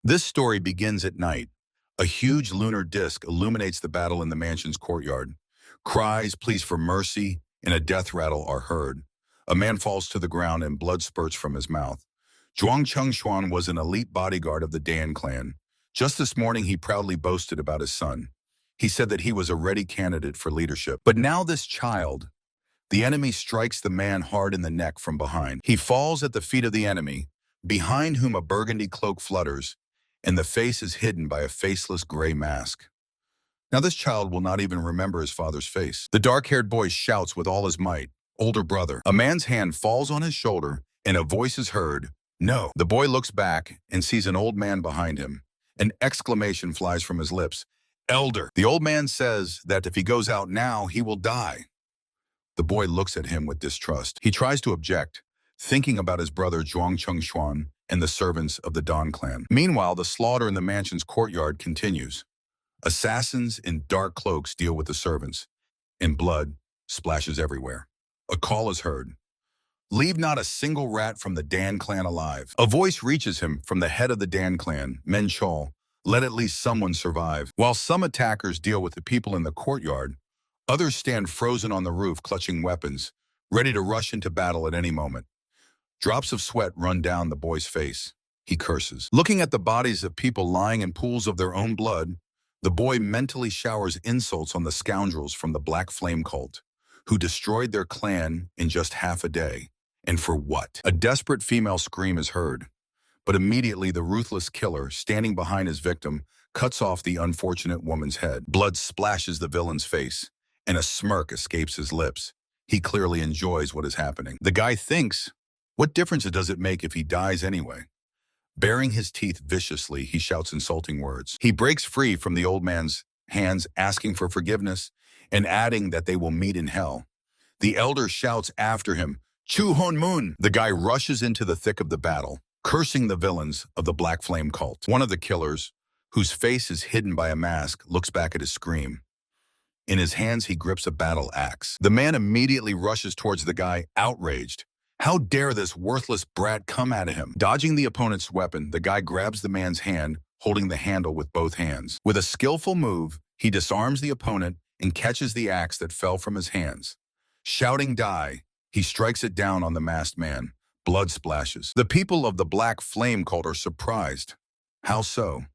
This story begins at night. A huge lunar disk illuminates the battle in the mansion's courtyard. Cries, pleas for mercy, and a death rattle are heard. A man falls to the ground and blood spurts from his mouth. Zhuang Chengxuan was an elite bodyguard of the Dan clan. Just this morning, he proudly boasted about his son. He said that he was a ready candidate for leadership. But now this child, the enemy strikes the man hard in the neck from behind. He falls at the feet of the enemy, behind whom a burgundy cloak flutters, and the face is hidden by a faceless gray mask. Now this child will not even remember his father's face. The dark-haired boy shouts with all his might, "Older brother." A man's hand falls on his shoulder, and a voice is heard, "No." The boy looks back and sees an old man behind him. An exclamation flies from his lips, "Elder." The old man says that if he goes out now, he will die. The boy looks at him with distrust. He tries to object, thinking about his brother Zhuang Chengxuan and the servants of the Dan clan. Meanwhile, the slaughter in the mansion's courtyard continues. Assassins in dark cloaks deal with the servants, and blood splashes everywhere. A call is heard. "Leave not a single rat from the Dan clan alive." A voice reaches him from the head of the Dan clan, Men Chol. "Let at least someone survive." While some attackers deal with the people in the courtyard, others stand frozen on the roof clutching weapons, ready to rush into battle at any moment. Drops of sweat run down the boy's face. He curses. Looking at the bodies of people lying in pools of their own blood, the boy mentally showers insults on the scoundrels from the Black Flame cult, who destroyed their clan in just half a day. And for what? A desperate female scream is heard. But immediately the ruthless killer, standing behind his victim, cuts off the unfortunate woman's head. Blood splashes the villain's face, and a smirk escapes his lips. He clearly enjoys what is happening. The guy thinks, what difference does it make if he dies anyway? Baring his teeth viciously, he shouts insulting words. He breaks free from the old man's hands, asking for forgiveness and adding that they will meet in hell. The elder shouts after him, "Chu Hon Moon!" The guy rushes into the thick of the battle, cursing the villains of the Black Flame cult. One of the killers, whose face is hidden by a mask, looks back at his scream. In his hands, he grips a battle axe. The man immediately rushes towards the guy, outraged. How dare this worthless brat come at him? Dodging the opponent's weapon, the guy grabs the man's hand, holding the handle with both hands. With a skillful move, he disarms the opponent and catches the axe that fell from his hands. Shouting "Die," he strikes it down on the masked man. Blood splashes. The people of the Black Flame cult are surprised. How so?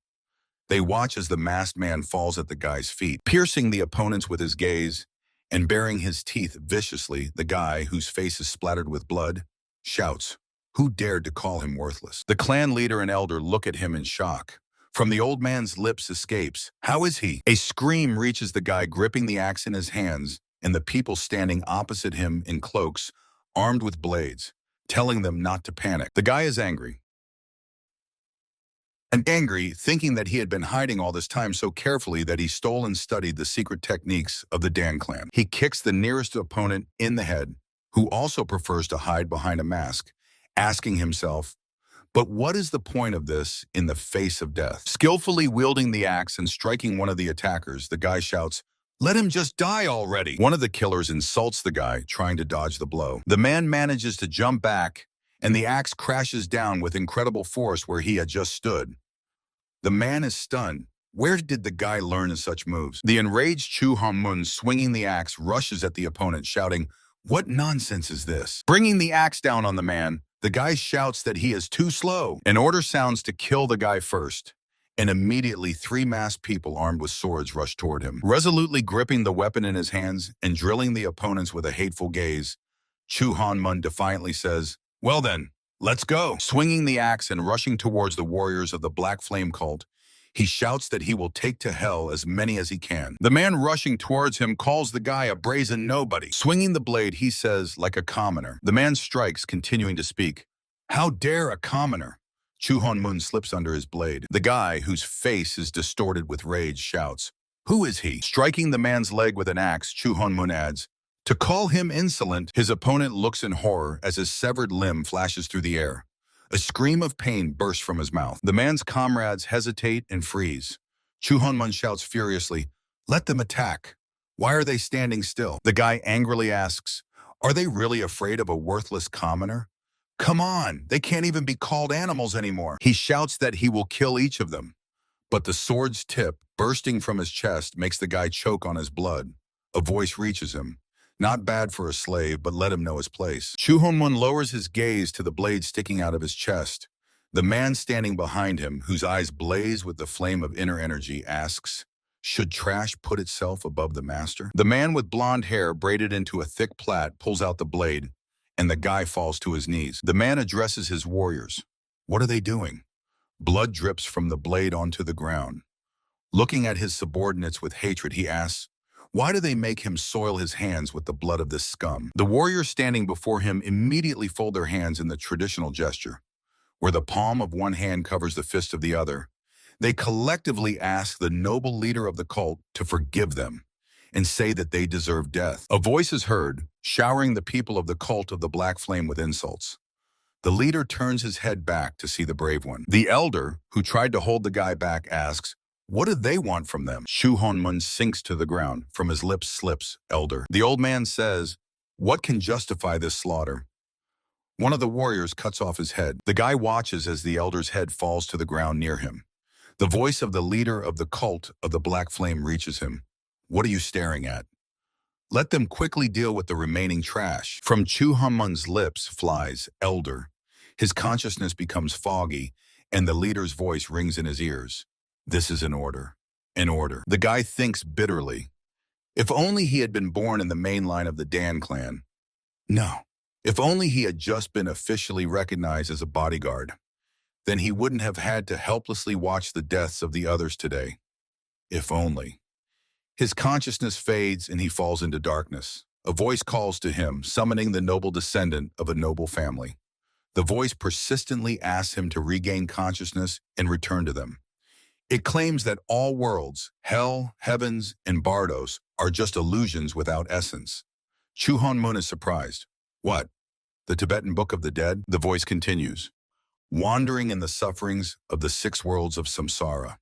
They watch as the masked man falls at the guy's feet, piercing the opponents with his gaze, and baring his teeth viciously, the guy, whose face is splattered with blood, shouts, "Who dared to call him worthless?" The clan leader and elder look at him in shock. From the old man's lips escapes, "How is he?" A scream reaches the guy gripping the axe in his hands, and the people standing opposite him in cloaks, armed with blades, telling them not to panic. The guy is angry. Thinking that he had been hiding all this time so carefully that he stole and studied the secret techniques of the Dan clan. He kicks the nearest opponent in the head, who also prefers to hide behind a mask, asking himself, but what is the point of this in the face of death? Skillfully wielding the axe and striking one of the attackers, the guy shouts, "Let him just die already!" One of the killers insults the guy, trying to dodge the blow. The man manages to jump back, and the axe crashes down with incredible force where he had just stood. The man is stunned. Where did the guy learn such moves? The enraged Chu Hongmun, swinging the axe, rushes at the opponent, shouting, "What nonsense is this?" Bringing the axe down on the man, the guy shouts that he is too slow. An order sounds to kill the guy first, and immediately 3 masked people armed with swords rush toward him. Resolutely gripping the weapon in his hands and drilling the opponents with a hateful gaze, Chu Hongmun defiantly says, "Well then, let's go." Swinging the axe and rushing towards the warriors of the Black Flame cult, he shouts that he will take to hell as many as he can. The man rushing towards him calls the guy a brazen nobody. Swinging the blade, he says, like a commoner. The man strikes, continuing to speak. "How dare a commoner?" Chu Hongmun slips under his blade. The guy, whose face is distorted with rage, shouts, "Who is he?" Striking the man's leg with an axe, Chu Hongmun adds, "To call him insolent." His opponent looks in horror as his severed limb flashes through the air. A scream of pain bursts from his mouth. The man's comrades hesitate and freeze. Chu Hongmun shouts furiously, "Let them attack. Why are they standing still?" The guy angrily asks, "Are they really afraid of a worthless commoner?" Come on, they can't even be called animals anymore. He shouts that he will kill each of them. But the sword's tip, bursting from his chest, makes the guy choke on his blood. A voice reaches him. Not bad for a slave, but let him know his place. Chu Honmun lowers his gaze to the blade sticking out of his chest. The man standing behind him, whose eyes blaze with the flame of inner energy, asks, "Should trash put itself above the master?" The man with blonde hair braided into a thick plait pulls out the blade, and the guy falls to his knees. The man addresses his warriors. What are they doing? Blood drips from the blade onto the ground. Looking at his subordinates with hatred, he asks, "Why do they make him soil his hands with the blood of this scum?" The warriors standing before him immediately fold their hands in the traditional gesture, where the palm of one hand covers the fist of the other. They collectively ask the noble leader of the cult to forgive them and say that they deserve death. A voice is heard, showering the people of the cult of the Black Flame with insults. The leader turns his head back to see the brave one. The elder, who tried to hold the guy back, asks, "What do they want from them?" Chu Honmun sinks to the ground. From his lips slips, "Elder." The old man says, "What can justify this slaughter?" One of the warriors cuts off his head. The guy watches as the elder's head falls to the ground near him. The voice of the leader of the cult of the Black Flame reaches him. "What are you staring at? Let them quickly deal with the remaining trash." From Chu Honmun's lips flies, "Elder." His consciousness becomes foggy, and the leader's voice rings in his ears. "This is an order. An order." The guy thinks bitterly. If only he had been born in the main line of the Dan clan. No. If only he had just been officially recognized as a bodyguard. Then he wouldn't have had to helplessly watch the deaths of the others today. If only. His consciousness fades and he falls into darkness. A voice calls to him, summoning the noble descendant of a noble family. The voice persistently asks him to regain consciousness and return to them. It claims that all worlds, hell, heavens, and Bardos, are just illusions without essence. Chu Honmun is surprised. "What? The Tibetan Book of the Dead?" The voice continues. "Wandering in the sufferings of the 6 worlds of samsara."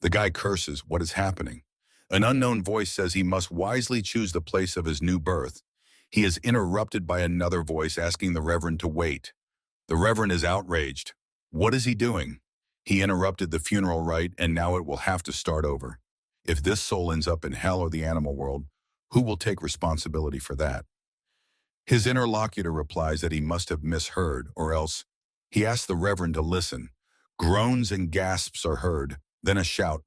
The guy curses. What is happening? An unknown voice says he must wisely choose the place of his new birth. He is interrupted by another voice asking the Reverend to wait. The Reverend is outraged. What is he doing? He interrupted the funeral rite, and now it will have to start over. If this soul ends up in hell or the animal world, who will take responsibility for that? His interlocutor replies that he must have misheard, or else he asks the Reverend to listen. Groans and gasps are heard, then a shout,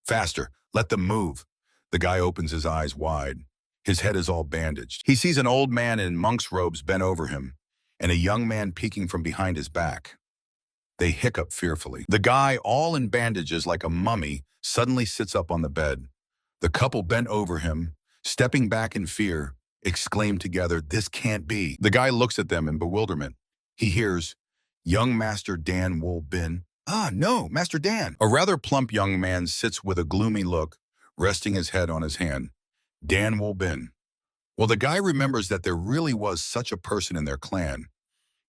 faster, let them move." The guy opens his eyes wide. His head is all bandaged. He sees an old man in monk's robes bent over him, and a young man peeking from behind his back. They hiccup fearfully. The guy, all in bandages like a mummy, suddenly sits up on the bed. The couple bent over him, stepping back in fear, exclaim together, "This can't be." The guy looks at them in bewilderment. He hears, "Young Master Dan Wol Bin." "Ah, no, Master Dan." A rather plump young man sits with a gloomy look, resting his head on his hand. Dan Wol Bin. Well, the guy remembers that there really was such a person in their clan.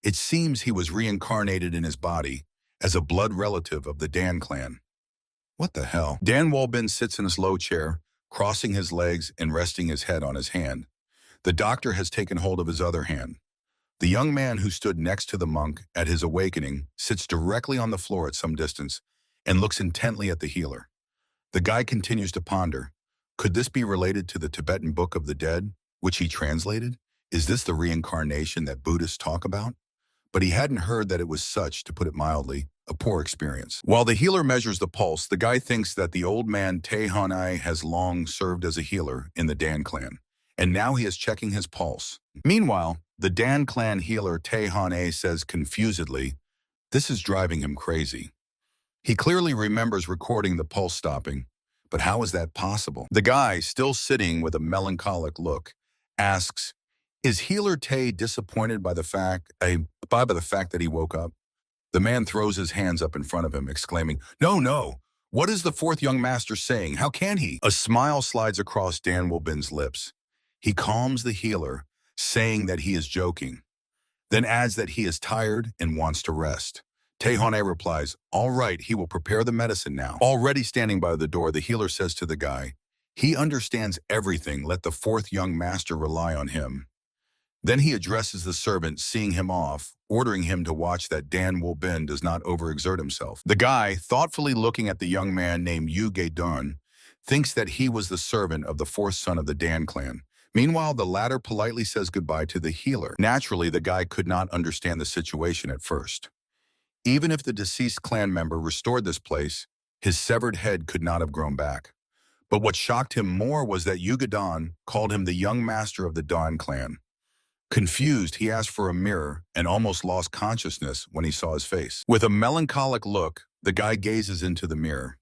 It seems he was reincarnated in his body as a blood relative of the Dan clan. What the hell? Dan Wol Bin sits in his low chair, crossing his legs and resting his head on his hand. The doctor has taken hold of his other hand. The young man who stood next to the monk at his awakening sits directly on the floor at some distance and looks intently at the healer. The guy continues to ponder. Could this be related to the Tibetan Book of the Dead, which he translated? Is this the reincarnation that Buddhists talk about? But he hadn't heard that it was such, to put it mildly, a poor experience. While the healer measures the pulse, the guy thinks that the old man Te Hanai has long served as a healer in the Dan clan, and now he is checking his pulse. Meanwhile, the Dan clan healer Te Hanai says confusedly, this is driving him crazy. He clearly remembers recording the pulse stopping, but how is that possible? The guy, still sitting with a melancholic look, asks, is healer Te disappointed by the fact that he woke up? The man throws his hands up in front of him, exclaiming, "No, no! What is the 4th young master saying? How can he?" A smile slides across Dan Wol Bin's lips. He calms the healer, saying that he is joking, then adds that he is tired and wants to rest. Tehane replies, "All right, he will prepare the medicine now." Already standing by the door, the healer says to the guy, "He understands everything. Let the 4th young master rely on him." Then he addresses the servant, seeing him off, ordering him to watch that Dan Wolbin does not overexert himself. The guy, thoughtfully looking at the young man named Yu Ge-dun, thinks that he was the servant of the fourth son of the Dan clan. Meanwhile, the latter politely says goodbye to the healer. Naturally, the guy could not understand the situation at first. Even if the deceased clan member restored this place, his severed head could not have grown back. But what shocked him more was that Yu Ge-dun called him the young master of the Dan clan. Confused, he asked for a mirror and almost lost consciousness when he saw his face. With a melancholic look, the guy gazes into the mirror.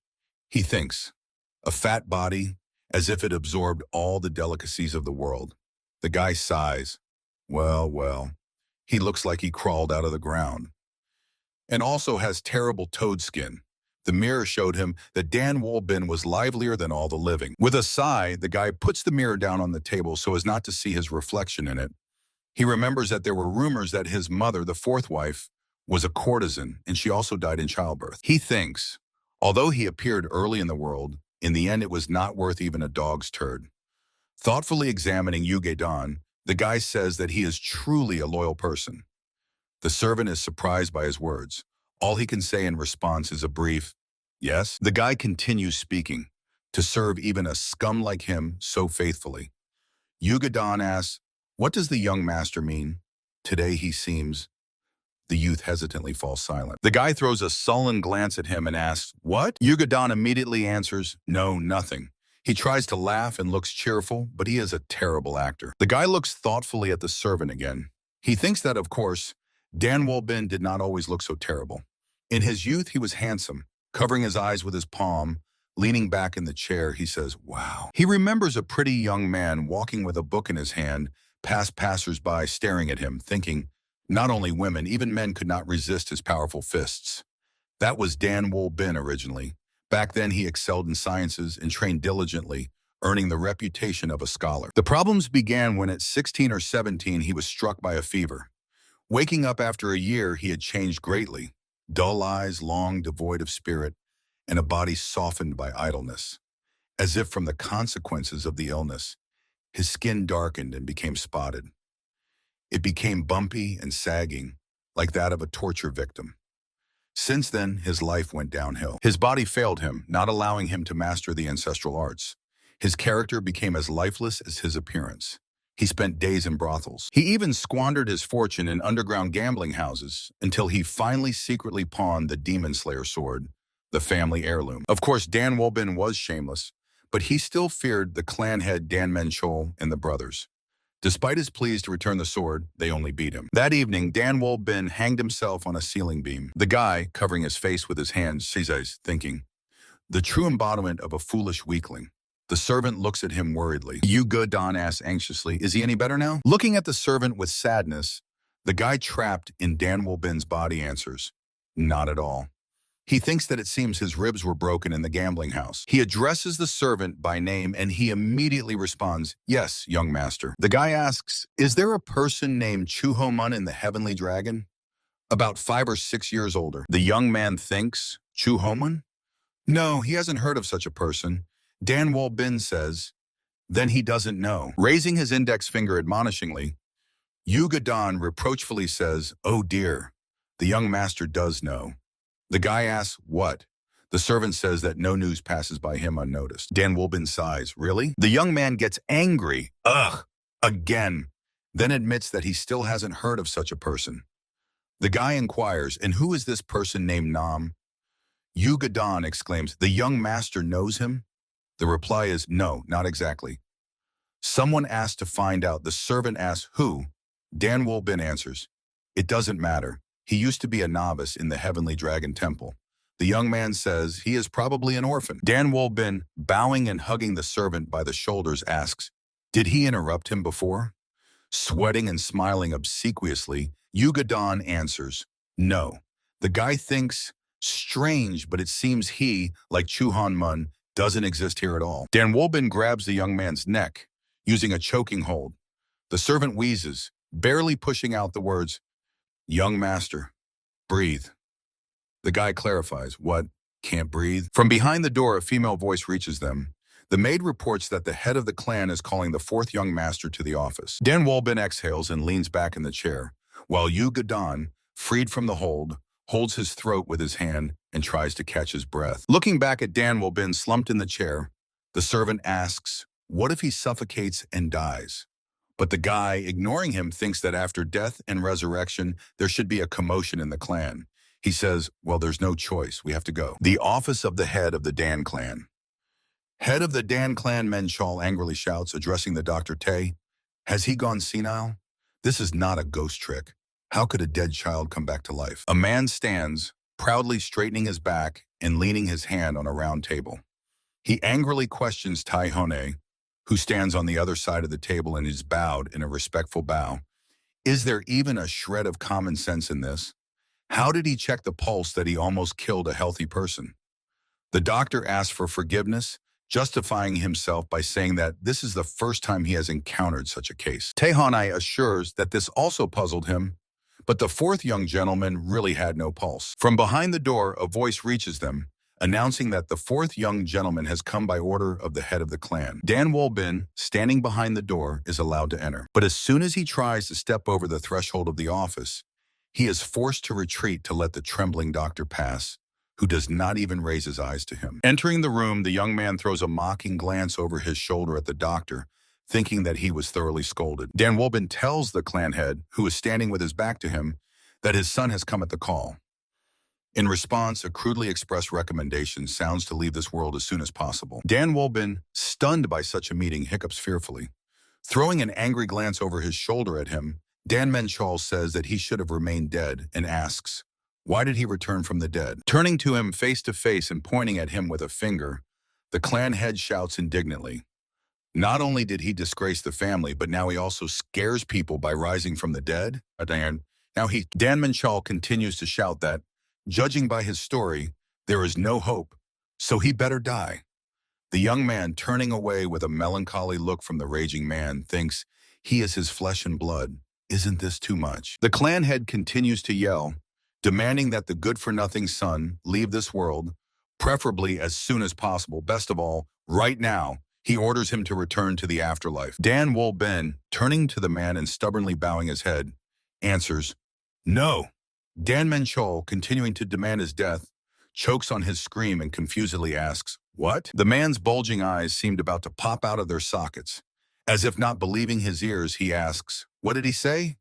He thinks, a fat body, as if it absorbed all the delicacies of the world. The guy sighs. Well, he looks like he crawled out of the ground. And also has terrible toad skin. The mirror showed him that Dan Wolbin was livelier than all the living. With a sigh, the guy puts the mirror down on the table so as not to see his reflection in it. He remembers that there were rumors that his mother, the fourth wife, was a courtesan, and she also died in childbirth. He thinks, although he appeared early in the world, in the end it was not worth even a dog's turd. Thoughtfully examining Yu Ge-dun, the guy says that he is truly a loyal person. The servant is surprised by his words. All he can say in response is a brief, yes. The guy continues speaking, to serve even a scum like him so faithfully. Yu Ge-dun asks, what does the young master mean? Today he seems. The youth hesitantly falls silent. The guy throws a sullen glance at him and asks, what? Yu Ge-dun immediately answers, no, nothing. He tries to laugh and looks cheerful, but he is a terrible actor. The guy looks thoughtfully at the servant again. He thinks that, of course, Dan Wolbin did not always look so terrible. In his youth, he was handsome. Covering his eyes with his palm, leaning back in the chair, he says, wow. He remembers a pretty young man walking with a book in his hand, past passers-by staring at him, thinking, not only women, even men could not resist his powerful fists. That was Dan Wolbin originally. Back then, he excelled in sciences and trained diligently, earning the reputation of a scholar. The problems began when at 16 or 17, he was struck by a fever. Waking up after a year, he had changed greatly. Dull eyes, long, devoid of spirit, and a body softened by idleness. As if from the consequences of the illness, his skin darkened and became spotted. It became bumpy and sagging, like that of a torture victim. Since then, his life went downhill. His body failed him, not allowing him to master the ancestral arts. His character became as lifeless as his appearance. He spent days in brothels. He even squandered his fortune in underground gambling houses until he finally secretly pawned the Demon Slayer sword, the family heirloom. Of course, Dan Wolbin was shameless, but he still feared the clan head Dan Menchol and the brothers. Despite his pleas to return the sword, they only beat him. That evening, Dan Wolbin hanged himself on a ceiling beam. The guy, covering his face with his hands, sees, thinking, the true embodiment of a foolish weakling. The servant looks at him worriedly. Yu Ge-dun asks anxiously, is he any better now? Looking at the servant with sadness, the guy trapped in Dan Wolbin's body answers, not at all. He thinks that it seems his ribs were broken in the gambling house. He addresses the servant by name and he immediately responds, yes, young master. The guy asks, is there a person named Chuhomun in the Heavenly Dragon? About 5 or 6 years older. The young man thinks, Chuhomun? No, he hasn't heard of such a person. Dan Wolbin says, then he doesn't know. Raising his index finger admonishingly, Yu Ge-dun reproachfully says, oh dear, the young master does know. The guy asks, what? The servant says that no news passes by him unnoticed. Dan Wolbin sighs, really? The young man gets angry, ugh, again, then admits that he still hasn't heard of such a person. The guy inquires, and who is this person named Nam? Yu Ge-dun exclaims, the young master knows him? The reply is, no, not exactly. Someone asked to find out. The servant asks, who? Dan Wolbin answers, it doesn't matter. He used to be a novice in the Heavenly Dragon Temple. The young man says he is probably an orphan. Dan Wolbin, bowing and hugging the servant by the shoulders, asks, did he interrupt him before? Sweating and smiling obsequiously, Yu Ge-dun answers, no. The guy thinks, strange, but it seems he, like Chuhomun, doesn't exist here at all. Dan Wolbin grabs the young man's neck, using a choking hold. The servant wheezes, barely pushing out the words, young master, breathe. The guy clarifies, what, can't breathe? From behind the door, a female voice reaches them. The maid reports that the head of the clan is calling the fourth young master to the office. Dan Wolbin exhales and leans back in the chair, while Yu Gadon, freed from the hold, holds his throat with his hand and tries to catch his breath. Looking back at Dan Wolbin slumped in the chair, the servant asks, what if he suffocates and dies? But the guy, ignoring him, thinks that after death and resurrection, there should be a commotion in the clan. He says, well, there's no choice. We have to go. The office of the head of the Dan clan. Head of the Dan clan, Menchal angrily shouts, addressing the Dr. Tay. Has he gone senile? This is not a ghost trick. How could a dead child come back to life? A man stands, proudly straightening his back and leaning his hand on a round table. He angrily questions Tai Hone, who stands on the other side of the table and is bowed in a respectful bow. Is there even a shred of common sense in this? How did he check the pulse that he almost killed a healthy person? The doctor asks for forgiveness, justifying himself by saying that this is the first time he has encountered such a case. Tehonai assures that this also puzzled him, but the fourth young gentleman really had no pulse. From behind the door, a voice reaches them, announcing that the fourth young gentleman has come by order of the head of the clan. Dan Wolbin, standing behind the door, is allowed to enter. But as soon as he tries to step over the threshold of the office, he is forced to retreat to let the trembling doctor pass, who does not even raise his eyes to him. Entering the room, the young man throws a mocking glance over his shoulder at the doctor, thinking that he was thoroughly scolded. Dan Wolbin tells the clan head, who is standing with his back to him, that his son has come at the call. In response, a crudely expressed recommendation sounds to leave this world as soon as possible. Dan Wolbin, stunned by such a meeting, hiccups fearfully. Throwing an angry glance over his shoulder at him, Dan Menchal says that he should have remained dead and asks, why did he return from the dead? Turning to him face to face and pointing at him with a finger, the clan head shouts indignantly. Not only did he disgrace the family, but now he also scares people by rising from the dead? Dan Menchal continues to shout that, judging by his story, there is no hope, so he better die. The young man, turning away with a melancholy look from the raging man, thinks he is his flesh and blood. Isn't this too much? The clan head continues to yell, demanding that the good-for-nothing son leave this world, preferably as soon as possible. Best of all, right now, he orders him to return to the afterlife. Dan Wolbin, turning to the man and stubbornly bowing his head, answers, no. Dan Menchal, continuing to demand his death, chokes on his scream and confusedly asks, what? The man's bulging eyes seemed about to pop out of their sockets. As if not believing his ears, he asks, what did he say?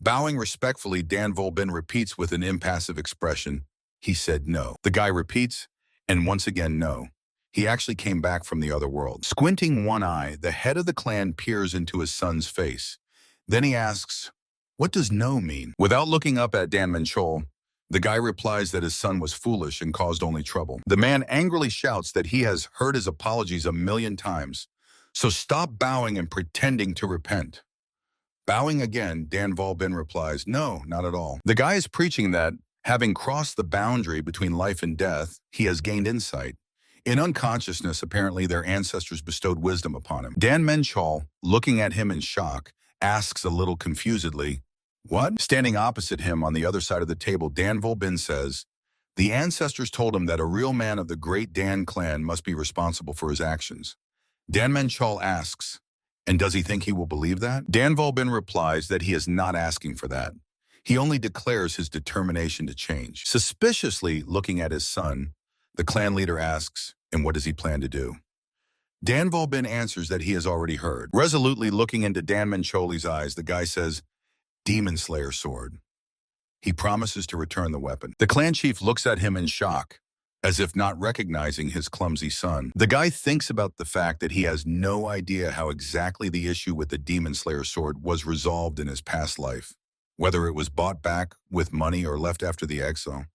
Bowing respectfully, Dan Wolbin repeats with an impassive expression, he said no. The guy repeats, and once again no. He actually came back from the other world. Squinting one eye, the head of the clan peers into his son's face. Then he asks, what does no mean? Without looking up at Dan Menchal, the guy replies that his son was foolish and caused only trouble. The man angrily shouts that he has heard his apologies 1,000,000 times, so stop bowing and pretending to repent. Bowing again, Dan Wolbin replies, no, not at all. The guy is preaching that, having crossed the boundary between life and death, he has gained insight. In unconsciousness, apparently their ancestors bestowed wisdom upon him. Dan Menchal, looking at him in shock, asks a little confusedly, what? Standing opposite him on the other side of the table, Dan Wolbin says, the ancestors told him that a real man of the great Dan clan must be responsible for his actions. Dan Menchal asks, and does he think he will believe that? Dan Wolbin replies that he is not asking for that. He only declares his determination to change. Suspiciously looking at his son, the clan leader asks, and what does he plan to do? Dan Wolbin answers that he has already heard. Resolutely looking into Dan Mencholi's eyes, the guy says, Demon Slayer sword. He promises to return the weapon. The clan chief looks at him in shock, as if not recognizing his clumsy son. The guy thinks about the fact that he has no idea how exactly the issue with the Demon Slayer sword was resolved in his past life, whether it was bought back with money or left after the exile.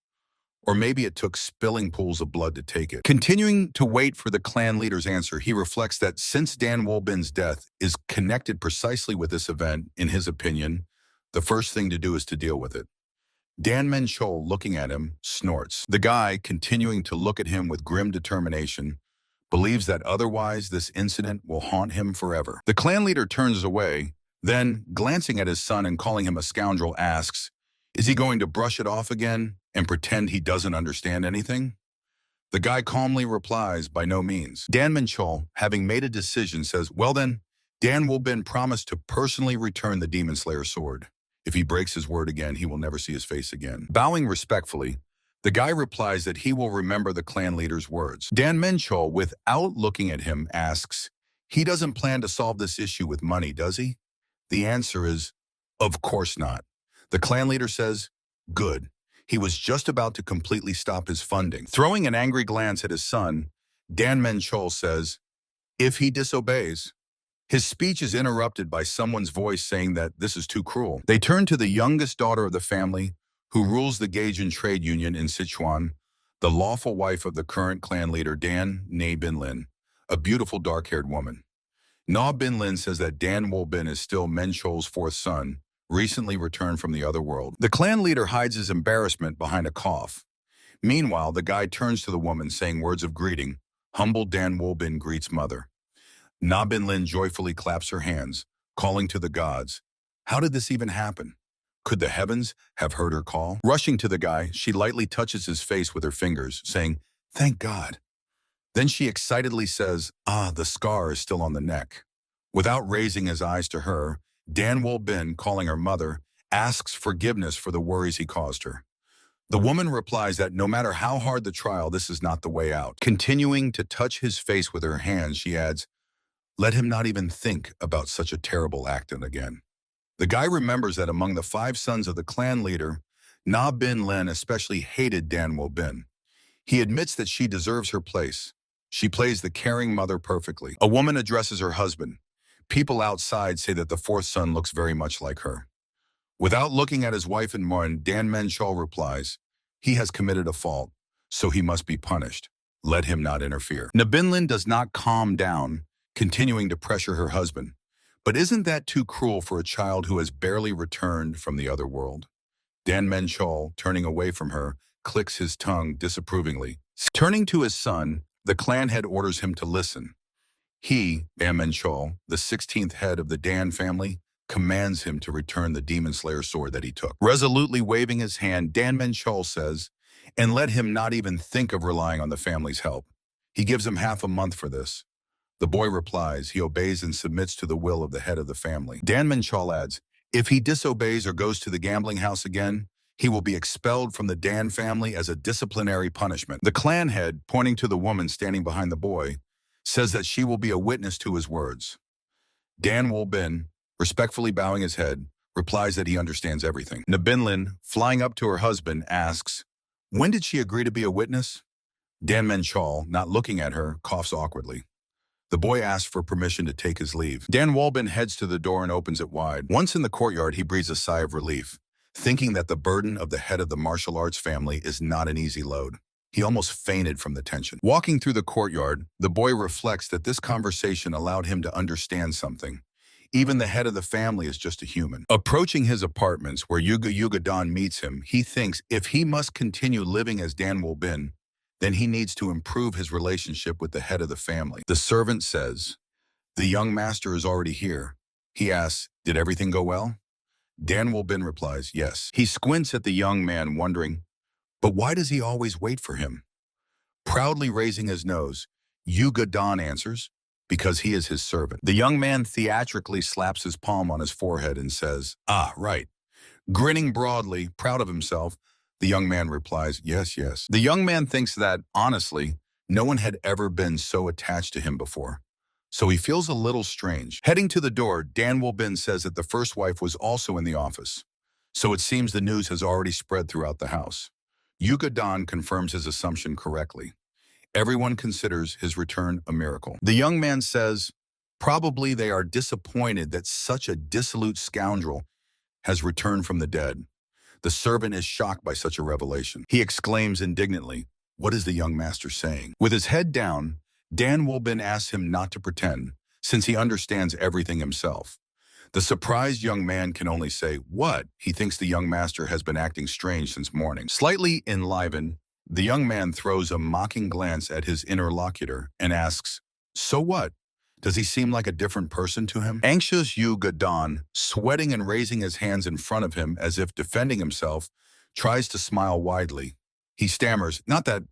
Or maybe it took spilling pools of blood to take it. Continuing to wait for the clan leader's answer, he reflects that since Dan Wolbin's death is connected precisely with this event, in his opinion, the first thing to do is to deal with it. Dan Menchal, looking at him, snorts. The guy, continuing to look at him with grim determination, believes that otherwise this incident will haunt him forever. The clan leader turns away, then, glancing at his son and calling him a scoundrel, asks, is he going to brush it off again and pretend he doesn't understand anything? The guy calmly replies, by no means. Dan Minchol, having made a decision, says, well then, Dan Wolbin promised to personally return the Demon Slayer sword. If he breaks his word again, he will never see his face again. Bowing respectfully, the guy replies that he will remember the clan leader's words. Dan Minchol, without looking at him, asks, he doesn't plan to solve this issue with money, does he? The answer is, of course not. The clan leader says, good. He was just about to completely stop his funding. Throwing an angry glance at his son, Dan Minchol says, if he disobeys. His speech is interrupted by someone's voice saying that this is too cruel. They turn to the youngest daughter of the family, who rules the Gaijin trade union in Sichuan, the lawful wife of the current clan leader Dan Ne Binlin, a beautiful dark-haired woman. Na Binlin says that Dan Wolbin is still Menchol's fourth son, recently returned from the other world. The clan leader hides his embarrassment behind a cough. Meanwhile, the guy turns to the woman saying words of greeting. Humble Dan Wolbin greets mother. Na Binlin joyfully claps her hands, calling to the gods. How did this even happen? Could the heavens have heard her call? Rushing to the guy, she lightly touches his face with her fingers, saying, thank God. Then she excitedly says, the scar is still on the neck. Without raising his eyes to her, Dan Wolbin, calling her mother, asks forgiveness for the worries he caused her. The woman replies that no matter how hard the trial, this is not the way out. Continuing to touch his face with her hands, she adds, let him not even think about such a terrible act again. The guy remembers that among the 5 sons of the clan leader, Na Bin Lin especially hated Dan Wolbin. He admits that she deserves her place. She plays the caring mother perfectly. A woman addresses her husband. People outside say that the 4th son looks very much like her. Without looking at his wife and mourn, Dan Menchol replies, he has committed a fault, so he must be punished. Let him not interfere. Nabinlin does not calm down, continuing to pressure her husband. But isn't that too cruel for a child who has barely returned from the other world? Dan Menchol, turning away from her, clicks his tongue disapprovingly. Turning to his son, the clan head orders him to listen. He, Dan Menchol, the 16th head of the Dan family, commands him to return the Demon Slayer sword that he took. Resolutely waving his hand, Dan Menchol says, and let him not even think of relying on the family's help. He gives him half a month for this. The boy replies, he obeys and submits to the will of the head of the family. Dan Menchol adds, if he disobeys or goes to the gambling house again, he will be expelled from the Dan family as a disciplinary punishment. The clan head, pointing to the woman standing behind the boy, says that she will be a witness to his words. Dan Wolbin, respectfully bowing his head, replies that he understands everything. Nabinlin, flying up to her husband, asks, when did she agree to be a witness? Dan Menchol, not looking at her, coughs awkwardly. The boy asks for permission to take his leave. Dan Wolbin heads to the door and opens it wide. Once in the courtyard, he breathes a sigh of relief, thinking that the burden of the head of the martial arts family is not an easy load. He almost fainted from the tension. Walking through the courtyard, the boy reflects that this conversation allowed him to understand something. Even the head of the family is just a human. Approaching his apartments, where Yuga Don meets him, he thinks if he must continue living as Dan Wolbin, then he needs to improve his relationship with the head of the family. The servant says, the young master is already here. He asks, did everything go well? Dan Wolbin replies, yes. He squints at the young man, wondering, but why does he always wait for him? Proudly raising his nose, Yuga Don answers, because he is his servant. The young man theatrically slaps his palm on his forehead and says, right. Grinning broadly, proud of himself, the young man replies, yes, yes. The young man thinks that, honestly, no one had ever been so attached to him before. So he feels a little strange. Heading to the door, Dan Wolbin says that the first wife was also in the office. So it seems the news has already spread throughout the house. Yuga Don confirms his assumption correctly. Everyone considers his return a miracle. The young man says, probably they are disappointed that such a dissolute scoundrel has returned from the dead. The servant is shocked by such a revelation. He exclaims indignantly, what is the young master saying? With his head down, Dan Wolbin asks him not to pretend, since he understands everything himself. The surprised young man can only say, what? He thinks the young master has been acting strange since morning. Slightly enlivened, the young man throws a mocking glance at his interlocutor and asks, so what? Does he seem like a different person to him? Anxious Yuga Don, sweating and raising his hands in front of him as if defending himself, tries to smile widely. He stammers, not that,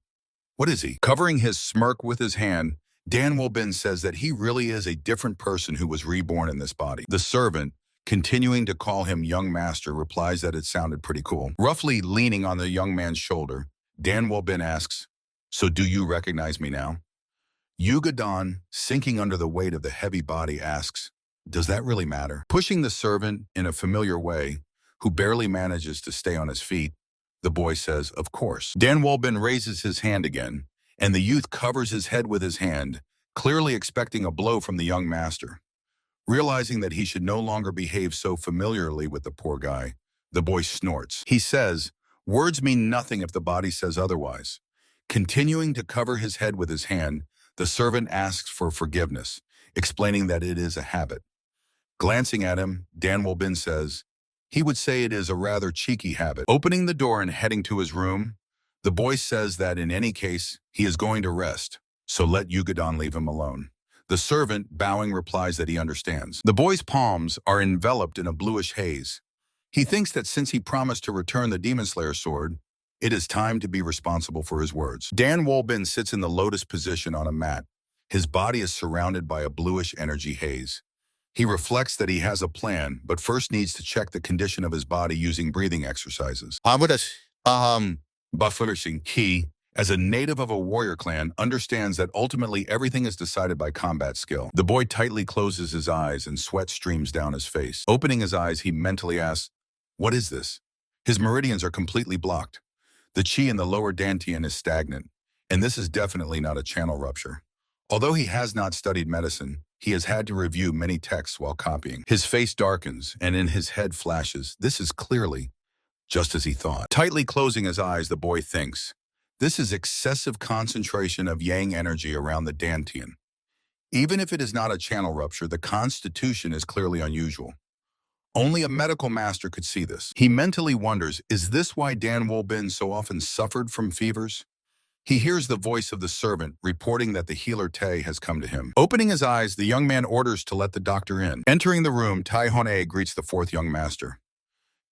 What is he? Covering his smirk with his hand, Dan Wolbin says that he really is a different person who was reborn in this body. The servant, continuing to call him young master, replies that it sounded pretty cool. Roughly leaning on the young man's shoulder, Dan Wolbin asks, "So do you recognize me now?" Yugadon, sinking under the weight of the heavy body, asks, "Does that really matter?" Pushing the servant in a familiar way, who barely manages to stay on his feet, the boy says, "Of course." Dan Wolbin raises his hand again, and the youth covers his head with his hand, clearly expecting a blow from the young master. Realizing that he should no longer behave so familiarly with the poor guy, the boy snorts. He says, "Words mean nothing if the body says otherwise." Continuing to cover his head with his hand, the servant asks for forgiveness, explaining that it is a habit. Glancing at him, Dan Wolbin says, he would say it is a rather cheeky habit. Opening the door and heading to his room, the boy says that in any case, he is going to rest, so let Yugadon leave him alone. The servant, bowing, replies that he understands. The boy's palms are enveloped in a bluish haze. He thinks that since he promised to return the Demon Slayer sword, it is time to be responsible for his words. Dan Wolbin sits in the lotus position on a mat. His body is surrounded by a bluish energy haze. He reflects that he has a plan, but first needs to check the condition of his body using breathing exercises. Buffering. He, as a native of a warrior clan, understands that ultimately everything is decided by combat skill. The boy tightly closes his eyes and sweat streams down his face. Opening his eyes, he mentally asks, "What is this?" His meridians are completely blocked. The chi in the lower dantian is stagnant, and this is definitely not a channel rupture. Although he has not studied medicine, he has had to review many texts while copying. His face darkens, and in his head flashes, this is clearly just as he thought. Tightly closing his eyes, the boy thinks, this is excessive concentration of yang energy around the dantian. Even if it is not a channel rupture, the constitution is clearly unusual. Only a medical master could see this. He mentally wonders, is this why Dan Wolbin so often suffered from fevers? He hears the voice of the servant reporting that the healer Tae has come to him. Opening his eyes, the young man orders to let the doctor in. Entering the room, Tai Hon-ae greets the fourth young master.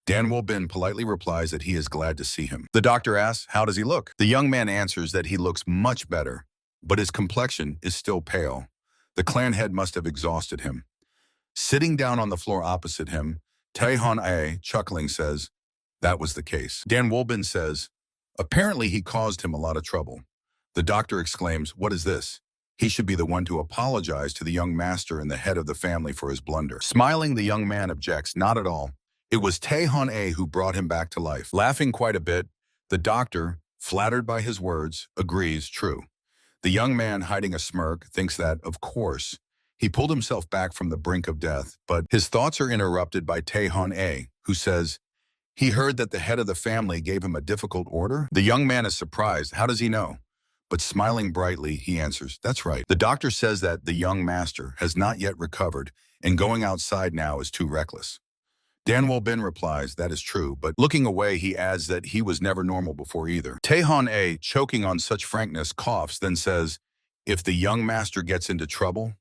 Dan Wolbin politely replies that he is glad to see him. The doctor asks, how does he look? The young man answers that he looks much better, but his complexion is still pale. The clan head must have exhausted him. Sitting down on the floor opposite him, Tae Hon-ae, chuckling, says, that was the case. Dan Wolbin says, apparently he caused him a lot of trouble. The doctor exclaims, what is this? He should be the one to apologize to the young master and the head of the family for his blunder. Smiling, the young man objects, not at all. It was Tae Hon-ae who brought him back to life. Laughing quite a bit, the doctor, flattered by his words, agrees, true. The young man, hiding a smirk, thinks that, of course, he pulled himself back from the brink of death, but his thoughts are interrupted by Tae Hon-ae, who says, he heard that the head of the family gave him a difficult order? The young man is surprised. How does he know? But smiling brightly, he answers, that's right. The doctor says that the young master has not yet recovered, and going outside now is too reckless. Dan Wolbin replies, that is true, but looking away, he adds that he was never normal before either. Tae Hon-ae, choking on such frankness, coughs, then says, if the young master gets into trouble?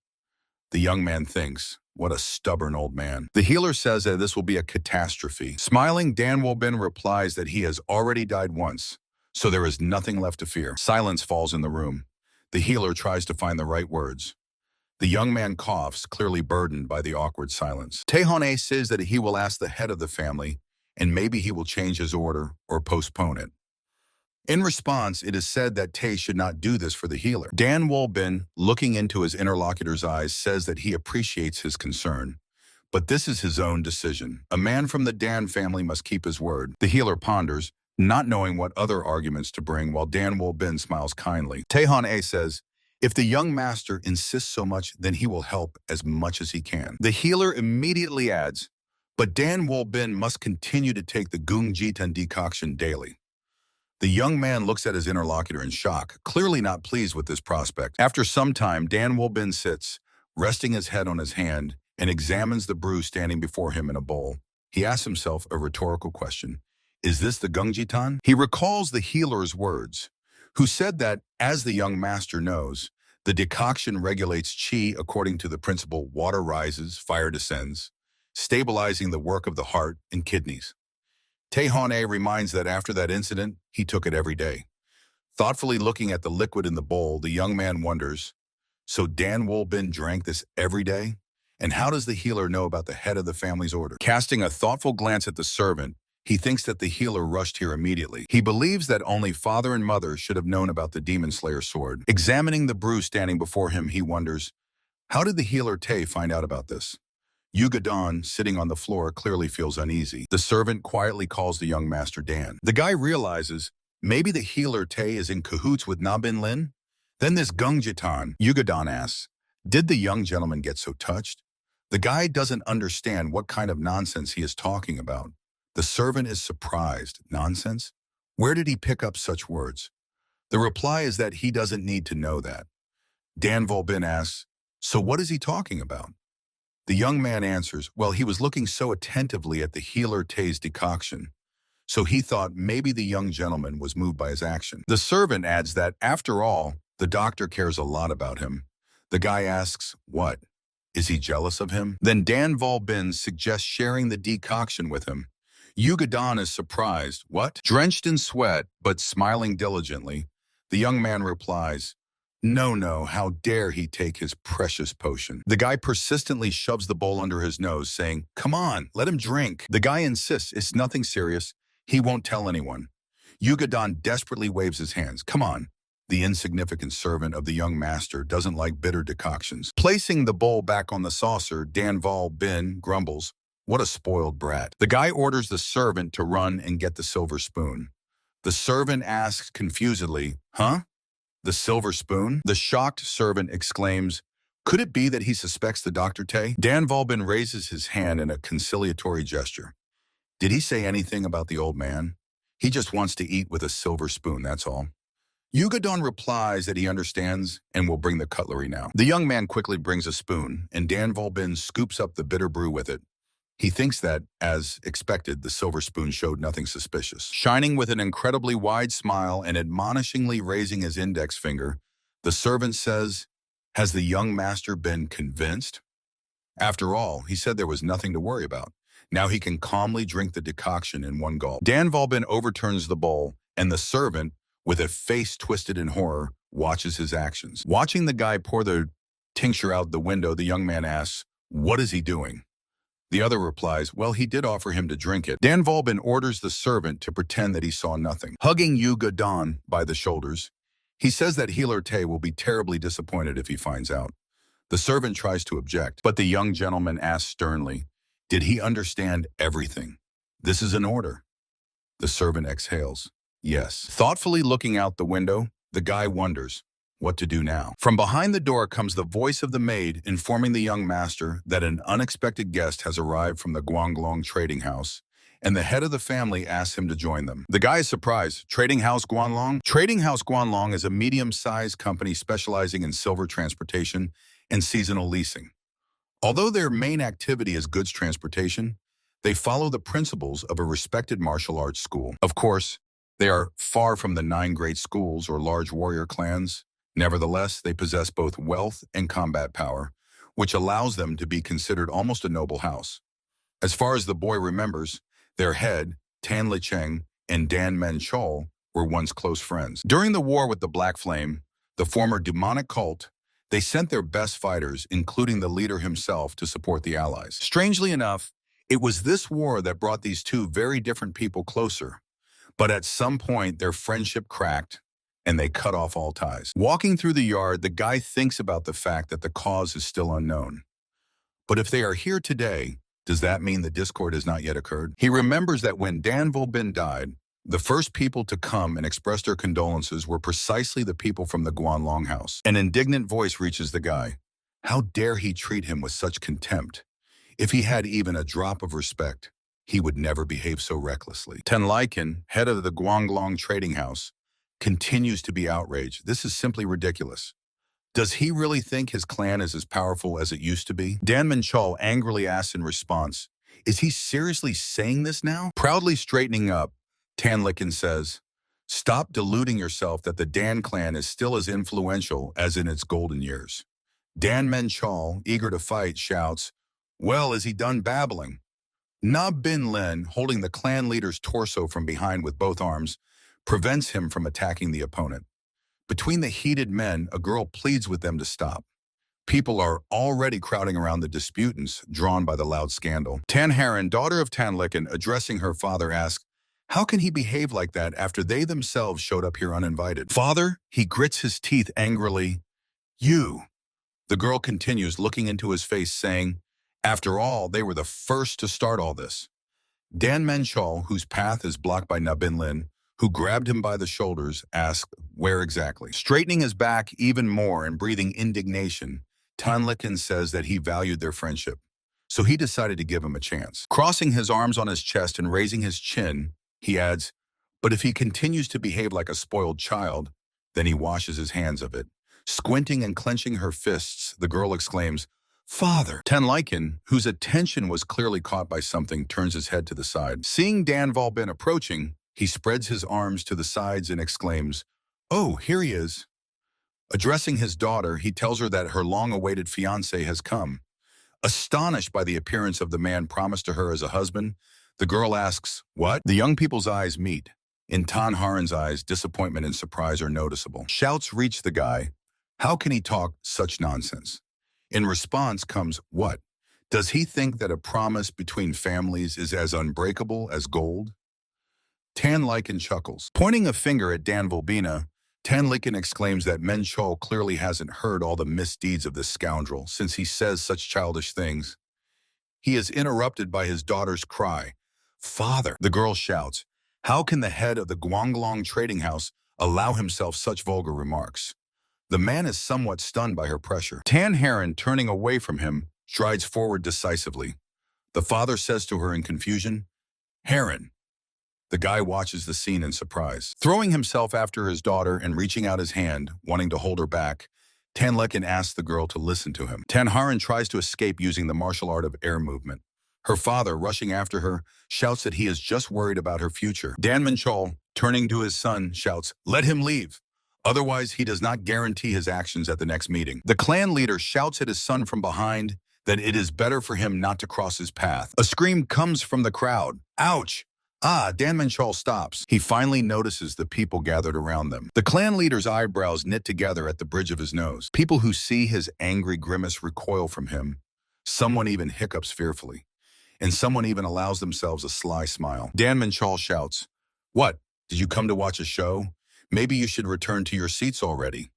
The young man thinks, what a stubborn old man. The healer says that this will be a catastrophe. Smiling, Dan Wolbin replies that he has already died once, so there is nothing left to fear. Silence falls in the room. The healer tries to find the right words. The young man coughs, clearly burdened by the awkward silence. Tae Hon-ae says that he will ask the head of the family, and maybe he will change his order or postpone it. In response, it is said that Tae should not do this for the healer. Dan Wolbin, looking into his interlocutor's eyes, says that he appreciates his concern. But this is his own decision. A man from the Dan family must keep his word. The healer ponders, not knowing what other arguments to bring, while Dan Wolbin smiles kindly. Tae Hon-ae says, if the young master insists so much, then he will help as much as he can. The healer immediately adds, but Dan Wolbin must continue to take the Gung Jitan decoction daily. The young man looks at his interlocutor in shock, clearly not pleased with this prospect. After some time, Dan Wolbin sits, resting his head on his hand, and examines the brew standing before him in a bowl. He asks himself a rhetorical question. Is this the Gungjitan? He recalls the healer's words, who said that, as the young master knows, the decoction regulates chi according to the principle water rises, fire descends, stabilizing the work of the heart and kidneys. Tae Hon-ae reminds that after that incident, he took it every day. Thoughtfully looking at the liquid in the bowl, the young man wonders, so Dan Wolbin drank this every day? And how does the healer know about the head of the family's order? Casting a thoughtful glance at the servant, he thinks that the healer rushed here immediately. He believes that only father and mother should have known about the Demon Slayer sword. Examining the brew standing before him, he wonders, how did the healer Tay find out about this? Yugadon, sitting on the floor, clearly feels uneasy. The servant quietly calls the young master Dan. The guy realizes maybe the healer Tay is in cahoots with Na Bin Lin? Then this Gungjitan, Yugadon asks, did the young gentleman get so touched? The guy doesn't understand what kind of nonsense he is talking about. The servant is surprised. Nonsense? Where did he pick up such words? The reply is that he doesn't need to know that. Dan Volbin asks, so what is he talking about? The young man answers, well, he was looking so attentively at the healer Tay's decoction, so he thought maybe the young gentleman was moved by his action. The servant adds that, after all, the doctor cares a lot about him. The guy asks, what? Is he jealous of him? Then Dan Volbin suggests sharing the decoction with him. Yugadon is surprised. What? Drenched in sweat, but smiling diligently, the young man replies, no, how dare he take his precious potion? The guy persistently shoves the bowl under his nose, saying, come on, let him drink. The guy insists it's nothing serious. He won't tell anyone. Yugadon desperately waves his hands. Come on. The insignificant servant of the young master doesn't like bitter decoctions. Placing the bowl back on the saucer, Dan Volbin grumbles, what a spoiled brat. The guy orders the servant to run and get the silver spoon. The servant asks confusedly, huh? The silver spoon? The shocked servant exclaims, could it be that he suspects the Dr. Tay? Dan Volbin raises his hand in a conciliatory gesture. Did he say anything about the old man? He just wants to eat with a silver spoon, that's all. Yugadon replies that he understands and will bring the cutlery now. The young man quickly brings a spoon, and Dan Volbin scoops up the bitter brew with it. He thinks that, as expected, the silver spoon showed nothing suspicious. Shining with an incredibly wide smile and admonishingly raising his index finger, the servant says, has the young master been convinced? After all, he said there was nothing to worry about. Now he can calmly drink the decoction in one gulp. Dan Volbin overturns the bowl, and the servant, with a face twisted in horror, watches his actions. Watching the guy pour the tincture out the window, the young man asks, what is he doing? The other replies, well, he did offer him to drink it. Dan Volbin orders the servant to pretend that he saw nothing. Hugging Yugadon by the shoulders, he says that Healer Tay will be terribly disappointed if he finds out. The servant tries to object, but the young gentleman asks sternly, did he understand everything? This is an order. The servant exhales. Yes. Thoughtfully looking out the window, the guy wonders what to do now. From behind the door comes the voice of the maid informing the young master that an unexpected guest has arrived from the Guanglong trading house, and the head of the family asks him to join them. The guy is surprised. Trading House Guanlong? Trading House Guanlong is a medium-sized company specializing in silver transportation and seasonal leasing. Although their main activity is goods transportation, they follow the principles of a respected martial arts school. Of course, they are far from the 9 great schools or large warrior clans. Nevertheless, they possess both wealth and combat power, which allows them to be considered almost a noble house. As far as the boy remembers, their head, Tan Licheng, and Dan Menchol were once close friends. During the war with the Black Flame, the former demonic cult, they sent their best fighters, including the leader himself, to support the Allies. Strangely enough, it was this war that brought these two very different people closer. But at some point, their friendship cracked, and they cut off all ties. Walking through the yard, the guy thinks about the fact that the cause is still unknown. But if they are here today, does that mean the discord has not yet occurred? He remembers that when Dan Volbin died, the first people to come and express their condolences were precisely the people from the Guanlong house. An indignant voice reaches the guy. How dare he treat him with such contempt? If he had even a drop of respect, he would never behave so recklessly. Tenlaikin, head of the Guanglong trading house, continues to be outraged. This is simply ridiculous. Does he really think his clan is as powerful as it used to be? Dan Menchol angrily asks in response, is he seriously saying this now? Proudly straightening up, Tanlikin says, stop deluding yourself that the Dan clan is still as influential as in its golden years. Dan Menchol, eager to fight, shouts, well, is he done babbling? Na Bin Lin, holding the clan leader's torso from behind with both arms, prevents him from attacking the opponent. Between the heated men, a girl pleads with them to stop. People are already crowding around the disputants, drawn by the loud scandal. Tanharan, daughter of Tanlikin, addressing her father, asks, how can he behave like that after they themselves showed up here uninvited? Father, he grits his teeth angrily. You. The girl continues, looking into his face, saying, after all, they were the first to start all this. Dan Menchal, whose path is blocked by Nabin Lin, who grabbed him by the shoulders, asked, where exactly? Straightening his back even more and breathing indignation, Tanlikin says that he valued their friendship, so he decided to give him a chance. Crossing his arms on his chest and raising his chin, he adds, but if he continues to behave like a spoiled child, then he washes his hands of it. Squinting and clenching her fists, the girl exclaims, Father! Tanlikin, whose attention was clearly caught by something, turns his head to the side. Seeing Dan Volbin approaching, he spreads his arms to the sides and exclaims, oh, here he is. Addressing his daughter, he tells her that her long-awaited fiancé has come. Astonished by the appearance of the man promised to her as a husband, the girl asks, what? The young people's eyes meet. In Tanharan's eyes, disappointment and surprise are noticeable. Shouts reach the guy. How can he talk such nonsense? In response comes, what? Does he think that a promise between families is as unbreakable as gold? Tanlikin chuckles. Pointing a finger at Dan Volbina, Tanlikin exclaims that Menchol clearly hasn't heard all the misdeeds of this scoundrel since he says such childish things. He is interrupted by his daughter's cry. Father! The girl shouts, how can the head of the Guanglong trading house allow himself such vulgar remarks? The man is somewhat stunned by her pressure. Tanharan, turning away from him, strides forward decisively. The father says to her in confusion, Haran. The guy watches the scene in surprise. Throwing himself after his daughter and reaching out his hand, wanting to hold her back, Tanlikin asks the girl to listen to him. Tanharan tries to escape using the martial art of air movement. Her father, rushing after her, shouts that he is just worried about her future. Dan Menchol, turning to his son, shouts, let him leave. Otherwise, he does not guarantee his actions at the next meeting. The clan leader shouts at his son from behind that it is better for him not to cross his path. A scream comes from the crowd. Ouch! Dan Menchal stops. He finally notices the people gathered around them. The clan leader's eyebrows knit together at the bridge of his nose. People who see his angry grimace recoil from him. Someone even hiccups fearfully. And someone even allows themselves a sly smile. Dan Menchal shouts, what? Did you come to watch a show? Maybe you should return to your seats already.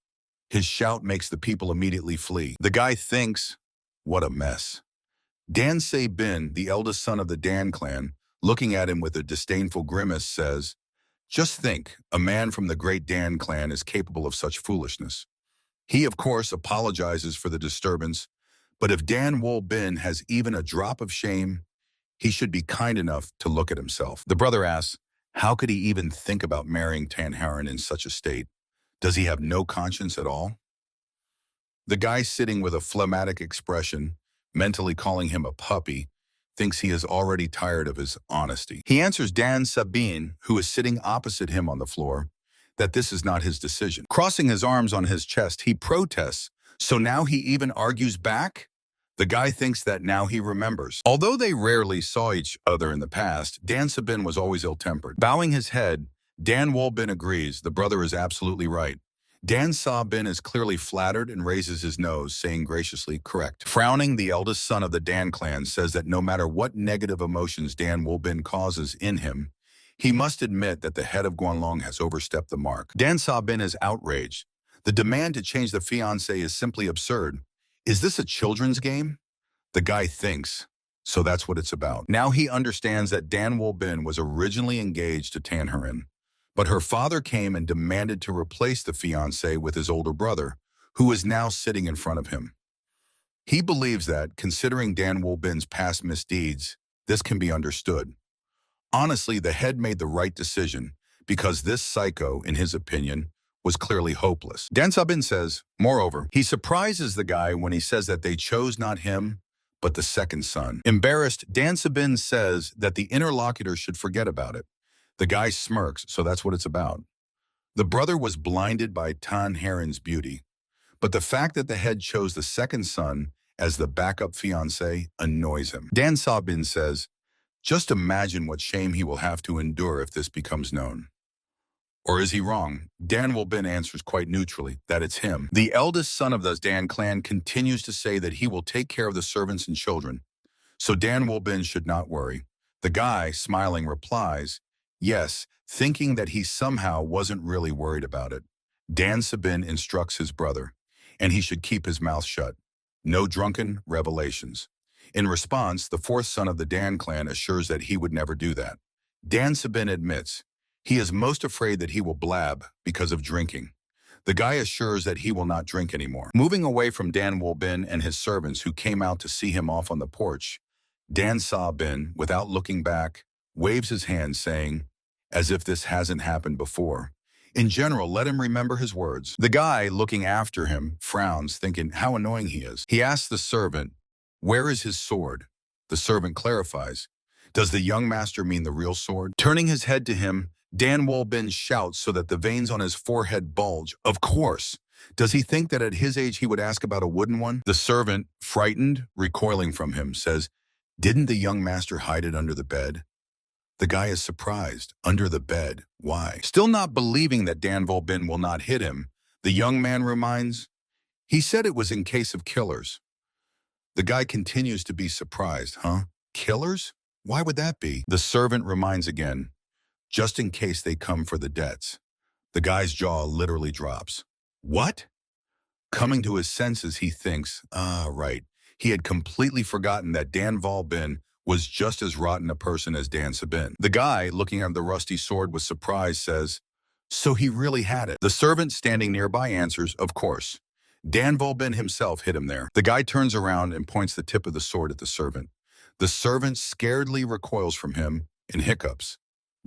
His shout makes the people immediately flee. The guy thinks, what a mess. Dan Se Bin, the eldest son of the Dan clan, looking at him with a disdainful grimace, says, just think, a man from the great Dan clan is capable of such foolishness. He, of course, apologizes for the disturbance, but if Dan Wol Bin has even a drop of shame, he should be kind enough to look at himself. The brother asks, how could he even think about marrying Tanharan in such a state? Does he have no conscience at all? The guy sitting with a phlegmatic expression, mentally calling him a puppy, thinks he is already tired of his honesty. He answers Dan Sabine, who is sitting opposite him on the floor, that this is not his decision. Crossing his arms on his chest, he protests, so now he even argues back? The guy thinks that now he remembers. Although they rarely saw each other in the past, Dan Sabin was always ill-tempered. Bowing his head, Dan Wolbin agrees the brother is absolutely right. Dan Sabin is clearly flattered and raises his nose, saying graciously, correct. Frowning, the eldest son of the Dan clan says that no matter what negative emotions Dan Wolbin causes in him, he must admit that the head of Guanlong has overstepped the mark. Dan Sabin is outraged. The demand to change the fiancé is simply absurd. Is this a children's game? The guy thinks, so that's what it's about. Now he understands that Dan Wolbin was originally engaged to Tanharan, but her father came and demanded to replace the fiancé with his older brother, who is now sitting in front of him. He believes that, considering Dan Wolbin's past misdeeds, this can be understood. Honestly, the head made the right decision, because this psycho, in his opinion, was clearly hopeless. Dan Sabin says, moreover, he surprises the guy when he says that they chose not him, but the second son. Embarrassed, Dan Sabin says that the interlocutor should forget about it. The guy smirks, so that's what it's about. The brother was blinded by Tanharan's beauty, but the fact that the head chose the second son as the backup fiancé annoys him. Dan Sabin says, just imagine what shame he will have to endure if this becomes known. Or is he wrong? Dan Wolbin answers quite neutrally that it's him. The eldest son of the Dan clan continues to say that he will take care of the servants and children, so Dan Wolbin should not worry. The guy, smiling, replies, yes, thinking that he somehow wasn't really worried about it. Dan Sabin instructs his brother, and he should keep his mouth shut. No drunken revelations. In response, the fourth son of the Dan clan assures that he would never do that. Dan Sabin admits he is most afraid that he will blab because of drinking. The guy assures that he will not drink anymore. Moving away from Dan Wolbin and his servants who came out to see him off on the porch, Dan Sabin, without looking back, waves his hand saying, as if this hasn't happened before, in general, let him remember his words. The guy, looking after him, frowns, thinking how annoying he is. He asks the servant, where is his sword? The servant clarifies, does the young master mean the real sword? Turning his head to him, Dan Wolbin shouts so that the veins on his forehead bulge. Of course. Does he think that at his age he would ask about a wooden one? The servant, frightened, recoiling from him, says, didn't the young master hide it under the bed? The guy is surprised. Under the bed. Why? Still not believing that Dan Wolbin will not hit him, the young man reminds, he said it was in case of killers. The guy continues to be surprised. Huh? Killers? Why would that be? The servant reminds again, just in case they come for the debts. The guy's jaw literally drops. What? Coming to his senses, he thinks, right. He had completely forgotten that Dan Wolbin was just as rotten a person as Dan Sabin. The guy, looking at the rusty sword with surprise, says, so he really had it. The servant standing nearby answers, of course. Dan Wolbin himself hit him there. The guy turns around and points the tip of the sword at the servant. The servant scaredly recoils from him and hiccups.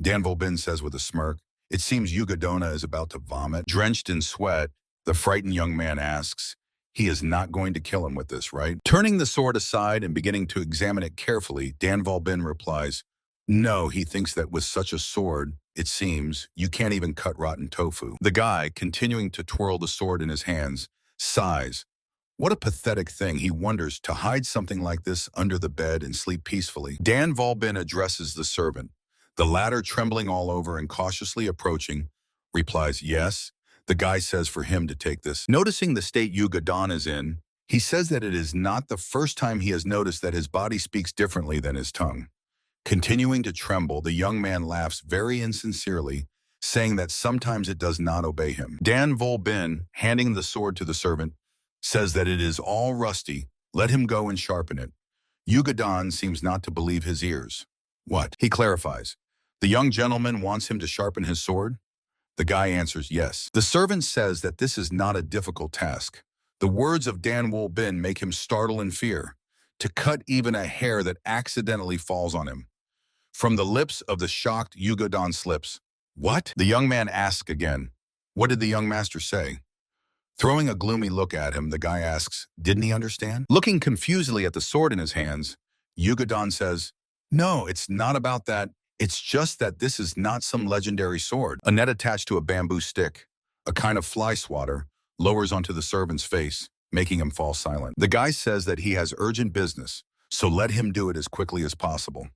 Dan Wolbin says with a smirk, it seems Yugadona is about to vomit. Drenched in sweat, the frightened young man asks, he is not going to kill him with this, right? Turning the sword aside and beginning to examine it carefully, Dan Wolbin replies, no, he thinks that with such a sword, it seems, you can't even cut rotten tofu. The guy, continuing to twirl the sword in his hands, sighs. What a pathetic thing, he wonders, to hide something like this under the bed and sleep peacefully. Dan Wolbin addresses the servant. The latter, trembling all over and cautiously approaching, replies, yes. The guy says for him to take this. Noticing the state Yugadon is in, he says that it is not the first time he has noticed that his body speaks differently than his tongue. Continuing to tremble, the young man laughs very insincerely, saying that sometimes it does not obey him. Dan Wolbin, handing the sword to the servant, says that it is all rusty, let him go and sharpen it. Yugadon seems not to believe his ears. What? He clarifies. The young gentleman wants him to sharpen his sword? The guy answers yes. The servant says that this is not a difficult task. The words of Dan Wolbin make him startle in fear, to cut even a hair that accidentally falls on him. From the lips of the shocked Yugadon slips, what? The young man asks again, what did the young master say? Throwing a gloomy look at him, the guy asks, didn't he understand? Looking confusedly at the sword in his hands, Yugadon says, no, it's not about that. It's just that this is not some legendary sword. A net attached to a bamboo stick, a kind of fly swatter, lowers onto the servant's face, making him fall silent. The guy says that he has urgent business, so let him do it as quickly as possible.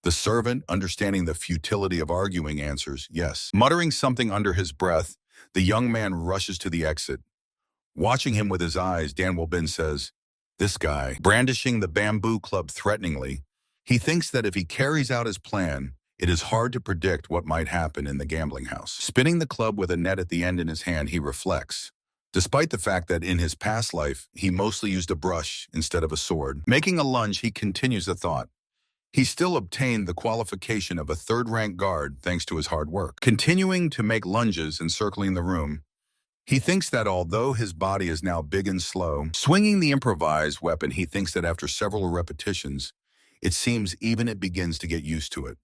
The servant, understanding the futility of arguing, answers, yes. Muttering something under his breath, the young man rushes to the exit. Watching him with his eyes, Dan Wolbin says, this guy, brandishing the bamboo club threateningly, he thinks that if he carries out his plan, it is hard to predict what might happen in the gambling house. Spinning the club with a net at the end in his hand, he reflects. Despite the fact that in his past life, he mostly used a brush instead of a sword. Making a lunge, he continues the thought. He still obtained the qualification of a third-rank guard thanks to his hard work. Continuing to make lunges and circling the room, he thinks that although his body is now big and slow, swinging the improvised weapon, he thinks that after several repetitions, it seems even it begins to get used to it.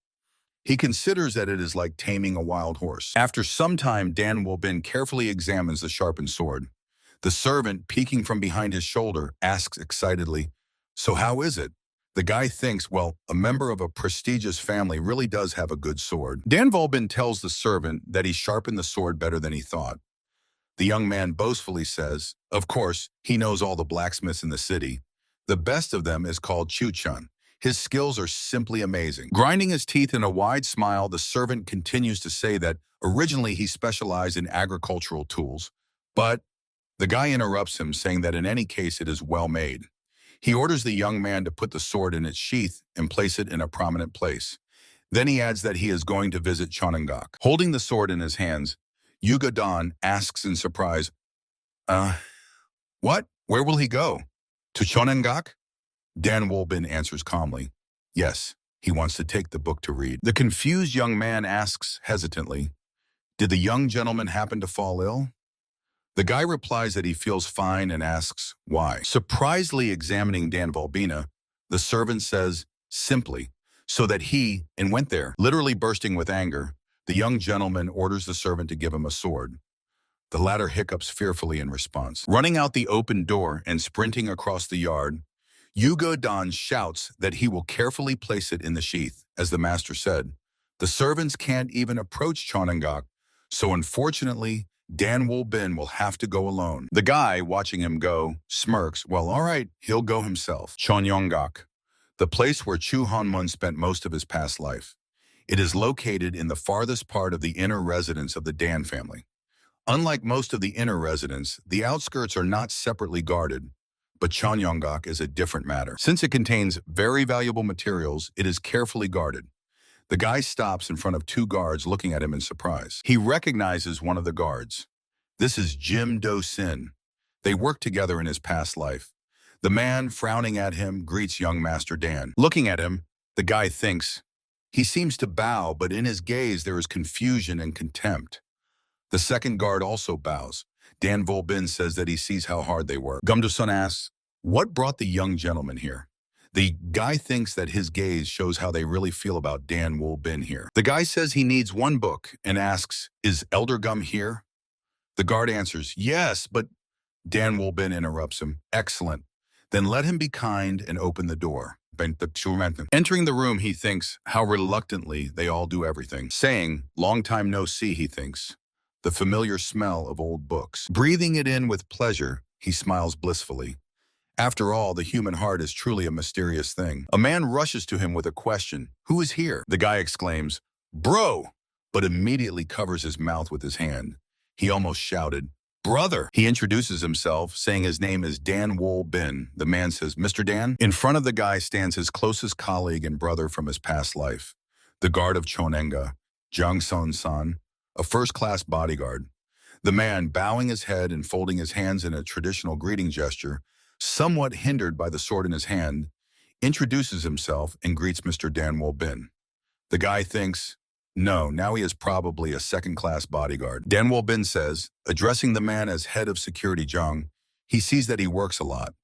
He considers that it is like taming a wild horse. After some time, Dan Wolbin carefully examines the sharpened sword. The servant, peeking from behind his shoulder, asks excitedly, so how is it? The guy thinks, well, a member of a prestigious family really does have a good sword. Dan Wolbin tells the servant that he sharpened the sword better than he thought. The young man boastfully says, of course, he knows all the blacksmiths in the city. The best of them is called Chuchun. His skills are simply amazing. Grinding his teeth in a wide smile, the servant continues to say that originally he specialized in agricultural tools, but the guy interrupts him, saying that in any case it is well made. He orders the young man to put the sword in its sheath and place it in a prominent place. Then he adds that he is going to visit Chonengak. Holding the sword in his hands, Yuga Dan asks in surprise, what? Where will he go? To Chonengak? Dan Wolbin answers calmly, yes, he wants to take the book to read. The confused young man asks hesitantly, did the young gentleman happen to fall ill? The guy replies that he feels fine and asks why. Surprisingly examining Dan Volbina, the servant says, simply, so that he, and went there. Literally bursting with anger, the young gentleman orders the servant to give him a sword. The latter hiccups fearfully in response. Running out the open door and sprinting across the yard, Yuga Dan shouts that he will carefully place it in the sheath, as the master said. The servants can't even approach Chonengak, so unfortunately, Dan Wolbin will have to go alone. The guy, watching him go, smirks, well, all right, he'll go himself. Chonengak, the place where Chu Hanmun spent most of his past life. It is located in the farthest part of the inner residence of the Dan family. Unlike most of the inner residence, the outskirts are not separately guarded, but Chonengak is a different matter. Since it contains very valuable materials, it is carefully guarded. The guy stops in front of two guards looking at him in surprise. He recognizes one of the guards. This is Jim Do-sin. They worked together in his past life. The man, frowning at him, greets young Master Dan. Looking at him, the guy thinks. He seems to bow, but in his gaze there is confusion and contempt. The second guard also bows. Dan Volbin says that he sees how hard they work. Gumdo-sun asks, what brought the young gentleman here? The guy thinks that his gaze shows how they really feel about Dan Wolbin here. The guy says he needs one book and asks, is Elder Gum here? The guard answers, yes, but Dan Wolbin interrupts him. Excellent. Then let him be kind and open the door. Entering the room, he thinks how reluctantly they all do everything. Saying, long time no see, he thinks. The familiar smell of old books. Breathing it in with pleasure, he smiles blissfully. After all, the human heart is truly a mysterious thing. A man rushes to him with a question. Who is here? The guy exclaims, bro, but immediately covers his mouth with his hand. He almost shouted, brother. He introduces himself, saying his name is Dan Wolbin. The man says, Mr. Dan? In front of the guy stands his closest colleague and brother from his past life, the guard of Chonenga, Jang Son-san, a first-class bodyguard. The man, bowing his head and folding his hands in a traditional greeting gesture, somewhat hindered by the sword in his hand, introduces himself and greets Mr. Dan Wolbin. The guy thinks, no, now he is probably a second-class bodyguard. Dan Wolbin says, addressing the man as head of security Jung, he sees that he works a lot.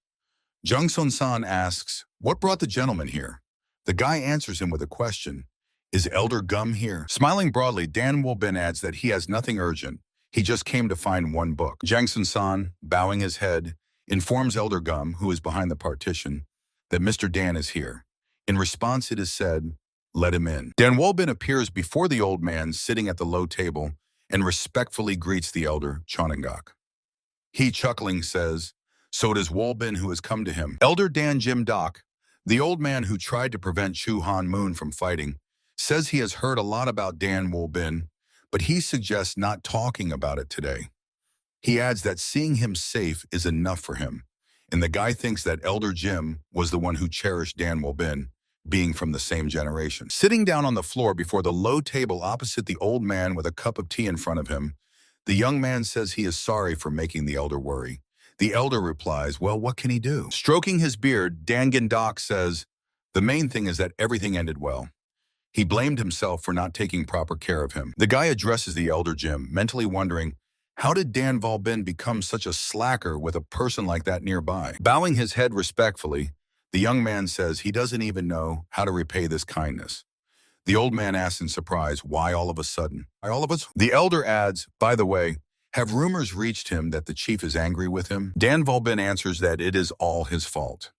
Jung Son-san asks, what brought the gentleman here? The guy answers him with a question, is Elder Gum here? Smiling broadly, Dan Wolbin adds that he has nothing urgent. He just came to find one book. Jang Son-san, bowing his head, informs Elder Gum, who is behind the partition, that Mr. Dan is here. In response, it is said, let him in. Dan Wolbin appears before the old man sitting at the low table and respectfully greets the elder, Chonengak. He, chuckling, says, so it is Wolbin who has come to him. Elder Dan Jim Doc, the old man who tried to prevent Chu Han Moon from fighting, says he has heard a lot about Dan Wolbin, but he suggests not talking about it today. He adds that seeing him safe is enough for him, and the guy thinks that Elder Jim was the one who cherished Dan Wolbin, being from the same generation. Sitting down on the floor before the low table opposite the old man with a cup of tea in front of him, the young man says he is sorry for making the elder worry. The elder replies, well, what can he do? Stroking his beard, Dan Gendok says, the main thing is that everything ended well. He blamed himself for not taking proper care of him. The guy addresses the elder Jim, mentally wondering, how did Dan Wolbin become such a slacker with a person like that nearby? Bowing his head respectfully, the young man says he doesn't even know how to repay this kindness. The old man asks in surprise, why all of a sudden? Why all of us? The elder adds, by the way, have rumors reached him that the chief is angry with him? Dan Wolbin answers that it is all his fault.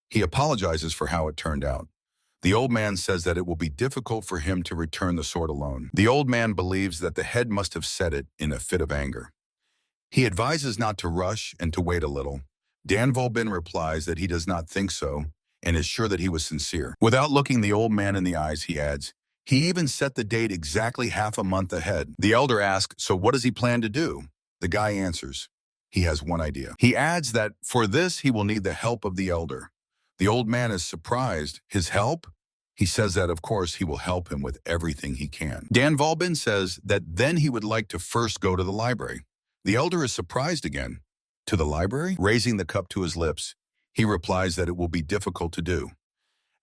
He apologizes for how it turned out. The old man says that it will be difficult for him to return the sword alone. The old man believes that the head must have said it in a fit of anger. He advises not to rush and to wait a little. Dan Wolbin replies that he does not think so, and is sure that he was sincere. Without looking the old man in the eyes, he adds, he even set the date exactly half a month ahead. The elder asks, so what does he plan to do? The guy answers, he has one idea. He adds that for this, he will need the help of the elder. The old man is surprised. His help? He says that, of course, he will help him with everything he can. Dan Volbin says that then he would like to first go to the library. The elder is surprised again. To the library? Raising the cup to his lips, he replies that it will be difficult to do.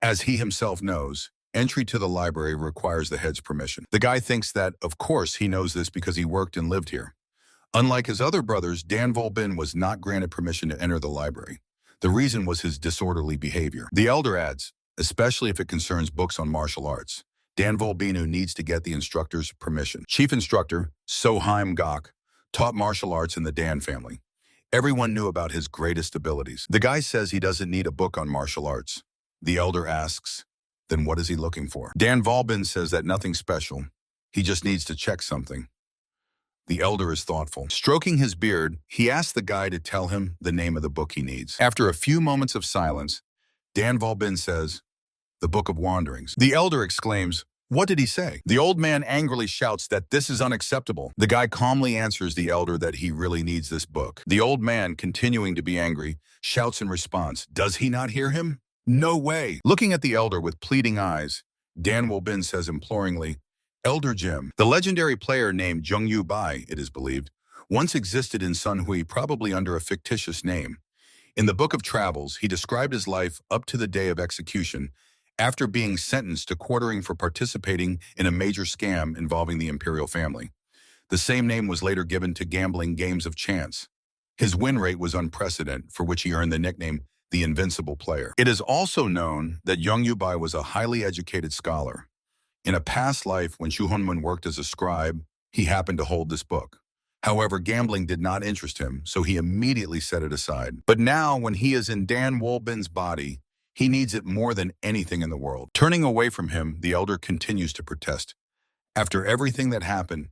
As he himself knows, entry to the library requires the head's permission. The guy thinks that, of course, he knows this because he worked and lived here. Unlike his other brothers, Dan Volbin was not granted permission to enter the library. The reason was his disorderly behavior. The elder adds, especially if it concerns books on martial arts, Dan Volbinu needs to get the instructor's permission. Chief instructor, Soheim Gok, taught martial arts in the Dan family. Everyone knew about his greatest abilities. The guy says he doesn't need a book on martial arts. The elder asks, then what is he looking for? Dan Volbin says that nothing special. He just needs to check something. The elder is thoughtful. Stroking his beard, he asks the guy to tell him the name of the book he needs. After a few moments of silence, Dan Volbin says, the Book of Wanderings. The elder exclaims, what did he say? The old man angrily shouts that this is unacceptable. The guy calmly answers the elder that he really needs this book. The old man, continuing to be angry, shouts in response, does he not hear him? No way. Looking at the elder with pleading eyes, Dan Volbin says imploringly, Elder Jim, the legendary player named Jung Yu Bai, it is believed, once existed in Sunhui, probably under a fictitious name. In the Book of Travels, he described his life up to the day of execution after being sentenced to quartering for participating in a major scam involving the imperial family. The same name was later given to gambling games of chance. His win rate was unprecedented, for which he earned the nickname the Invincible Player. It is also known that Jung Yu Bai was a highly educated scholar. In a past life, when Xu Hunman worked as a scribe, he happened to hold this book. However, gambling did not interest him, so he immediately set it aside. But now, when he is in Dan Volbin's body, he needs it more than anything in the world. Turning away from him, the elder continues to protest. After everything that happened,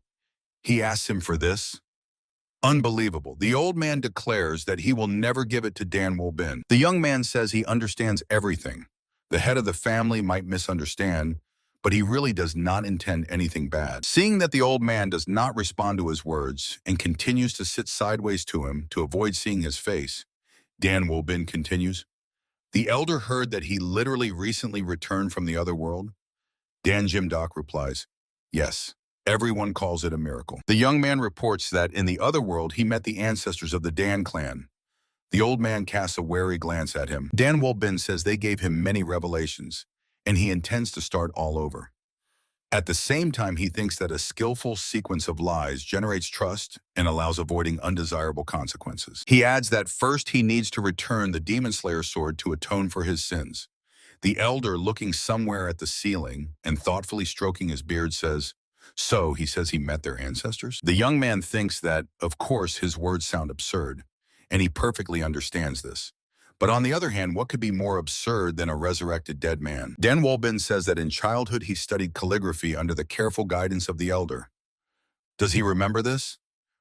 he asks him for this? Unbelievable. The old man declares that he will never give it to Dan Volbin. The young man says he understands everything. The head of the family might misunderstand, but he really does not intend anything bad. Seeing that the old man does not respond to his words and continues to sit sideways to him to avoid seeing his face, Dan Volbin continues, the elder heard that he literally recently returned from the other world? Dan Jimdok replies, yes, everyone calls it a miracle. The young man reports that in the other world he met the ancestors of the Dan clan. The old man casts a wary glance at him. Dan Volbin says they gave him many revelations, and he intends to start all over. At the same time, he thinks that a skillful sequence of lies generates trust and allows avoiding undesirable consequences. He adds that first he needs to return the Demon Slayer sword to atone for his sins. The elder, looking somewhere at the ceiling and thoughtfully stroking his beard, says, so he says he met their ancestors? The young man thinks that, of course, his words sound absurd, and he perfectly understands this. But on the other hand, what could be more absurd than a resurrected dead man? Dan Volbin says that in childhood he studied calligraphy under the careful guidance of the elder. Does he remember this?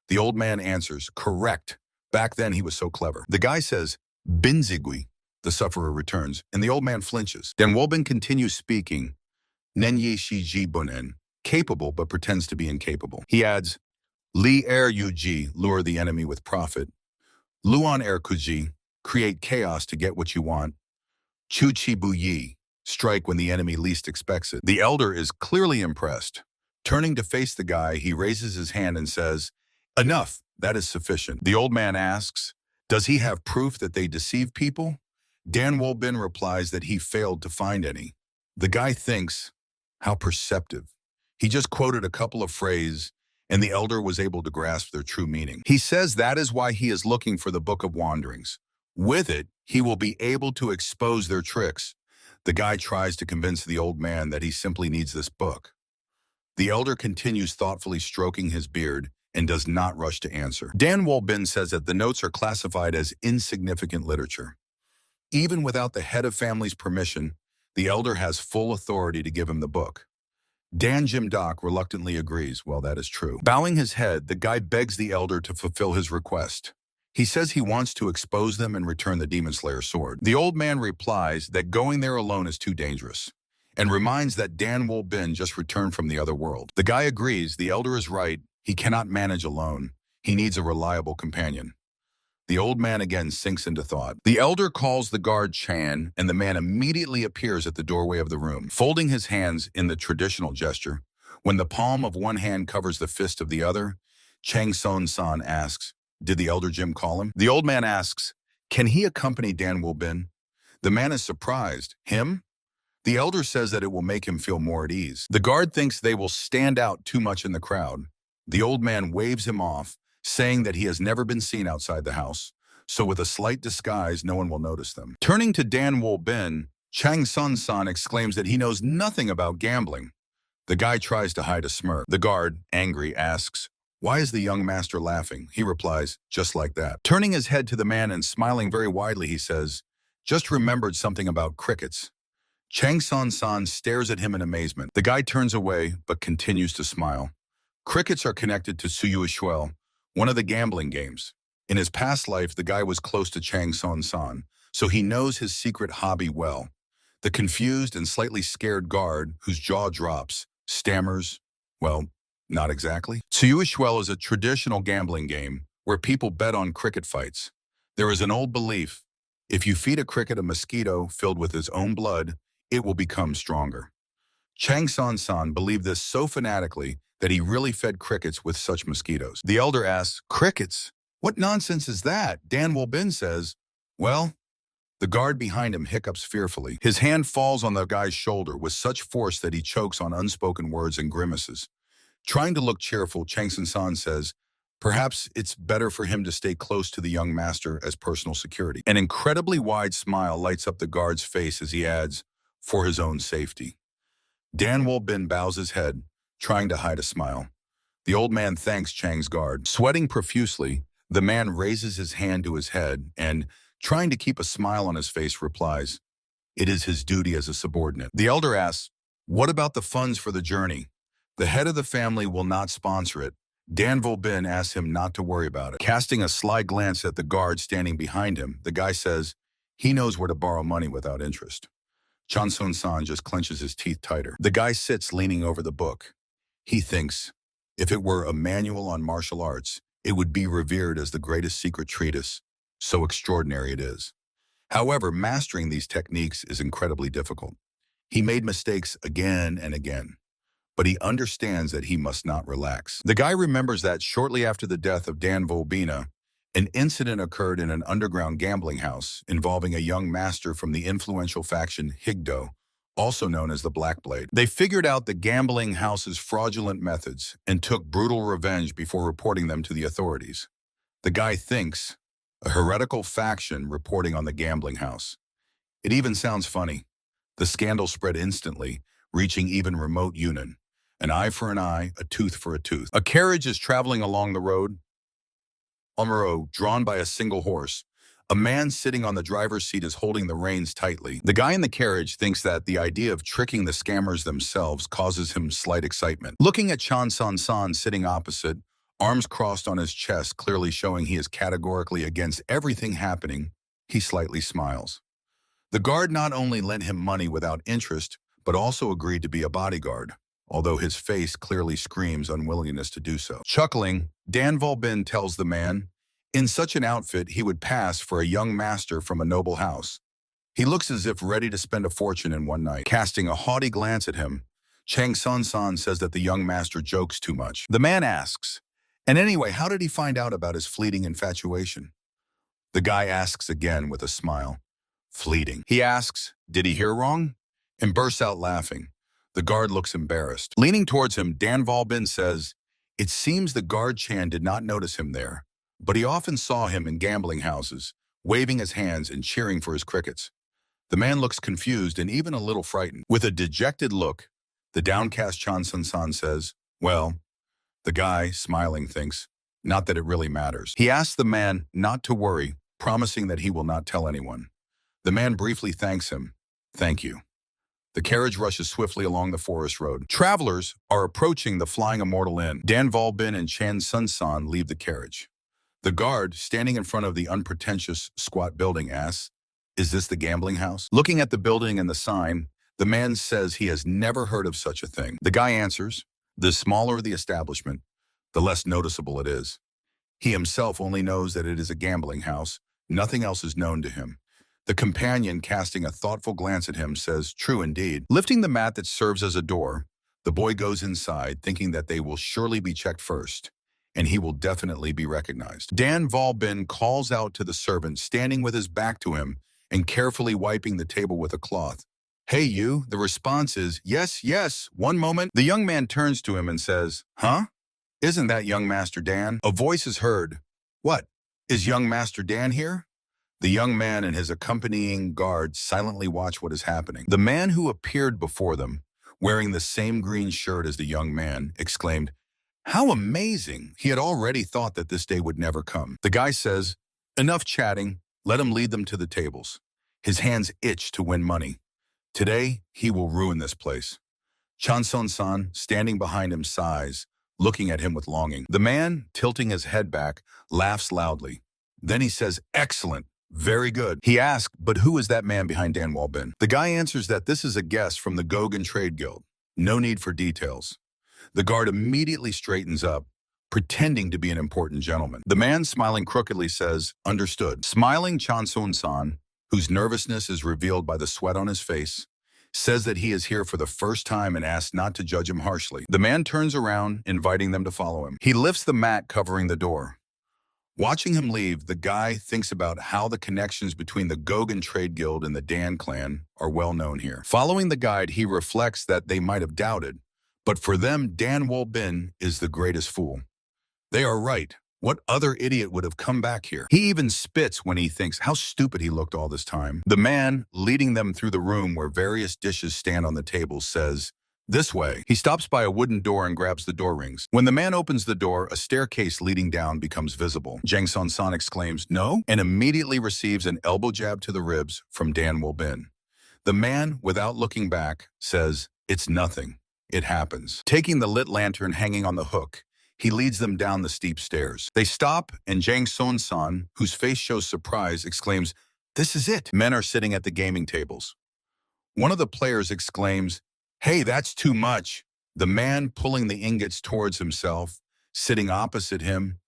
The old man answers, correct. Back then he was so clever. The guy says, Binzigui. The sufferer returns, and the old man flinches. Dan Volbin continues speaking, Nenye Shiji Bonen, capable but pretends to be incapable. He adds, Li Er Yuji, lure the enemy with profit. Luan Er Kuji, create chaos to get what you want. Chu Chi Bu Yi, strike when the enemy least expects it. The elder is clearly impressed. Turning to face the guy, he raises his hand and says, enough, that is sufficient. The old man asks, does he have proof that they deceive people? Dan Volbin replies that he failed to find any. The guy thinks, how perceptive. He just quoted a couple of phrases, and the elder was able to grasp their true meaning. He says that is why he is looking for the Book of Wanderings. With it, he will be able to expose their tricks. The guy tries to convince the old man that he simply needs this book. The elder continues thoughtfully stroking his beard and does not rush to answer. Dan Volbin says that the notes are classified as insignificant literature. Even without the head of family's permission, the elder has full authority to give him the book. Dan Jimdok reluctantly agrees. Well, that is true. Bowing his head, the guy begs the elder to fulfill his request. He says he wants to expose them and return the Demon Slayer's sword. The old man replies that going there alone is too dangerous and reminds that Dan Bin just returned from the other world. The guy agrees the elder is right. He cannot manage alone. He needs a reliable companion. The old man again sinks into thought. The elder calls the guard Chan, and the man immediately appears at the doorway of the room, folding his hands in the traditional gesture. When the palm of one hand covers the fist of the other, Chang Son-san asks, "Did the elder Jim call him?" The old man asks, "Can he accompany Dan Bin?" The man is surprised. Him? The elder says that it will make him feel more at ease. The guard thinks they will stand out too much in the crowd. The old man waves him off, saying that he has never been seen outside the house, so with a slight disguise, no one will notice them. Turning to Dan Bin, Chang Son-san exclaims that he knows nothing about gambling. The guy tries to hide a smirk. The guard, angry, asks, "Why is the young master laughing?" He replies, "Just like that." Turning his head to the man and smiling very widely, he says, "Just remembered something about crickets." Chang Son-san stares at him in amazement. The guy turns away, but continues to smile. Crickets are connected to Suyuishuel, one of the gambling games. In his past life, the guy was close to Chang Son-san, so he knows his secret hobby well. The confused and slightly scared guard, whose jaw drops, stammers, "Well, not exactly." Suyuishuel is a traditional gambling game where people bet on cricket fights. There is an old belief, if you feed a cricket a mosquito filled with his own blood, it will become stronger. Chang Son-san believed this so fanatically that he really fed crickets with such mosquitoes. The elder asks, "Crickets? What nonsense is that?" Dan Bin says, "Well," the guard behind him hiccups fearfully. His hand falls on the guy's shoulder with such force that he chokes on unspoken words and grimaces. Trying to look cheerful, Chang Son-san says, "Perhaps it's better for him to stay close to the young master as personal security." An incredibly wide smile lights up the guard's face as he adds, "For his own safety." Dan Bin bows his head, trying to hide a smile. The old man thanks Chang's guard. Sweating profusely, the man raises his hand to his head and, trying to keep a smile on his face, replies, "It is his duty as a subordinate." The elder asks, "What about the funds for the journey?" The head of the family will not sponsor it. Dan Bin asks him not to worry about it. Casting a sly glance at the guard standing behind him, the guy says, he knows where to borrow money without interest. Chan Son-san just clenches his teeth tighter. The guy sits leaning over the book. He thinks, if it were a manual on martial arts, it would be revered as the greatest secret treatise. So extraordinary it is. However, mastering these techniques is incredibly difficult. He made mistakes again and again, but he understands that he must not relax. The guy remembers that shortly after the death of Dan Volbina, an incident occurred in an underground gambling house involving a young master from the influential faction Higdo, also known as the Black Blade. They figured out the gambling house's fraudulent methods and took brutal revenge before reporting them to the authorities. The guy thinks, a heretical faction reporting on the gambling house. It even sounds funny. The scandal spread instantly, reaching even remote Yunnan. An eye for an eye, a tooth for a tooth. A carriage is traveling along the road, drawn by a single horse. A man sitting on the driver's seat is holding the reins tightly. The guy in the carriage thinks that the idea of tricking the scammers themselves causes him slight excitement. Looking at Chan Son-san sitting opposite, arms crossed on his chest, clearly showing he is categorically against everything happening, he slightly smiles. The guard not only lent him money without interest, but also agreed to be a bodyguard, although his face clearly screams unwillingness to do so. Chuckling, Dan Bin tells the man, in such an outfit he would pass for a young master from a noble house. He looks as if ready to spend a fortune in one night. Casting a haughty glance at him, Chang Son-san says that the young master jokes too much. The man asks, and anyway, how did he find out about his fleeting infatuation? The guy asks again with a smile. Fleeting. He asks, did he hear wrong? And bursts out laughing. The guard looks embarrassed. Leaning towards him, Dan Bin says, it seems the guard Chan did not notice him there, but he often saw him in gambling houses, waving his hands and cheering for his crickets. The man looks confused and even a little frightened. With a dejected look, the downcast Chan Son-san says, well, the guy, smiling, thinks, not that it really matters. He asks the man not to worry, promising that he will not tell anyone. The man briefly thanks him. Thank you. The carriage rushes swiftly along the forest road. Travelers are approaching the Flying Immortal Inn. Dan Bin and Chan Son-san leave the carriage. The guard, standing in front of the unpretentious squat building, asks, "Is this the gambling house?" Looking at the building and the sign, the man says he has never heard of such a thing. The guy answers, "The smaller the establishment, the less noticeable it is." He himself only knows that it is a gambling house. Nothing else is known to him. The companion, casting a thoughtful glance at him, says, "True indeed." Lifting the mat that serves as a door, the boy goes inside, thinking that they will surely be checked first, and he will definitely be recognized. Dan Volbin calls out to the servant, standing with his back to him and carefully wiping the table with a cloth. "Hey, you." The response is, "Yes, yes, one moment." The young man turns to him and says, "Huh? Isn't that young Master Dan?" A voice is heard. "What? Is young Master Dan here?" The young man and his accompanying guard silently watch what is happening. The man who appeared before them, wearing the same green shirt as the young man, exclaimed, "How amazing!" He had already thought that this day would never come. The guy says, "Enough chatting. Let him lead them to the tables." His hands itch to win money. Today, he will ruin this place. Chanson-san, standing behind him, sighs, looking at him with longing. The man, tilting his head back, laughs loudly. Then he says, "Excellent. Very good." He asks, "But who is that man behind Dan Walbin?" The guy answers that this is a guest from the Gogan Trade Guild. No need for details. The guard immediately straightens up, pretending to be an important gentleman. The man, smiling crookedly, says, "Understood." Smiling Chanson-san, whose nervousness is revealed by the sweat on his face, says that he is here for the first time and asks not to judge him harshly. The man turns around, inviting them to follow him. He lifts the mat covering the door. Watching him leave, the guy thinks about how the connections between the Gogan Trade Guild and the Dan clan are well known here. Following the guide, he reflects that they might have doubted, but for them, Dan Wolbin is the greatest fool. They are right. What other idiot would have come back here? He even spits when he thinks how stupid he looked all this time. The man, leading them through the room where various dishes stand on the table, says, "This way." He stops by a wooden door and grabs the door rings. When the man opens the door, a staircase leading down becomes visible. Jang Son-san exclaims, "No," and immediately receives an elbow jab to the ribs from Dan Wolbin. The man, without looking back, says, "It's nothing. It happens." Taking the lit lantern hanging on the hook, he leads them down the steep stairs. They stop, and Jang Son-san, whose face shows surprise, exclaims, "This is it." Men are sitting at the gaming tables. One of the players exclaims, "Hey, that's too much." The man, pulling the ingots towards himself, sitting opposite him,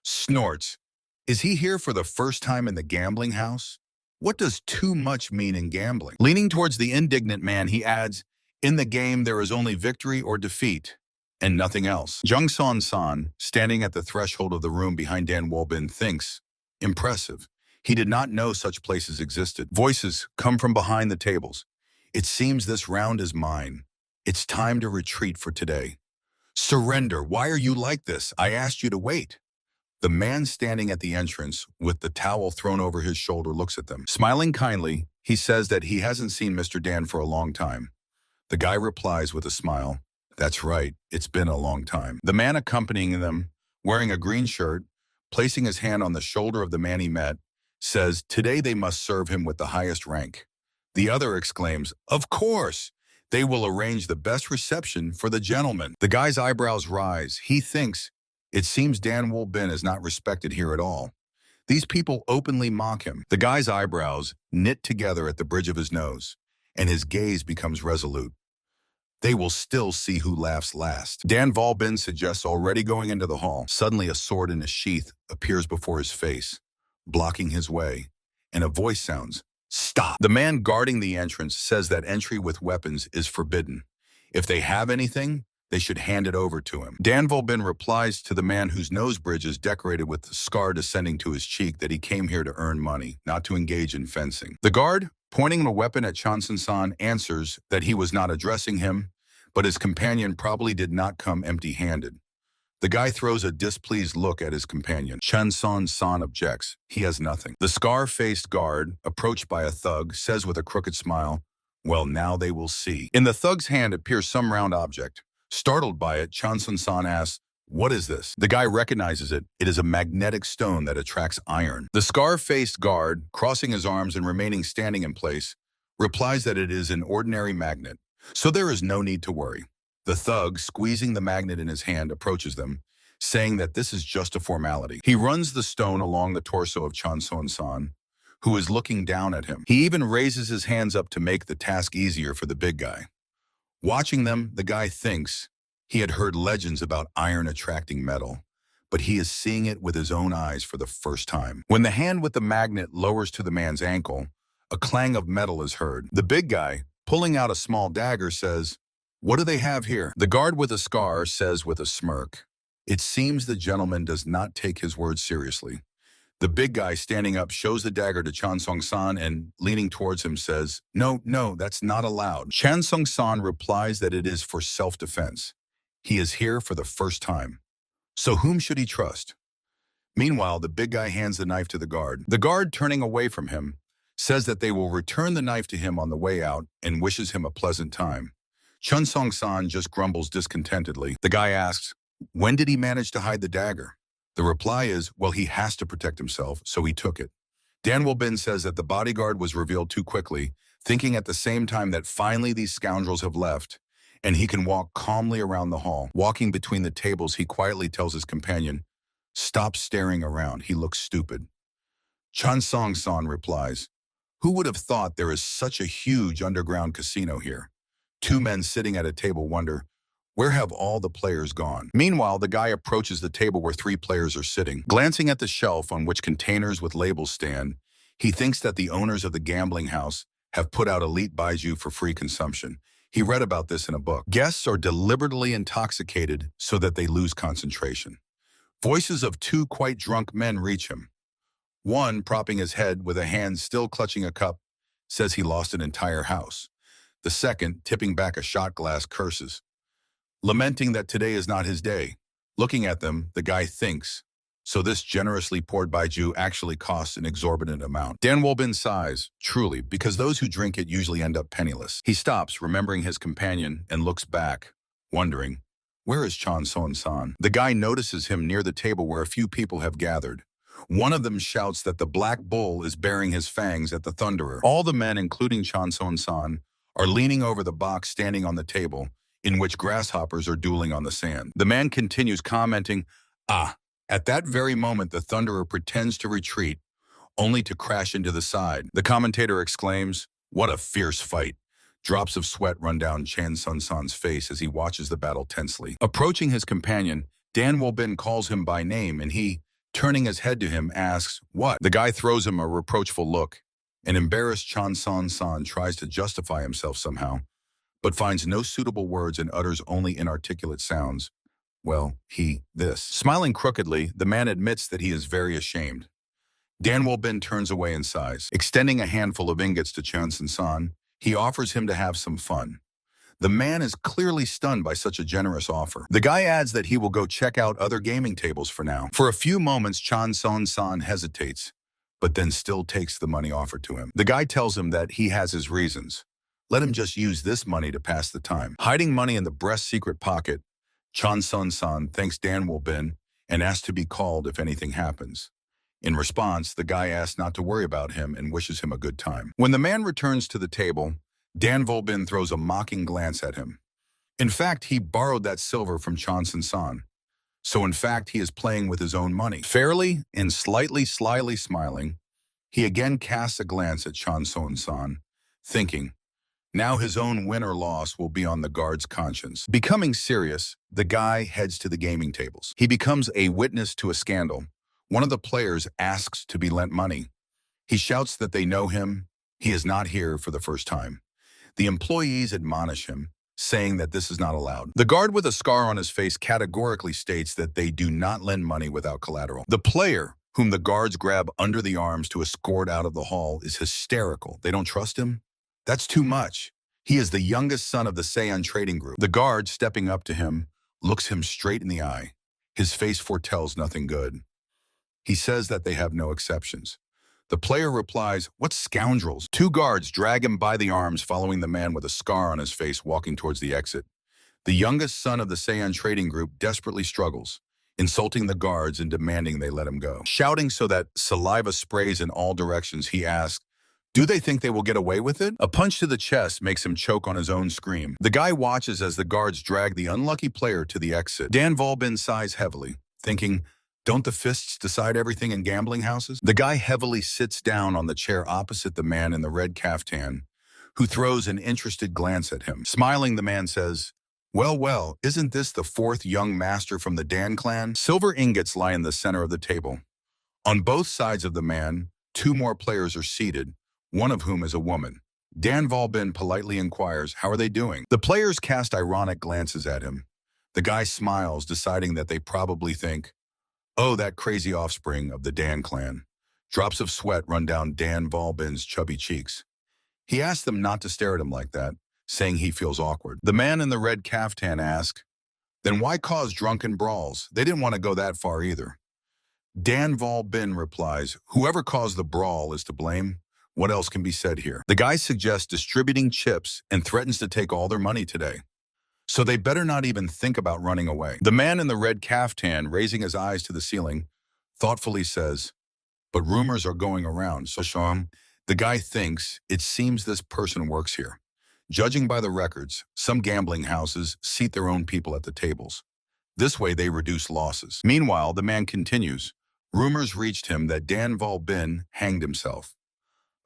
snorts. Is he here for the first time in the gambling house? What does too much mean in gambling? Leaning towards the indignant man, he adds, "In the game, there is only victory or defeat, and nothing else." Jung Son-san, standing at the threshold of the room behind Dan Wolbin, thinks, impressive. He did not know such places existed. Voices come from behind the tables. "It seems this round is mine. It's time to retreat for today." "Surrender. Why are you like this? I asked you to wait." The man standing at the entrance, with the towel thrown over his shoulder, looks at them. Smiling kindly, he says that he hasn't seen Mr. Dan for a long time. The guy replies with a smile, "That's right, it's been a long time." The man accompanying them, wearing a green shirt, placing his hand on the shoulder of the man he met, says today they must serve him with the highest rank. The other exclaims, "Of course! They will arrange the best reception for the gentleman." The guy's eyebrows rise. He thinks, it seems Dan Wolbin is not respected here at all. These people openly mock him. The guy's eyebrows knit together at the bridge of his nose, and his gaze becomes resolute. They will still see who laughs last. Dan Volbin suggests already going into the hall. Suddenly a sword in a sheath appears before his face, blocking his way, and a voice sounds, "Stop." The man guarding the entrance says that entry with weapons is forbidden. If they have anything, they should hand it over to him. Dan Volbin replies to the man whose nose bridge is decorated with the scar descending to his cheek that he came here to earn money, not to engage in fencing. The guard, pointing a weapon at Chanson-san, answers that he was not addressing him, but his companion probably did not come empty-handed. The guy throws a displeased look at his companion. Chanson-san objects. He has nothing. The scar-faced guard, approached by a thug, says with a crooked smile, "Well, now they will see." In the thug's hand appears some round object. Startled by it, Chanson-san asks, "What is this?" The guy recognizes it. It is a magnetic stone that attracts iron. The scar-faced guard, crossing his arms and remaining standing in place, replies that it is an ordinary magnet, so there is no need to worry. The thug, squeezing the magnet in his hand, approaches them, saying that this is just a formality. He runs the stone along the torso of Chonson-san, who is looking down at him. He even raises his hands up to make the task easier for the big guy. Watching them, the guy thinks he had heard legends about iron attracting metal, but he is seeing it with his own eyes for the first time. When the hand with the magnet lowers to the man's ankle, a clang of metal is heard. The big guy, pulling out a small dagger, says, "What do they have here?" The guard with a scar says with a smirk, "It seems the gentleman does not take his words seriously." The big guy standing up shows the dagger to Chansung-san and, leaning towards him, says, "No, no, that's not allowed." Chansung-san replies that it is for self-defense. He is here for the first time. So whom should he trust? Meanwhile, the big guy hands the knife to the guard. The guard, turning away from him, says that they will return the knife to him on the way out and wishes him a pleasant time. Chun-song-san just grumbles discontentedly. The guy asks, "When did he manage to hide the dagger?" The reply is, "Well, he has to protect himself, so he took it." Danwoo-bin says that the bodyguard was revealed too quickly, thinking at the same time that finally these scoundrels have left, and he can walk calmly around the hall. Walking between the tables, he quietly tells his companion, "Stop staring around, he looks stupid." Chun-song-san replies, "Who would have thought there is such a huge underground casino here?" Two men sitting at a table wonder, where have all the players gone? Meanwhile, the guy approaches the table where three players are sitting. Glancing at the shelf on which containers with labels stand, he thinks that the owners of the gambling house have put out elite baijiu for free consumption. He read about this in a book. Guests are deliberately intoxicated so that they lose concentration. Voices of two quite drunk men reach him. One, propping his head with a hand still clutching a cup, says he lost an entire house. The second, tipping back a shot glass, curses, lamenting that today is not his day. Looking at them, the guy thinks, so this generously poured baijiu actually costs an exorbitant amount. Danwoo-bin sighs, truly, because those who drink it usually end up penniless. He stops, remembering his companion, and looks back, wondering, where is Chon-son-san? The guy notices him near the table where a few people have gathered. One of them shouts that the black bull is baring his fangs at the thunderer. All the men, including Chon-son-san, are leaning over the box standing on the table, in which grasshoppers are dueling on the sand. The man continues commenting, at that very moment the thunderer pretends to retreat, only to crash into the side. The commentator exclaims, "What a fierce fight." Drops of sweat run down Chon-son-san's face as he watches the battle tensely. Approaching his companion, Danwoo-bin calls him by name, and he, turning his head to him, asks, "What?" The guy throws him a reproachful look. An embarrassed Chon-son-san tries to justify himself somehow, but finds no suitable words and utters only inarticulate sounds. Well, this. Smiling crookedly, the man admits that he is very ashamed. Danwoo-bin turns away and sighs. Extending a handful of ingots to Chon-son-san, he offers him to have some fun. The man is clearly stunned by such a generous offer. The guy adds that he will go check out other gaming tables for now. For a few moments, Chon-son-san hesitates, but then still takes the money offered to him. The guy tells him that he has his reasons. Let him just use this money to pass the time. Hiding money in the breast secret pocket, Chon-son-san thanks Danwoo-bin and asks to be called if anything happens. In response, the guy asks not to worry about him and wishes him a good time. When the man returns to the table, Danwoo-bin throws a mocking glance at him. In fact, he borrowed that silver from Chon-son-san. So in fact, he is playing with his own money. Fairly and slightly slyly smiling, he again casts a glance at Chon-son-san, thinking, now his own win or loss will be on the guard's conscience. Becoming serious, the guy heads to the gaming tables. He becomes a witness to a scandal. One of the players asks to be lent money. He shouts that they know him. He is not here for the first time. The employees admonish him, saying that this is not allowed. The guard with a scar on his face categorically states that they do not lend money without collateral. The player, whom the guards grab under the arms to escort out of the hall, is hysterical. They don't trust him? That's too much. He is the youngest son of the Seion trading group. The guard, stepping up to him, looks him straight in the eye. His face foretells nothing good. He says that they have no exceptions. The player replies, "What scoundrels?" Two guards drag him by the arms, following the man with a scar on his face walking towards the exit. The youngest son of the Seion trading group desperately struggles, insulting the guards and demanding they let him go. Shouting so that saliva sprays in all directions, he asks, do they think they will get away with it? A punch to the chest makes him choke on his own scream. The guy watches as the guards drag the unlucky player to the exit. Danwoo-bin sighs heavily. thinking, don't the fists decide everything in gambling houses? The guy heavily sits down on the chair opposite the man in the red caftan, who throws an interested glance at him. Smiling, the man says, well, isn't this the fourth young master from the Dan clan? Silver ingots lie in the center of the table. On both sides of the man, two more players are seated, one of whom is a woman. Dan Volbin politely inquires, how are they doing? The players cast ironic glances at him. The guy smiles, deciding that they probably think, oh, that crazy offspring of the Dan clan. Drops of sweat run down Dan Volbin's chubby cheeks. He asks them not to stare at him like that, saying he feels awkward. The man in the red caftan asks, then why cause drunken brawls? They didn't want to go that far either. Dan Volbin replies, whoever caused the brawl is to blame. What else can be said here? The guy suggests distributing chips and threatens to take all their money today. So they better not even think about running away. The man in the red caftan, raising his eyes to the ceiling, thoughtfully says, but rumors are going around, so Sean, the guy thinks it seems this person works here. Judging by the records, some gambling houses seat their own people at the tables. This way they reduce losses. Meanwhile, the man continues, rumors reached him that Dan Volbin hanged himself.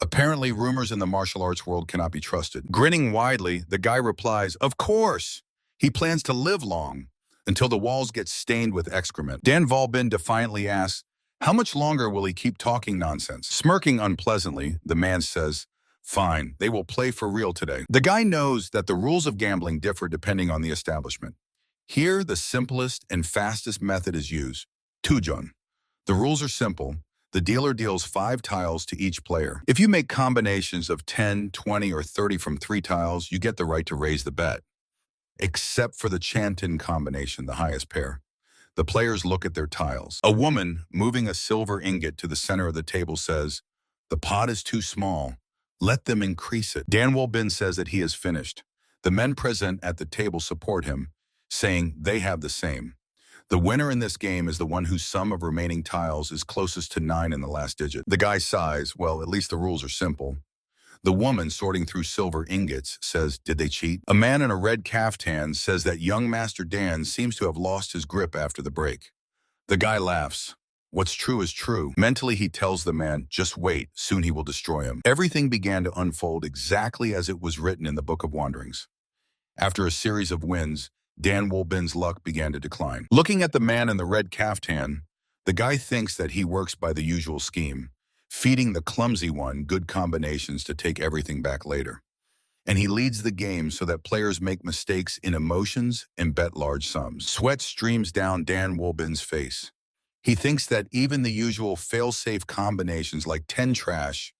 Apparently, rumors in the martial arts world cannot be trusted. Grinning widely, the guy replies, of course. He plans to live long, until the walls get stained with excrement. Dan Volbin defiantly asks, how much longer will he keep talking nonsense? Smirking unpleasantly, the man says, fine, they will play for real today. The guy knows that the rules of gambling differ depending on the establishment. Here, the simplest and fastest method is used, Tujun. The rules are simple. The dealer deals 5 tiles to each player. If you make combinations of 10, 20, or 30 from 3 tiles, you get the right to raise the bet. Except for the Chantin combination, the highest pair. The players look at their tiles. A woman, moving a silver ingot to the center of the table, says, the pot is too small. Let them increase it. Dan Volbin says that he is finished. The men present at the table support him, saying they have the same. The winner in this game is the one whose sum of remaining tiles is closest to 9 in the last digit. The guy sighs, well, at least the rules are simple. The woman, sorting through silver ingots, says, did they cheat? A man in a red caftan says that young Master Dan seems to have lost his grip after the break. The guy laughs. What's true is true. Mentally, he tells the man, just wait, soon he will destroy him. Everything began to unfold exactly as it was written in the Book of Wanderings. After a series of wins, Dan Volbin's luck began to decline. Looking at the man in the red caftan, the guy thinks that he works by the usual scheme, feeding the clumsy one good combinations to take everything back later. And he leads the game so that players make mistakes in emotions and bet large sums. Sweat streams down Dan Volbin's face. He thinks that even the usual fail-safe combinations like 10 trash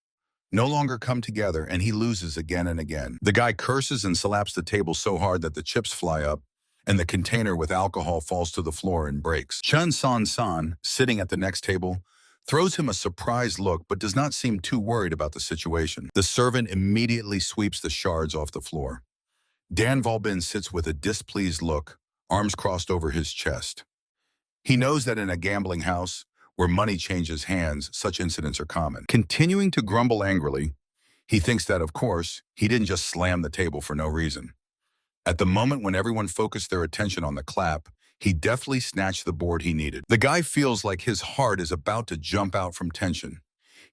no longer come together, and he loses again and again. The guy curses and slaps the table so hard that the chips fly up, and the container with alcohol falls to the floor and breaks. Chun San, sitting at the next table, throws him a surprised look but does not seem too worried about the situation. The servant immediately sweeps the shards off the floor. Dan Volbin sits with a displeased look, arms crossed over his chest. He knows that in a gambling house, where money changes hands, such incidents are common. Continuing to grumble angrily, he thinks that, of course, he didn't just slam the table for no reason. At the moment when everyone focused their attention on the clap, he deftly snatched the board he needed. The guy feels like his heart is about to jump out from tension.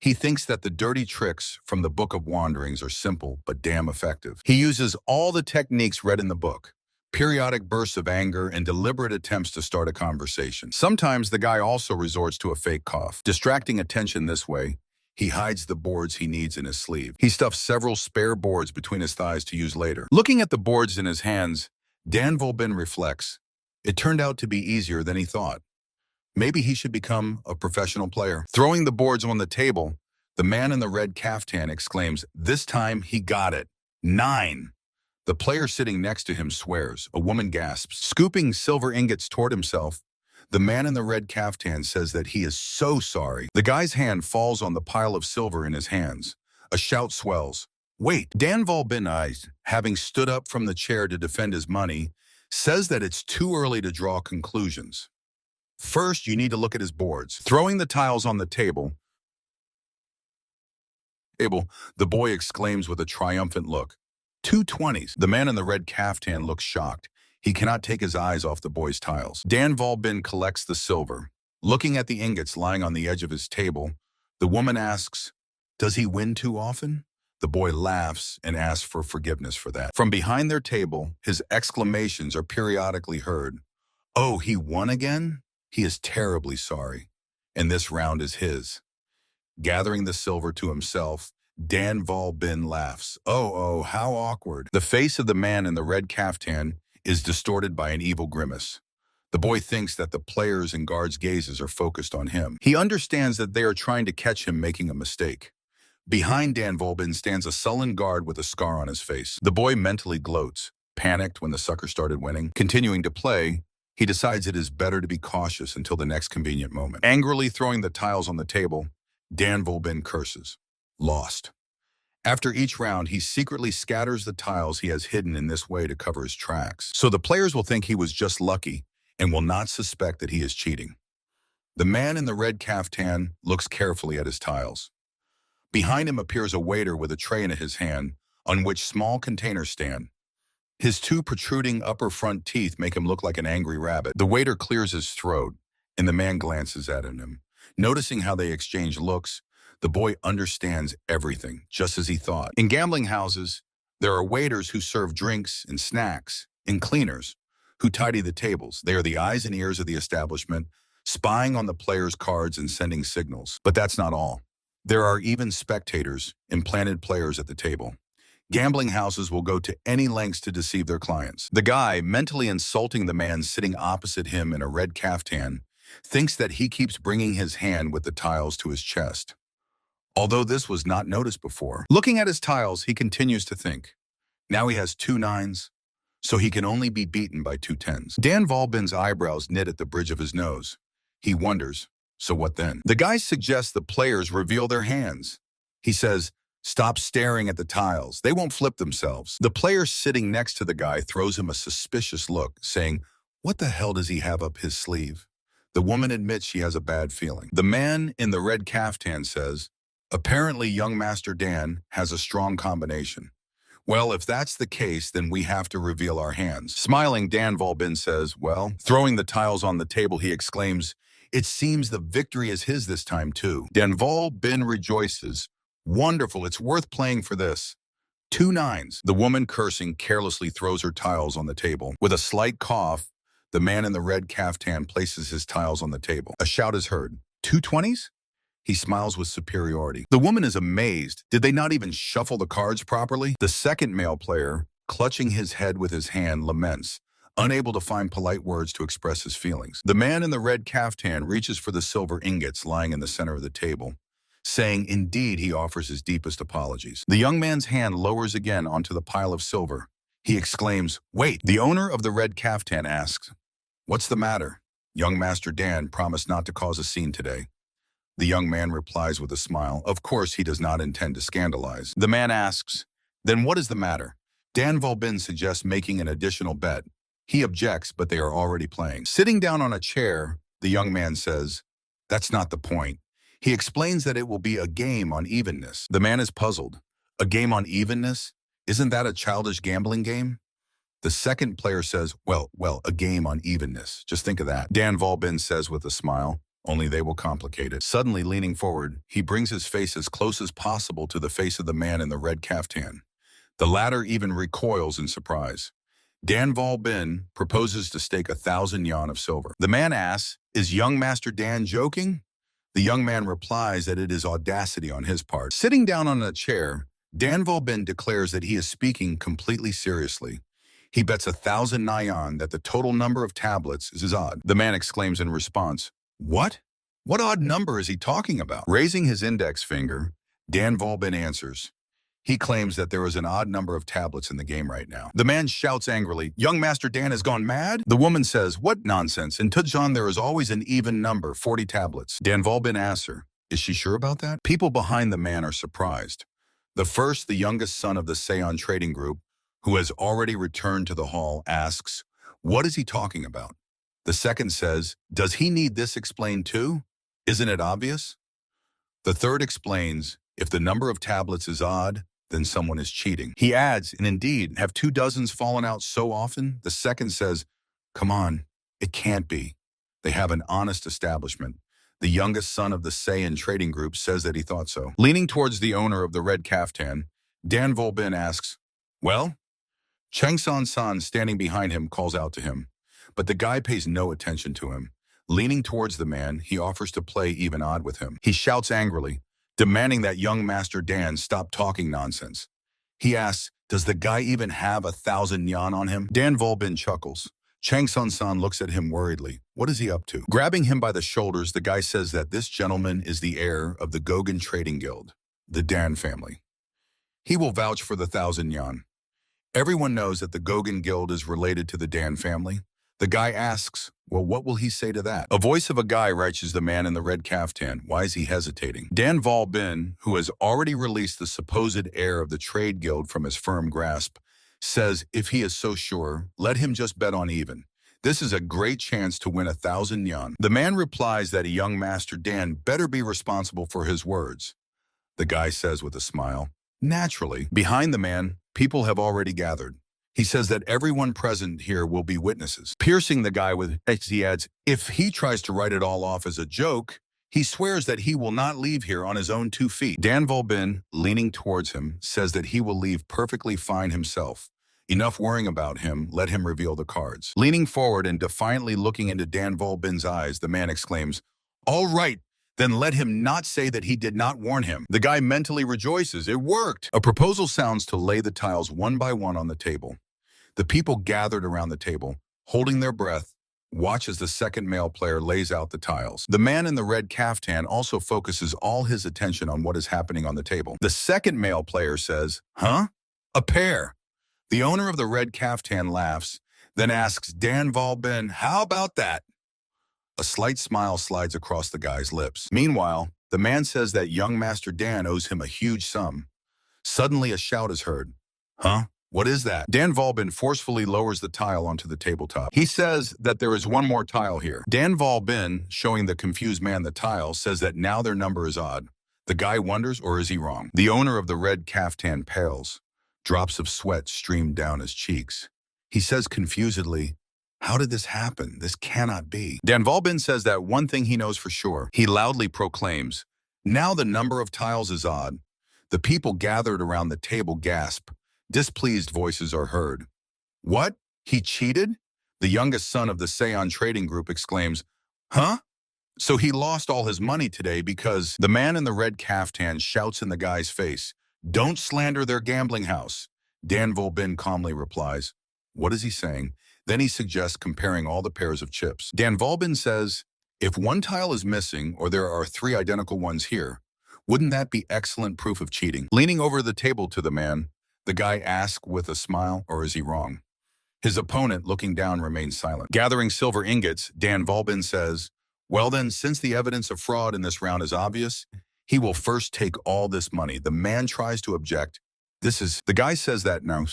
He thinks that the dirty tricks from the Book of Wanderings are simple but damn effective. He uses all the techniques read in the book, periodic bursts of anger and deliberate attempts to start a conversation. Sometimes the guy also resorts to a fake cough. Distracting attention this way, he hides the boards he needs in his sleeve. He stuffs several spare boards between his thighs to use later. Looking at the boards in his hands, Dan Volbin reflects, it turned out to be easier than he thought. Maybe he should become a professional player. Throwing the boards on the table, the man in the red caftan exclaims, this time he got it. 9. The player sitting next to him swears. A woman gasps. Scooping silver ingots toward himself, the man in the red caftan says that he is so sorry. The guy's hand falls on the pile of silver in his hands. A shout swells. Wait, Dan Volbin, having stood up from the chair to defend his money, says that it's too early to draw conclusions. First, you need to look at his boards. Throwing the tiles on the table, the boy exclaims with a triumphant look. 2 20s. The man in the red caftan looks shocked. He cannot take his eyes off the boy's tiles. Dan Volbin collects the silver. Looking at the ingots lying on the edge of his table, the woman asks, "Does he win too often?" The boy laughs and asks for forgiveness for that. From behind their table, his exclamations are periodically heard. "Oh, he won again? He is terribly sorry. And this round is his." Gathering the silver to himself, Dan Volbin laughs. Oh, how awkward. The face of the man in the red caftan is distorted by an evil grimace. The boy thinks that the players' and guards' gazes are focused on him. He understands that they are trying to catch him making a mistake. Behind Dan Volbin stands a sullen guard with a scar on his face. The boy mentally gloats, panicked when the sucker started winning. Continuing to play, he decides it is better to be cautious until the next convenient moment. Angrily throwing the tiles on the table, Dan Volbin curses. Lost. After each round, he secretly scatters the tiles he has hidden in this way to cover his tracks. So the players will think he was just lucky and will not suspect that he is cheating. The man in the red caftan looks carefully at his tiles. Behind him appears a waiter with a tray in his hand, on which small containers stand. His two protruding upper front teeth make him look like an angry rabbit. The waiter clears his throat, and the man glances at him. Noticing how they exchange looks, the boy understands everything, just as he thought. In gambling houses, there are waiters who serve drinks and snacks, and cleaners who tidy the tables. They are the eyes and ears of the establishment, spying on the players' cards and sending signals. But that's not all. There are even spectators, implanted players at the table. Gambling houses will go to any lengths to deceive their clients. The guy, mentally insulting the man sitting opposite him in a red caftan, thinks that he keeps bringing his hand with the tiles to his chest. Although this was not noticed before. Looking at his tiles, he continues to think. Now he has 2 9s, so he can only be beaten by 2 10s. Dan Volbin's eyebrows knit at the bridge of his nose. He wonders, so what then? The guy suggests the players reveal their hands. He says, "Stop staring at the tiles. They won't flip themselves." The player sitting next to the guy throws him a suspicious look, saying, "What the hell does he have up his sleeve?" The woman admits she has a bad feeling. The man in the red caftan says, "Apparently young Master Dan has a strong combination. Well, if that's the case, then we have to reveal our hands." Smiling, Dan Volbin says, "Well," throwing the tiles on the table, he exclaims, "It seems the victory is his this time too." Dan Volbin rejoices. "Wonderful, it's worth playing for this." 2 9s. The woman, cursing, carelessly throws her tiles on the table. With a slight cough, the man in the red caftan places his tiles on the table. A shout is heard. 2 20s? He smiles with superiority. The woman is amazed. Did they not even shuffle the cards properly? The second male player, clutching his head with his hand, laments, unable to find polite words to express his feelings. The man in the red caftan reaches for the silver ingots lying in the center of the table, saying indeed he offers his deepest apologies. The young man's hand lowers again onto the pile of silver. He exclaims, "Wait!" The owner of the red caftan asks, "What's the matter?" Young Master Dan promised not to cause a scene today. The young man replies with a smile. Of course, he does not intend to scandalize. The man asks, "Then what is the matter?" Dan Volbin suggests making an additional bet. He objects, but they are already playing. Sitting down on a chair, the young man says, "That's not the point." He explains that it will be a game on evenness. The man is puzzled. A game on evenness? Isn't that a childish gambling game? The second player says, well, a game on evenness. Just think of that. Dan Volbin says with a smile, "Only they will complicate it." Suddenly leaning forward, he brings his face as close as possible to the face of the man in the red caftan. The latter even recoils in surprise. Dan Volbin proposes to stake 1,000 yuan of silver. The man asks, "Is young Master Dan joking?" The young man replies that it is audacity on his part. Sitting down on a chair, Dan Volbin declares that he is speaking completely seriously. He bets 1,000 yuan that the total number of tablets is odd. The man exclaims in response, "What? What odd number is he talking about?" Raising his index finger, Dan Volbin answers. He claims that there is an odd number of tablets in the game right now. The man shouts angrily, "Young Master Dan has gone mad?" The woman says, "What nonsense? In Tujan there is always an even number, 40 tablets. Dan Volbin asks her, "Is she sure about that?" People behind the man are surprised. The first, the youngest son of the Seon Trading Group, who has already returned to the hall, asks, "What is he talking about?" The second says, "Does he need this explained too? Isn't it obvious?" The third explains, "If the number of tablets is odd, then someone is cheating. He adds, and indeed, have 2 dozens fallen out so often? The second says, come on, it can't be. They have an honest establishment. The youngest son of the Saiyan trading group says that he thought so. Leaning towards the owner of the red caftan, Dan Volbin asks, well? Changsan-san, standing behind him, calls out to him, but the guy pays no attention to him. Leaning towards the man, he offers to play even odd with him. He shouts angrily, demanding that young Master Dan stop talking nonsense. He asks, does the guy even have 1,000 yuan on him? Dan Volbin chuckles. Changsan-san looks at him worriedly. What is he up to? Grabbing him by the shoulders, the guy says that this gentleman is the heir of the Gogan Trading Guild, the Dan family. He will vouch for the 1,000 yuan. Everyone knows that the Gogan Guild is related to the Dan family. The guy asks, well, what will he say to that? A voice of a guy reaches the man in the red caftan. Why is he hesitating? Dan Volbin, who has already released the supposed heir of the trade guild from his firm grasp, says if he is so sure, let him just bet on even. This is a great chance to win 1,000 yuan. The man replies that a young Master Dan better be responsible for his words. The guy says with a smile, naturally. Behind the man, people have already gathered. He says that everyone present here will be witnesses. Piercing the guy with, he adds, if he tries to write it all off as a joke, he swears that he will not leave here on his own 2 feet. Dan Volbin, leaning towards him, says that he will leave perfectly fine himself. Enough worrying about him, let him reveal the cards. Leaning forward and defiantly looking into Dan Volbin's eyes, the man exclaims, all right, then let him not say that he did not warn him. The guy mentally rejoices. It worked. A proposal sounds to lay the tiles one by one on the table. The people gathered around the table, holding their breath, watch as the second male player lays out the tiles. The man in the red caftan also focuses all his attention on what is happening on the table. The second male player says, huh? A pair. The owner of the red caftan laughs, then asks Dan Volbin, how about that? A slight smile slides across the guy's lips. Meanwhile, the man says that young Master Dan owes him a huge sum. Suddenly a shout is heard. Huh? What is that? Dan Volbin forcefully lowers the tile onto the tabletop. He says that there is one more tile here. Dan Volbin, showing the confused man the tile, says that now their number is odd. The guy wonders, or is he wrong? The owner of the red caftan pales. Drops of sweat stream down his cheeks. He says confusedly, how did this happen? This cannot be. Dan Volbin says that one thing he knows for sure. He loudly proclaims, now the number of tiles is odd. The people gathered around the table gasp. Displeased voices are heard. What? He cheated? The youngest son of the Saiyan trading group exclaims, huh? So he lost all his money today because the man in the red caftan shouts in the guy's face, don't slander their gambling house. Dan Volbin calmly replies, what is he saying? Then he suggests comparing all the pairs of chips. Dan Volbin says, if one tile is missing or there are 3 identical ones here, wouldn't that be excellent proof of cheating? Leaning over the table to the man, the guy asks with a smile, or is he wrong? His opponent, looking down, remains silent. Gathering silver ingots, Dan Volbin says, well then, since the evidence of fraud in this round is obvious, he will first take all this money. The man tries to object. The guy says that now.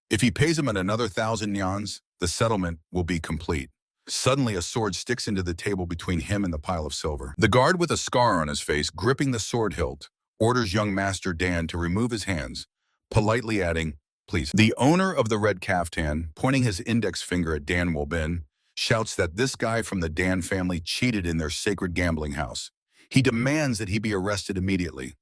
If he pays him another 1,000 yuans, the settlement will be complete. Suddenly, a sword sticks into the table between him and the pile of silver. The guard with a scar on his face, gripping the sword hilt, orders young Master Dan to remove his hands, politely adding, please. The owner of the red caftan, pointing his index finger at Dan Volbin, shouts that this guy from the Dan family cheated in their sacred gambling house. He demands that he be arrested immediately.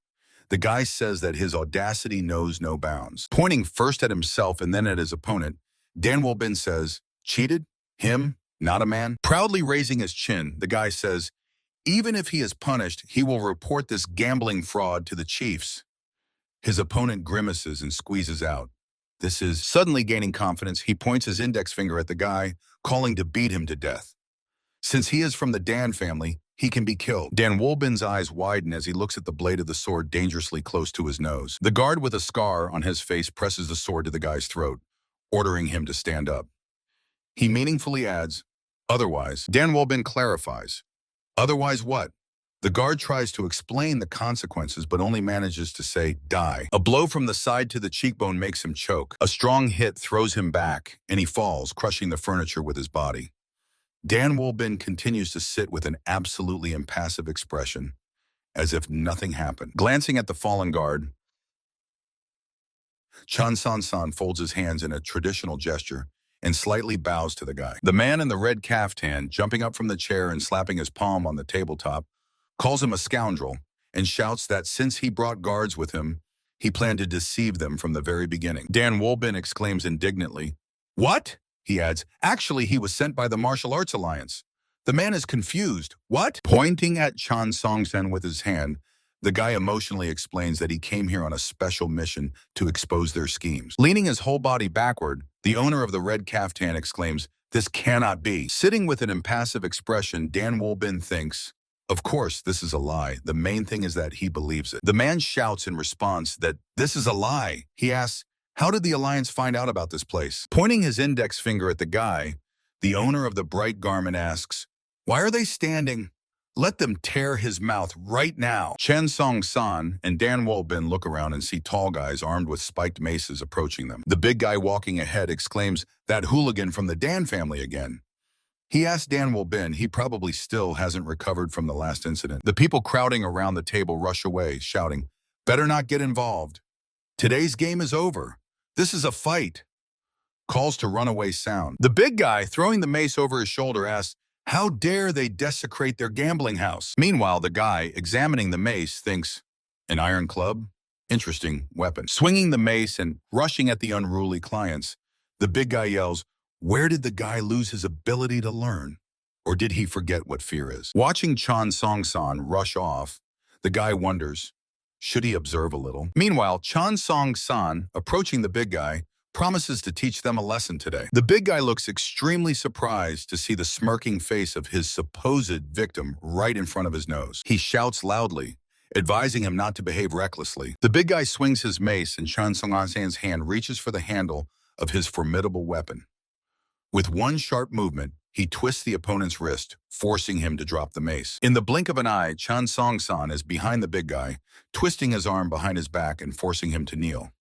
The guy says that his audacity knows no bounds. Pointing first at himself and then at his opponent, Dan Volbin says, cheated? Him? Not a man? Proudly raising his chin, the guy says, even if he is punished, he will report this gambling fraud to the chiefs. His opponent grimaces and squeezes out. This is suddenly gaining confidence. He points his index finger at the guy, calling to beat him to death. Since he is from the Dan family, he can be killed. Dan Volbin's eyes widen as he looks at the blade of the sword dangerously close to his nose. The guard with a scar on his face presses the sword to the guy's throat, ordering him to stand up. He meaningfully adds, otherwise. Dan Volbin clarifies. Otherwise what? The guard tries to explain the consequences but only manages to say, die. A blow from the side to the cheekbone makes him choke. A strong hit throws him back, and he falls, crushing the furniture with his body. Dan Volbin continues to sit with an absolutely impassive expression. as if nothing happened. Glancing at the fallen guard, Chan San folds his hands in a traditional gesture and slightly bows to the guy. The man in the red caftan, jumping up from the chair and slapping his palm on the tabletop, calls him a scoundrel and shouts that since he brought guards with him, he planned to deceive them from the very beginning. Dan Wolbin exclaims indignantly, "What?" He adds, "Actually, he was sent by the Martial Arts Alliance." The man is confused. "What?" Pointing at Chan Song-sen with his hand, the guy emotionally explains that he came here on a special mission to expose their schemes. Leaning his whole body backward, the owner of the red caftan exclaims, "This cannot be." Sitting with an impassive expression, Dan Wolbin thinks, of course, this is a lie. The main thing is that he believes it. The man shouts in response that this is a lie. He asks, "How did the Alliance find out about this place?" Pointing his index finger at the guy, the owner of the bright garment asks, "Why are they standing? Let them tear his mouth right now." Chen Song-san and Dan Wolbin look around and see tall guys armed with spiked maces approaching them. The big guy walking ahead exclaims, "That hooligan from the Dan family again." He asks Dan Wolbin, he probably still hasn't recovered from the last incident. The people crowding around the table rush away, shouting, "Better not get involved. Today's game is over. This is a fight." Calls to runaway sound. The big guy, throwing the mace over his shoulder, asks, "How dare they desecrate their gambling house?" Meanwhile, the guy, examining the mace, thinks, "An iron club? Interesting weapon." Swinging the mace and rushing at the unruly clients, the big guy yells, "Where did the guy lose his ability to learn? Or did he forget what fear is?" Watching Chan Song-san rush off, the guy wonders, should he observe a little? Meanwhile, Chan Song-san, approaching the big guy, promises to teach them a lesson today. The big guy looks extremely surprised to see the smirking face of his supposed victim right in front of his nose. He shouts loudly, advising him not to behave recklessly. The big guy swings his mace and Chan Song-san's hand reaches for the handle of his formidable weapon. With one sharp movement, he twists the opponent's wrist, forcing him to drop the mace. In the blink of an eye, Chan Song-san is behind the big guy, twisting his arm behind his back and forcing him to kneel.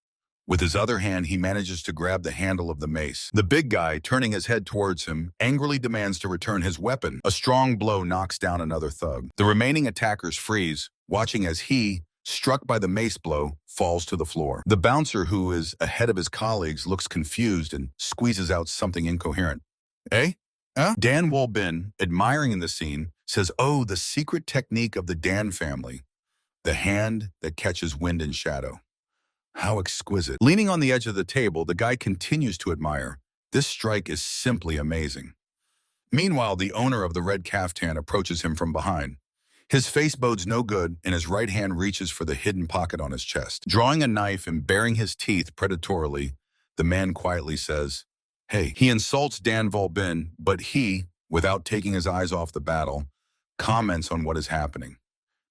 With his other hand, he manages to grab the handle of the mace. The big guy, turning his head towards him, angrily demands to return his weapon. A strong blow knocks down another thug. The remaining attackers freeze, watching as he, struck by the mace blow, falls to the floor. The bouncer, who is ahead of his colleagues, looks confused and squeezes out something incoherent. "Eh? Huh?" Dan Wolbin, admiring the scene, says, "Oh, the secret technique of the Dan family. The hand that catches wind and shadow. How exquisite." Leaning on the edge of the table, the guy continues to admire. This strike is simply amazing. Meanwhile, the owner of the red caftan approaches him from behind. His face bodes no good, and his right hand reaches for the hidden pocket on his chest. Drawing a knife and baring his teeth predatorily, the man quietly says, "Hey." He insults Dan Wolbin, but he, without taking his eyes off the battle, comments on what is happening.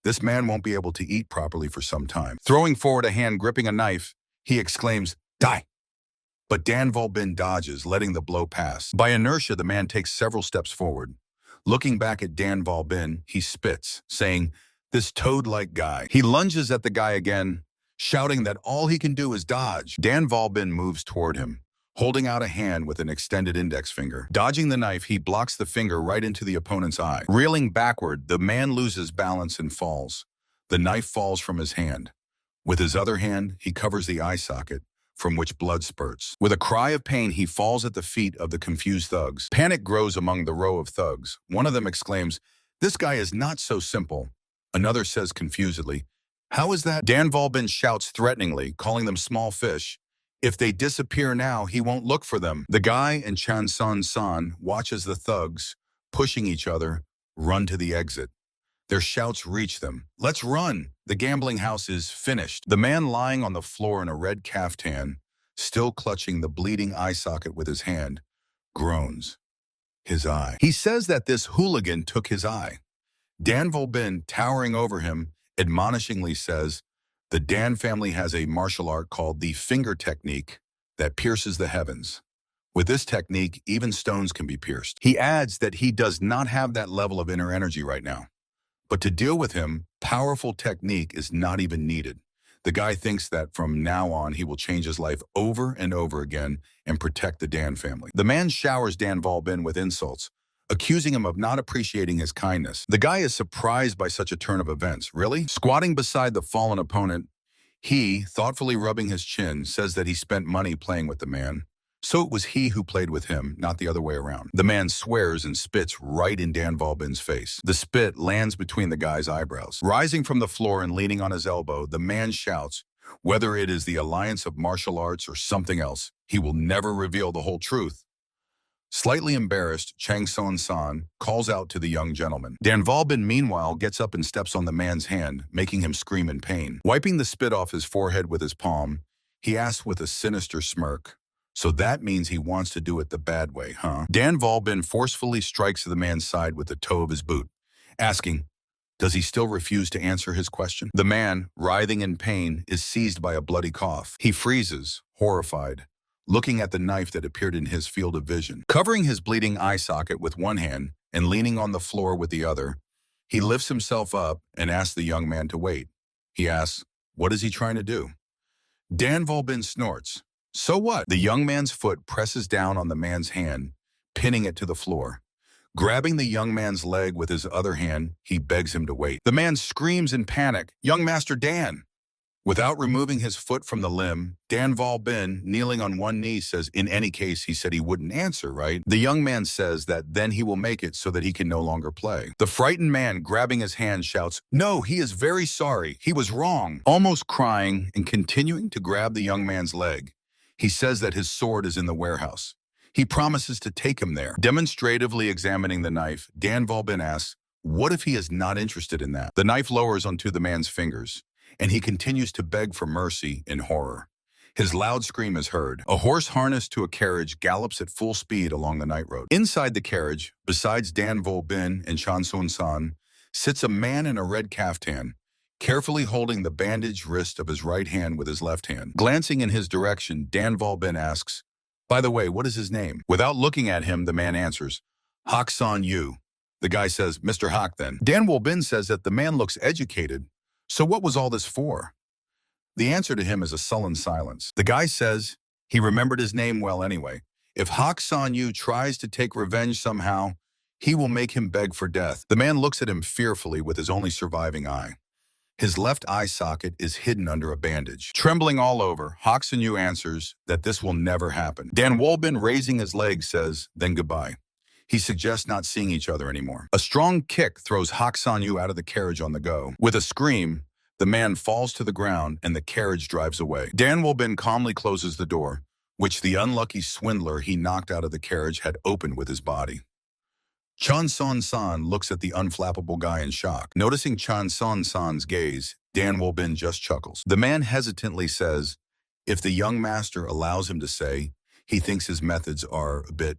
This man won't be able to eat properly for some time. Throwing forward a hand gripping a knife, he exclaims, "Die!" But Dan Wolbin dodges, letting the blow pass. By inertia, the man takes several steps forward. Looking back at Dan Wolbin, he spits, saying, "This toad-like guy." He lunges at the guy again, shouting that all he can do is dodge. Dan Wolbin moves toward him, holding out a hand with an extended index finger. Dodging the knife, he blocks the finger right into the opponent's eye. Reeling backward, the man loses balance and falls. The knife falls from his hand. With his other hand, he covers the eye socket, from which blood spurts. With a cry of pain, he falls at the feet of the confused thugs. Panic grows among the row of thugs. One of them exclaims, "This guy is not so simple." Another says confusedly, "How is that?" Dan Wolbin shouts threateningly, calling them small fish. If they disappear now, he won't look for them. The guy and Chan Son-san watch as the thugs, pushing each other, run to the exit. Their shouts reach them. "Let's run! The gambling house is finished." The man lying on the floor in a red caftan, still clutching the bleeding eye socket with his hand, groans. His eye. He says that this hooligan took his eye. Dan Wolbin, towering over him, admonishingly says, "The Dan family has a martial art called the finger technique that pierces the heavens. With this technique, even stones can be pierced." He adds that he does not have that level of inner energy right now. But to deal with him, powerful technique is not even needed. The guy thinks that from now on he will change his life over and over again and protect the Dan family. The man showers Dan Wolbin with insults, accusing him of not appreciating his kindness. The guy is surprised by such a turn of events. Really? Squatting beside the fallen opponent, he, thoughtfully rubbing his chin, says that he spent money playing with the man. So it was he who played with him, not the other way around. The man swears and spits right in Dan Volbin's face. The spit lands between the guy's eyebrows. Rising from the floor and leaning on his elbow, the man shouts, whether it is the alliance of martial arts or something else, he will never reveal the whole truth. Slightly embarrassed, Chang Son-san calls out to the young gentleman. Dan Volbin, meanwhile, gets up and steps on the man's hand, making him scream in pain. Wiping the spit off his forehead with his palm, he asks with a sinister smirk, "So that means he wants to do it the bad way, huh?" Dan Volbin forcefully strikes the man's side with the toe of his boot, asking, does he still refuse to answer his question? The man, writhing in pain, is seized by a bloody cough. He freezes, horrified, looking at the knife that appeared in his field of vision. Covering his bleeding eye socket with one hand and leaning on the floor with the other, he lifts himself up and asks the young man to wait. He asks, what is he trying to do? Dan Volbin snorts. So what? The young man's foot presses down on the man's hand, pinning it to the floor. Grabbing the young man's leg with his other hand, he begs him to wait. The man screams in panic, "Young Master Dan!" Without removing his foot from the limb, Dan Volbin, kneeling on one knee, says, in any case, he said he wouldn't answer, right? The young man says that then he will make it so that he can no longer play. The frightened man, grabbing his hand, shouts, "No, he is very sorry. He was wrong." Almost crying and continuing to grab the young man's leg, he says that his sword is in the warehouse. He promises to take him there. Demonstratively examining the knife, Dan Volbin asks, what if he is not interested in that? The knife lowers onto the man's fingers, and he continues to beg for mercy in horror. His loud scream is heard. A horse harnessed to a carriage gallops at full speed along the night road. Inside the carriage, besides Dan Volbin and Chan Son-san, sits a man in a red caftan, carefully holding the bandaged wrist of his right hand with his left hand. Glancing in his direction, Dan Volbin asks, by the way, what is his name? Without looking at him, the man answers, Hak San Yu. The guy says, Mr. Hak then. Dan Volbin says that the man looks educated. So what was all this for? The answer to him is a sullen silence. The guy says he remembered his name well anyway. If Hak San Yu tries to take revenge somehow, he will make him beg for death. The man looks at him fearfully with his only surviving eye. His left eye socket is hidden under a bandage. Trembling all over, Hak San Yu answers that this will never happen. Dan Volbin, raising his leg, says, then goodbye. He suggests not seeing each other anymore. A strong kick throws Hak San Yu out of the carriage on the go. With a scream, the man falls to the ground and the carriage drives away. Dan Volbin calmly closes the door, which the unlucky swindler he knocked out of the carriage had opened with his body. Chan Son-san looks at the unflappable guy in shock. Noticing Chan Son-san's gaze, Dan Volbin just chuckles. The man hesitantly says, if the young master allows him to say, he thinks his methods are a bit.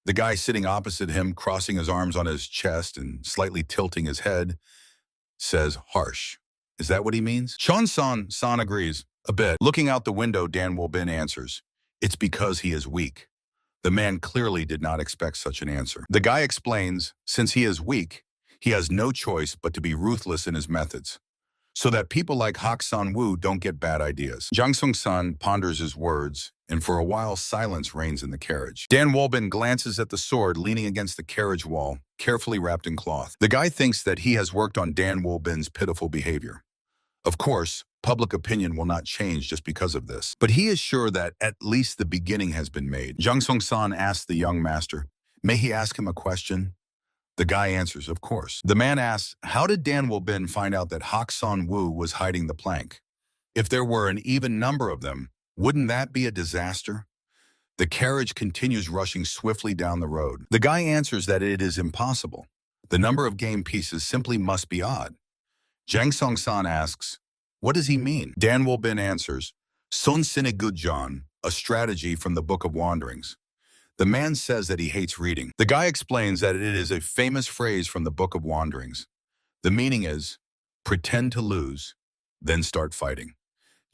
The guy sitting opposite him, crossing his arms on his chest and slightly tilting his head, says, harsh. Is that what he means? Chan Son-san agrees, a bit. Looking out the window, Dan Volbin answers, it's because he is weak. The man clearly did not expect such an answer. The guy explains, since he is weak, he has no choice but to be ruthless in his methods, so that people like Hak San Wu don't get bad ideas. Jang Sung-san ponders his words, and for a while silence reigns in the carriage. Dan Volbin glances at the sword leaning against the carriage wall, carefully wrapped in cloth. The guy thinks that he has worked on Dan Volbin's pitiful behavior. Of course, public opinion will not change just because of this. But he is sure that at least the beginning has been made. Jang Sung-san asks the young master, may he ask him a question? The guy answers, of course. The man asks, how did Dan Volbin find out that Hak San Wu was hiding the plank? If there were an even number of them, wouldn't that be a disaster? The carriage continues rushing swiftly down the road. The guy answers that it is impossible. The number of game pieces simply must be odd. Jang Sung-san asks, what does he mean? Dan Volbin answers, Sun Sinigudjan, a strategy from the Book of Wanderings. The man says that he hates reading. The guy explains that it is a famous phrase from the Book of Wanderings. The meaning is, pretend to lose, then start fighting.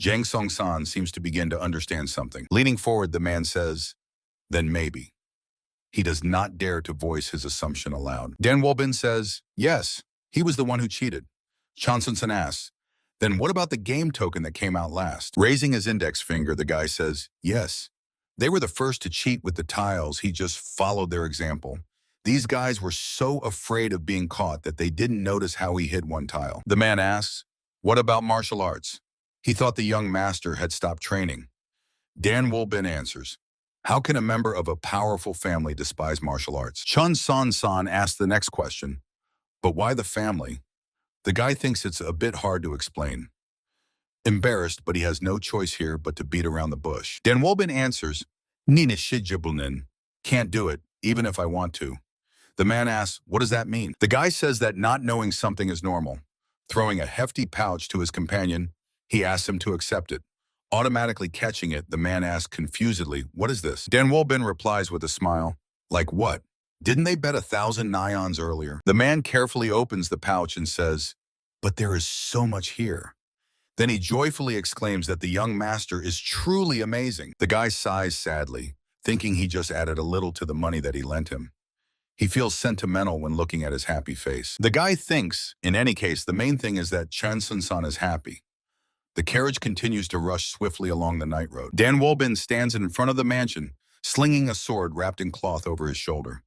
Jang Sung-san seems to begin to understand something. Leaning forward, the man says, then maybe. He does not dare to voice his assumption aloud. Dan Volbin says, yes, he was the one who cheated. Chan Son-san asks, then what about the game token that came out last? Raising his index finger, the guy says, yes. They were the first to cheat with the tiles. He just followed their example. These guys were so afraid of being caught that they didn't notice how he hid one tile. The man asks, "What about martial arts?" He thought the young master had stopped training. Dan Wolbin answers, "How can a member of a powerful family despise martial arts?" Chun San asks the next question, "But why the family?" The guy thinks it's a bit hard to explain. Embarrassed, but he has no choice here but to beat around the bush. Dan Wolbin answers, "Nina Shijibunin, can't do it, even if I want to." The man asks, "What does that mean?" The guy says that not knowing something is normal. Throwing a hefty pouch to his companion, he asks him to accept it. Automatically catching it, the man asks confusedly, "What is this?" Dan Wolbin replies with a smile, "Like what? Didn't they bet 1,000 nyons earlier?" The man carefully opens the pouch and says, "But there is so much here." Then he joyfully exclaims that the young master is truly amazing. The guy sighs sadly, thinking he just added a little to the money that he lent him. He feels sentimental when looking at his happy face. The guy thinks, in any case, the main thing is that Chen Sun-san is happy. The carriage continues to rush swiftly along the night road. Dan Wolbin stands in front of the mansion, slinging a sword wrapped in cloth over his shoulder.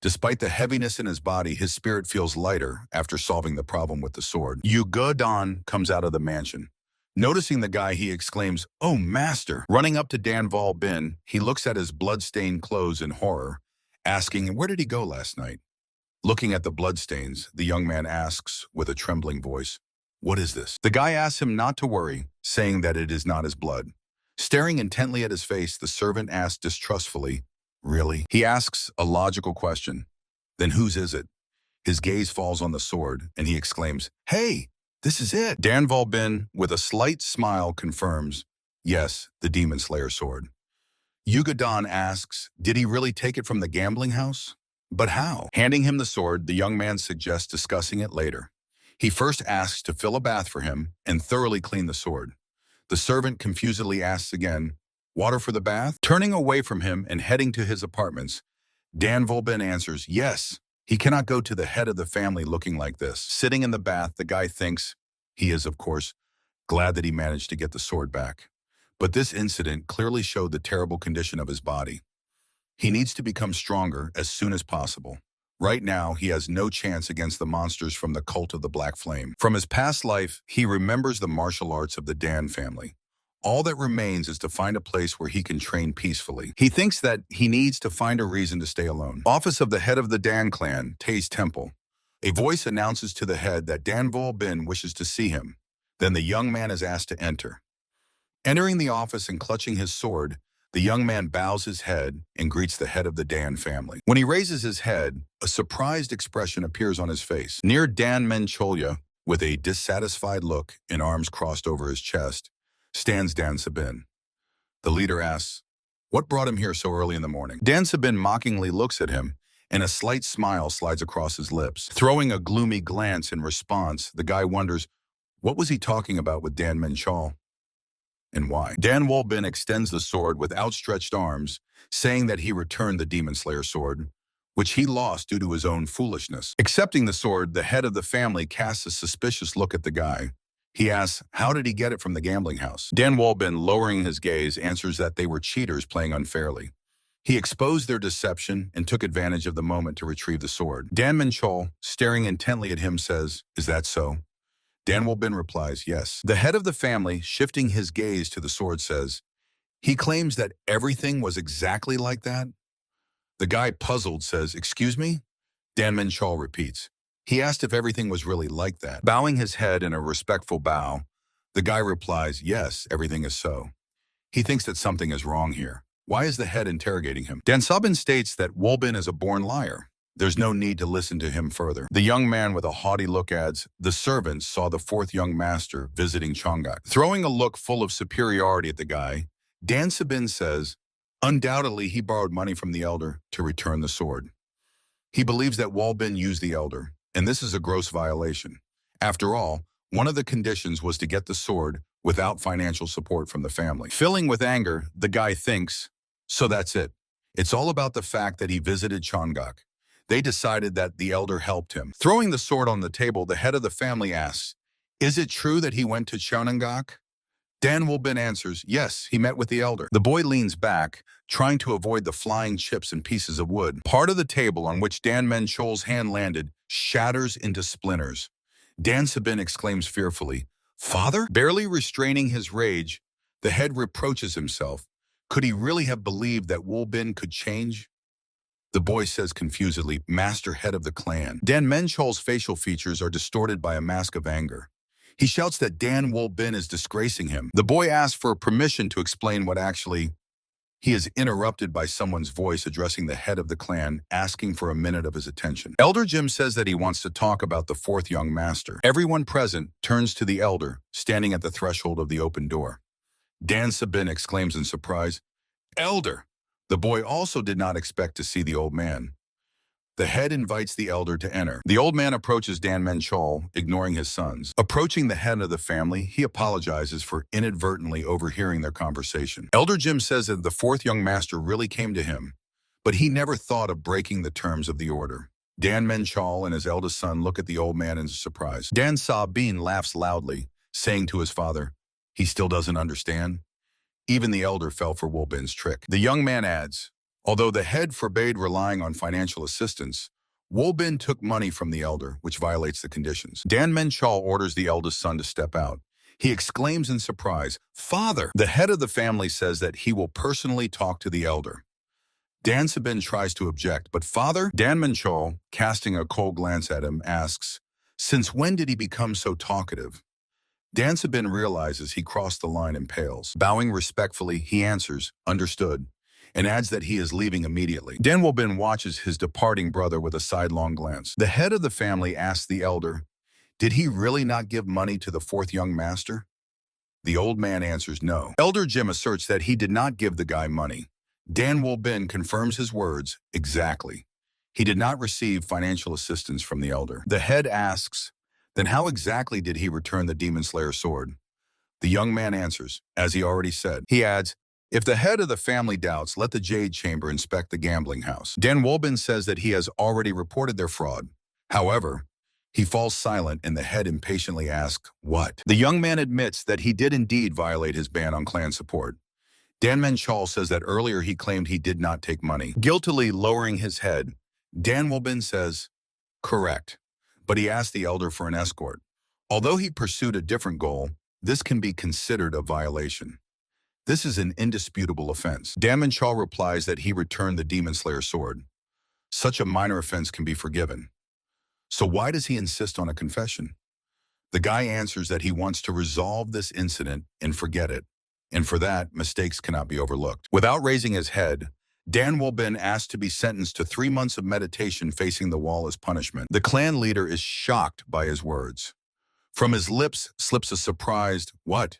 Despite the heaviness in his body, his spirit feels lighter after solving the problem with the sword. Yu Ge-dan comes out of the mansion. Noticing the guy, he exclaims, "Oh, master!" Running up to Dan Wolbin, he looks at his blood-stained clothes in horror, asking, "Where did he go last night?" Looking at the bloodstains, the young man asks with a trembling voice, "What is this?" The guy asks him not to worry, saying that it is not his blood. Staring intently at his face, the servant asks distrustfully, "Really?" He asks a logical question. "Then whose is it?" His gaze falls on the sword, and he exclaims, "Hey, this is it!" Dan Wolbin, with a slight smile, confirms, "Yes, the Demon Slayer sword." Yuga-dan asks, "Did he really take it from the gambling house?" "But how?" Handing him the sword, the young man suggests discussing it later. He first asks to fill a bath for him and thoroughly clean the sword. The servant confusedly asks again, "Water for the bath?" Turning away from him and heading to his apartments, Dan Wolbin answers, "Yes." He cannot go to the head of the family looking like this. Sitting in the bath, the guy thinks he is, of course, glad that he managed to get the sword back. But this incident clearly showed the terrible condition of his body. He needs to become stronger as soon as possible. Right now, he has no chance against the monsters from the cult of the Black Flame. From his past life, he remembers the martial arts of the Dan family. All that remains is to find a place where he can train peacefully. He thinks that he needs to find a reason to stay alone. Office of the head of the Dan clan, Tae's temple. A voice announces to the head that Dan Wolbin wishes to see him. Then the young man is asked to enter. Entering the office and clutching his sword, the young man bows his head and greets the head of the Dan family. When he raises his head, a surprised expression appears on his face. Near Dan Mencholya, with a dissatisfied look and arms crossed over his chest, stands Dan Sabin. The leader asks, "What brought him here so early in the morning?" Dan Sabin mockingly looks at him, and a slight smile slides across his lips. Throwing a gloomy glance in response, the guy wonders, what was he talking about with Dan Menchol? And why? Dan Wolbin extends the sword with outstretched arms, saying that he returned the Demon Slayer sword, which he lost due to his own foolishness. Accepting the sword, the head of the family casts a suspicious look at the guy. He asks, how did he get it from the gambling house? Dan Wolbin, lowering his gaze, answers that they were cheaters playing unfairly. He exposed their deception and took advantage of the moment to retrieve the sword. Dan Menchol, staring intently at him, says, "Is that so?" Dan Wolbin replies, "Yes." The head of the family, shifting his gaze to the sword, says, "He claims that everything was exactly like that?" The guy, puzzled, says, "Excuse me?" Dan Menchol repeats, "He asked if everything was really like that." Bowing his head in a respectful bow, the guy replies, "Yes, everything is so." He thinks that something is wrong here. Why is the head interrogating him? Dan Sabin states that Wolbin is a born liar. There's no need to listen to him further. The young man with a haughty look adds, "The servants saw the fourth young master visiting Chonggak." Throwing a look full of superiority at the guy, Dan Sabin says, undoubtedly he borrowed money from the elder to return the sword. He believes that Wolbin used the elder, and this is a gross violation. After all, one of the conditions was to get the sword without financial support from the family. Filling with anger, the guy thinks, so that's it. It's all about the fact that he visited Chonggak. They decided that the elder helped him. Throwing the sword on the table, the head of the family asks, "Is it true that he went to Chonggak?" Dan Wolbin answers, yes, he met with the elder. The boy leans back, trying to avoid the flying chips and pieces of wood. Part of the table on which Dan Menchol's hand landed shatters into splinters. Dan Sabin exclaims fearfully, Father? Barely restraining his rage, the head reproaches himself. Could he really have believed that Wolbin could change? The boy says confusedly, Master head of the clan. Dan Menchol's facial features are distorted by a mask of anger. He shouts that Dan Wolbin is disgracing him. The boy asks for permission to explain what actually... He is interrupted by someone's voice addressing the head of the clan, asking for a minute of his attention. Elder Jim says that he wants to talk about the fourth young master. Everyone present turns to the elder, standing at the threshold of the open door. Dan Sabin exclaims in surprise, Elder! The boy also did not expect to see the old man. The head invites the elder to enter. The old man approaches Dan Menchol, ignoring his sons. Approaching the head of the family, he apologizes for inadvertently overhearing their conversation. Elder Jim says that the fourth young master really came to him, but he never thought of breaking the terms of the order. Dan Menchol and his eldest son look at the old man in surprise. Dan Sabin laughs loudly, saying to his father, he still doesn't understand. Even the elder fell for Wolbin's trick. The young man adds, although the head forbade relying on financial assistance, Wolbin took money from the elder, which violates the conditions. Dan Menchol orders the eldest son to step out. He exclaims in surprise, Father! The head of the family says that he will personally talk to the elder. Dan Sabin tries to object, but Father? Dan Menchol, casting a cold glance at him, asks, since when did he become so talkative? Dan Sabin realizes he crossed the line and pales. Bowing respectfully, he answers, understood, and adds that he is leaving immediately. Dan Wolbin watches his departing brother with a sidelong glance. The head of the family asks the elder, did he really not give money to the fourth young master? The old man answers no. Elder Jim asserts that he did not give the guy money. Dan Wolbin confirms his words, exactly. He did not receive financial assistance from the elder. The head asks, then how exactly did he return the Demon Slayer sword? The young man answers, as he already said. He adds, if the head of the family doubts, let the Jade Chamber inspect the gambling house. Dan Wolbin says that he has already reported their fraud. However, he falls silent and the head impatiently asks, what? The young man admits that he did indeed violate his ban on clan support. Dan Menchol says that earlier he claimed he did not take money. Guiltily lowering his head, Dan Wolbin says, correct, but he asked the elder for an escort. Although he pursued a different goal, this can be considered a violation. This is an indisputable offense. Dan Menchol replies that he returned the Demon Slayer sword. Such a minor offense can be forgiven. So why does he insist on a confession? The guy answers that he wants to resolve this incident and forget it, and for that, mistakes cannot be overlooked. Without raising his head, Dan Wolbin asked to be sentenced to 3 months of meditation facing the wall as punishment. The clan leader is shocked by his words. From his lips slips a surprised, what?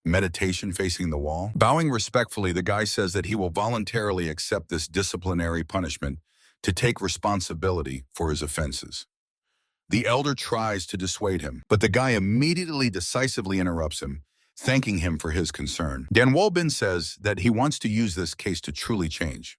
Meditation facing the wall? Bowing respectfully, the guy says that he will voluntarily accept this disciplinary punishment to take responsibility for his offenses. The elder tries to dissuade him, but the guy immediately decisively interrupts him, thanking him for his concern. Dan Wolbin says that he wants to use this case to truly change.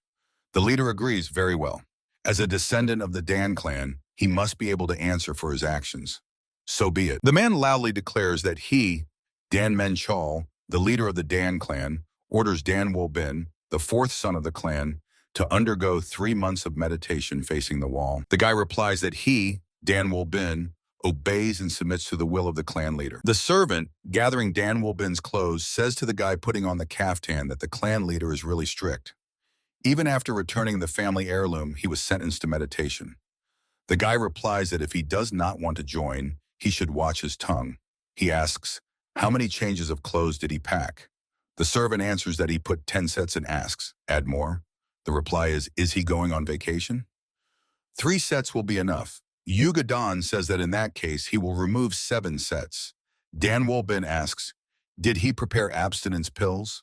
The leader agrees very well. As a descendant of the Dan clan, he must be able to answer for his actions. So be it. The man loudly declares that he, Dan Menchol, the leader of the Dan clan, orders Dan Wolbin, the fourth son of the clan, to undergo 3 months of meditation facing the wall. The guy replies that he, Dan Wolbin, obeys and submits to the will of the clan leader. The servant, gathering Dan Wolbin's clothes, says to the guy putting on the caftan that the clan leader is really strict. Even after returning the family heirloom, he was sentenced to meditation. The guy replies that if he does not want to join, he should watch his tongue. He asks, how many changes of clothes did he pack? The servant answers that he put 10 sets and asks, add more? The reply is he going on vacation? 3 sets will be enough. Yuga Dan says that in that case, he will remove 7 sets. Dan Wolbin asks, did he prepare abstinence pills?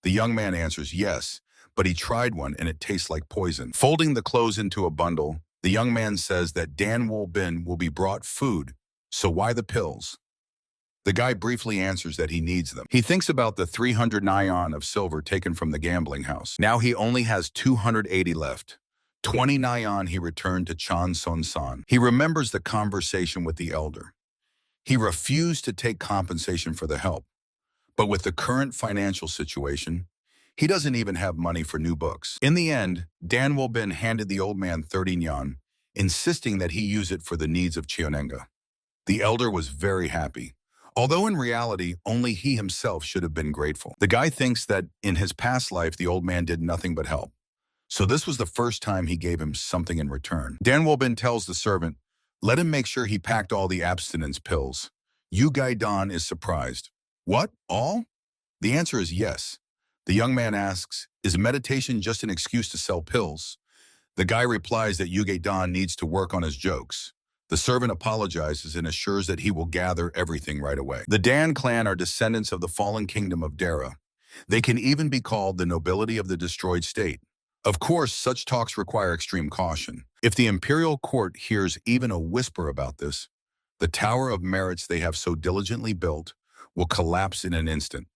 The young man answers yes, but he tried one and it tastes like poison. Folding the clothes into a bundle, the young man says that Dan Wolbin will be brought food, so why the pills? The guy briefly answers that he needs them. He thinks about the 300 nyan of silver taken from the gambling house. Now he only has 280 left. 20 nyan he returned to Chan Son San. He remembers the conversation with the elder. He refused to take compensation for the help, But with the current financial situation, he doesn't even have money for new books. In the end, Dan Wolbin handed the old man 30 nyan, insisting that he use it for the needs of Chionenga. The elder was very happy, although in reality, only he himself should have been grateful. The guy thinks that in his past life, the old man did nothing but help. So this was the first time he gave him something in return. Dan Wolbin tells the servant, let him make sure he packed all the abstinence pills. Yu Gai Dan is surprised. What? All? The answer is yes. The young man asks, is meditation just an excuse to sell pills? The guy replies that Yu Gai Dan needs to work on his jokes. The servant apologizes and assures that he will gather everything right away. The Dan clan are descendants of the fallen kingdom of Dara. They can even be called the nobility of the destroyed state. Of course, such talks require extreme caution. If the imperial court hears even a whisper about this, the tower of merits they have so diligently built will collapse in an instant.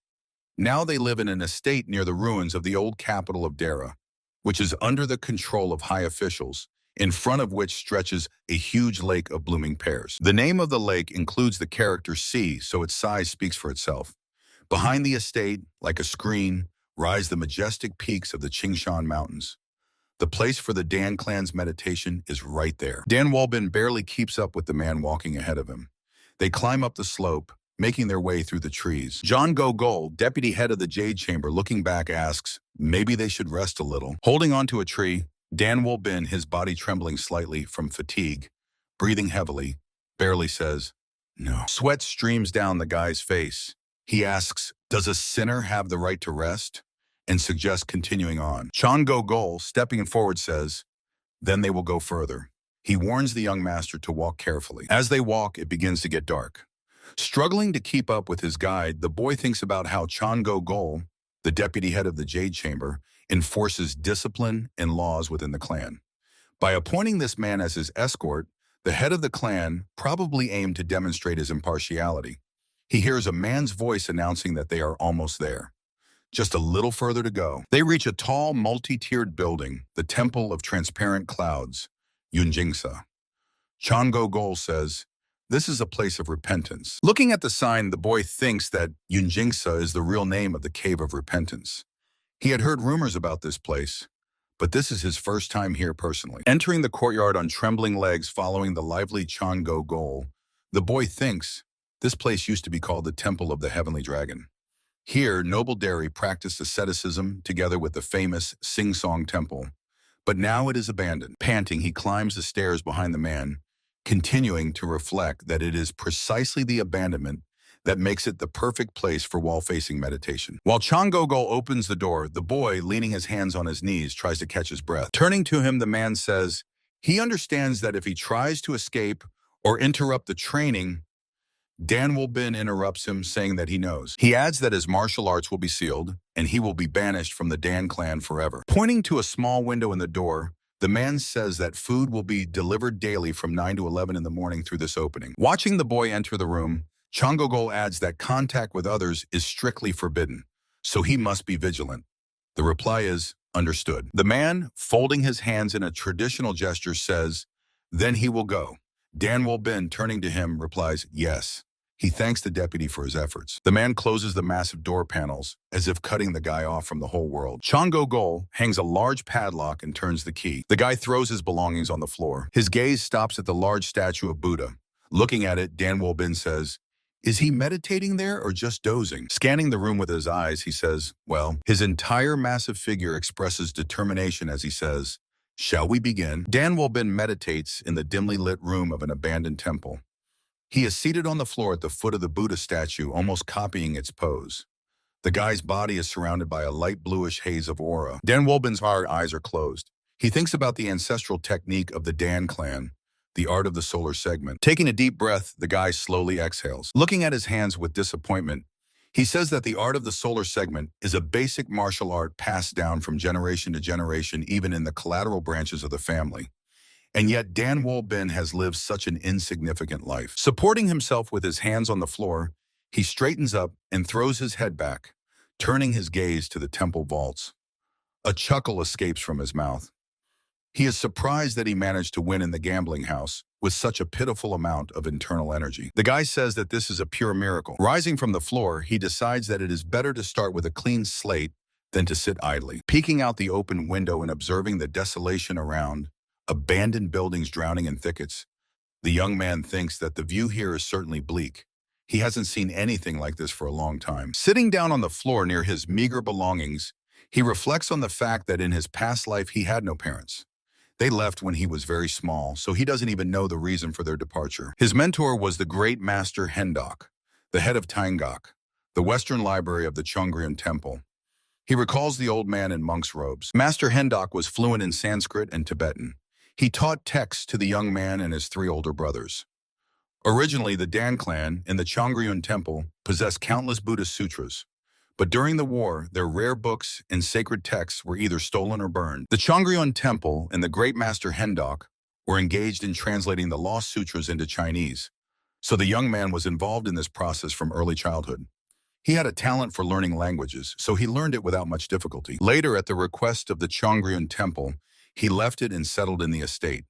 Now they live in an estate near the ruins of the old capital of Dara, which is under the control of high officials, in front of which stretches a huge lake of blooming pears. The name of the lake includes the character sea, so its size speaks for itself. Behind the estate, like a screen, rise the majestic peaks of the Qingshan Mountains. The place for the Dan clan's meditation is right there. Dan Wolbin barely keeps up with the man walking ahead of him. They climb up the slope, making their way through the trees. John Gogol, deputy head of the Jade Chamber, looking back, asks, maybe they should rest a little. Holding onto a tree, Dan Wolbin, his body trembling slightly from fatigue, breathing heavily, barely says, no. Sweat streams down the guy's face. He asks, does a sinner have the right to rest? And suggests continuing on. Chan Gogol, stepping forward, says, then they will go further. He warns the young master to walk carefully. As they walk, it begins to get dark. Struggling to keep up with his guide, the boy thinks about how Chan Gogol, the deputy head of the Jade Chamber, enforces discipline and laws within the clan. By appointing this man as his escort, the head of the clan probably aimed to demonstrate his impartiality. He hears a man's voice announcing that they are almost there. Just a little further to go. They reach a tall, multi-tiered building, the Temple of Transparent Clouds, Yunjingsa. Chan Gogol says, this is a place of repentance. Looking at the sign, the boy thinks that Yunjingsa is the real name of the Cave of Repentance. He had heard rumors about this place, but this is his first time here personally. Entering the courtyard on trembling legs following the lively Chan Gogol, the boy thinks this place used to be called the Temple of the Heavenly Dragon. Here, noble Dari practiced asceticism together with the famous Sing Song Temple, but now it is abandoned. Panting, he climbs the stairs behind the man, continuing to reflect that it is precisely the abandonment that makes it the perfect place for wall-facing meditation. While Chan Gogol opens the door, the boy, leaning his hands on his knees, tries to catch his breath. Turning to him, the man says he understands that if he tries to escape or interrupt the training, Dan Wolbin interrupts him, saying that he knows. He adds that his martial arts will be sealed, and he will be banished from the Dan clan forever. Pointing to a small window in the door, the man says that food will be delivered daily from 9 to 11 in the morning through this opening. Watching the boy enter the room, Chan Gogol adds that contact with others is strictly forbidden, so he must be vigilant. The reply is, understood. The man, folding his hands in a traditional gesture, says, then he will go. Dan Wolbin, turning to him, replies, yes. He thanks the deputy for his efforts. The man closes the massive door panels, as if cutting the guy off from the whole world. Chan Gogol hangs a large padlock and turns the key. The guy throws his belongings on the floor. His gaze stops at the large statue of Buddha. Looking at it, Dan Wolbin says, is he meditating there or just dozing? Scanning the room with his eyes, he says, well, his entire massive figure expresses determination as he says, shall we begin? Dan Wolbin meditates in the dimly lit room of an abandoned temple. He is seated on the floor at the foot of the Buddha statue, almost copying its pose. The guy's body is surrounded by a light bluish haze of aura. Dan Wolbin's eyes are closed. He thinks about the ancestral technique of the Dan clan, the art of the solar segment. Taking a deep breath, the guy slowly exhales. Looking at his hands with disappointment, he says that the art of the solar segment is a basic martial art passed down from generation to generation, even in the collateral branches of the family. And yet Dan Wolbin has lived such an insignificant life. Supporting himself with his hands on the floor, he straightens up and throws his head back, turning his gaze to the temple vaults. A chuckle escapes from his mouth. He is surprised that he managed to win in the gambling house with such a pitiful amount of internal energy. The guy says that this is a pure miracle. Rising from the floor, he decides that it is better to start with a clean slate than to sit idly. Peeking out the open window and observing the desolation around, abandoned buildings drowning in thickets, the young man thinks that the view here is certainly bleak. He hasn't seen anything like this for a long time. Sitting down on the floor near his meager belongings, he reflects on the fact that in his past life he had no parents. They left when he was very small, so he doesn't even know the reason for their departure. His mentor was the great master Hendok, the head of Tangok, the Western Library of the Chongryon Temple. He recalls the old man in monk's robes. Master Hendok was fluent in Sanskrit and Tibetan. He taught texts to the young man and his 3 older brothers. Originally, the Dan clan in the Chongryon Temple possessed countless Buddhist sutras. But during the war, their rare books and sacred texts were either stolen or burned. The Chongryon Temple and the great master Hendok were engaged in translating the lost sutras into Chinese, so the young man was involved in this process from early childhood. He had a talent for learning languages, so he learned it without much difficulty. Later, at the request of the Chongryon Temple, he left it and settled in the estate.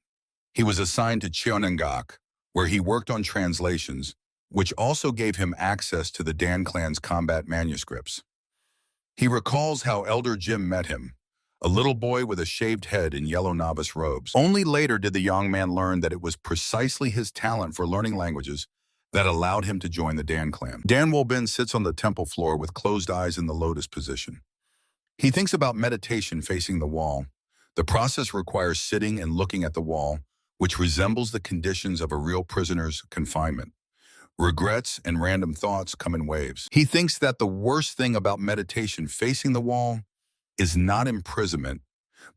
He was assigned to Cheonengak, where he worked on translations, which also gave him access to the Dan clan's combat manuscripts. He recalls how Elder Jim met him, a little boy with a shaved head in yellow novice robes. Only later did the young man learn that it was precisely his talent for learning languages that allowed him to join the Dan clan. Dan Wolbin sits on the temple floor with closed eyes in the lotus position. He thinks about meditation facing the wall. The process requires sitting and looking at the wall, which resembles the conditions of a real prisoner's confinement. Regrets and random thoughts come in waves. He thinks that the worst thing about meditation facing the wall is not imprisonment,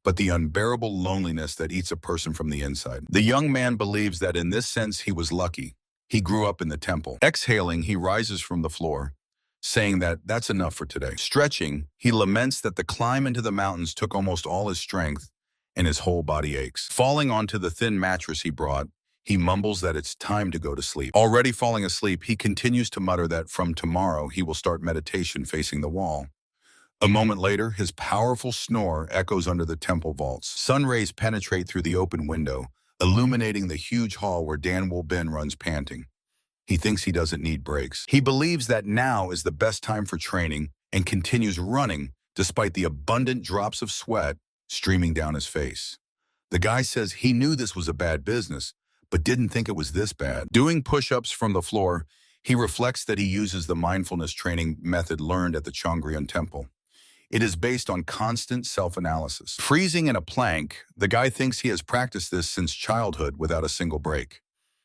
but the unbearable loneliness that eats a person from the inside. The young man believes that in this sense he was lucky. He grew up in the temple. Exhaling, he rises from the floor, saying that that's enough for today. Stretching, he laments that the climb into the mountains took almost all his strength and his whole body aches. Falling onto the thin mattress he brought, he mumbles that it's time to go to sleep. Already falling asleep, he continues to mutter that from tomorrow he will start meditation facing the wall. A moment later, his powerful snore echoes under the temple vaults. Sun rays penetrate through the open window, illuminating the huge hall where Dan Wolbin runs panting. He thinks he doesn't need breaks. He believes that now is the best time for training and continues running despite the abundant drops of sweat streaming down his face. The guy says he knew this was a bad business, but didn't think it was this bad. Doing push-ups from the floor, he reflects that he uses the mindfulness training method learned at the Chongryon Temple. It is based on constant self-analysis. Freezing in a plank, the guy thinks he has practiced this since childhood without a single break.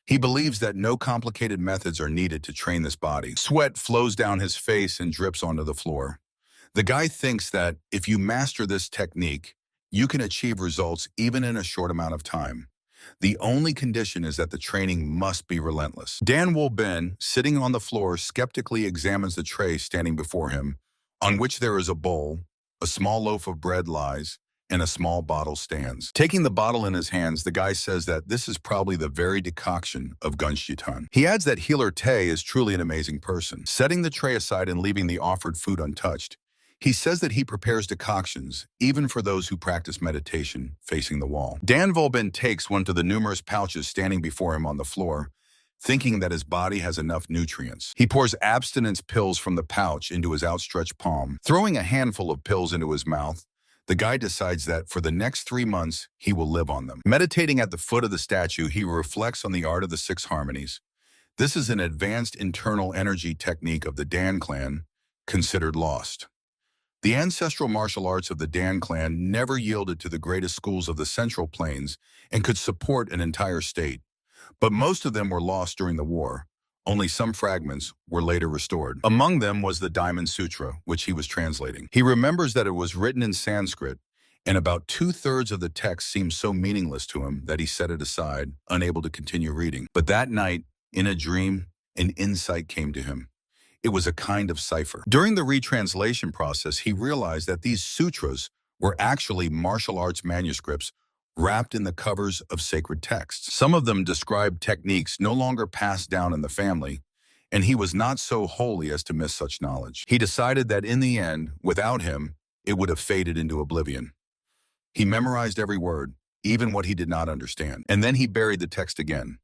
He believes that no complicated methods are needed to train this body. Sweat flows down his face and drips onto the floor. The guy thinks that if you master this technique, you can achieve results even in a short amount of time. The only condition is that the training must be relentless. Dan Wolbin, sitting on the floor, skeptically examines the tray standing before him, on which there is a bowl, a small loaf of bread lies, and a small bottle stands. Taking the bottle in his hands, the guy says that this is probably the very decoction of Gunshitun. He adds that Healer Tay is truly an amazing person. Setting the tray aside and leaving the offered food untouched, he says that he prepares decoctions, even for those who practice meditation facing the wall. Dan Wolbin takes one of the numerous pouches standing before him on the floor, thinking that his body has enough nutrients. He pours abstinence pills from the pouch into his outstretched palm. Throwing a handful of pills into his mouth, the guy decides that for the next 3 months, he will live on them. Meditating at the foot of the statue, he reflects on the art of the 6 harmonies. This is an advanced internal energy technique of the Dan clan, considered lost. The ancestral martial arts of the Dan clan never yielded to the greatest schools of the Central Plains and could support an entire state. But most of them were lost during the war. Only some fragments were later restored. Among them was the Diamond Sutra, which he was translating. He remembers that it was written in Sanskrit, and about 2/3 of the text seemed so meaningless to him that he set it aside, unable to continue reading. But that night, in a dream, an insight came to him. It was a kind of cipher. During the retranslation process, he realized that these sutras were actually martial arts manuscripts wrapped in the covers of sacred texts. Some of them described techniques no longer passed down in the family, and he was not so holy as to miss such knowledge. He decided that in the end, without him, it would have faded into oblivion. He memorized every word, even what he did not understand. And then he buried the text again.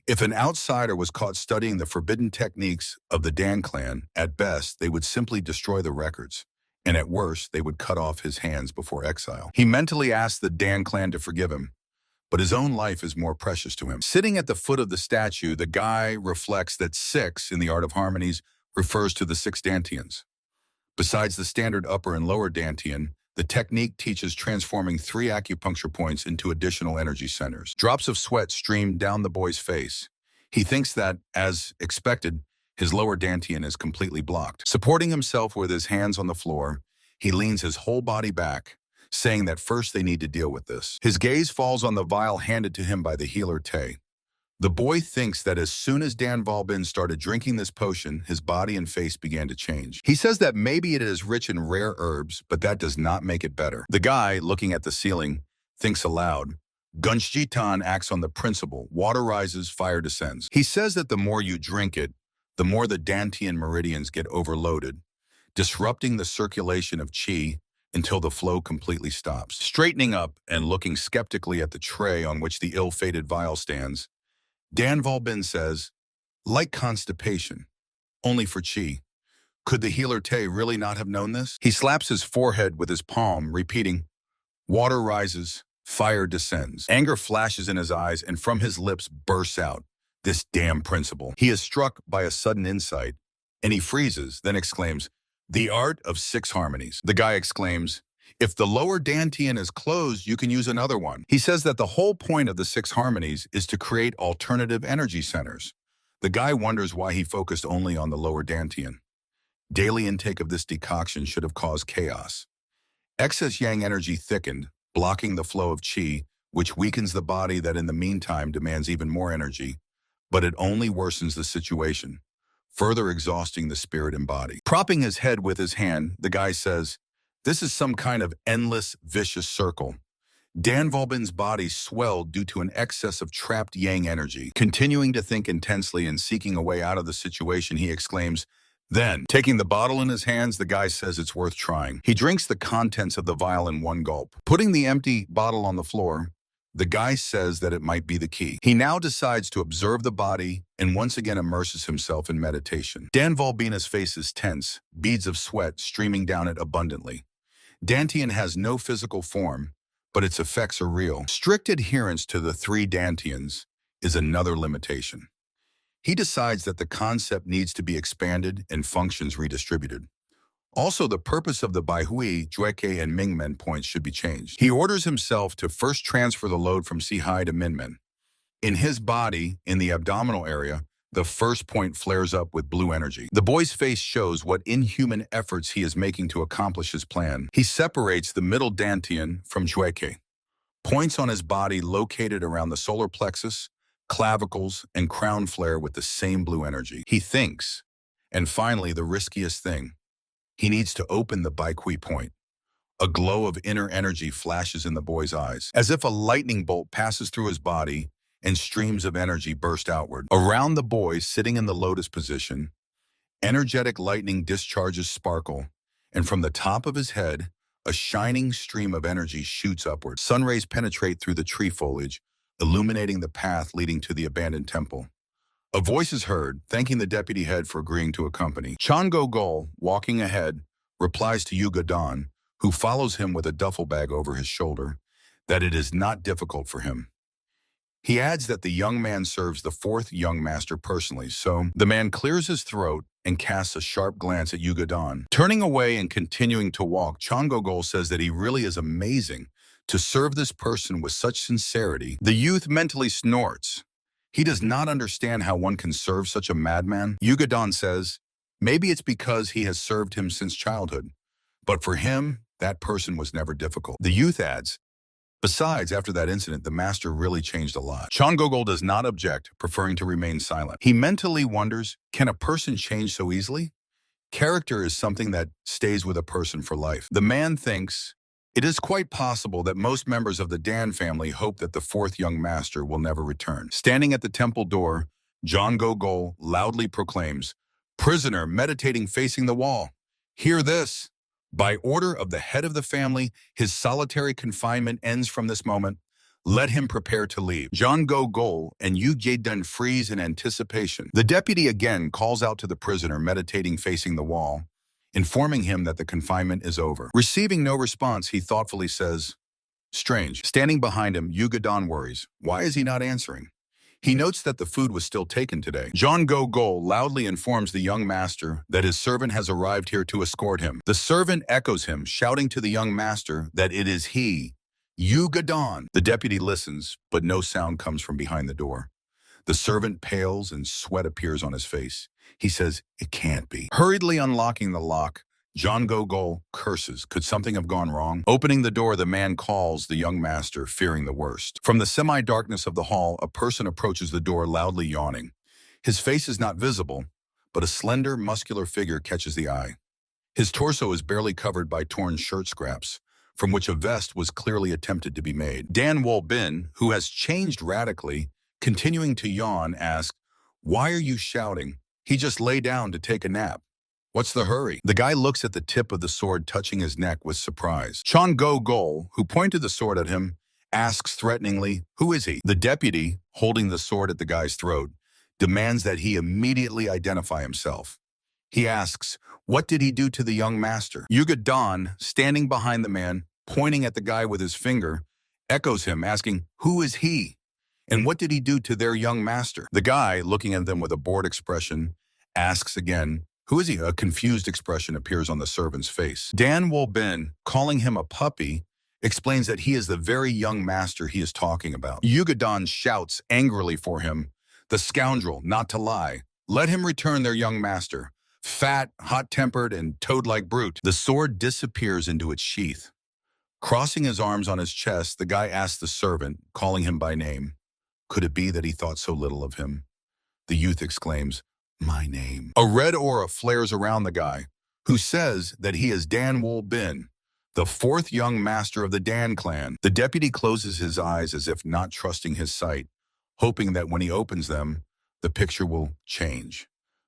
If an outsider was caught studying the forbidden techniques of the Dan clan, at best, they would simply destroy the records. And at worst, they would cut off his hands before exile. He mentally asked the Dan clan to forgive him, but his own life is more precious to him. Sitting at the foot of the statue, the guy reflects that 6 in the art of harmonies refers to the 6 dantians. Besides the standard upper and lower dantian, the technique teaches transforming 3 acupuncture points into additional energy centers. Drops of sweat stream down the boy's face. He thinks that, as expected, his lower dantian is completely blocked. Supporting himself with his hands on the floor, he leans his whole body back, saying that first they need to deal with this. His gaze falls on the vial handed to him by the healer Tay. The boy thinks that as soon as Dan Valbin started drinking this potion, his body and face began to change. He says that maybe it is rich in rare herbs, but that does not make it better. The guy, looking at the ceiling, thinks aloud. Gunshjitan acts on the principle, water rises, fire descends. He says that the more you drink it, the more the Dantian meridians get overloaded, disrupting the circulation of qi until the flow completely stops. Straightening up and looking skeptically at the tray on which the ill-fated vial stands, Dan Valbin says, like constipation, only for qi. Could the healer Tay really not have known this? He slaps his forehead with his palm, repeating, water rises, fire descends. Anger flashes in his eyes, and from his lips bursts out, this damn principle. He is struck by a sudden insight, and he freezes, then exclaims, the art of 6 harmonies. The guy exclaims, if the lower dantian is closed, you can use another one. He says that the whole point of the 6 harmonies is to create alternative energy centers. The guy wonders why he focused only on the lower dantian. Daily intake of this decoction should have caused chaos. Excess yang energy thickened, blocking the flow of qi, which weakens the body that in the meantime demands even more energy, but it only worsens the situation, further exhausting the spirit and body. Propping his head with his hand, the guy says, this is some kind of endless, vicious circle. Dan Valbin's body swelled due to an excess of trapped yang energy. Continuing to think intensely and seeking a way out of the situation, he exclaims, then, taking the bottle in his hands, the guy says it's worth trying. He drinks the contents of the vial in one gulp. Putting the empty bottle on the floor, the guy says that it might be the key. He now decides to observe the body and once again immerses himself in meditation. Dan Valbina's face is tense, beads of sweat streaming down it abundantly. Dantian has no physical form, but its effects are real. Strict adherence to the 3 dantians is another limitation. He decides that the concept needs to be expanded and functions redistributed. Also, the purpose of the Baihui, Jueke, and Mingmen points should be changed. He orders himself to first transfer the load from Sihai to Minmen. In his body, in the abdominal area, the first point flares up with blue energy. The boy's face shows what inhuman efforts he is making to accomplish his plan. He separates the middle dantian from Jueke. Points on his body located around the solar plexus, clavicles, and crown flare with the same blue energy. He thinks, and finally the riskiest thing, he needs to open the Baikui point. A glow of inner energy flashes in the boy's eyes, as if a lightning bolt passes through his body and streams of energy burst outward. Around the boy, sitting in the lotus position, energetic lightning discharges sparkle, and from the top of his head, a shining stream of energy shoots upward. Sun rays penetrate through the tree foliage, illuminating the path leading to the abandoned temple. A voice is heard, thanking the deputy head for agreeing to accompany. Chango Gol, walking ahead, replies to Yuga Dan, who follows him with a duffel bag over his shoulder, that it is not difficult for him. He adds that the young man serves the 4th young master personally, so the man clears his throat and casts a sharp glance at Yuga Dan. Turning away and continuing to walk, Chango Gol says that he really is amazing to serve this person with such sincerity. The youth mentally snorts. He does not understand how one can serve such a madman. Yuga Dan says, maybe it's because he has served him since childhood, but for him, that person was never difficult. The youth adds, besides, after that incident, the master really changed a lot. Changogol does not object, preferring to remain silent. He mentally wonders, can a person change so easily? Character is something that stays with a person for life. The man thinks, it is quite possible that most members of the Dan family hope that the 4th young master will never return. Standing at the temple door, John Gogol loudly proclaims, prisoner meditating facing the wall, hear this. By order of the head of the family, his solitary confinement ends from this moment. Let him prepare to leave. John Go Gol and Yu Dun freeze in anticipation. The deputy again calls out to the prisoner meditating facing the wall, informing him that the confinement is over. Receiving no response, he thoughtfully says, "Strange." Standing behind him, Yugadon worries. Why is he not answering? He notes that the food was still taken today. John Go Gol loudly informs the young master that his servant has arrived here to escort him. The servant echoes him, shouting to the young master that it is he, Yugadon. The deputy listens, but no sound comes from behind the door. The servant pales and sweat appears on his face. He says, "It can't be." Hurriedly unlocking the lock, John Go Gol curses. Could something have gone wrong? Opening the door, the man calls the young master, fearing the worst. From the semi-darkness of the hall, a person approaches the door, loudly yawning. His face is not visible, but a slender, muscular figure catches the eye. His torso is barely covered by torn shirt scraps, from which a vest was clearly attempted to be made. Dan Wol Bin, who has changed radically, continuing to yawn, asks, "Why are you shouting? He just lay down to take a nap. What's the hurry?" The guy looks at the tip of the sword touching his neck with surprise. Chon Go Gol, who pointed the sword at him, asks threateningly, "Who is he?" The deputy, holding the sword at the guy's throat, demands that he immediately identify himself. He asks, "What did he do to the young master?" Yuga Don, standing behind the man, pointing at the guy with his finger, echoes him, asking, "Who is he? And what did he do to their young master?" The guy, looking at them with a bored expression, asks again, "Who is he?" A confused expression appears on the servant's face. Dan Wol Bin, calling him a puppy, explains that he is the very young master he is talking about. Yugadon shouts angrily for him, "The scoundrel, not to lie. Let him return their young master. Fat, hot-tempered, and toad-like brute." The sword disappears into its sheath. Crossing his arms on his chest, the guy asks the servant, calling him by name, "Could it be that he thought so little of him?" The youth exclaims, "My name." A red aura flares around the guy, who says that he is Dan Wol Bin, the fourth young master of the Dan clan. The deputy closes his eyes as if not trusting his sight, hoping that when he opens them, the picture will change.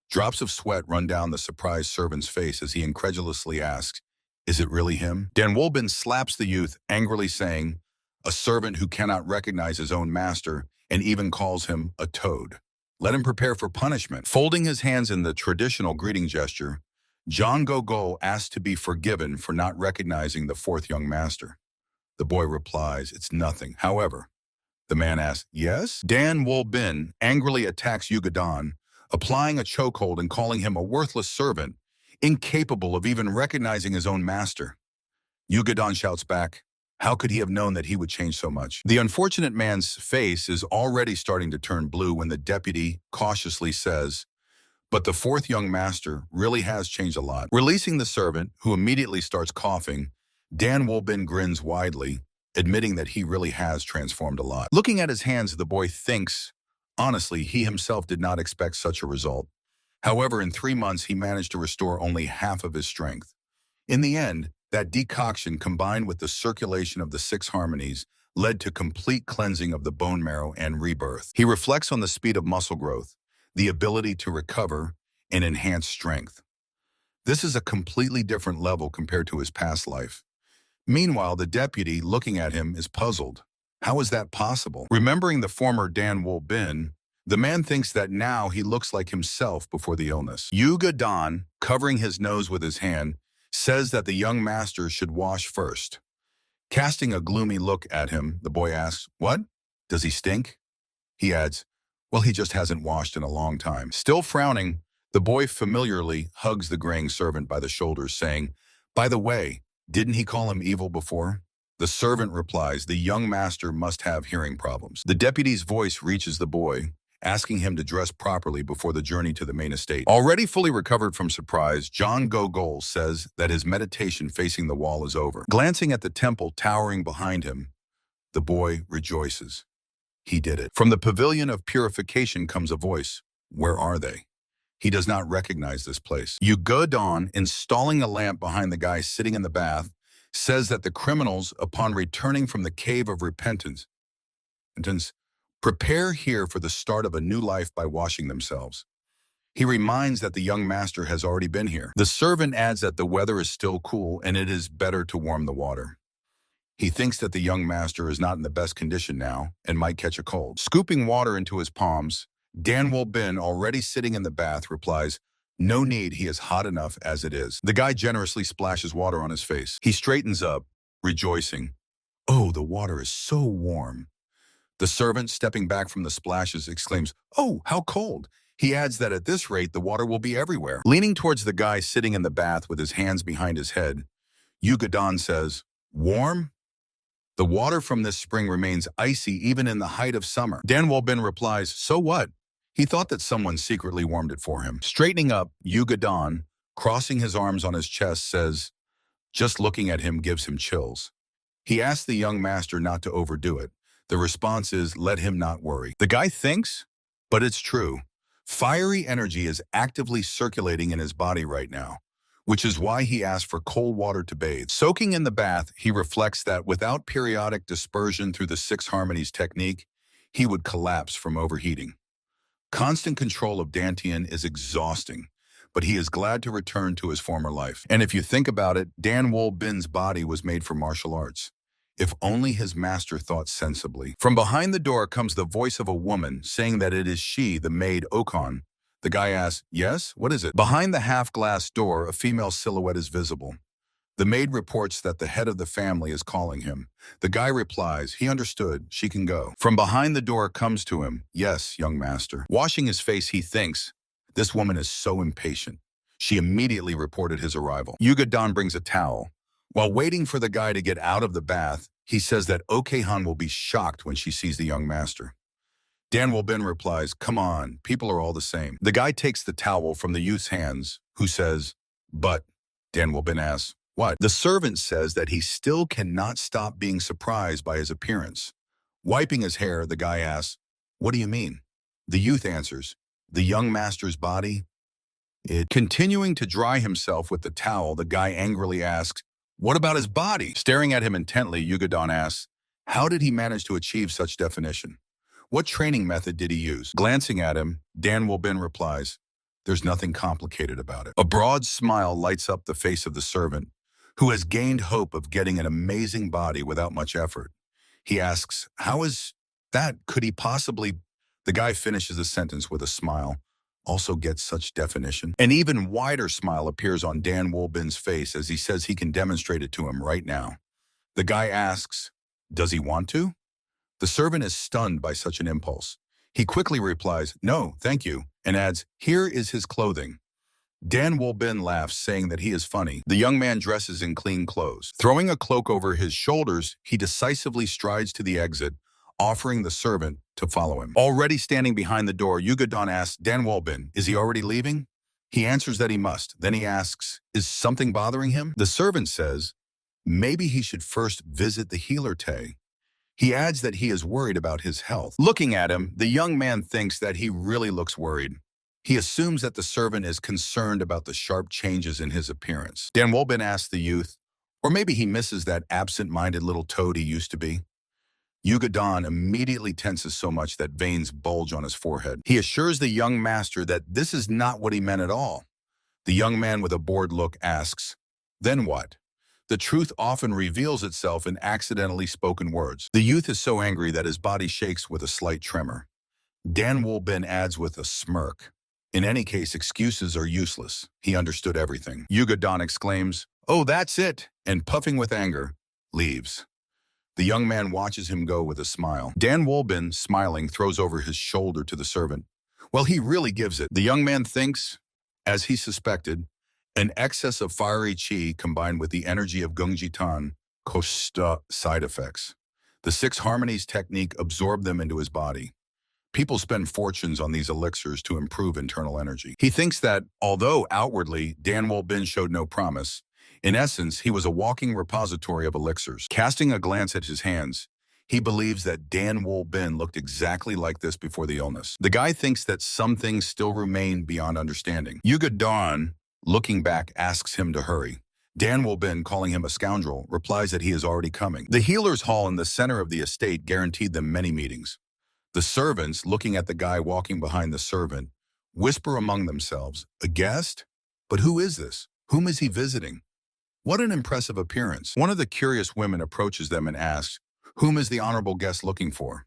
Drops of sweat run down the surprised servant's face as he incredulously asks, "Is it really him?" Dan Wol Bin slaps the youth, angrily saying, "A servant who cannot recognize his own master and even calls him a toad. Let him prepare for punishment." Folding his hands in the traditional greeting gesture, John Go Gol asks to be forgiven for not recognizing the fourth young master. The boy replies, "It's nothing." However, the man asks, "Yes?" Dan Wol Bin angrily attacks Yugadon, applying a chokehold and calling him a worthless servant, incapable of even recognizing his own master. Yugadon shouts back, how could he have known that he would change so much? The unfortunate man's face is already starting to turn blue when the deputy cautiously says, "But the fourth young master really has changed a lot." Releasing the servant, who immediately starts coughing, Dan Wol Bin grins widely, admitting that he really has transformed a lot. Looking at his hands, the boy thinks, honestly, he himself did not expect such a result. However, in 3 months, he managed to restore only half of his strength. In the end, that decoction, combined with the circulation of the 6 harmonies, led to complete cleansing of the bone marrow and rebirth. He reflects on the speed of muscle growth, the ability to recover, and enhance strength. This is a completely different level compared to his past life. Meanwhile, the deputy, looking at him, is puzzled. How is that possible? Remembering the former Dan Wol Bin, the man thinks that now he looks like himself before the illness. Yuga Don, covering his nose with his hand, says that the young master should wash first. Casting a gloomy look at him, the boy asks, "What? Does he stink?" He adds, "Well, he just hasn't washed in a long time." Still frowning, the boy familiarly hugs the graying servant by the shoulders, saying, "By the way, didn't he call him evil before?" The servant replies, "The young master must have hearing problems." The deputy's voice reaches the boy, asking him to dress properly before the journey to the main estate. Already fully recovered from surprise, John Go Gol says that his meditation facing the wall is over. Glancing at the temple towering behind him, the boy rejoices. He did it. From the pavilion of purification comes a voice. Where are they? He does not recognize this place. Yuga Don, installing a lamp behind the guy sitting in the bath, says that the criminals, upon returning from the cave of repentance, prepare here for the start of a new life by washing themselves. He reminds that the young master has already been here. The servant adds that the weather is still cool and it is better to warm the water. He thinks that the young master is not in the best condition now and might catch a cold. Scooping water into his palms, Dan Bin, already sitting in the bath, replies, "No need, he is hot enough as it is." The guy generously splashes water on his face. He straightens up, rejoicing. "Oh, the water is so warm." The servant, stepping back from the splashes, exclaims, "Oh, how cold." He adds that at this rate, the water will be everywhere. Leaning towards the guy sitting in the bath with his hands behind his head, Yugadon says, "Warm? The water from this spring remains icy even in the height of summer." Dan Bin replies, "So what?" He thought that someone secretly warmed it for him. Straightening up, Yugadon, crossing his arms on his chest, says, "Just looking at him gives him chills." He asks the young master not to overdo it. The response is, "Let him not worry." The guy thinks, but it's true. Fiery energy is actively circulating in his body right now, which is why he asked for cold water to bathe. Soaking in the bath, he reflects that without periodic dispersion through the 6 harmonies technique, he would collapse from overheating. Constant control of Dantian is exhausting, but he is glad to return to his former life. And if you think about it, Dan Bin's body was made for martial arts. If only his master thought sensibly. From behind the door comes the voice of a woman saying that it is she, the maid Okon. The guy asks, "Yes, what is it?" Behind the half-glass door, a female silhouette is visible. The maid reports that the head of the family is calling him. The guy replies, he understood, she can go. From behind the door comes to him, "Yes, young master." Washing his face, he thinks, this woman is so impatient. She immediately reported his arrival. Yugadon brings a towel. While waiting for the guy to get out of the bath, he says that Okehan will be shocked when she sees the young master. Dan Bin replies, "Come on, people are all the same." The guy takes the towel from the youth's hands, who says, "But," Dan Bin asks, "What?" The servant says that he still cannot stop being surprised by his appearance. Wiping his hair, the guy asks, "What do you mean?" The youth answers, "The young master's body." Continuing to dry himself with the towel, the guy angrily asks, "What about his body?" Staring at him intently, Yugadon asks, "How did he manage to achieve such definition? What training method did he use?" Glancing at him, Dan Bin replies, "There's nothing complicated about it." A broad smile lights up the face of the servant, who has gained hope of getting an amazing body without much effort. He asks, "How is that? Could he possibly—" The guy finishes the sentence with a smile. "Also gets such definition." An even wider smile appears on Dan Bin's face as he says he can demonstrate it to him right now. The guy asks, "Does he want to?" The servant is stunned by such an impulse. He quickly replies, "No, thank you," and adds, "Here is his clothing." Dan Bin laughs, saying that he is funny. The young man dresses in clean clothes. Throwing a cloak over his shoulders, he decisively strides to the exit, offering the servant to follow him. Already standing behind the door, Yugadon asks Dan Bin, "Is he already leaving?" He answers that he must. Then he asks, "Is something bothering him?" The servant says, "Maybe he should first visit the healer Tay." He adds that he is worried about his health. Looking at him, the young man thinks that he really looks worried. He assumes that the servant is concerned about the sharp changes in his appearance. Dan Bin asks the youth, or maybe he misses that absent-minded little toad he used to be. Yugadon immediately tenses so much that veins bulge on his forehead. He assures the young master that this is not what he meant at all. The young man with a bored look asks, "Then what?" The truth often reveals itself in accidentally spoken words. The youth is so angry that his body shakes with a slight tremor. Dan Bin adds with a smirk, "In any case, excuses are useless. He understood everything." Yugadon exclaims, "Oh, that's it," and puffing with anger, leaves. The young man watches him go with a smile. Dan Bin, smiling, throws over his shoulder to the servant. "Well, he really gives it." The young man thinks, as he suspected, an excess of fiery chi combined with the energy of Gungjitan caused side effects. The 6 harmonies technique absorbed them into his body. People spend fortunes on these elixirs to improve internal energy. He thinks that, although outwardly Dan Bin showed no promise, in essence, he was a walking repository of elixirs. Casting a glance at his hands, he believes that Dan Bin looked exactly like this before the illness. The guy thinks that some things still remain beyond understanding. Yugadon, looking back, asks him to hurry. Dan Bin, calling him a scoundrel, replies that he is already coming. The healer's hall in the center of the estate guaranteed them many meetings. The servants, looking at the guy walking behind the servant, whisper among themselves, "A guest? But who is this? Whom is he visiting?" What an impressive appearance. One of the curious women approaches them and asks, "Whom is the honorable guest looking for?"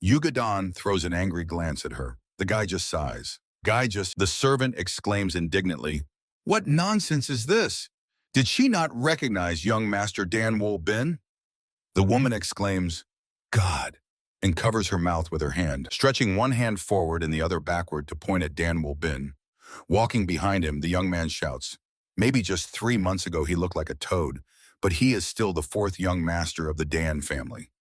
Yugadon throws an angry glance at her. The guy just sighs. The servant exclaims indignantly, "What nonsense is this? Did she not recognize young Master Danwol Bin?" The woman exclaims, "God," and covers her mouth with her hand, stretching one hand forward and the other backward to point at Danwol Bin. Walking behind him, the young man shouts, "Maybe just 3 months ago he looked like a toad, but he is still the fourth young master of the Dan family."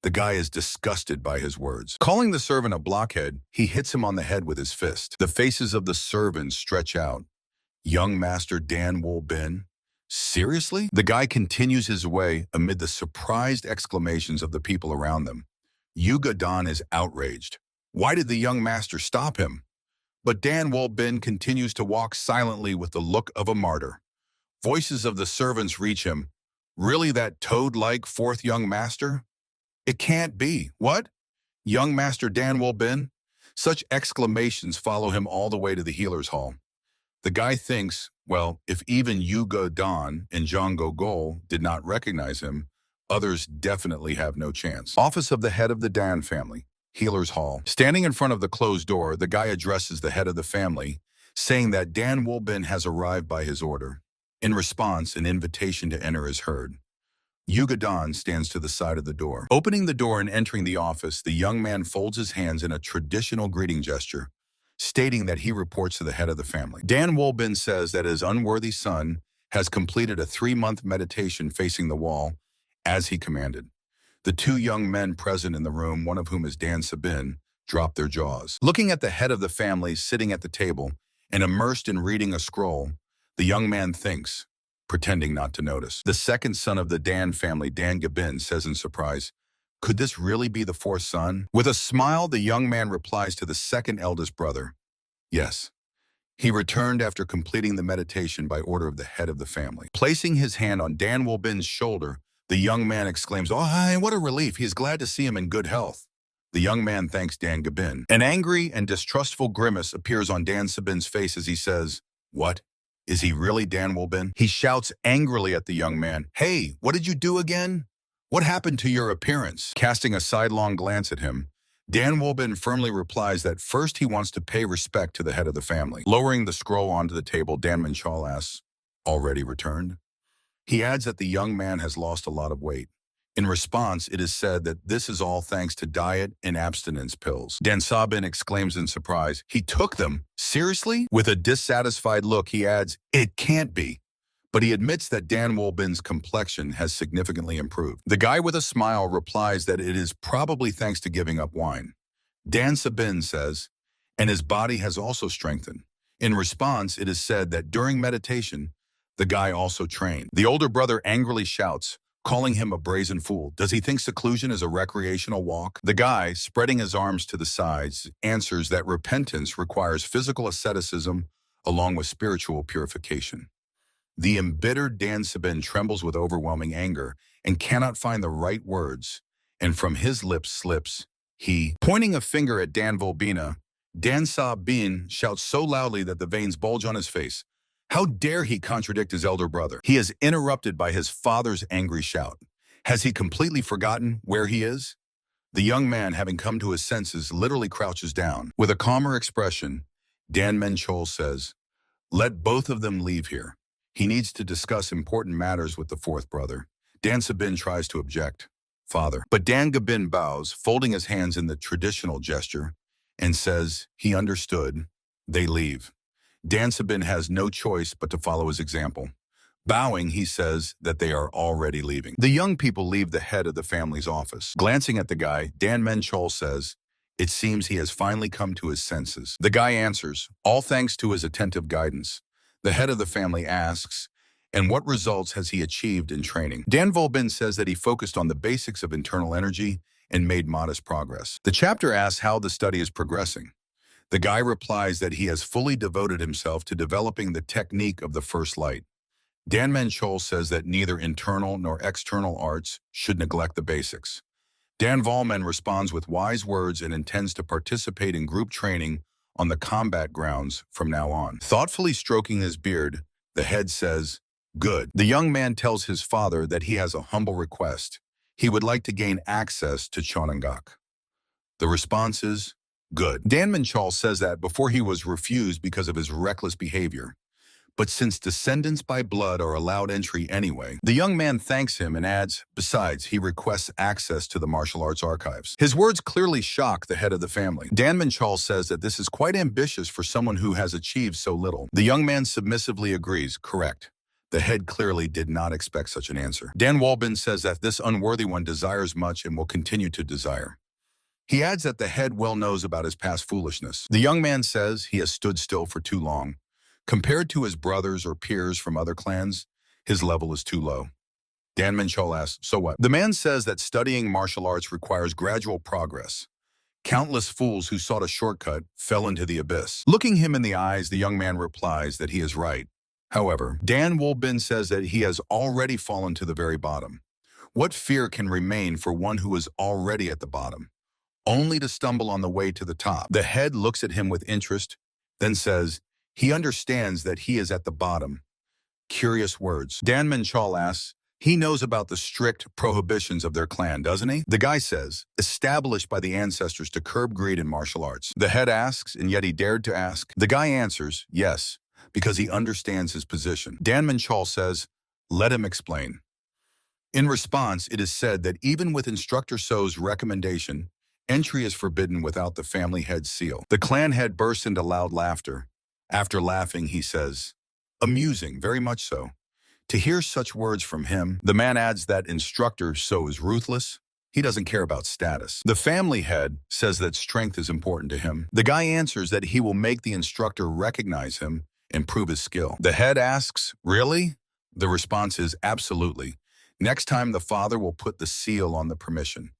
The guy is disgusted by his words. Calling the servant a blockhead, he hits him on the head with his fist. The faces of the servants stretch out. Young Master Danwol Bin? Seriously? The guy continues his way amid the surprised exclamations of the people around them. Yugadon is outraged. Why did the young master stop him? But Danwol Bin continues to walk silently with the look of a martyr. Voices of the servants reach him. Really that toad-like fourth young master? It can't be. What? Young Master Danwol Bin? Such exclamations follow him all the way to the healer's hall. The guy thinks, well, if even Yuga Don and Jongo Gol did not recognize him, others definitely have no chance. Office of the head of the Dan family, healer's hall. Standing in front of the closed door, the guy addresses the head of the family, saying that Danwol Bin has arrived by his order. In response, an invitation to enter is heard. Yugadon stands to the side of the door. Opening the door and entering the office, the young man folds his hands in a traditional greeting gesture, stating that he reports to the head of the family. Danwol Bin says that his unworthy son has completed a 3-month meditation facing the wall, as he commanded. The two young men present in the room, one of whom is Dan Sabin, drop their jaws. Looking at the head of the family sitting at the table and immersed in reading a scroll, the young man thinks, pretending not to notice. The second son of the Dan family, Dan Gabin, says in surprise, "Could this really be the fourth son?" With a smile, the young man replies to the second eldest brother, "Yes." He returned after completing the meditation by order of the head of the family. Placing his hand on Danwol Bin's shoulder, the young man exclaims, "Oh, hi, what a relief. He is glad to see him in good health." The young man thanks Dan Gabin. An angry and distrustful grimace appears on Dan Sabin's face as he says, "What? Is he really Danwol Bin?" He shouts angrily at the young man, "Hey, what did you do again? What happened to your appearance?" Casting a sidelong glance at him, Danwol Bin firmly replies that first he wants to pay respect to the head of the family. Lowering the scroll onto the table, Dan Manchal asks, "Already returned?" He adds that the young man has lost a lot of weight. In response, it is said that this is all thanks to diet and abstinence pills. Dan Sabin exclaims in surprise, "He took them? Seriously?" With a dissatisfied look, he adds, "It can't be." But he admits that Danwol Bin's complexion has significantly improved. The guy with a smile replies that it is probably thanks to giving up wine. Dan Sabin says, and his body has also strengthened. In response, it is said that during meditation, the guy also trained. The older brother angrily shouts, calling him a brazen fool. Does he think seclusion is a recreational walk? The guy, spreading his arms to the sides, answers that repentance requires physical asceticism along with spiritual purification. The embittered Dan Sabin trembles with overwhelming anger and cannot find the right words, and from his lips slips, he, pointing a finger at Danwol Bin, Dan Sabin shouts so loudly that the veins bulge on his face. How dare he contradict his elder brother? He is interrupted by his father's angry shout. Has he completely forgotten where he is? The young man, having come to his senses, literally crouches down. With a calmer expression, Dan Menchol says, "Let both of them leave here. He needs to discuss important matters with the fourth brother." Dan Sabin tries to object. "Father." But Dan Gabin bows, folding his hands in the traditional gesture, and says he understood. They leave. Dan Sabin has no choice but to follow his example. Bowing, he says that they are already leaving. The young people leave the head of the family's office. Glancing at the guy, Dan Menchol says, "It seems he has finally come to his senses." The guy answers, all thanks to his attentive guidance. The head of the family asks, and what results has he achieved in training? Danwol Bin says that he focused on the basics of internal energy and made modest progress. The chapter asks how the study is progressing. The guy replies that he has fully devoted himself to developing the technique of the first light. Dan Menchol says that neither internal nor external arts should neglect the basics. Dan Volman responds with wise words and intends to participate in group training on the combat grounds from now on. Thoughtfully stroking his beard, the head says, Good. The young man tells his father that he has a humble request. He would like to gain access to Chonangak. The response is, good. Dan Minchal says that before he was refused because of his reckless behavior. But since descendants by blood are allowed entry anyway, the young man thanks him and adds, besides, he requests access to the martial arts archives. His words clearly shock the head of the family. Dan Minchal says that this is quite ambitious for someone who has achieved so little. The young man submissively agrees, correct. The head clearly did not expect such an answer. Dan Walbin says that this unworthy one desires much and will continue to desire. He adds that the head well knows about his past foolishness. The young man says he has stood still for too long. Compared to his brothers or peers from other clans, his level is too low. Dan Minchal asks, so what? The man says that studying martial arts requires gradual progress. Countless fools who sought a shortcut fell into the abyss. Looking him in the eyes, the young man replies that he is right. However, Dan Wolbin says that he has already fallen to the very bottom. What fear can remain for one who is already at the bottom, only to stumble on the way to the top? The head looks at him with interest, then says, he understands that he is at the bottom. Curious words. Dan Minchal asks, he knows about the strict prohibitions of their clan, doesn't he? The guy says, established by the ancestors to curb greed in martial arts. The head asks, and yet he dared to ask. The guy answers, yes, because he understands his position. Dan Minchal says, let him explain. In response, it is said that even with Instructor So's recommendation, entry is forbidden without the family head's seal. The clan head bursts into loud laughter. After laughing, he says, amusing, very much so. To hear such words from him, the man adds that Instructor So is ruthless. He doesn't care about status. The family head says that strength is important to him. The guy answers that he will make the instructor recognize him and prove his skill. The head asks, really? The response is absolutely. Next time the father will put the seal on the permission.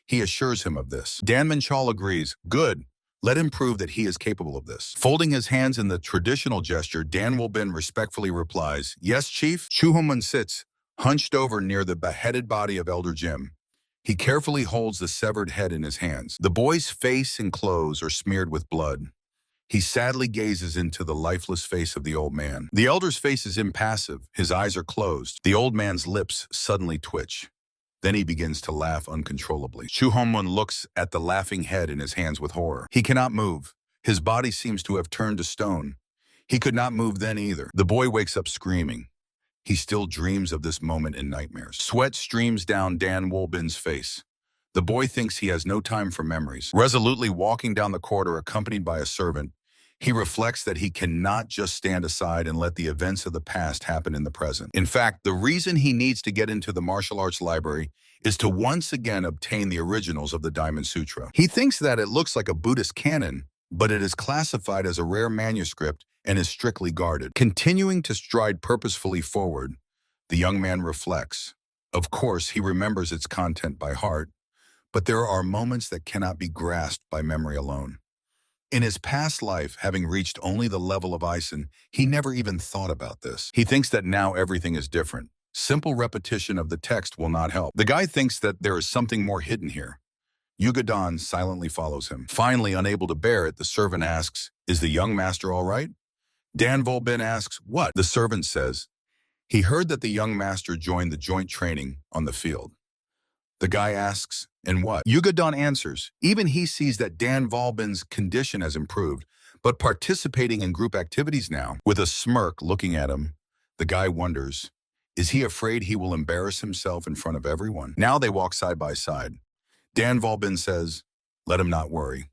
He assures him of this. Dan Minchal agrees, good. Let him prove that he is capable of this. Folding his hands in the traditional gesture, Dan Wolbin respectfully replies, yes, Chief. Chuhomun sits, hunched over near the beheaded body of Elder Jim. He carefully holds the severed head in his hands. The boy's face and clothes are smeared with blood. He sadly gazes into the lifeless face of the old man. The elder's face is impassive. His eyes are closed. The old man's lips suddenly twitch. Then he begins to laugh uncontrollably. Chu Honmun looks at the laughing head in his hands with horror. He cannot move. His body seems to have turned to stone. He could not move then either. The boy wakes up screaming. He still dreams of this moment in nightmares. Sweat streams down Dan Wolbin's face. The boy thinks he has no time for memories. Resolutely walking down the corridor accompanied by a servant, he reflects that he cannot just stand aside and let the events of the past happen in the present. In fact, the reason he needs to get into the martial arts library is to once again obtain the originals of the Diamond Sutra. He thinks that it looks like a Buddhist canon, but it is classified as a rare manuscript and is strictly guarded. Continuing to stride purposefully forward, the young man reflects. Of course, he remembers its content by heart, but there are moments that cannot be grasped by memory alone. In his past life, having reached only the level of Ison, he never even thought about this. He thinks that now everything is different. Simple repetition of the text will not help. The guy thinks that there is something more hidden here. Yugadon silently follows him. Finally, unable to bear it, the servant asks, is the young master all right? Dan Volbin asks, what? The servant says, he heard that the young master joined the joint training on the field. The guy asks, and what? Yugadon answers, even he sees that Dan Volbin's condition has improved, but participating in group activities now. With a smirk looking at him, the guy wonders, is he afraid he will embarrass himself in front of everyone? Now they walk side by side. Dan Volbin says, let him not worry.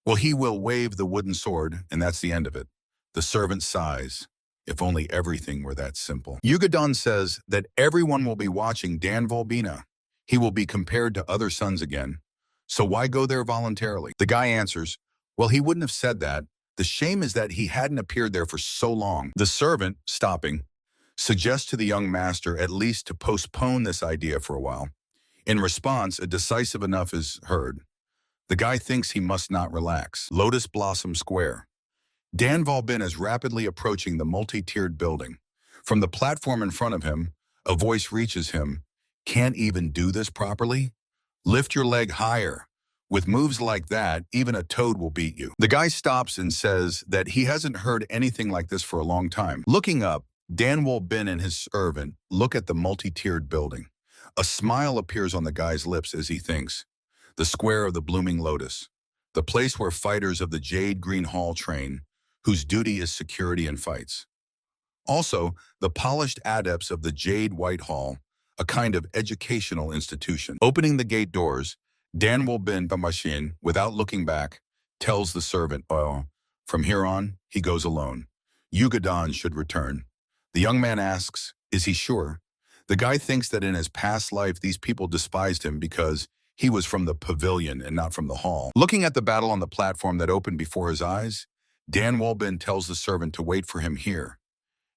Well, he will wave the wooden sword, and that's the end of it. The servant sighs. If only everything were that simple. Yugadon says that everyone will be watching Dan Volbina. He will be compared to other sons again. So why go there voluntarily? The guy answers, well, he wouldn't have said that. The shame is that he hadn't appeared there for so long. The servant, stopping, suggests to the young master at least to postpone this idea for a while. In response, a decisive enough is heard. The guy thinks he must not relax. Lotus Blossom Square. Dan Volbin is rapidly approaching the multi-tiered building. From the platform in front of him, a voice reaches him. Can't even do this properly? Lift your leg higher. With moves like that, even a toad will beat you. The guy stops and says that he hasn't heard anything like this for a long time. Looking up, Dan Bin and his servant look at the multi-tiered building. A smile appears on the guy's lips as he thinks. The square of the blooming lotus. The place where fighters of the Jade Green Hall train, whose duty is security and fights. Also, the polished adepts of the Jade White Hall, a kind of educational institution. Opening the gate doors, Dan Bin Bamashin, without looking back, tells the servant, "Oh, from here on, he goes alone. Yugadan should return." The young man asks, is he sure? The guy thinks that in his past life these people despised him because he was from the pavilion and not from the hall. Looking at the battle on the platform that opened before his eyes, Dan Bin tells the servant to wait for him here.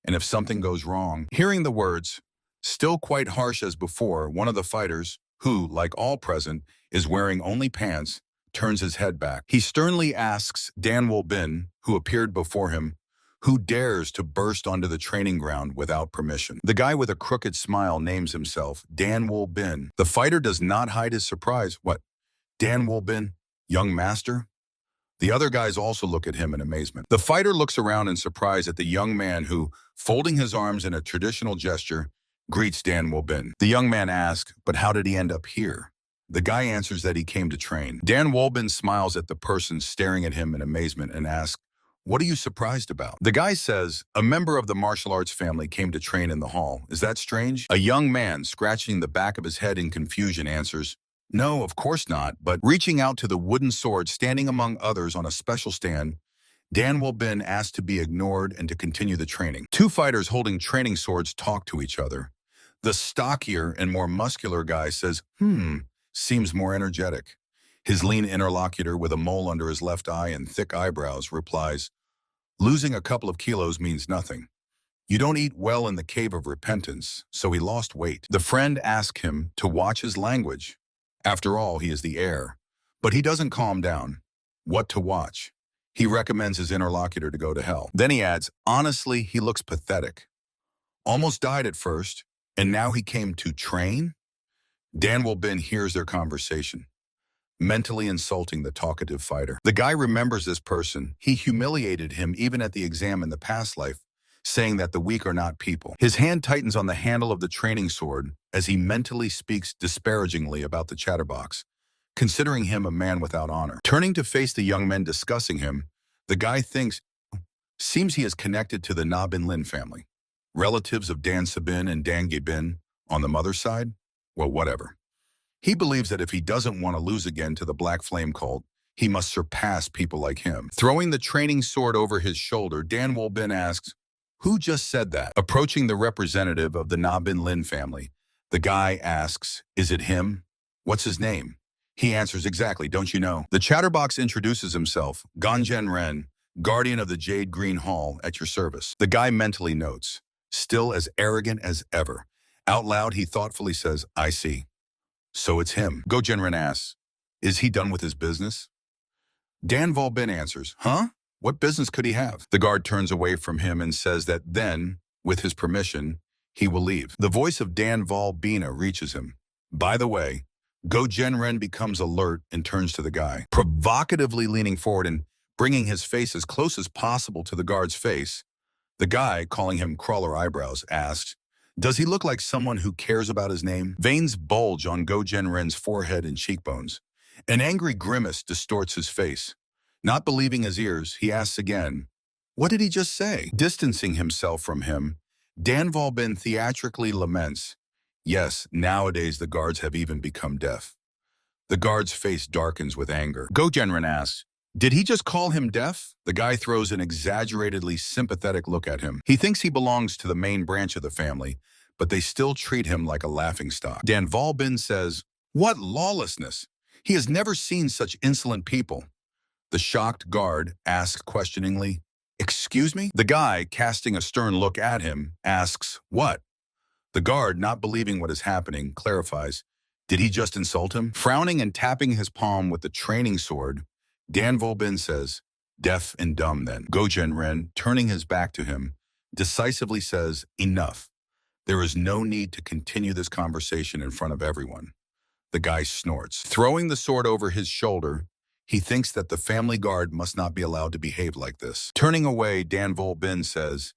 And if something goes wrong, hearing the words, still quite harsh as before, one of the fighters, who, like all present, is wearing only pants, turns his head back. He sternly asks Dan Bin, who appeared before him, who dares to burst onto the training ground without permission. The guy with a crooked smile names himself Dan Bin. The fighter does not hide his surprise. What? Dan Bin? Young master? The other guys also look at him in amazement. The fighter looks around in surprise at the young man who, folding his arms in a traditional gesture, greets Dan Bin. The young man asks, but how did he end up here? The guy answers that he came to train. Dan Bin smiles at the person staring at him in amazement and asks, what are you surprised about? The guy says, a member of the martial arts family came to train in the hall. Is that strange? A young man, scratching the back of his head in confusion, answers, no, of course not, but reaching out to the wooden sword standing among others on a special stand, Dan Bin asked to be ignored and to continue the training. Two fighters holding training swords talk to each other. The stockier and more muscular guy says, seems more energetic. His lean interlocutor with a mole under his left eye and thick eyebrows replies, losing a couple of kilos means nothing. You don't eat well in the cave of repentance, so he lost weight. The friend asks him to watch his language. After all, he is the heir. But he doesn't calm down. What to watch? He recommends his interlocutor to go to hell. Then he adds, honestly, he looks pathetic. Almost died at first, and now he came to train? Dan Bin hears their conversation, mentally insulting the talkative fighter. The guy remembers this person. He humiliated him even at the exam in the past life, saying that the weak are not people. His hand tightens on the handle of the training sword as he mentally speaks disparagingly about the chatterbox, considering him a man without honor. Turning to face the young men discussing him, the guy thinks, seems he is connected to the Na Bin Lin family, relatives of Dan Sabin and Dan Bin on the mother's side. Well, whatever. He believes that if he doesn't want to lose again to the Black Flame cult, he must surpass people like him. Throwing the training sword over his shoulder, Dan Bin asks, who just said that? Approaching the representative of the Na Bin Lin family, the guy asks, is it him? What's his name? He answers, exactly, don't you know? The chatterbox introduces himself, Ganjen Ren, guardian of the Jade Green Hall, at your service. The guy mentally notes, still as arrogant as ever. Out loud, he thoughtfully says, I see. So it's him. Gojen Ren asks, is he done with his business? Dan Bin answers, huh? What business could he have? The guard turns away from him and says that then, with his permission, he will leave. The voice of Dan Bina reaches him. By the way, Gojen Ren becomes alert and turns to the guy, provocatively leaning forward and bringing his face as close as possible to the guard's face. The guy, calling him Crawler Eyebrows, asks, does he look like someone who cares about his name? Veins bulge on Gojen Ren's forehead and cheekbones. An angry grimace distorts his face. Not believing his ears, he asks again, what did he just say? Distancing himself from him, Dan Bin theatrically laments, yes, nowadays the guards have even become deaf. The guard's face darkens with anger. Gojen Ren asks, did he just call him deaf? The guy throws an exaggeratedly sympathetic look at him. He thinks he belongs to the main branch of the family, but they still treat him like a laughingstock. Dan Bin says, what lawlessness! He has never seen such insolent people. The shocked guard asks questioningly, excuse me? The guy, casting a stern look at him, asks, what? The guard, not believing what is happening, clarifies, did he just insult him? Frowning and tapping his palm with the training sword, Dan Bin says, deaf and dumb then. Gojen Ren, turning his back to him, decisively says, enough. There is no need to continue this conversation in front of everyone. The guy snorts. Throwing the sword over his shoulder, he thinks that the family guard must not be allowed to behave like this. Turning away, Dan Bin says,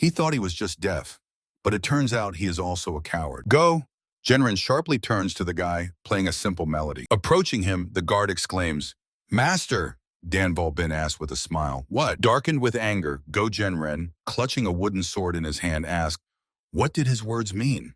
He thought he was just deaf, but it turns out he is also a coward. Go! Genren sharply turns to the guy, playing a simple melody. Approaching him, the guard exclaims, Master! Dan Volbin asks with a smile. What? Darkened with anger, Go Genren, clutching a wooden sword in his hand, asks, what did his words mean?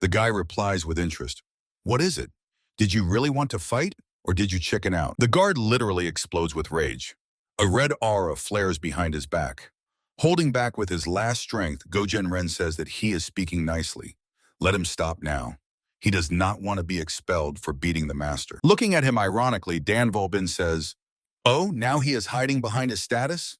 The guy replies with interest, what is it? Did you really want to fight, or did you chicken out? The guard literally explodes with rage. A red aura flares behind his back. Holding back with his last strength, Go Genren says that he is speaking nicely. Let him stop now. He does not want to be expelled for beating the master. Looking at him ironically, Dan Volbin says, oh, now he is hiding behind his status?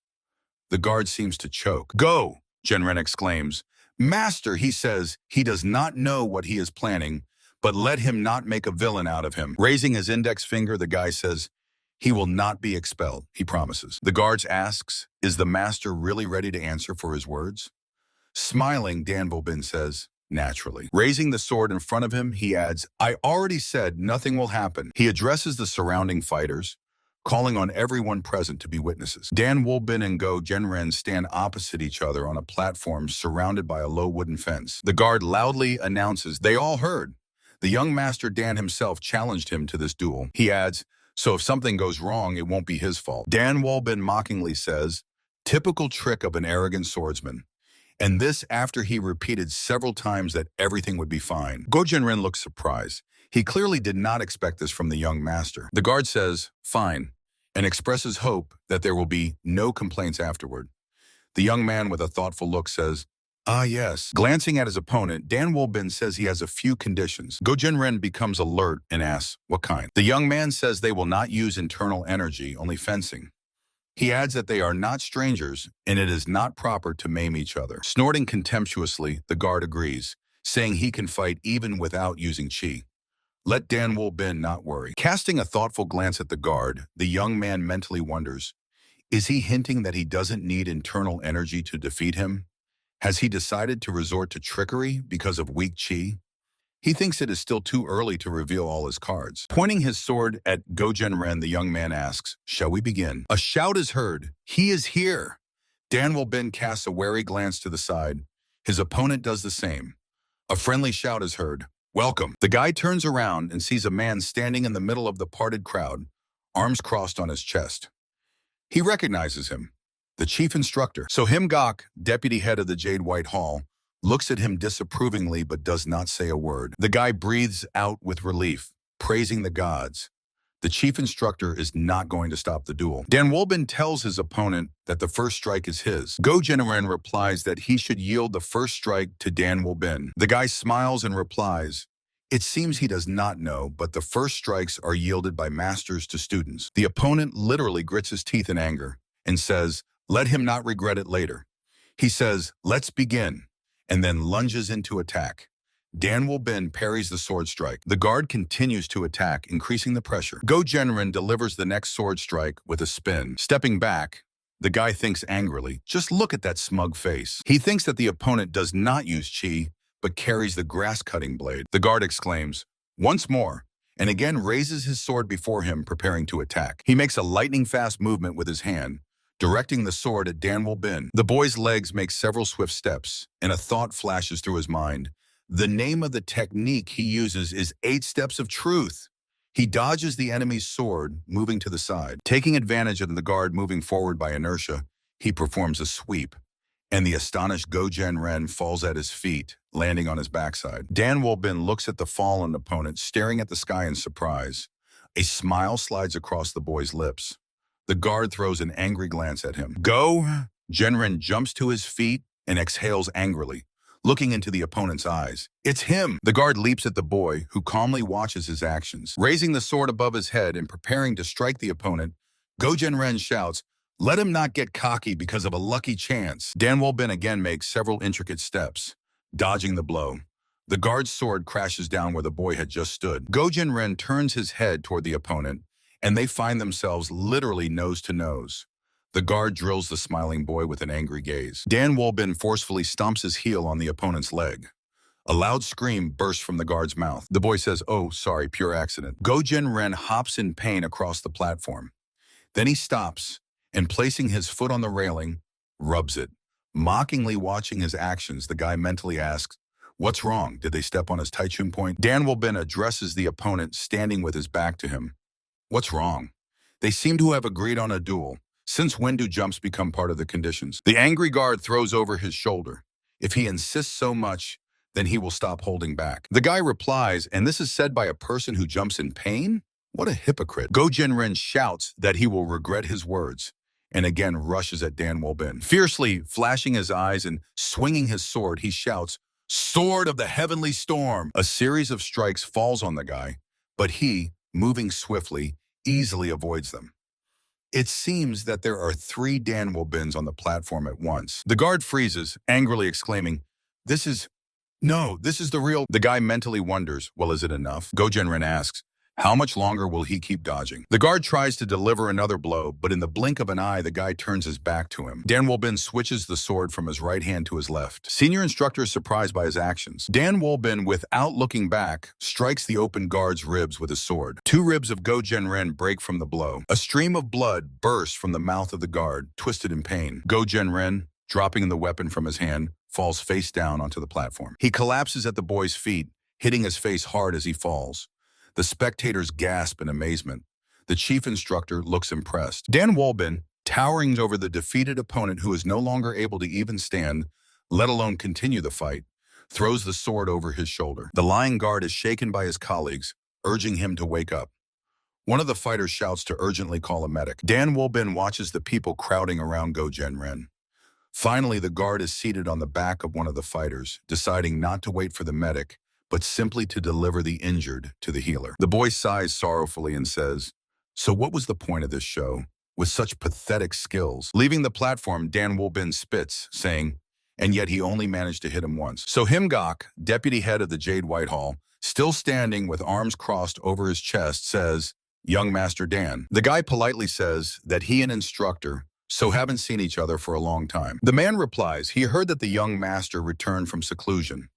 The guard seems to choke. Go, Genren exclaims. Master, he says, he does not know what he is planning, but let him not make a villain out of him. Raising his index finger, the guy says, he will not be expelled, he promises. The guard asks, is the master really ready to answer for his words? Smiling, Dan Volbin says, naturally. Raising the sword in front of him, he adds, I already said nothing will happen. He addresses the surrounding fighters, calling on everyone present to be witnesses. Dan Volbin and Go Genren stand opposite each other on a platform surrounded by a low wooden fence. The guard loudly announces, they all heard. The young master Dan himself challenged him to this duel. He adds, so if something goes wrong, it won't be his fault. Dan Volbin mockingly says, typical trick of an arrogant swordsman. And this after he repeated several times that everything would be fine. Go Genren looks surprised. He clearly did not expect this from the young master. The guard says, fine, and expresses hope that there will be no complaints afterward. The young man with a thoughtful look says, ah, yes. Glancing at his opponent, Dan Volbin says he has a few conditions. Go Genren becomes alert and asks, what kind? The young man says they will not use internal energy, only fencing. He adds that they are not strangers and it is not proper to maim each other. Snorting contemptuously, the guard agrees, saying he can fight even without using chi. Let Dan Volbin not worry. Casting a thoughtful glance at the guard, the young man mentally wonders, is he hinting that he doesn't need internal energy to defeat him? Has he decided to resort to trickery because of weak chi? He thinks it is still too early to reveal all his cards. Pointing his sword at Go Genren, the young man asks, shall we begin? A shout is heard. He is here. Dan Volbin casts a wary glance to the side. His opponent does the same. A friendly shout is heard. Welcome. The guy turns around and sees a man standing in the middle of the parted crowd, arms crossed on his chest. He recognizes him, the chief instructor. So Him Gok, deputy head of the Jade White Hall, looks at him disapprovingly but does not say a word. The guy breathes out with relief, praising the gods. The chief instructor is not going to stop the duel. Dan Volbin tells his opponent that the first strike is his. Go Genren replies that he should yield the first strike to Dan Volbin. The guy smiles and replies, it seems he does not know, but the first strikes are yielded by masters to students. The opponent literally grits his teeth in anger and says, let him not regret it later. He says, let's begin, and then lunges into attack. Dan Volbin parries the sword strike. The guard continues to attack, increasing the pressure. Go Genren delivers the next sword strike with a spin. Stepping back, the guy thinks angrily, just look at that smug face. He thinks that the opponent does not use chi, but carries the grass-cutting blade. The guard exclaims, once more, and again raises his sword before him, preparing to attack. He makes a lightning-fast movement with his hand, directing the sword at Dan Volbin. The boy's legs make several swift steps, and a thought flashes through his mind. The name of the technique he uses is 8 Steps of Truth. He dodges the enemy's sword, moving to the side. Taking advantage of the guard moving forward by inertia, he performs a sweep, and the astonished Go Genren falls at his feet, landing on his backside. Dan Volbin looks at the fallen opponent, staring at the sky in surprise. A smile slides across the boy's lips. The guard throws an angry glance at him. Go! Genren jumps to his feet and exhales angrily, looking into the opponent's eyes. It's him! The guard leaps at the boy, who calmly watches his actions. Raising the sword above his head and preparing to strike the opponent, Go Genren shouts, let him not get cocky because of a lucky chance. Dan Volbin again makes several intricate steps, dodging the blow. The guard's sword crashes down where the boy had just stood. Go Genren turns his head toward the opponent, and they find themselves literally nose to nose. The guard drills the smiling boy with an angry gaze. Dan Volbin forcefully stomps his heel on the opponent's leg. A loud scream bursts from the guard's mouth. The boy says, oh, sorry, pure accident. Go Genren hops in pain across the platform. Then he stops, and placing his foot on the railing, rubs it, Mockingly watching his actions, the guy mentally asks, "What's wrong? Did they step on his Taichung point?" Dan Wolbin addresses the opponent standing with his back to him. "What's wrong? They seem to have agreed on a duel. Since when do jumps become part of the conditions?" The angry guard throws over his shoulder. If he insists so much, then he will stop holding back. The guy replies, and this is said by a person who jumps in pain? What a hypocrite. Go Jinren shouts that he will regret his words, and again rushes at Dan Wolbin. Fiercely flashing his eyes and swinging his sword, he shouts, "Sword of the heavenly storm!" A series of strikes falls on the guy, but he, moving swiftly, easily avoids them. It seems that there are 3 Dan Wolbins on the platform at once. The guard freezes, angrily exclaiming, "This is... No, this is the real..." The guy mentally wonders, well, is it enough? Go Jinren asks, how much longer will he keep dodging? The guard tries to deliver another blow, but in the blink of an eye, the guy turns his back to him. Dan Wolbin switches the sword from his right hand to his left. Senior instructor is surprised by his actions. Dan Wolbin, without looking back, strikes the open guard's ribs with his sword. 2 ribs of Go Jinren break from the blow. A stream of blood bursts from the mouth of the guard, twisted in pain. Go Jinren, dropping the weapon from his hand, falls face down onto the platform. He collapses at the boy's feet, hitting his face hard as he falls. The spectators gasp in amazement. The chief instructor looks impressed. Dan Wolbin, towering over the defeated opponent who is no longer able to even stand, let alone continue the fight, throws the sword over his shoulder. The lying guard is shaken by his colleagues, urging him to wake up. One of the fighters shouts to urgently call a medic. Dan Wolbin watches the people crowding around Go Jinren. Finally, the guard is seated on the back of one of the fighters, deciding not to wait for the medic, but simply to deliver the injured to the healer. The boy sighs sorrowfully and says, "So what was the point of this show? With such pathetic skills?" Leaving the platform, Dan Wolbin spits, saying, "And yet he only managed to hit him once." So Himgok, deputy head of the Jade Whitehall, still standing with arms crossed over his chest, says, "Young Master Dan." The guy politely says that he and instructor so haven't seen each other for a long time. The man replies, he heard that the young master returned from seclusion.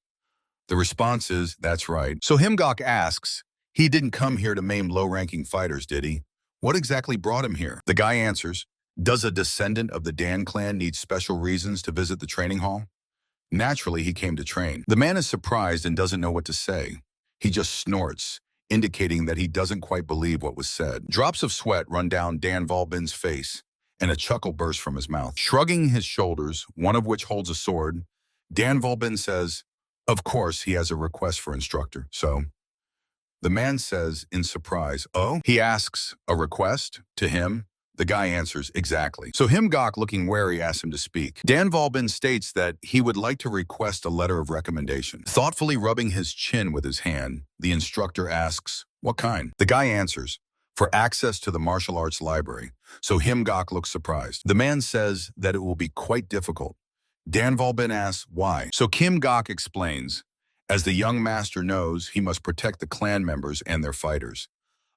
The response is, that's right. So Himgok asks, he didn't come here to maim low-ranking fighters, did he? What exactly brought him here? The guy answers, does a descendant of the Dan clan need special reasons to visit the training hall? Naturally, he came to train. The man is surprised and doesn't know what to say. He just snorts, indicating that he doesn't quite believe what was said. Drops of sweat run down Dan Wolbin's face, and a chuckle bursts from his mouth. Shrugging his shoulders, one of which holds a sword, Dan Wolbin says, of course, he has a request for instructor, so... The man says in surprise, oh? He asks, a request? To him? The guy answers, exactly. So Himgok, looking wary, asks him to speak. Dan Wolbin states that he would like to request a letter of recommendation. Thoughtfully rubbing his chin with his hand, the instructor asks, what kind? The guy answers, for access to the martial arts library. So Himgok looks surprised. The man says that it will be quite difficult. Dan Wolbin asks why. So Himgok explains, as the young master knows, he must protect the clan members and their fighters.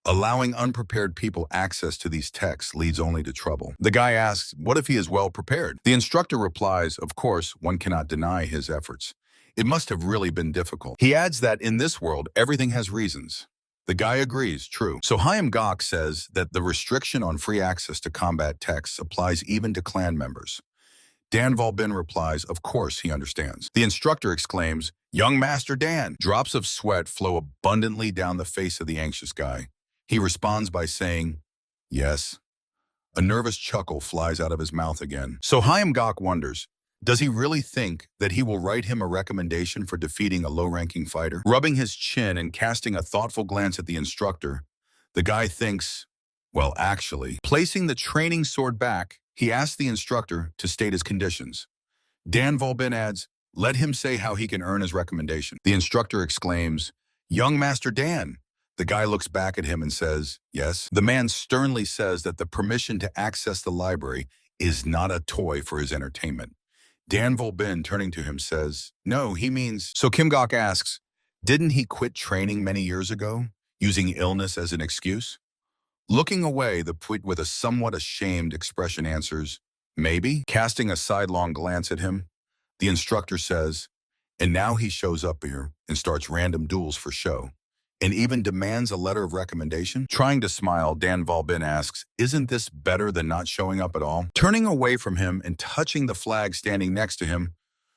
Allowing unprepared people access to these texts leads only to trouble. The guy asks, what if he is well prepared? The instructor replies, of course, one cannot deny his efforts. It must have really been difficult. He adds that in this world, everything has reasons. The guy agrees, true. So Himgok says that the restriction on free access to combat texts applies even to clan members. Dan Wolbin replies, of course he understands. The instructor exclaims, young Master Dan. Drops of sweat flow abundantly down the face of the anxious guy. He responds by saying, yes. A nervous chuckle flies out of his mouth again. So Himgok wonders, does he really think that he will write him a recommendation for defeating a low-ranking fighter? Rubbing his chin and casting a thoughtful glance at the instructor, the guy thinks, well, actually, placing the training sword back, he asks the instructor to state his conditions. Dan Wolbin adds, let him say how he can earn his recommendation. The instructor exclaims, young Master Dan. The guy looks back at him and says, yes. The man sternly says that the permission to access the library is not a toy for his entertainment. Dan Wolbin, turning to him, says, no, he means... So Himgok asks, didn't he quit training many years ago, using illness as an excuse? Looking away, the Pwit with a somewhat ashamed expression answers, maybe. Casting a sidelong glance at him, the instructor says, and now he shows up here and starts random duels for show. and even demands a letter of recommendation? Trying to smile, Dan Valbin asks, isn't this better than not showing up at all? Turning away from him and touching the flag standing next to him,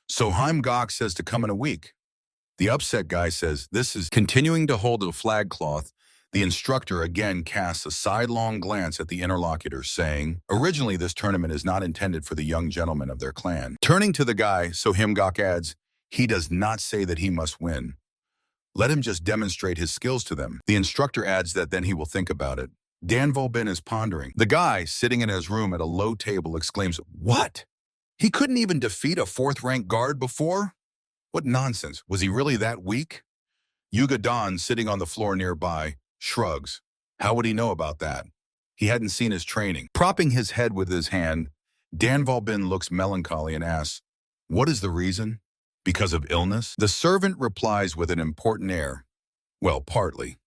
so Heimgok says to come in a week. The upset guy says this is continuing to hold the flag cloth. The instructor again casts a sidelong glance at the interlocutor, saying, originally this tournament is not intended for the young gentlemen of their clan. Turning to the guy, so Heimgok adds, he does not say that he must win. Let him just demonstrate his skills to them. The instructor adds that then he will think about it. Dan Valbin is pondering. The guy, sitting in his room at a low table, exclaims, what? He couldn't even defeat a fourth-ranked guard before? What nonsense. Was he really that weak? Yuga Dan, sitting on the floor nearby, shrugs. How would he know about that? He hadn't seen his training. Propping his head with his hand, Dan Valbin looks melancholy and asks, what is the reason? Because of illness? The servant replies with an important air. Well, partly.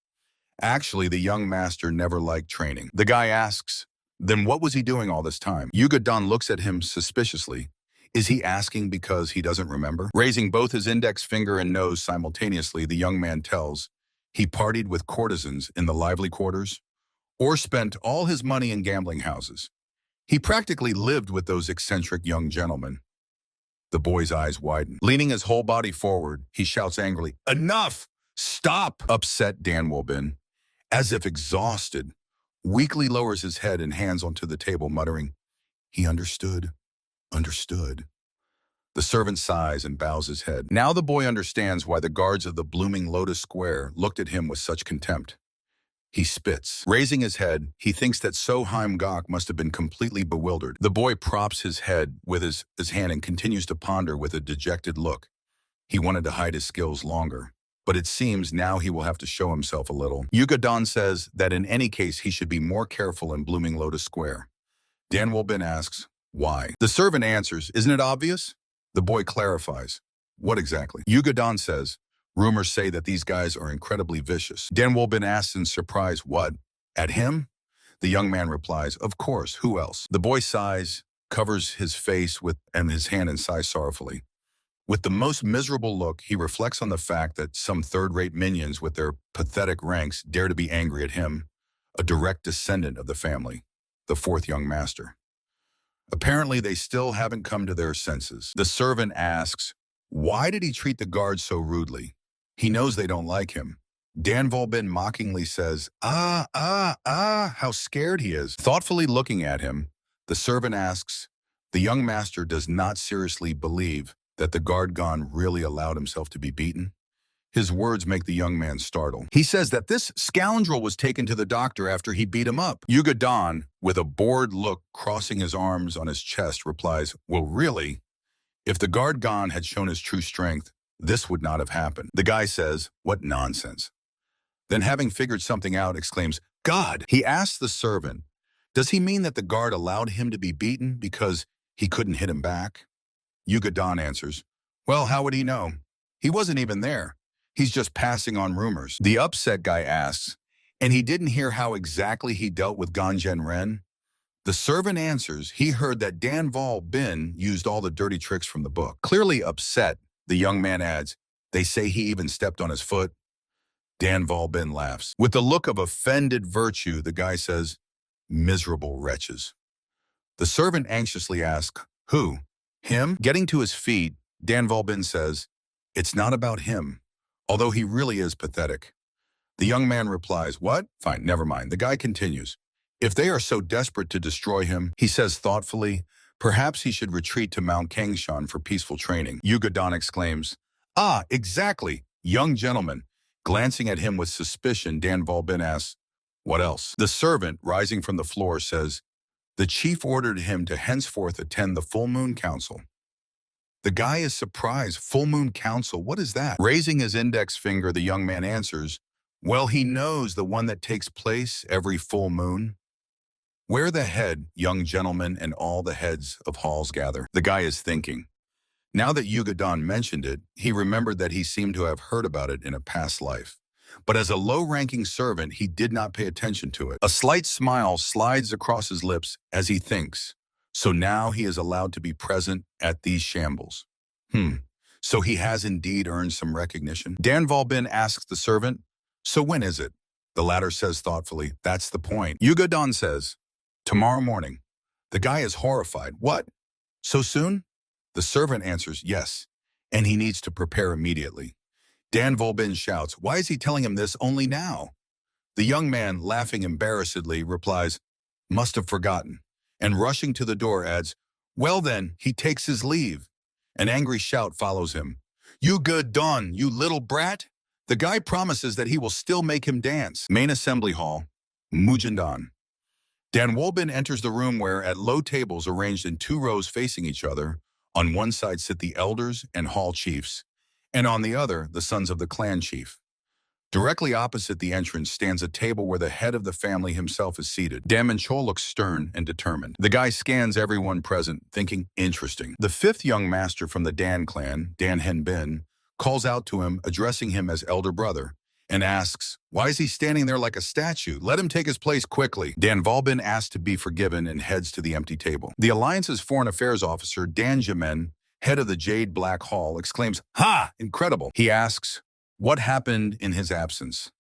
Actually, the young master never liked training. The guy asks, then what was he doing all this time? Yuga Dan looks at him suspiciously. Is he asking because he doesn't remember? Raising both his index finger and nose simultaneously, the young man tells, he partied with courtesans in the lively quarters, or spent all his money in gambling houses. He practically lived with those eccentric young gentlemen. The boy's eyes widen. Leaning his whole body forward, he shouts angrily, enough! Stop! Upset Dan Valbin, as if exhausted, weakly lowers his head and hands onto the table, muttering, he understood. Understood. The servant sighs and bows his head. Now the boy understands why the guards of the blooming Lotus Square looked at him with such contempt. He spits. Raising his head, he thinks that So Heimgok must have been completely bewildered. The boy props his head with his hand and continues to ponder with a dejected look. He wanted to hide his skills longer, but it seems now he will have to show himself a little. Yuga Dan says that in any case he should be more careful in blooming Lotus Square. Dan Valbin asks, why? The servant answers, isn't it obvious? The boy clarifies. What exactly? Yuga Dan says, rumors say that these guys are incredibly vicious. Dan Valbin asks in surprise, what? At him? The young man replies, of course, who else? The boy sighs, covers his face and his hand and sighs sorrowfully. With the most miserable look, he reflects on the fact that some third-rate minions with their pathetic ranks dare to be angry at him, a direct descendant of the family, the fourth young master. Apparently, they still haven't come to their senses. The servant asks, why did he treat the guards so rudely? He knows they don't like him. Dan Valbin mockingly says, how scared he is. Thoughtfully looking at him, the servant asks, the young master does not seriously believe that the guard Gon really allowed himself to be beaten? His words make the young man startle. He says that this scoundrel was taken to the doctor after he beat him up. Yuga Dan, with a bored look crossing his arms on his chest, replies, well, really? If the guard Gon had shown his true strength, this would not have happened. The guy says, what nonsense. Then, having figured something out, exclaims, God! He asks the servant, does he mean that the guard allowed him to be beaten because he couldn't hit him back? Yuga Dan answers, well, how would he know? He wasn't even there. He's just passing on rumors. The upset guy asks, and he didn't hear how exactly he dealt with Ganjen Ren? The servant answers he heard that Dan Valbin used all the dirty tricks from the book. Clearly upset, the young man adds, they say he even stepped on his foot. Dan Valbin laughs. With the look of offended virtue, the guy says, miserable wretches. The servant anxiously asks, who? Him? Getting to his feet, Dan Valbin says, it's not about him, although he really is pathetic. The young man replies, what? Fine, never mind. The guy continues. If they are so desperate to destroy him, he says thoughtfully, perhaps he should retreat to Mount Kangshan for peaceful training. Yuga Dan exclaims, exactly, young gentleman. Glancing at him with suspicion, Dan Valbin asks, what else? The servant, rising from the floor, says, the chief ordered him to henceforth attend the Full Moon Council. The guy is surprised. Full Moon Council, what is that? Raising his index finger, the young man answers, well, he knows the one that takes place every full moon. Where the head, young gentlemen, and all the heads of halls gather. The guy is thinking. Now that Yuga Dan mentioned it, he remembered that he seemed to have heard about it in a past life. But as a low-ranking servant, he did not pay attention to it. A slight smile slides across his lips as he thinks. So now he is allowed to be present at these shambles. So he has indeed earned some recognition. Dan Valbin asks the servant, So when is it? The latter says thoughtfully, that's the point. Yuga Don says, tomorrow morning. The guy is horrified. What? So soon? The servant answers, yes, and he needs to prepare immediately. Dan Volbin shouts, why is he telling him this only now? The young man, laughing embarrassedly, replies, must have forgotten, and rushing to the door adds, well then, he takes his leave. An angry shout follows him. You good Don, you little brat? The guy promises that he will still make him dance. Main Assembly Hall, Mujandan. Dan Wolbin enters the room where, at low tables arranged in 2 rows facing each other, on one side sit the elders and hall chiefs, and on the other, the sons of the clan chief. Directly opposite the entrance stands a table where the head of the family himself is seated. Dan Chol looks stern and determined. The guy scans everyone present, thinking, interesting. The 5th young master from the Dan clan, Dan Henbin, calls out to him, addressing him as elder brother, and asks, why is he standing there like a statue? Let him take his place quickly. Dan Volbin asks to be forgiven and heads to the empty table. The Alliance's Foreign Affairs Officer, Dan Jimen, head of the Jade Black Hall, exclaims, ha! Incredible. He asks, what happened in his absence?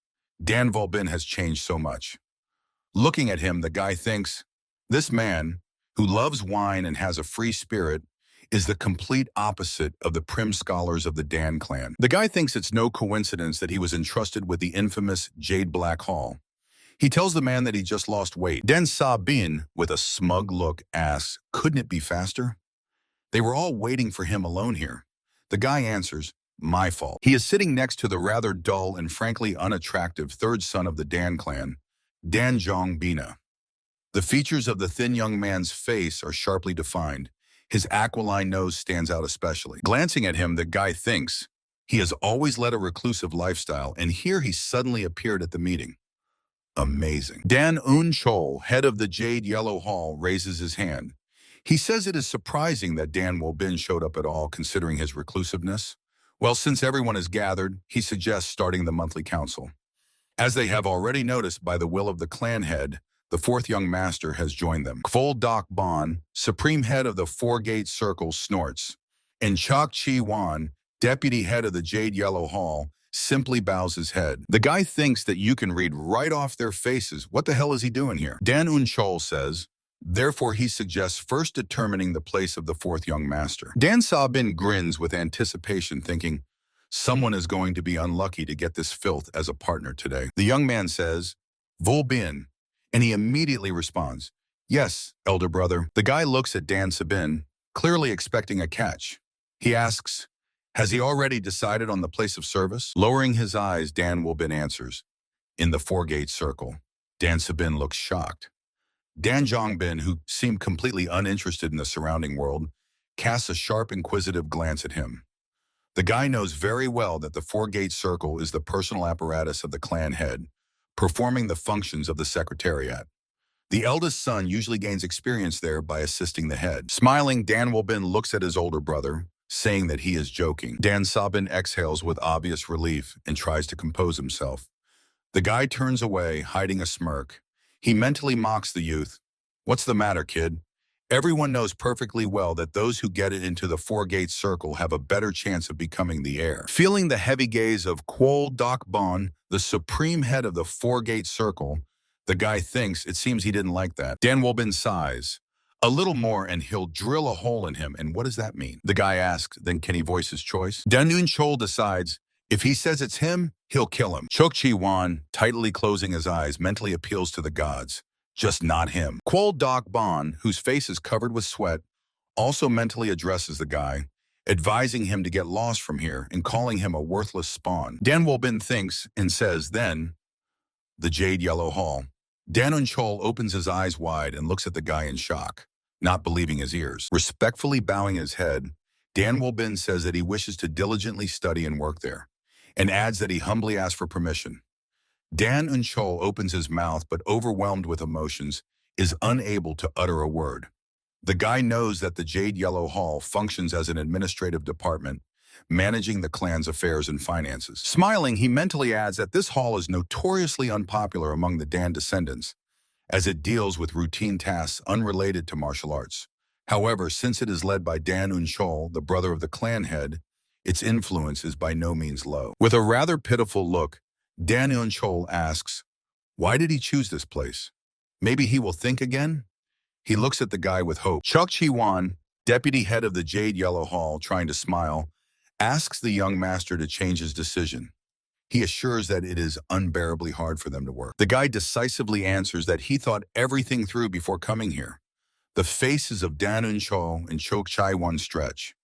Dan Volbin has changed so much. Looking at him, the guy thinks, this man, who loves wine and has a free spirit, is the complete opposite of the prim scholars of the Dan clan. The guy thinks it's no coincidence that he was entrusted with the infamous Jade Black Hall. He tells the man that he just lost weight. Den Sabin, with a smug look, asks, couldn't it be faster? They were all waiting for him alone here. The guy answers, my fault. He is sitting next to the rather dull and frankly unattractive 3rd son of the Dan clan, Dan Jong Bina. The features of the thin young man's face are sharply defined. His aquiline nose stands out especially. Glancing at him, the guy thinks he has always led a reclusive lifestyle, and here he suddenly appeared at the meeting. Amazing. Dan Chol, head of the Jade Yellow Hall, raises his hand. He says it is surprising that Dan Wolbin showed up at all, considering his reclusiveness. Well, since everyone is gathered, he suggests starting the monthly council. As they have already noticed by the will of the clan head, the 4th young master has joined them. Kvol Dak Bon, supreme head of the 4-Gate Circle, snorts, and Chok Chi Wan, deputy head of the Jade Yellow Hall, simply bows his head. The guy thinks that you can read right off their faces, what the hell is he doing here? Dan Chol says, therefore he suggests first determining the place of the 4th young master. Dan Sabin grins with anticipation, thinking, someone is going to be unlucky to get this filth as a partner today. The young man says, Volbin, and he immediately responds, yes, elder brother. The guy looks at Dan Sabin, clearly expecting a catch. He asks, has he already decided on the place of service? Lowering his eyes, Dan Wolbin answers, in the 4-Gate Circle. Dan Sabin looks shocked. Dan Jongbin, who seemed completely uninterested in the surrounding world, casts a sharp, inquisitive glance at him. The guy knows very well that the 4-Gate Circle is the personal apparatus of the clan head, performing the functions of the secretariat. The eldest son usually gains experience there by assisting the head. Smiling, Dan Wolbin looks at his older brother, saying that he is joking. Dan Sabin exhales with obvious relief and tries to compose himself. The guy turns away, hiding a smirk. He mentally mocks the youth. What's the matter, kid? Everyone knows perfectly well that those who get it into the 4-Gate Circle have a better chance of becoming the heir. Feeling the heavy gaze of Kvol Dak Bon, the supreme head of the 4-Gate Circle, the guy thinks it seems he didn't like that. Dan Wolbin sighs. A little more and he'll drill a hole in him, and what does that mean? The guy asks, then can he voice his choice? Dan Chol decides, if he says it's him, he'll kill him. Chok Chi Wan, tightly closing his eyes, mentally appeals to the gods. Just not him. Kvol Dak Bon, whose face is covered with sweat, also mentally addresses the guy, advising him to get lost from here and calling him a worthless spawn. Dan Wolbin thinks and says, then, the Jade Yellow Hall. Dan Chol opens his eyes wide and looks at the guy in shock, not believing his ears. Respectfully bowing his head, Dan Wolbin says that he wishes to diligently study and work there, and adds that he humbly asks for permission. Dan Chol opens his mouth, but overwhelmed with emotions, is unable to utter a word. The guy knows that the Jade Yellow Hall functions as an administrative department, managing the clan's affairs and finances. Smiling, he mentally adds that this hall is notoriously unpopular among the Dan descendants, as it deals with routine tasks unrelated to martial arts. However, since it is led by Dan Chol, the brother of the clan head, its influence is by no means low. With a rather pitiful look, Dan Eun-chol asks, why did he choose this place? Maybe he will think again? He looks at the guy with hope. Chuk Chi-wan, deputy head of the Jade Yellow Hall, trying to smile, asks the young master to change his decision. He assures that it is unbearably hard for them to work. The guy decisively answers that he thought everything through before coming here. The faces of Dan Eun-chol and Chok Chai-won stretch.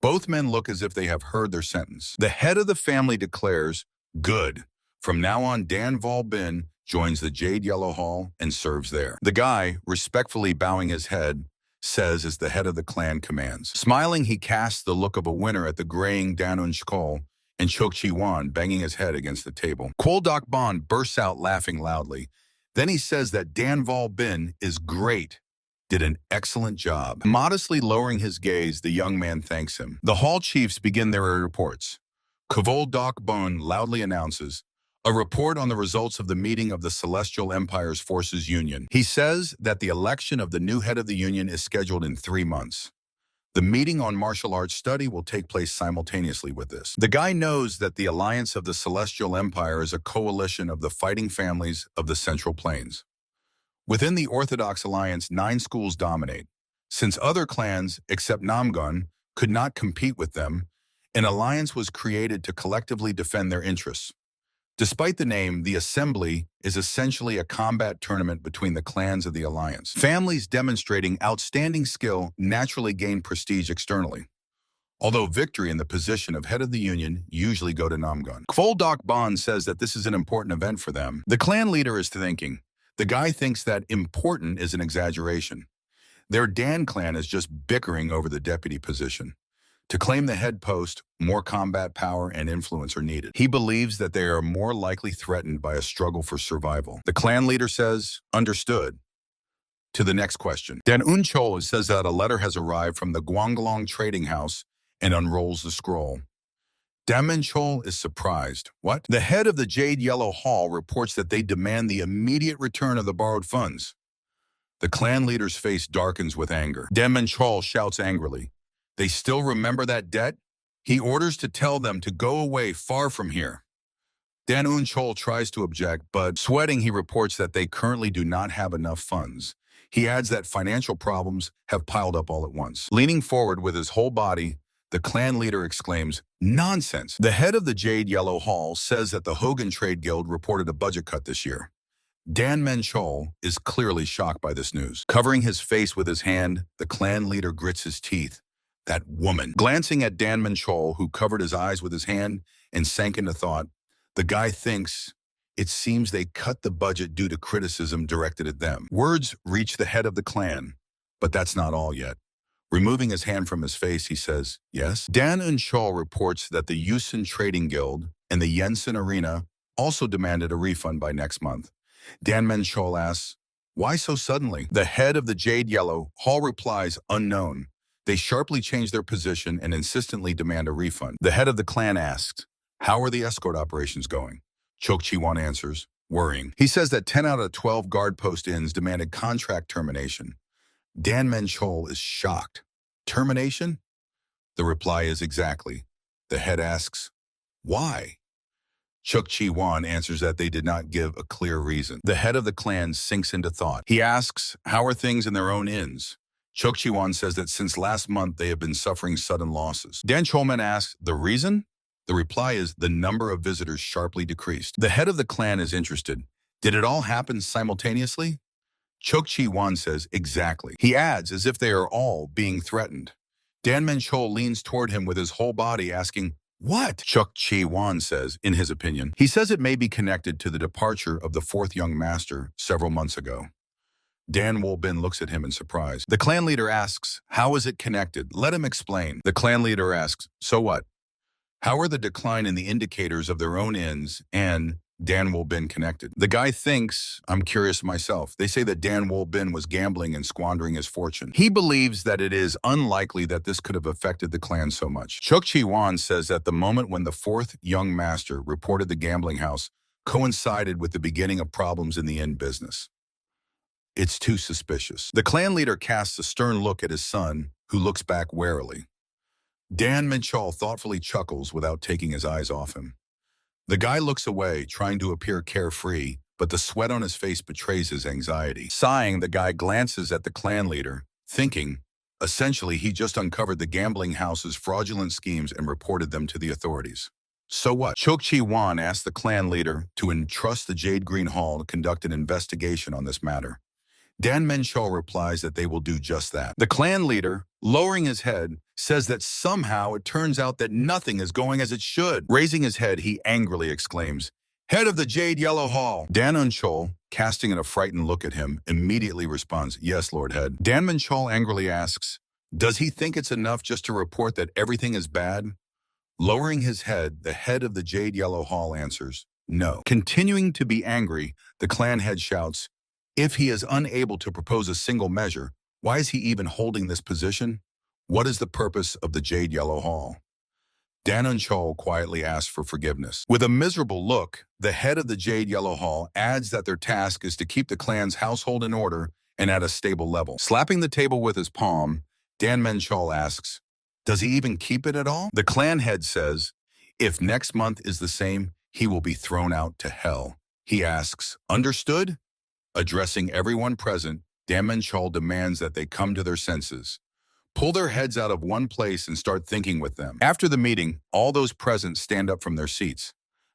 Both men look as if they have heard their sentence. The head of the family declares, good. From now on, Dan Vol-bin joins the Jade Yellow Hall and serves there. The guy, respectfully bowing his head, says as the head of the clan commands. Smiling, he casts the look of a winner at the graying Dan Eun-chol and Chok Chi-wan, banging his head against the table. Kwol Dak-ban bursts out laughing loudly. Then he says that Dan Vol-bin is great. Did an excellent job. Modestly lowering his gaze, the young man thanks him. The hall chiefs begin their reports. Kwol Dak-ban loudly announces, a report on the results of the meeting of the Celestial Empire's Forces Union. He says that the election of the new head of the Union is scheduled in 3 months. The meeting on martial arts study will take place simultaneously with this. The guy knows that the alliance of the Celestial Empire is a coalition of the fighting families of the Central Plains. Within the Orthodox Alliance, 9 schools dominate. Since other clans, except Namgun, could not compete with them, an alliance was created to collectively defend their interests. Despite the name, the Assembly is essentially a combat tournament between the clans of the alliance. Families demonstrating outstanding skill naturally gain prestige externally, although victory in the position of head of the union usually go to Namgun. Kwol Dak-ban says that this is an important event for them. The clan leader is thinking. The guy thinks that important is an exaggeration. Their Dan clan is just bickering over the deputy position. To claim the head post, more combat power and influence are needed. He believes that they are more likely threatened by a struggle for survival. The clan leader says, understood. To the next question. Dan Eun-chol says that a letter has arrived from the Gwangalong trading house and unrolls the scroll. Dan Eun-chol is surprised. What? The head of the Jade Yellow Hall reports that they demand the immediate return of the borrowed funds. The clan leader's face darkens with anger. Dan Eun-chol shouts angrily, they still remember that debt? He orders to tell them to go away far from here. Dan Eun-chol tries to object, but sweating, he reports that they currently do not have enough funds. He adds that financial problems have piled up all at once. Leaning forward with his whole body, the clan leader exclaims, nonsense. The head of the Jade Yellow Hall says that the Hogan Trade Guild reported a budget cut this year. Dan Eun-chol is clearly shocked by this news. Covering his face with his hand, the clan leader grits his teeth. That woman. Glancing at Dan Eun-chol, who covered his eyes with his hand and sank into thought, the guy thinks, it seems they cut the budget due to criticism directed at them. Words reach the head of the clan, but that's not all yet. Removing his hand from his face, he says, yes? Dan Eun-chol reports that the Yusen Trading Guild and the Yensen Arena also demanded a refund by next month. Dan Eun-chol asks, why so suddenly? The head of the Jade Yellow Hall replies, unknown. They sharply change their position and insistently demand a refund. The head of the clan asks, how are the escort operations going? Chok Chi-won answers, worrying. He says that 10 out of 12 guard post inns demanded contract termination. Dan Eun-chol is shocked. Termination? The reply is exactly. The head asks, why? Chok Chi-won answers that they did not give a clear reason. The head of the clan sinks into thought. He asks, how are things in their own inns? Chok Chi-won says that since last month they have been suffering sudden losses. Dan Cholman asks, the reason? The reply is the number of visitors sharply decreased. The head of the clan is interested. Did it all happen simultaneously? Chok Chi-won says, exactly. He adds, as if they are all being threatened. Dan Eun-chol leans toward him with his whole body asking, what? Chok Chi-won says, in his opinion. He says it may be connected to the departure of the 4th young master several months ago. Dan Vol-bin looks at him in surprise. The clan leader asks, how is it connected? Let him explain. The clan leader asks, so what? How are the decline in the indicators of their own inns and Dan Vol-bin connected? The guy thinks, I'm curious myself. They say that Dan Vol-bin was gambling and squandering his fortune. He believes that it is unlikely that this could have affected the clan so much. Chok Chi-won says that the moment when the 4th young master reported the gambling house coincided with the beginning of problems in the inn business. It's too suspicious. The clan leader casts a stern look at his son, who looks back warily. Dan Eun-chol thoughtfully chuckles without taking his eyes off him. The guy looks away, trying to appear carefree, but the sweat on his face betrays his anxiety. Sighing, the guy glances at the clan leader, thinking, essentially, he just uncovered the gambling house's fraudulent schemes and reported them to the authorities. So what? Chokchi Wan asked the clan leader to entrust the Jade Green Hall to conduct an investigation on this matter. Dan Menchol replies that they will do just that. The clan leader, lowering his head, says that somehow it turns out that nothing is going as it should. Raising his head, he angrily exclaims, "Head of the Jade Yellow Hall!" Dan Menchol, casting a frightened look at him, immediately responds, "Yes, Lord Head." Dan Menchol angrily asks, does he think it's enough just to report that everything is bad? Lowering his head, the head of the Jade Yellow Hall answers, "No." Continuing to be angry, the clan head shouts, "If he is unable to propose a single measure, why is he even holding this position? What is the purpose of the Jade Yellow Hall?" Dan Chol quietly asks for forgiveness. With a miserable look, the head of the Jade Yellow Hall adds that their task is to keep the clan's household in order and at a stable level. Slapping the table with his palm, Dan Menchol asks, does he even keep it at all? The clan head says, if next month is the same, he will be thrown out to hell. He asks, understood? Addressing everyone present, Dan Menchol demands that they come to their senses. Pull their heads out of one place and start thinking with them. After the meeting, all those present stand up from their seats.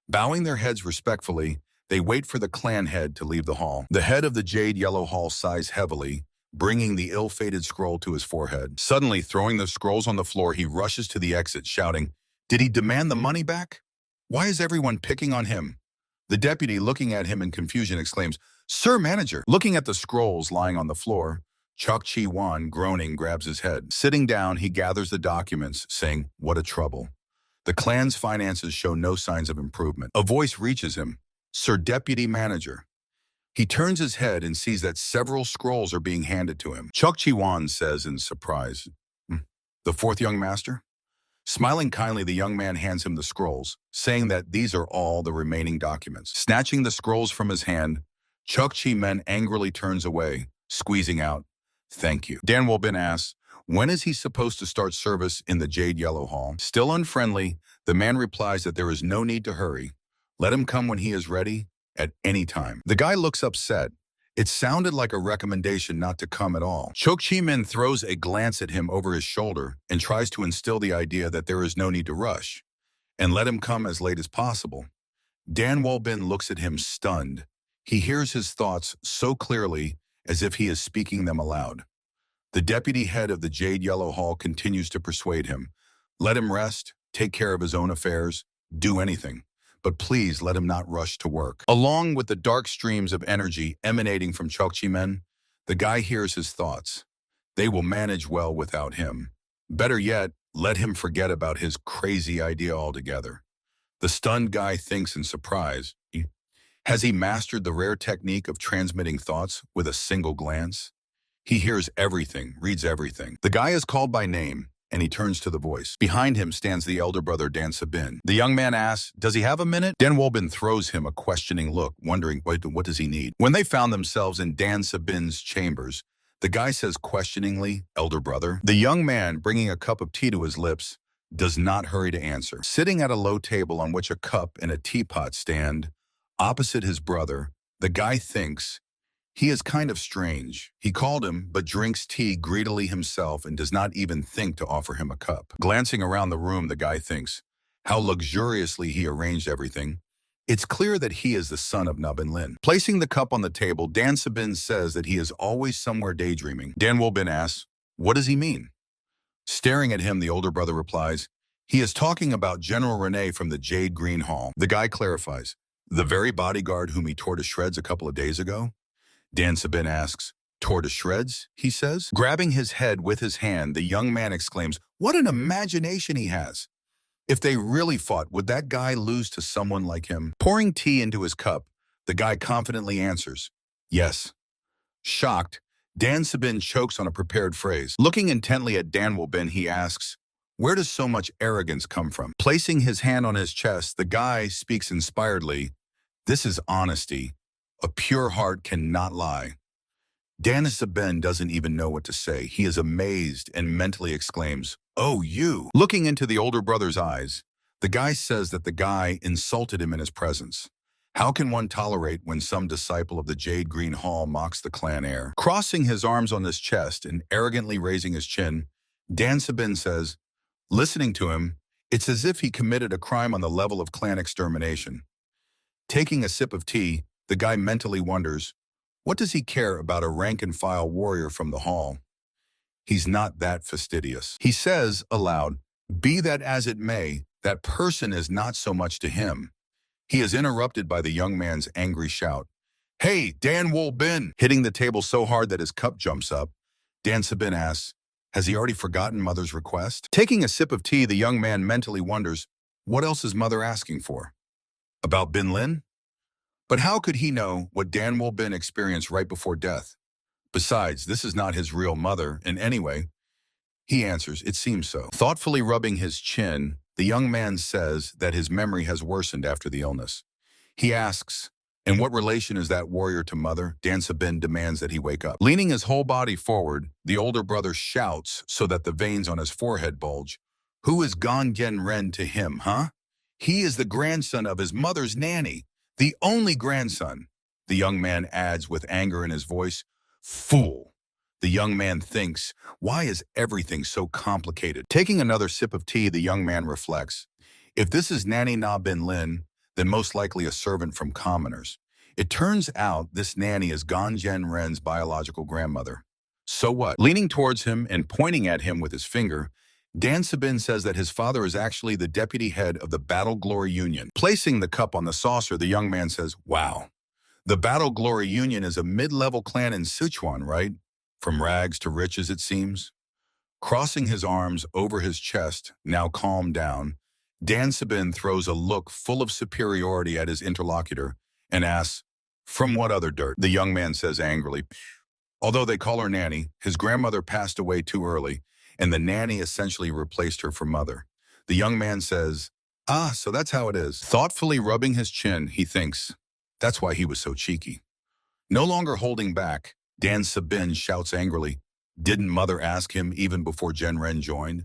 Bowing their heads respectfully, they wait for the clan head to leave the hall. The head of the Jade Yellow Hall sighs heavily, bringing the ill-fated scroll to his forehead. Suddenly, throwing the scrolls on the floor, he rushes to the exit, shouting, "Did he demand the money back? Why is everyone picking on him?" The deputy, looking at him in confusion, exclaims, "Sir Manager!" Looking at the scrolls lying on the floor, Chok Chi Wan, groaning, grabs his head. Sitting down, he gathers the documents, saying, "What a trouble." The clan's finances show no signs of improvement. A voice reaches him, "Sir Deputy Manager." He turns his head and sees that several scrolls are being handed to him. Chok Chi Wan says in surprise, "The fourth young master?" Smiling kindly, the young man hands him the scrolls, saying that these are all the remaining documents. Snatching the scrolls from his hand, Chok Chi Men angrily turns away, squeezing out, "Thank you." Dan Wolbin asks, when is he supposed to start service in the Jade Yellow Hall? Still unfriendly, the man replies that there is no need to hurry. Let him come when he is ready, at any time. The guy looks upset. It sounded like a recommendation not to come at all. Chok Chi Min throws a glance at him over his shoulder and tries to instill the idea that there is no need to rush, and let him come as late as possible. Dan Wolbin looks at him stunned. He hears his thoughts so clearly as if he is speaking them aloud. The deputy head of the Jade Yellow Hall continues to persuade him. Let him rest, take care of his own affairs, do anything. But please let him not rush to work. Along with the dark streams of energy emanating from Chokchi Men, the guy hears his thoughts. They will manage well without him. Better yet, let him forget about his crazy idea altogether. The stunned guy thinks in surprise. Has he mastered the rare technique of transmitting thoughts with a single glance? He hears everything, reads everything. The guy is called by name, and he turns to the voice. Behind him stands the elder brother Dan Sabin. The young man asks, does he have a minute? Dan Wolbin throws him a questioning look, wondering what does he need. When they found themselves in Dan Sabin's chambers, the guy says questioningly, elder brother. The young man, bringing a cup of tea to his lips, does not hurry to answer. Sitting at a low table on which a cup and a teapot stand, opposite his brother, the guy thinks, he is kind of strange. He called him, but drinks tea greedily himself and does not even think to offer him a cup. Glancing around the room, the guy thinks, how luxuriously he arranged everything. It's clear that he is the son of Nubbin Lin. Placing the cup on the table, Dan Sabin says that he is always somewhere daydreaming. Dan Wolbin asks, what does he mean? Staring at him, the older brother replies, he is talking about General Rene from the Jade Green Hall. The guy clarifies, the very bodyguard whom he tore to shreds a couple of days ago? Dan Sabin asks, tore to shreds, he says? Grabbing his head with his hand, the young man exclaims, what an imagination he has! If they really fought, would that guy lose to someone like him? Pouring tea into his cup, the guy confidently answers, yes. Shocked, Dan Sabin chokes on a prepared phrase. Looking intently at Dan Wolbin, he asks, where does so much arrogance come from? Placing his hand on his chest, the guy speaks inspiredly, this is honesty. A pure heart cannot lie. Dan Sabin doesn't even know what to say. He is amazed and mentally exclaims, oh, you. Looking into the older brother's eyes, The guy says that the guy insulted him in his presence. How can one tolerate when some disciple of the Jade Green Hall mocks the clan heir? Crossing his arms on his chest and arrogantly raising his chin, Dan Sabin says, listening to him, it's as if he committed a crime on the level of clan extermination. Taking a sip of tea, the guy mentally wonders, what does he care about a rank-and-file warrior from the hall? He's not that fastidious. He says, aloud, be that as it may, that person is not so much to him. He is interrupted by the young man's angry shout. Hey, Dan Wolbin! Hitting the table so hard that his cup jumps up, Dan Sabin asks, has he already forgotten Mother's request? Taking a sip of tea, the young man mentally wonders, what else is Mother asking for? About Bin Lin? But how could he know what Dan Wolbin experienced right before death? Besides, this is not his real mother, and anyway, he answers, it seems so. Thoughtfully rubbing his chin, the young man says that his memory has worsened after the illness. He asks, in what relation is that warrior to Mother? Dan Sabin demands that he wake up. Leaning his whole body forward, the older brother shouts so that the veins on his forehead bulge. Who is Gan Gen Ren to him, huh? He is the grandson of his mother's nanny, the only grandson. The young man adds with anger in his voice, fool. The young man thinks, why is everything so complicated? Taking another sip of tea, the young man reflects, if this is Nanny Na Bin Lin, then most likely a servant from commoners. It turns out this nanny is Gan Gen Ren's biological grandmother. So what? Leaning towards him and pointing at him with his finger, Dan Sabin says that his father is actually the deputy head of the Battle Glory Union. Placing the cup on the saucer, the young man says, wow. The Battle Glory Union is a mid-level clan in Sichuan, right? From rags to riches, it seems. Crossing his arms over his chest, now calmed down, Dan Sabin throws a look full of superiority at his interlocutor and asks, from what other dirt? The young man says angrily, although they call her Nanny, his grandmother passed away too early, and the nanny essentially replaced her for Mother. The young man says, so that's how it is. Thoughtfully rubbing his chin, he thinks, that's why he was so cheeky. No longer holding back, Dan Sabin shouts angrily, didn't Mother ask him even before Gen Ren joined?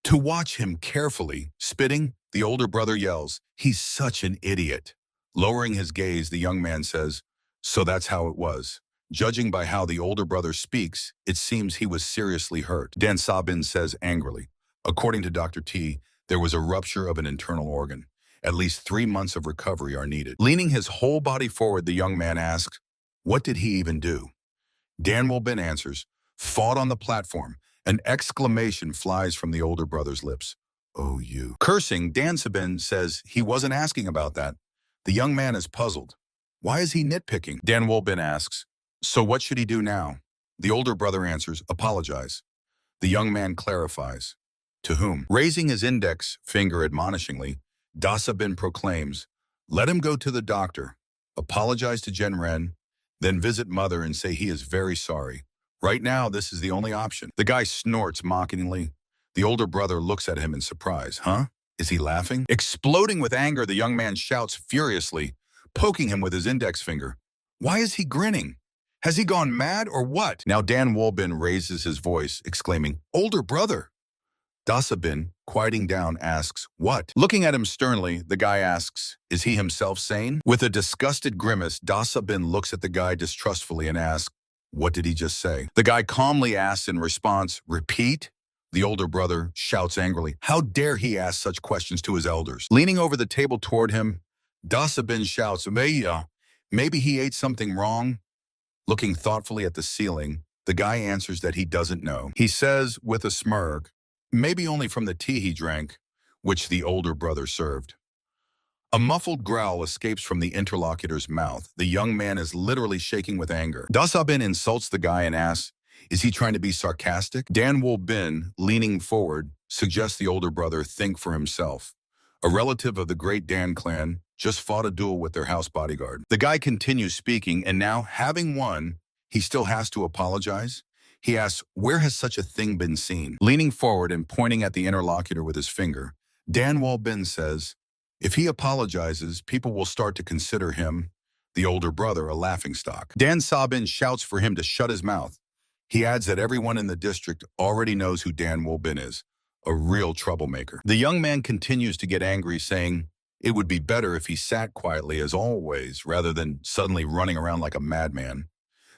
To watch him carefully, spitting, the older brother yells, he's such an idiot. Lowering his gaze, the young man says, so that's how it was. Judging by how the older brother speaks, it seems he was seriously hurt. Dan Sabin says angrily, according to Dr. T, there was a rupture of an internal organ. At least 3 months of recovery are needed. Leaning his whole body forward, the young man asks, what did he even do? Dan Wolbin answers, fought on the platform. An exclamation flies from the older brother's lips. Oh, you. Cursing, Dan Sabin says he wasn't asking about that. The young man is puzzled. Why is he nitpicking? Dan Wolbin asks, so what should he do now? The older brother answers, apologize. The young man clarifies. To whom? Raising his index finger admonishingly, Da Sabin proclaims, let him go to the doctor, apologize to Gen Ren, then visit Mother and say he is very sorry. Right now, this is the only option. The guy snorts mockingly. The older brother looks at him in surprise. Huh? Is he laughing? Exploding with anger, the young man shouts furiously, poking him with his index finger. Why is he grinning? Has he gone mad or what? Now Dan Wolbin raises his voice, exclaiming, older brother. Da Sabin, quieting down, asks, what? Looking at him sternly, the guy asks, is he himself sane? With a disgusted grimace, Da Sabin looks at the guy distrustfully and asks, what did he just say? The guy calmly asks in response, repeat? The older brother shouts angrily, how dare he ask such questions to his elders? Leaning over the table toward him, Da Sabin shouts, maybe he ate something wrong? Looking thoughtfully at the ceiling, the guy answers that he doesn't know. He says with a smirk, maybe only from the tea he drank, which the older brother served. A muffled growl escapes from the interlocutor's mouth. The young man is literally shaking with anger. Da Sabin insults the guy and asks, is he trying to be sarcastic? Dan Wolbin, leaning forward, suggests the older brother think for himself. A relative of the great Dan clan just fought a duel with their house bodyguard. The guy continues speaking, and now, having won, he still has to apologize? He asks, where has such a thing been seen? Leaning forward and pointing at the interlocutor with his finger, Dan Wolbin says, if he apologizes, people will start to consider him, the older brother, a laughingstock. Dan Sabin shouts for him to shut his mouth. He adds that everyone in the district already knows who Dan Wolbin is. a real troublemaker. The young man continues to get angry, saying it would be better if he sat quietly as always, rather than suddenly running around like a madman.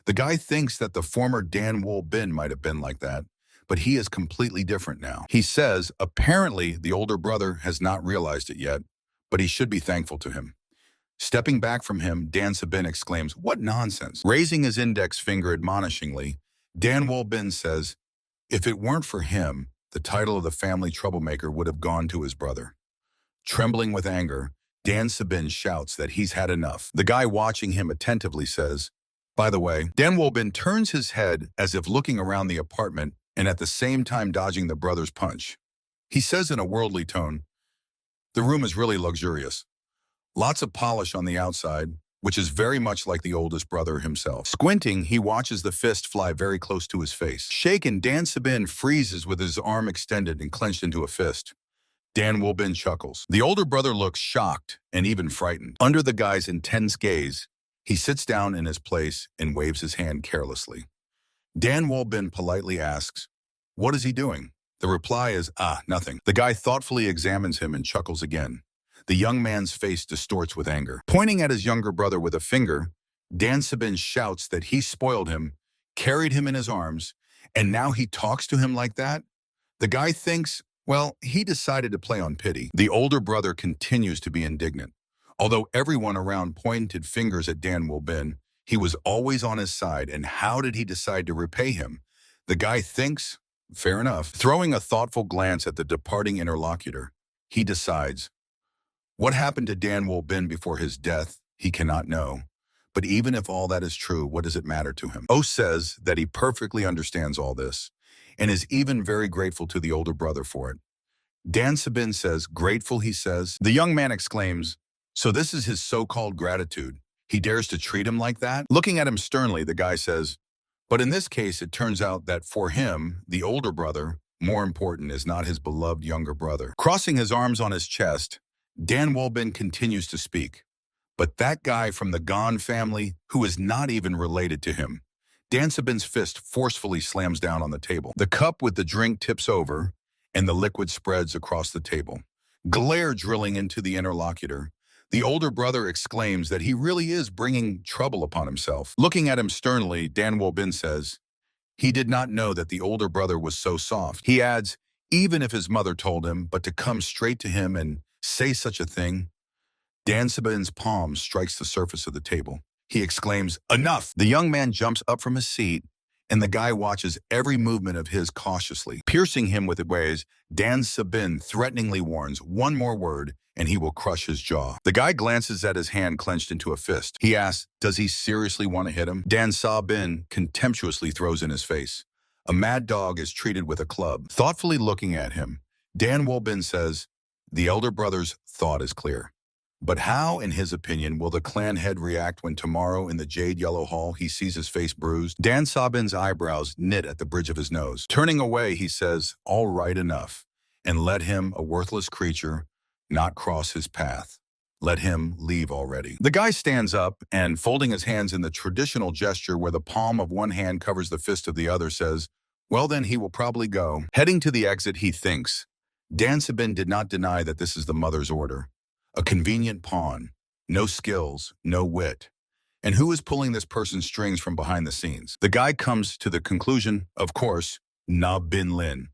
The guy thinks that the former Dan Wol Bin might have been like that, but he is completely different now. He says apparently the older brother has not realized it yet, but he should be thankful to him. Stepping back from him, Dan Sabin exclaims, "What nonsense!" Raising his index finger admonishingly, Dan Wol Bin says, if it weren't for him, the title of the family troublemaker would have gone to his brother. Trembling with anger, Dan Sabin shouts that he's had enough. The guy watching him attentively says, by the way, Dan Wol Bin turns his head as if looking around the apartment and at the same time dodging the brother's punch. He says in a worldly tone, the room is really luxurious. Lots of polish on the outside, which is very much like the oldest brother himself. Squinting, he watches the fist fly very close to his face. Shaken, Dan Sabin freezes with his arm extended and clenched into a fist. Dan Wol Bin chuckles. The older brother looks shocked and even frightened. Under the guy's intense gaze, he sits down in his place and waves his hand carelessly. Dan Wol Bin politely asks, what is he doing? The reply is, nothing. The guy thoughtfully examines him and chuckles again. The young man's face distorts with anger. Pointing at his younger brother with a finger, Dan Sabin shouts that he spoiled him, carried him in his arms, and now he talks to him like that? The guy thinks, well, he decided to play on pity. The older brother continues to be indignant. Although everyone around pointed fingers at Dan Wol Bin, he was always on his side, and how did he decide to repay him? The guy thinks, fair enough. Throwing a thoughtful glance at the departing interlocutor, he decides, what happened to Dan Wol Bin before his death, he cannot know. But even if all that is true, what does it matter to him? O says that he perfectly understands all this, and is even very grateful to the older brother for it. Dan Sabin says, grateful, he says. The young man exclaims, so this is his so-called gratitude. He dares to treat him like that? Looking at him sternly, the guy says, but in this case, it turns out that for him, the older brother, more important is not his beloved younger brother. Crossing his arms on his chest, Dan Wol Bin continues to speak. But that guy from the Gon family, who is not even related to him. Dan Sabin's fist forcefully slams down on the table. The cup with the drink tips over, and the liquid spreads across the table. Glare drilling into the interlocutor, the older brother exclaims that he really is bringing trouble upon himself. Looking at him sternly, Dan Wol Bin says, he did not know that the older brother was so soft. He adds, even if his mother told him, but to come straight to him and say such a thing. Dan Sabin's palm strikes the surface of the table. He exclaims, enough! The young man jumps up from his seat, and the guy watches every movement of his cautiously. Piercing him with ways, Dan Sabin threateningly warns, one more word, and he will crush his jaw. The guy glances at his hand clenched into a fist. He asks, does he seriously want to hit him? Dan Sabin contemptuously throws in his face. A mad dog is treated with a club. Thoughtfully looking at him, Dan Wol Bin says, the elder brother's thought is clear. But how, in his opinion, will the clan head react when tomorrow in the Jade Yellow Hall he sees his face bruised? Dan Sabin's eyebrows knit at the bridge of his nose. Turning away, he says, all right, enough, and let him, a worthless creature, not cross his path. Let him leave already. The guy stands up and, folding his hands in the traditional gesture where the palm of one hand covers the fist of the other, says, well then he will probably go. Heading to the exit, he thinks, Dan Sabin did not deny that this is the mother's order. A convenient pawn, no skills, no wit. And who is pulling this person's strings from behind the scenes? The guy comes to the conclusion, of course, Na Bin Lin.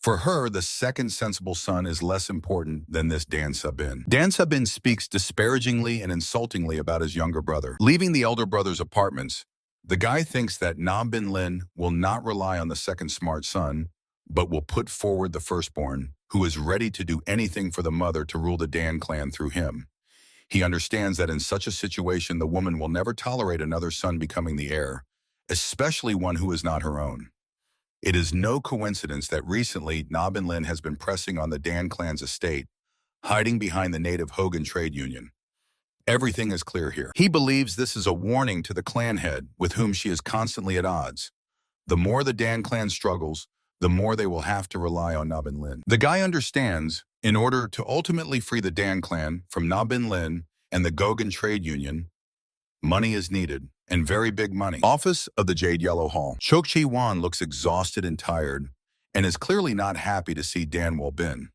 For her, the second sensible son is less important than this Dan Sabin. Dan Sabin speaks disparagingly and insultingly about his younger brother. Leaving the elder brother's apartments, the guy thinks that Na Bin Lin will not rely on the second smart son, but will put forward the firstborn, who is ready to do anything for the mother to rule the Dan clan through him. He understands that in such a situation, the woman will never tolerate another son becoming the heir, especially one who is not her own. It is no coincidence that recently Na Bin Lin has been pressing on the Dan clan's estate, hiding behind the native Hogan trade union. Everything is clear here. He believes this is a warning to the clan head, with whom she is constantly at odds. The more the Dan clan struggles, the more they will have to rely on Na Bin Lin. The guy understands, in order to ultimately free the Dan clan from Na Bin Lin and the Gogan trade union, money is needed, and very big money. Office of the Jade Yellow Hall. Chokchi Wan looks exhausted and tired, and is clearly not happy to see Dan Wolbin.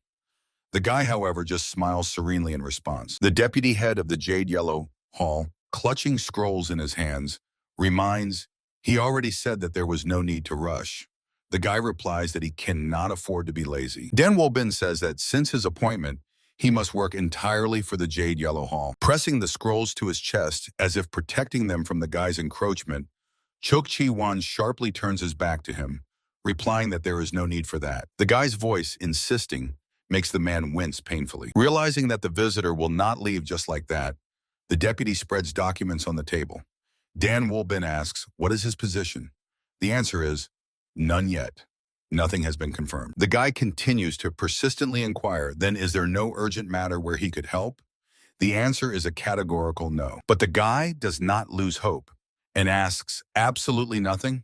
The guy, however, just smiles serenely in response. The deputy head of the Jade Yellow Hall, clutching scrolls in his hands, reminds he already said that there was no need to rush. The guy replies that he cannot afford to be lazy. Dan Wolbin says that since his appointment, he must work entirely for the Jade Yellow Hall. Pressing the scrolls to his chest as if protecting them from the guy's encroachment, Chok Chi-wan sharply turns his back to him, replying that there is no need for that. The guy's voice, insisting, makes the man wince painfully. Realizing that the visitor will not leave just like that, the deputy spreads documents on the table. Dan Wolbin asks, what is his position? The answer is, none yet. Nothing has been confirmed. The guy continues to persistently inquire, then is there no urgent matter where he could help? The answer is a categorical no. But the guy does not lose hope and asks, absolutely nothing?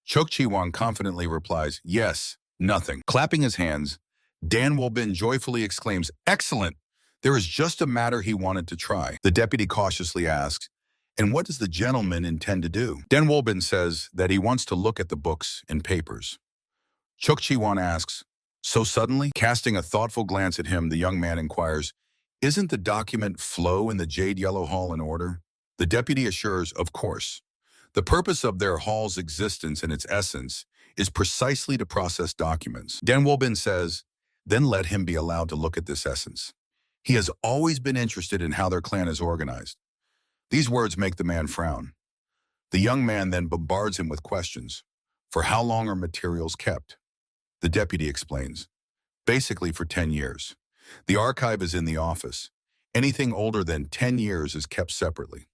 Chok Chi-wan confidently replies, yes, nothing. Clapping his hands, Dan Wolbin joyfully exclaims, excellent! There is just a matter he wanted to try. The deputy cautiously asks, and what does the gentleman intend to do? Dan Wolbin says that he wants to look at the books and papers. Chok Chi-wan asks, so suddenly? Casting a thoughtful glance at him, the young man inquires, isn't the document flow in the Jade Yellow Hall in order? The deputy assures, of course. The purpose of their hall's existence and its essence is precisely to process documents. Dan Wolbin says, then let him be allowed to look at this essence. He has always been interested in how their clan is organized. These words make the man frown. The young man then bombards him with questions. For how long are materials kept? The deputy explains. Basically for 10 years. The archive is in the office. Anything older than 10 years is kept separately.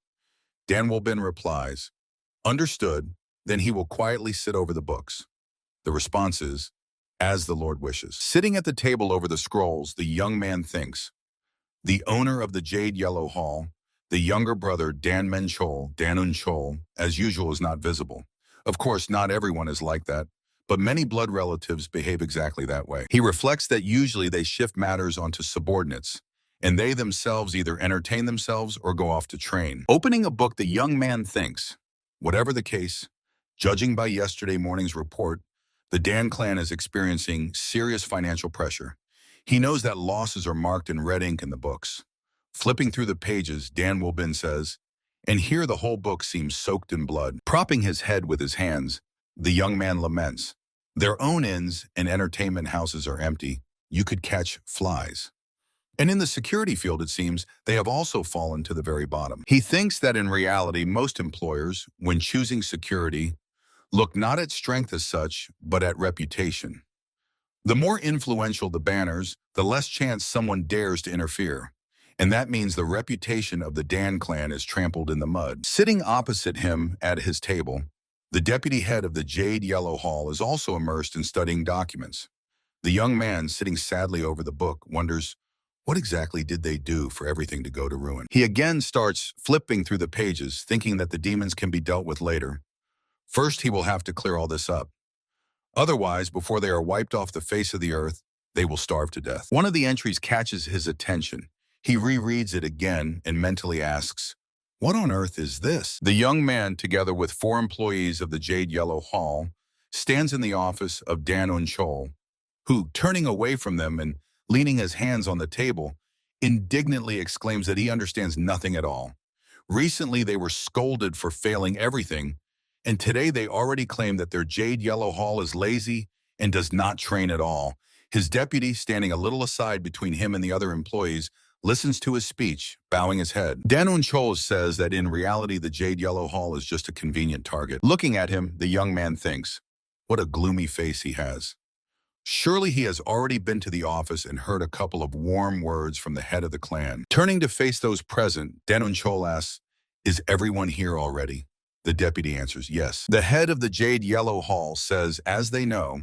Dan Wolbin replies, understood, then he will quietly sit over the books. The response is, as the Lord wishes. Sitting at the table over the scrolls, the young man thinks. The owner of the Jade Yellow Hall, the younger brother Dan Un-chol, as usual is not visible. Of course, not everyone is like that, but many blood relatives behave exactly that way. He reflects that usually they shift matters onto subordinates, and they themselves either entertain themselves or go off to train. Opening a book, the young man thinks, whatever the case, judging by yesterday morning's report, the Dan clan is experiencing serious financial pressure. He knows that losses are marked in red ink in the books. Flipping through the pages, Dan Wolbin says, and here the whole book seems soaked in blood. Propping his head with his hands, the young man laments. Their own inns and entertainment houses are empty. You could catch flies. And in the security field, it seems, they have also fallen to the very bottom. He thinks that in reality, most employers, when choosing security, look not at strength as such, but at reputation. The more influential the banners, the less chance someone dares to interfere. And that means the reputation of the Dan clan is trampled in the mud. Sitting opposite him at his table, the deputy head of the Jade Yellow Hall is also immersed in studying documents. The young man, sitting sadly over the book, wonders, what exactly did they do for everything to go to ruin? He again starts flipping through the pages, thinking that the demons can be dealt with later. First, he will have to clear all this up. Otherwise, before they are wiped off the face of the earth, they will starve to death. One of the entries catches his attention. He rereads it again and mentally asks, what on earth is this? The young man, together with 4 employees of the Jade Yellow Hall, stands in the office of Dan Un-chol, who, turning away from them and leaning his hands on the table, indignantly exclaims that he understands nothing at all. Recently, they were scolded for failing everything, and today they already claim that their Jade Yellow Hall is lazy and does not train at all. His deputy, standing a little aside between him and the other employees, listens to his speech, bowing his head. Dan Un-chol says that in reality the Jade Yellow Hall is just a convenient target. Looking at him, the young man thinks, what a gloomy face he has. Surely he has already been to the office and heard a couple of warm words from the head of the clan. Turning to face those present, Dan Un-chol asks, is everyone here already? The deputy answers, yes. The head of the Jade Yellow Hall says, as they know,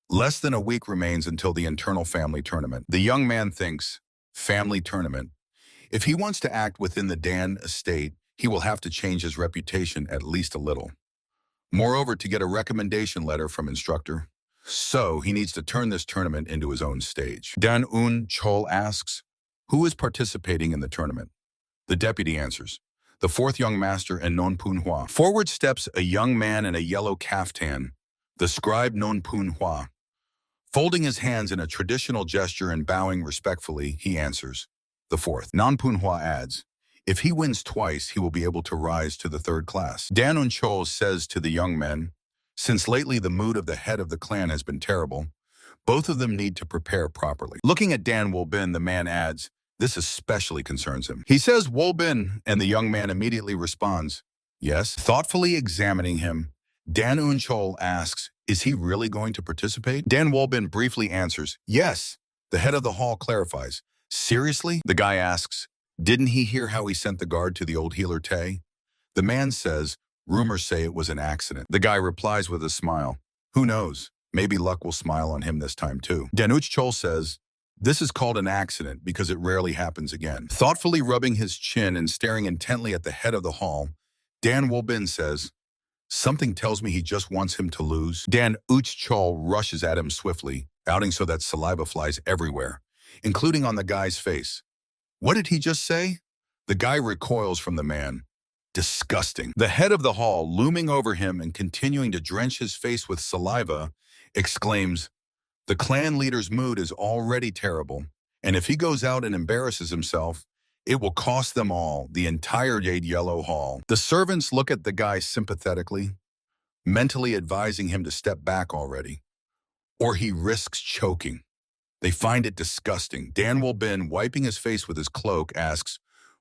less than a week remains until the internal family tournament. The young man thinks, family tournament. If he wants to act within the Dan estate, he will have to change his reputation at least a little. Moreover, to get a recommendation letter from instructor. So he needs to turn this tournament into his own stage. Dan Un-chol asks, who is participating in the tournament? The deputy answers, the 4th young master and Manhwa. Forward steps a young man in a yellow caftan, the scribe Manhwa. Folding his hands in a traditional gesture and bowing respectfully, he answers. The fourth. Manhwa adds, if he wins twice, he will be able to rise to the third class. Dan Unchol says to the young men, since lately the mood of the head of the clan has been terrible, both of them need to prepare properly. Looking at Dan Wolbin, the man adds, this especially concerns him. He says Wolbin, and the young man immediately responds, yes. Thoughtfully examining him, Dan Unchol asks, is he really going to participate? Dan Wolbin briefly answers, yes. The head of the hall clarifies, seriously? The guy asks, didn't he hear how he sent the guard to the old healer Tay? The man says, rumors say it was an accident. The guy replies with a smile, who knows? Maybe luck will smile on him this time too. Danuch Chol says, this is called an accident because it rarely happens again. Thoughtfully rubbing his chin and staring intently at the head of the hall, Dan Wolbin says, something tells me he just wants him to lose. Dan Uch Chol rushes at him swiftly, outing so that saliva flies everywhere, including on the guy's face. What did he just say? The guy recoils from the man. Disgusting. The head of the hall, looming over him and continuing to drench his face with saliva, exclaims, the clan leader's mood is already terrible, and if he goes out and embarrasses himself, it will cost them all, the entire Yahello hall. The servants look at the guy sympathetically, mentally advising him to step back already, or he risks choking. They find it disgusting. Dan Wolbin, wiping his face with his cloak, asks,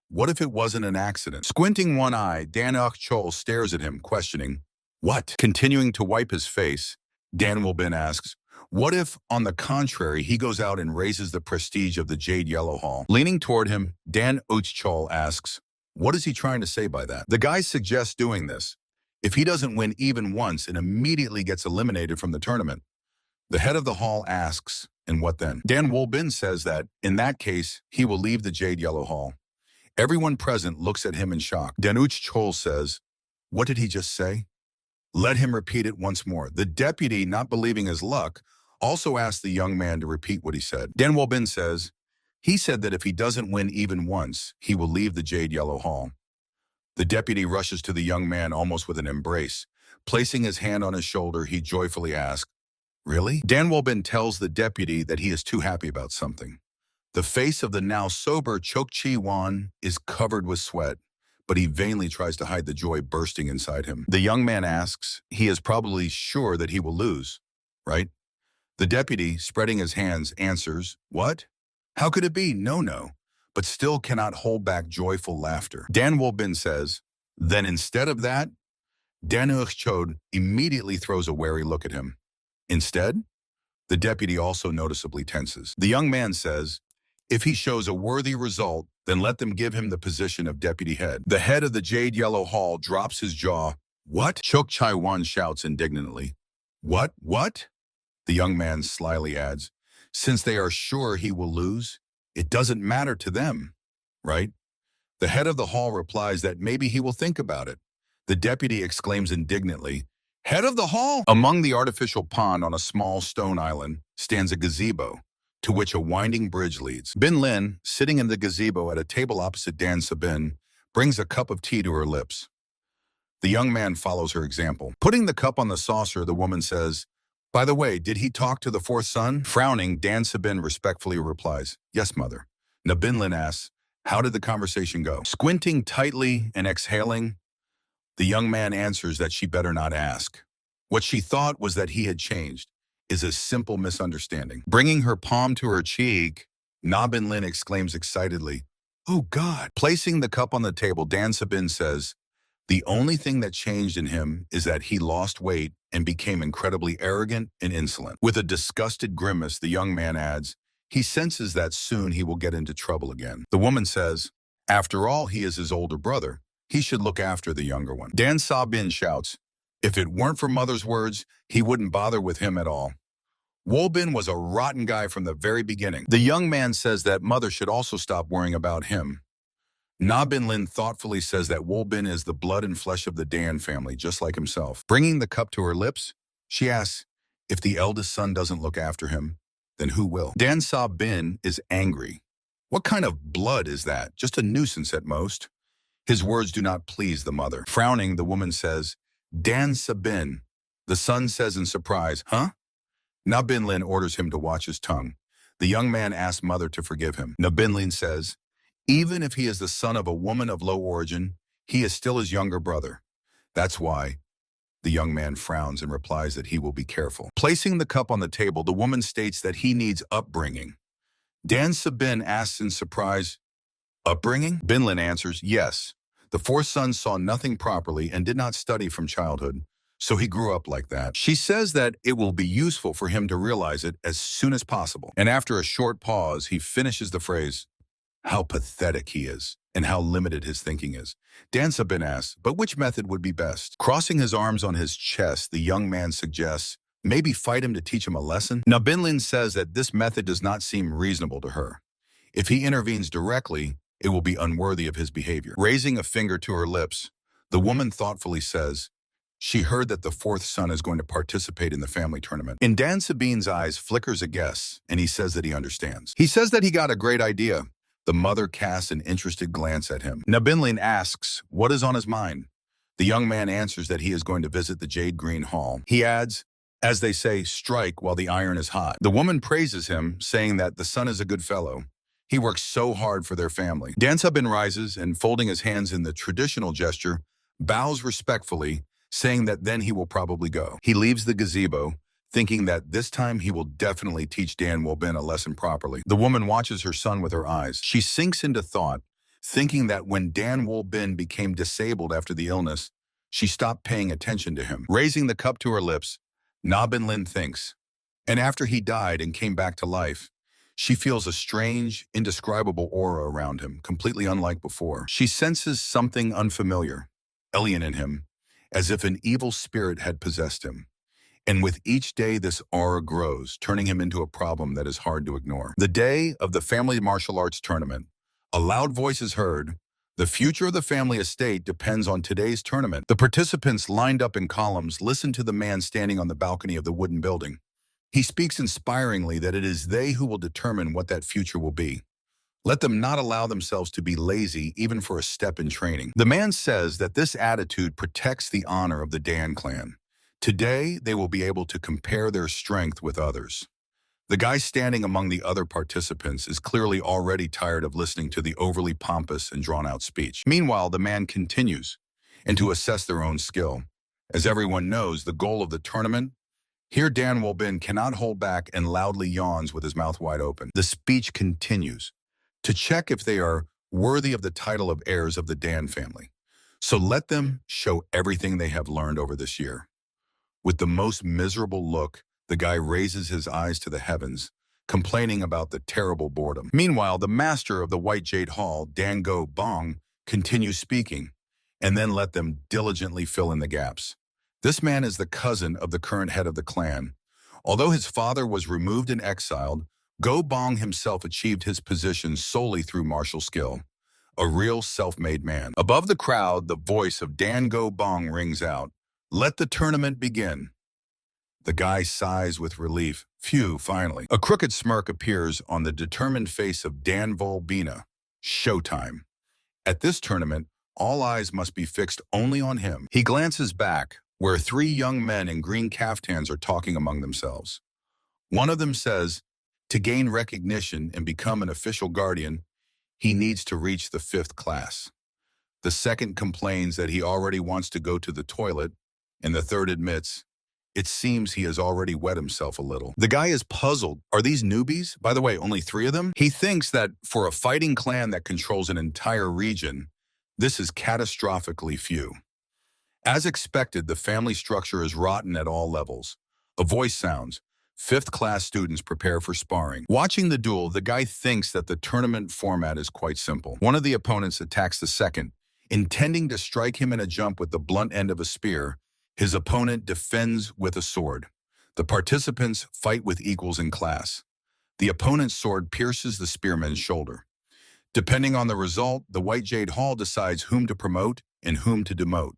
what if it wasn't an accident? Squinting one eye, Dan Chol stares at him, questioning, what? Continuing to wipe his face, Dan Wolbin asks, what if, on the contrary, he goes out and raises the prestige of the Jade Yellow Hall? Leaning toward him, Dan Uchchol asks, what is he trying to say by that? The guy suggests doing this. If he doesn't win even once and immediately gets eliminated from the tournament. The head of the hall asks, and what then? Dan Wolbin says that, in that case, he will leave the Jade Yellow Hall. Everyone present looks at him in shock. Danuch Chol says, what did he just say? Let him repeat it once more. The deputy, not believing his luck, also asked the young man to repeat what he said. Dan Wolbin says, he said that if he doesn't win even once, he will leave the Jade Yellow Hall. The deputy rushes to the young man almost with an embrace. Placing his hand on his shoulder, he joyfully asks, really? Dan Wolbin tells the deputy that he is too happy about something. The face of the now sober Chok Chi Wan is covered with sweat, but he vainly tries to hide the joy bursting inside him. The young man asks, he is probably sure that he will lose, right? The deputy, spreading his hands, answers, what? How could it be? No, but still cannot hold back joyful laughter. Dan Wolbin says, then instead of that, Danuch Chod immediately throws a wary look at him. Instead, the deputy also noticeably tenses. The young man says, if he shows a worthy result, then let them give him the position of deputy head. The head of the Jade Yellow Hall drops his jaw. What? Chok Chai Wan shouts indignantly. What? The young man slyly adds, since they are sure he will lose, it doesn't matter to them, right? The head of the hall replies that maybe he will think about it. The deputy exclaims indignantly, head of the hall! Among the artificial pond on a small stone island stands a gazebo, to which a winding bridge leads. Bin Lin, sitting in the gazebo at a table opposite Dan Sabin, brings a cup of tea to her lips. The young man follows her example. Putting the cup on the saucer, the woman says, by the way, did he talk to the fourth son? Frowning, Dan Sabin respectfully replies, yes, mother. Bin Lin asks, how did the conversation go? Squinting tightly and exhaling, the young man answers that she better not ask. What she thought was that he had changed is a simple misunderstanding. Bringing her palm to her cheek, Bin Lin exclaims excitedly, oh God. Placing the cup on the table, Dan Sabin says, the only thing that changed in him is that he lost weight and became incredibly arrogant and insolent. With a disgusted grimace, the young man adds, he senses that soon he will get into trouble again. The woman says, after all, he is his older brother. He should look after the younger one. Dan Sabin shouts, if it weren't for mother's words, he wouldn't bother with him at all. Wolbin was a rotten guy from the very beginning. The young man says that mother should also stop worrying about him. Bin Lin thoughtfully says that Wolbin is the blood and flesh of the Dan family, just like himself. Bringing the cup to her lips, she asks, if the eldest son doesn't look after him, then who will? Dan Sabin is angry. What kind of blood is that? Just a nuisance at most. His words do not please the mother. Frowning, the woman says, Dan Sabin. The son says in surprise, huh? Na Binlin orders him to watch his tongue. The young man asks mother to forgive him. Na Binlin says, even if he is the son of a woman of low origin, he is still his younger brother. That's why. The young man frowns and replies that he will be careful. Placing the cup on the table, the woman states that he needs upbringing. Dan Sabin asks in surprise, upbringing? Binlin answers, yes. The fourth son saw nothing properly and did not study from childhood, so he grew up like that. She says that it will be useful for him to realize it as soon as possible. And after a short pause, he finishes the phrase, how pathetic he is, and how limited his thinking is. Dan Sabin asks, but which method would be best? Crossing his arms on his chest, the young man suggests, maybe fight him to teach him a lesson? Na Binlin says that this method does not seem reasonable to her. If he intervenes directly, it will be unworthy of his behavior. Raising a finger to her lips, the woman thoughtfully says, she heard that the fourth son is going to participate in the family tournament. In Dan Sabin's eyes flickers a guess, and he says that he understands. He says that he got a great idea. The mother casts an interested glance at him. Na Binlin asks, what is on his mind? The young man answers that he is going to visit the Jade Green Hall. He adds, as they say, strike while the iron is hot. The woman praises him, saying that the son is a good fellow. He works so hard for their family. Dan Sabin rises and, folding his hands in the traditional gesture, bows respectfully, saying that then he will probably go. He leaves the gazebo, thinking that this time he will definitely teach Dan Wolbin a lesson properly. The woman watches her son with her eyes. She sinks into thought, thinking that when Dan Wolbin became disabled after the illness, she stopped paying attention to him. Raising the cup to her lips, Na Binlin thinks, and after he died and came back to life, she feels a strange, indescribable aura around him, completely unlike before. She senses something unfamiliar, alien in him, as if an evil spirit had possessed him. And with each day, this aura grows, turning him into a problem that is hard to ignore. The day of the family martial arts tournament, a loud voice is heard. The future of the family estate depends on today's tournament. The participants lined up in columns listen to the man standing on the balcony of the wooden building. He speaks inspiringly that it is they who will determine what that future will be. Let them not allow themselves to be lazy even for a step in training. The man says that this attitude protects the honor of the Dan clan. Today, they will be able to compare their strength with others. The guy standing among the other participants is clearly already tired of listening to the overly pompous and drawn-out speech. Meanwhile, the man continues, and to assess their own skill. As everyone knows, the goal of the tournament, here Dan Wolbin cannot hold back and loudly yawns with his mouth wide open. The speech continues, to check if they are worthy of the title of heirs of the Dan family. So let them show everything they have learned over this year. With the most miserable look, the guy raises his eyes to the heavens, complaining about the terrible boredom. Meanwhile, the master of the White Jade Hall, Dango Bong, continues speaking, and then let them diligently fill in the gaps. This man is the cousin of the current head of the clan. Although his father was removed and exiled, Go Bong himself achieved his position solely through martial skill. A real self-made man. Above the crowd, the voice of Dango Bong rings out, let the tournament begin. The guy sighs with relief. Phew, finally. A crooked smirk appears on the determined face of Dan Volbina. Showtime. At this tournament, all eyes must be fixed only on him. He glances back, where three young men in green caftans are talking among themselves. One of them says, to gain recognition and become an official guardian, he needs to reach the 5th class. The second complains that he already wants to go to the toilet, and the third admits, it seems he has already wet himself a little. The guy is puzzled. Are these newbies? By the way, only 3 of them? He thinks that for a fighting clan that controls an entire region, this is catastrophically few. As expected, the family structure is rotten at all levels. A voice sounds. 5th class students prepare for sparring. Watching the duel, the guy thinks that the tournament format is quite simple. One of the opponents attacks the second, intending to strike him in a jump with the blunt end of a spear. His opponent defends with a sword. The participants fight with equals in class. The opponent's sword pierces the spearman's shoulder. Depending on the result, the White Jade Hall decides whom to promote and whom to demote.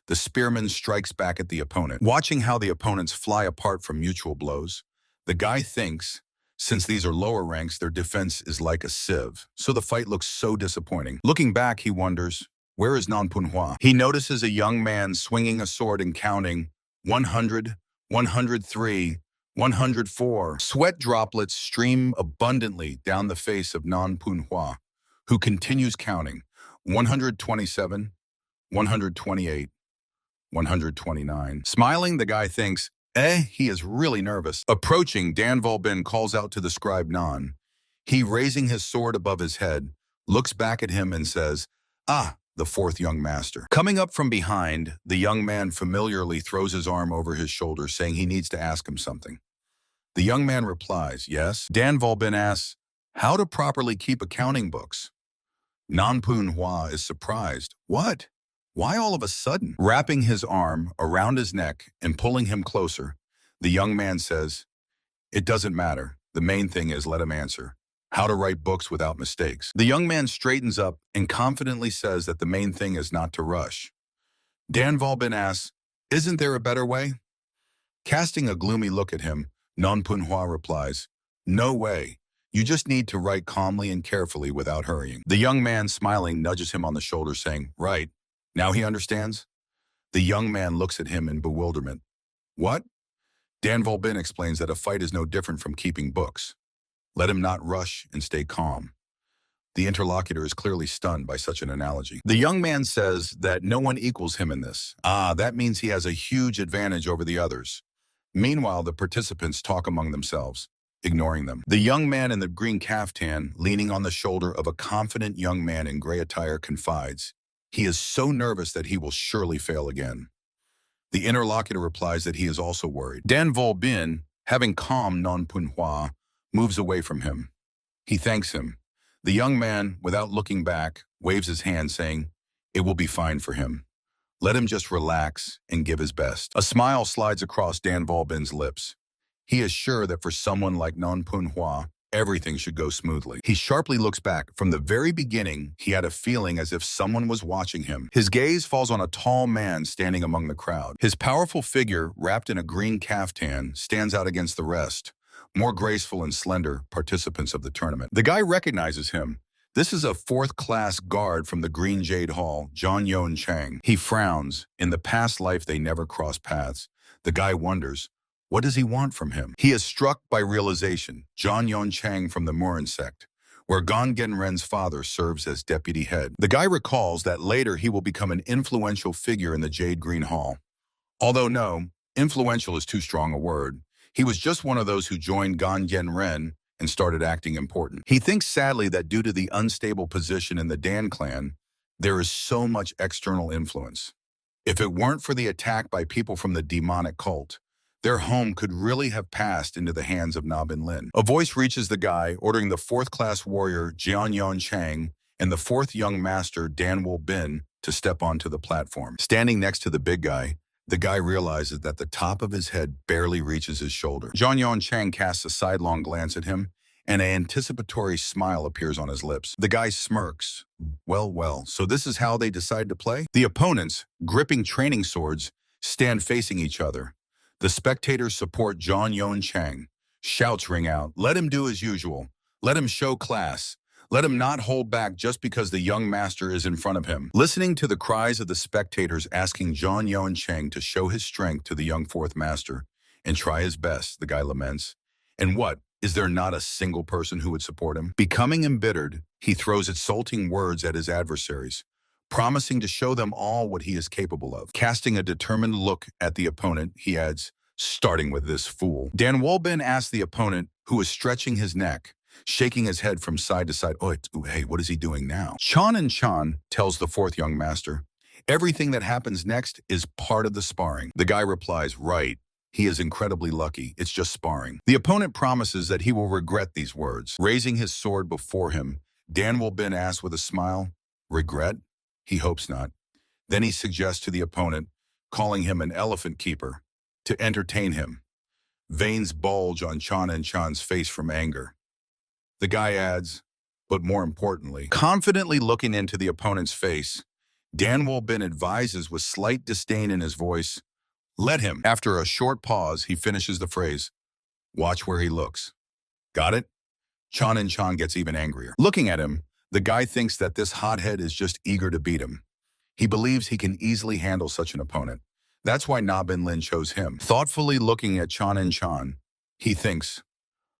The spearman strikes back at the opponent. Watching how the opponents fly apart from mutual blows, the guy thinks, since these are lower ranks, their defense is like a sieve, so the fight looks so disappointing. Looking back, he wonders, where is Manhwa? He notices a young man swinging a sword and counting 100, 103, 104. Sweat droplets stream abundantly down the face of Manhwa, who continues counting. 127, 128, 129. Smiling, the guy thinks, he is really nervous. Approaching, Dan Volbin calls out to the scribe Nan. He, raising his sword above his head, looks back at him and says, the fourth young master. Coming up from behind, the young man familiarly throws his arm over his shoulder, saying he needs to ask him something. The young man replies, yes. Dan Volbin asks, how to properly keep accounting books. Manhwa is surprised. What? Why all of a sudden? Wrapping his arm around his neck and pulling him closer, the young man says, it doesn't matter. The main thing is let him answer. How to write books without mistakes. The young man straightens up and confidently says that the main thing is not to rush. Dan Volbin asks, isn't there a better way? Casting a gloomy look at him, Manhwa replies, no way. You just need to write calmly and carefully without hurrying. The young man, smiling, nudges him on the shoulder, saying, right. Now he understands? The young man looks at him in bewilderment. What? Dan Volbin explains that a fight is no different from keeping books. Let him not rush and stay calm. The interlocutor is clearly stunned by such an analogy. The young man says that no one equals him in this. That means he has a huge advantage over the others. Meanwhile, the participants talk among themselves, ignoring them. The young man in the green caftan, leaning on the shoulder of a confident young man in gray attire, confides, he is so nervous that he will surely fail again. The interlocutor replies that he is also worried. Dan Volbin, having calmed Manhwa, moves away from him. He thanks him. The young man, without looking back, waves his hand, saying, it will be fine for him. Let him just relax and give his best. A smile slides across Dan Volbin's lips. He is sure that for someone like Manhwa, everything should go smoothly. He sharply looks back. From the very beginning, he had a feeling as if someone was watching him. His gaze falls on a tall man standing among the crowd. His powerful figure, wrapped in a green caftan, stands out against the rest, more graceful and slender participants of the tournament. The guy recognizes him. This is a fourth-class guard from the Green Jade Hall, John Yon Chang. He frowns. In the past life, they never crossed paths. The guy wonders, what does he want from him? He is struck by realization. John Yon Chang from the Murin sect, where Gan Genren's father serves as deputy head. The guy recalls that later he will become an influential figure in the Jade Green Hall. Although no, influential is too strong a word. He was just one of those who joined Gan Genren and started acting important. He thinks sadly that due to the unstable position in the Dan clan, there is so much external influence. If it weren't for the attack by people from the demonic cult, their home could really have passed into the hands of Na Bin Lin. A voice reaches the guy, ordering the fourth-class warrior Jian Yon Chang and the fourth young master Dan Volbin to step onto the platform. Standing next to the big guy, the guy realizes that the top of his head barely reaches his shoulder. Jian Yon Chang casts a sidelong glance at him, and an anticipatory smile appears on his lips. The guy smirks. Well, so this is how they decide to play? The opponents, gripping training swords, stand facing each other. The spectators support Jian Yon Chang. Shouts ring out, let him do as usual. Let him show class. Let him not hold back just because the young master is in front of him. Listening to the cries of the spectators asking Jian Yon Chang to show his strength to the young fourth master and try his best, the guy laments. And what? Is there not a single person who would support him? Becoming embittered, he throws insulting words at his adversaries, promising to show them all what he is capable of. Casting a determined look at the opponent, he adds, starting with this fool. Dan Volbin asks the opponent, who is stretching his neck, shaking his head from side to side, hey, what is he doing now? Chan tells the fourth young master, everything that happens next is part of the sparring. The guy replies, right. He is incredibly lucky. It's just sparring. The opponent promises that he will regret these words. Raising his sword before him, Dan Volbin asks with a smile, regret? He hopes not. Then he suggests to the opponent, calling him an elephant keeper, to entertain him. Veins bulge on Chan's face from anger. The guy adds, but more importantly, confidently looking into the opponent's face, Dan Volbin advises with slight disdain in his voice, let him. After a short pause, he finishes the phrase, watch where he looks. Got it? Chan gets even angrier. Looking at him, the guy thinks that this hothead is just eager to beat him. He believes he can easily handle such an opponent. That's why Na Bin Lin chose him. Thoughtfully looking at Chan, He thinks,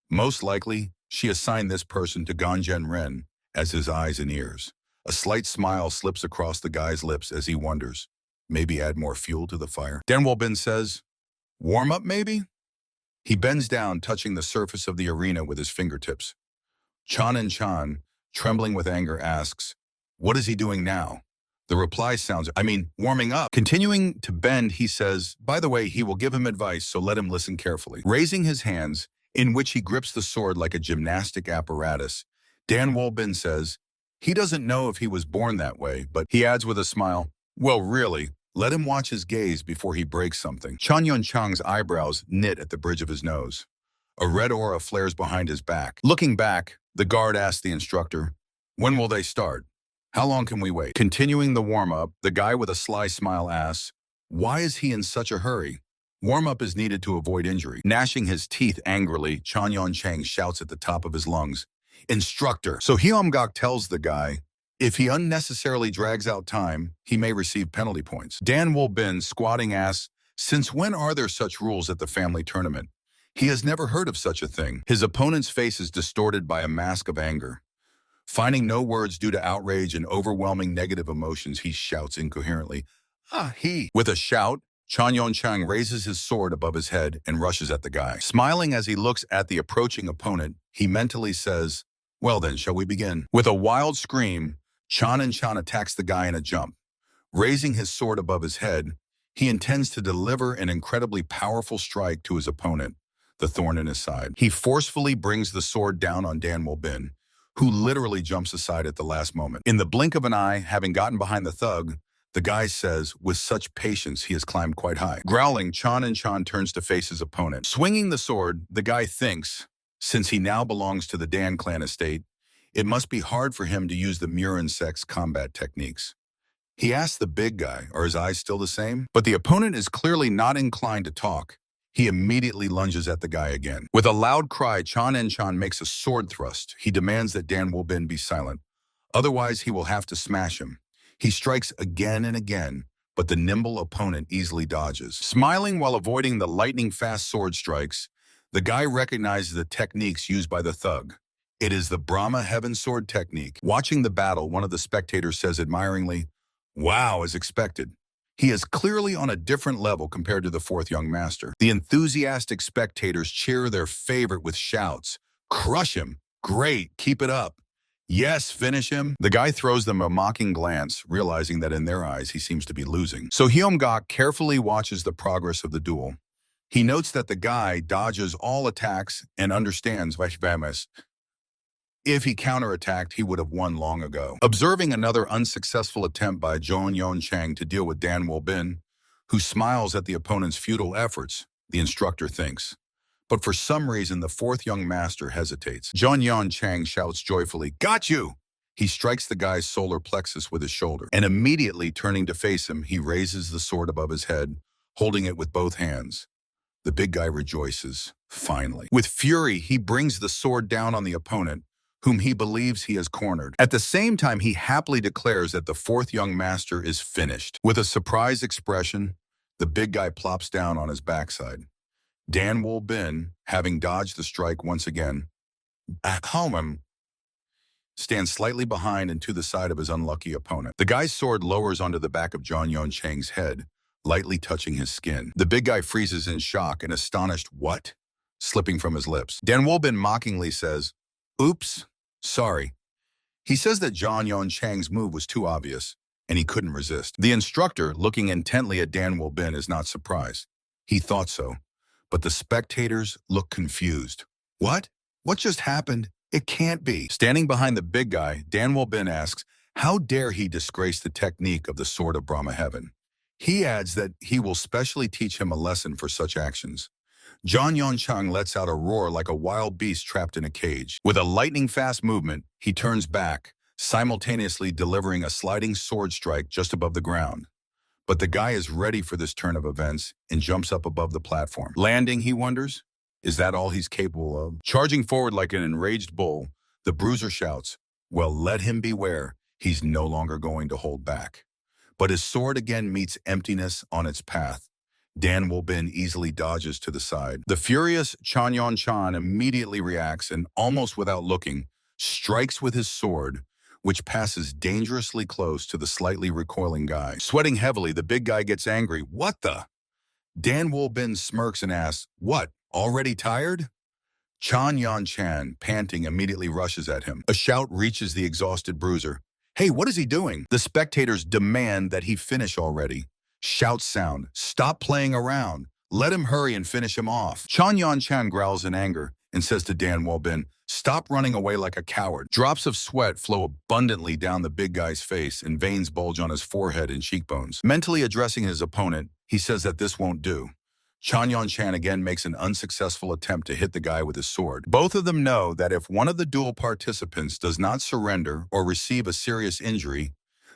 most likely, she assigned this person to Ganjen Ren as his eyes and ears. A slight smile slips across the guy's lips as he wonders, maybe add more fuel to the fire. Danwolbin says, warm up maybe? He bends down, touching the surface of the arena with his fingertips. Chan, trembling with anger, asks, what is he doing now? The reply sounds, warming up. Continuing to bend, he says, by the way, he will give him advice, so let him listen carefully. Raising his hands, in which he grips the sword like a gymnastic apparatus, Danwolbin says, he doesn't know if he was born that way, but he adds with a smile, well, really, let him watch his gaze before he breaks something. Chanyon Chang's eyebrows knit at the bridge of his nose. A red aura flares behind his back. Looking back, the guard asks the instructor, when will they start? How long can we wait? Continuing the warm-up, the guy with a sly smile asks, why is he in such a hurry? Warm-up is needed to avoid injury. Gnashing his teeth angrily, Chanyon Chang shouts at the top of his lungs, instructor. So Hyomgak tells the guy, if he unnecessarily drags out time, he may receive penalty points. Dan Wolbin, squatting, asks, since when are there such rules at the family tournament? He has never heard of such a thing. His opponent's face is distorted by a mask of anger. Finding no words due to outrage and overwhelming negative emotions, he shouts incoherently, he. With a shout, Chanyon Chang raises his sword above his head and rushes at the guy. Smiling as he looks at the approaching opponent, he mentally says, well then, shall we begin? With a wild scream, Chan attacks the guy in a jump. Raising his sword above his head, he intends to deliver an incredibly powerful strike to his opponent, the thorn in his side. He forcefully brings the sword down on Dan Wolbin, who literally jumps aside at the last moment. In the blink of an eye, having gotten behind the thug, the guy says, with such patience, he has climbed quite high. Growling, Chan turns to face his opponent. Swinging the sword, the guy thinks, since he now belongs to the Dan clan estate, it must be hard for him to use the Murin sect's combat techniques. He asks the big guy, are his eyes still the same? But the opponent is clearly not inclined to talk. He immediately lunges at the guy again. With a loud cry, Chan makes a sword thrust. He demands that Dan Wolbin be silent. Otherwise, he will have to smash him. He strikes again and again, but the nimble opponent easily dodges. Smiling while avoiding the lightning-fast sword strikes, the guy recognizes the techniques used by the thug. It is the Brahma Heaven Sword technique. Watching the battle, one of the spectators says admiringly, wow, as expected. He is clearly on a different level compared to the fourth young master. The enthusiastic spectators cheer their favorite with shouts, crush him, great, keep it up. Yes, finish him. The guy throws them a mocking glance, realizing that in their eyes he seems to be losing. So Hyomgak carefully watches the progress of the duel. He notes that the guy dodges all attacks and understands Vaishvamas. If he counterattacked, he would have won long ago. Observing another unsuccessful attempt by Jonyon Chang to deal with Dan Wolbin, who smiles at the opponent's futile efforts, the instructor thinks. But for some reason, the fourth young master hesitates. Jonyon Chang shouts joyfully, got you! He strikes the guy's solar plexus with his shoulder, and immediately turning to face him, he raises the sword above his head, holding it with both hands. The big guy rejoices, finally. With fury, he brings the sword down on the opponent, whom he believes he has cornered. At the same time, he happily declares that the fourth young master is finished. With a surprised expression, the big guy plops down on his backside. Dan Wolbin, having dodged the strike once again, stands slightly behind and to the side of his unlucky opponent. The guy's sword lowers onto the back of Jonyon Chang's head, lightly touching his skin. The big guy freezes in shock, an astonished what? Slipping from his lips. Dan Wolbin mockingly says, oops, sorry. He says that Jonyon Chang's move was too obvious, and he couldn't resist. The instructor, looking intently at Dan Wolbin, is not surprised. He thought so. But the spectators look confused. What? What just happened? It can't be. Standing behind the big guy, Dan Wolbin asks, how dare he disgrace the technique of the Sword of Brahma Heaven? He adds that he will specially teach him a lesson for such actions. Jonyon Chang lets out a roar like a wild beast trapped in a cage. With a lightning-fast movement, he turns back, simultaneously delivering a sliding sword strike just above the ground. But the guy is ready for this turn of events and jumps up above the platform. Landing, he wonders? Is that all he's capable of? Charging forward like an enraged bull, the bruiser shouts, well, let him beware. He's no longer going to hold back. But his sword again meets emptiness on its path. Dan Woo-bin easily dodges to the side. The furious Chan Yon-chan immediately reacts and, almost without looking, strikes with his sword, which passes dangerously close to the slightly recoiling guy. Sweating heavily, the big guy gets angry. What the? Dan Woo-bin smirks and asks, what, already tired? Chan Yan-chan, panting, immediately rushes at him. A shout reaches the exhausted bruiser. Hey, what is he doing? The spectators demand that he finish already. Shouts sound. Stop playing around. Let him hurry and finish him off. Chan Yan-chan growls in anger and says to Dan Woo-bin, stop running away like a coward. Drops of sweat flow abundantly down the big guy's face and veins bulge on his forehead and cheekbones. Mentally addressing his opponent, he says that this won't do. Chan Yon-chan again makes an unsuccessful attempt to hit the guy with his sword. Both of them know that if one of the duel participants does not surrender or receive a serious injury,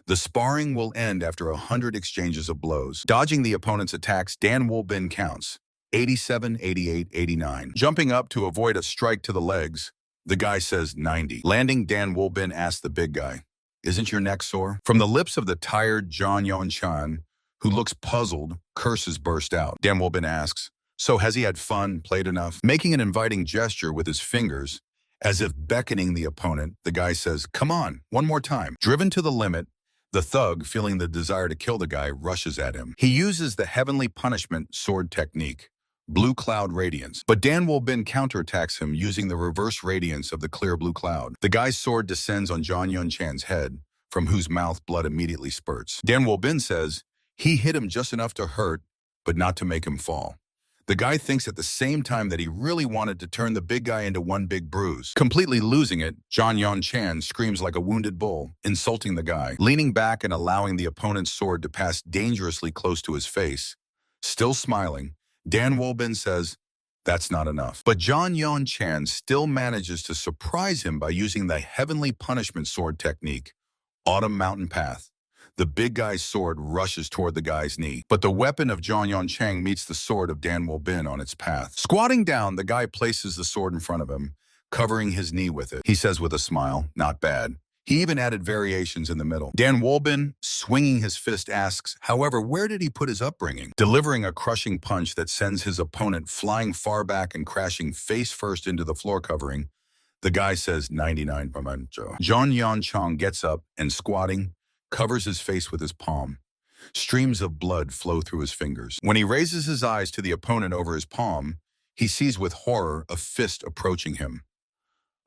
the sparring will end after 100 exchanges of blows. Dodging the opponent's attacks, Dan Woo-bin counts 87, 88, 89. Jumping up to avoid a strike to the legs, the guy says 90. Landing, Dan Woo-bin asks the big guy, isn't your neck sore? From the lips of the tired Chan Yon-chan, who looks puzzled, curses burst out. Dan Woo-bin asks, so has he had fun, played enough? Making an inviting gesture with his fingers, as if beckoning the opponent, the guy says, come on, one more time. Driven to the limit, the thug, feeling the desire to kill the guy, rushes at him. He uses the heavenly punishment sword technique, blue cloud radiance, but Dan Woo-bin counterattacks him using the reverse radiance of the clear blue cloud. The guy's sword descends on Chan Yon-chan's head, from whose mouth blood immediately spurts. Dan Woo-bin says, he hit him just enough to hurt, but not to make him fall. The guy thinks at the same time that he really wanted to turn the big guy into one big bruise. Completely losing it, Chan Yon-chan screams like a wounded bull, insulting the guy. Leaning back and allowing the opponent's sword to pass dangerously close to his face. Still smiling, Dan Woo-bin says, that's not enough. But Chan Yon-chan still manages to surprise him by using the heavenly punishment sword technique, Autumn Mountain Path. The big guy's sword rushes toward the guy's knee, but the weapon of Chan Yon-chan meets the sword of Dan Woo-bin on its path. Squatting down, the guy places the sword in front of him, covering his knee with it. He says with a smile, not bad. He even added variations in the middle. Dan Woo-bin, swinging his fist, asks, however, where did he put his upbringing? Delivering a crushing punch that sends his opponent flying far back and crashing face first into the floor covering, the guy says 99%. Chan Yon-chan gets up and, squatting, covers his face with his palm. Streams of blood flow through his fingers. When he raises his eyes to the opponent over his palm, he sees with horror a fist approaching him.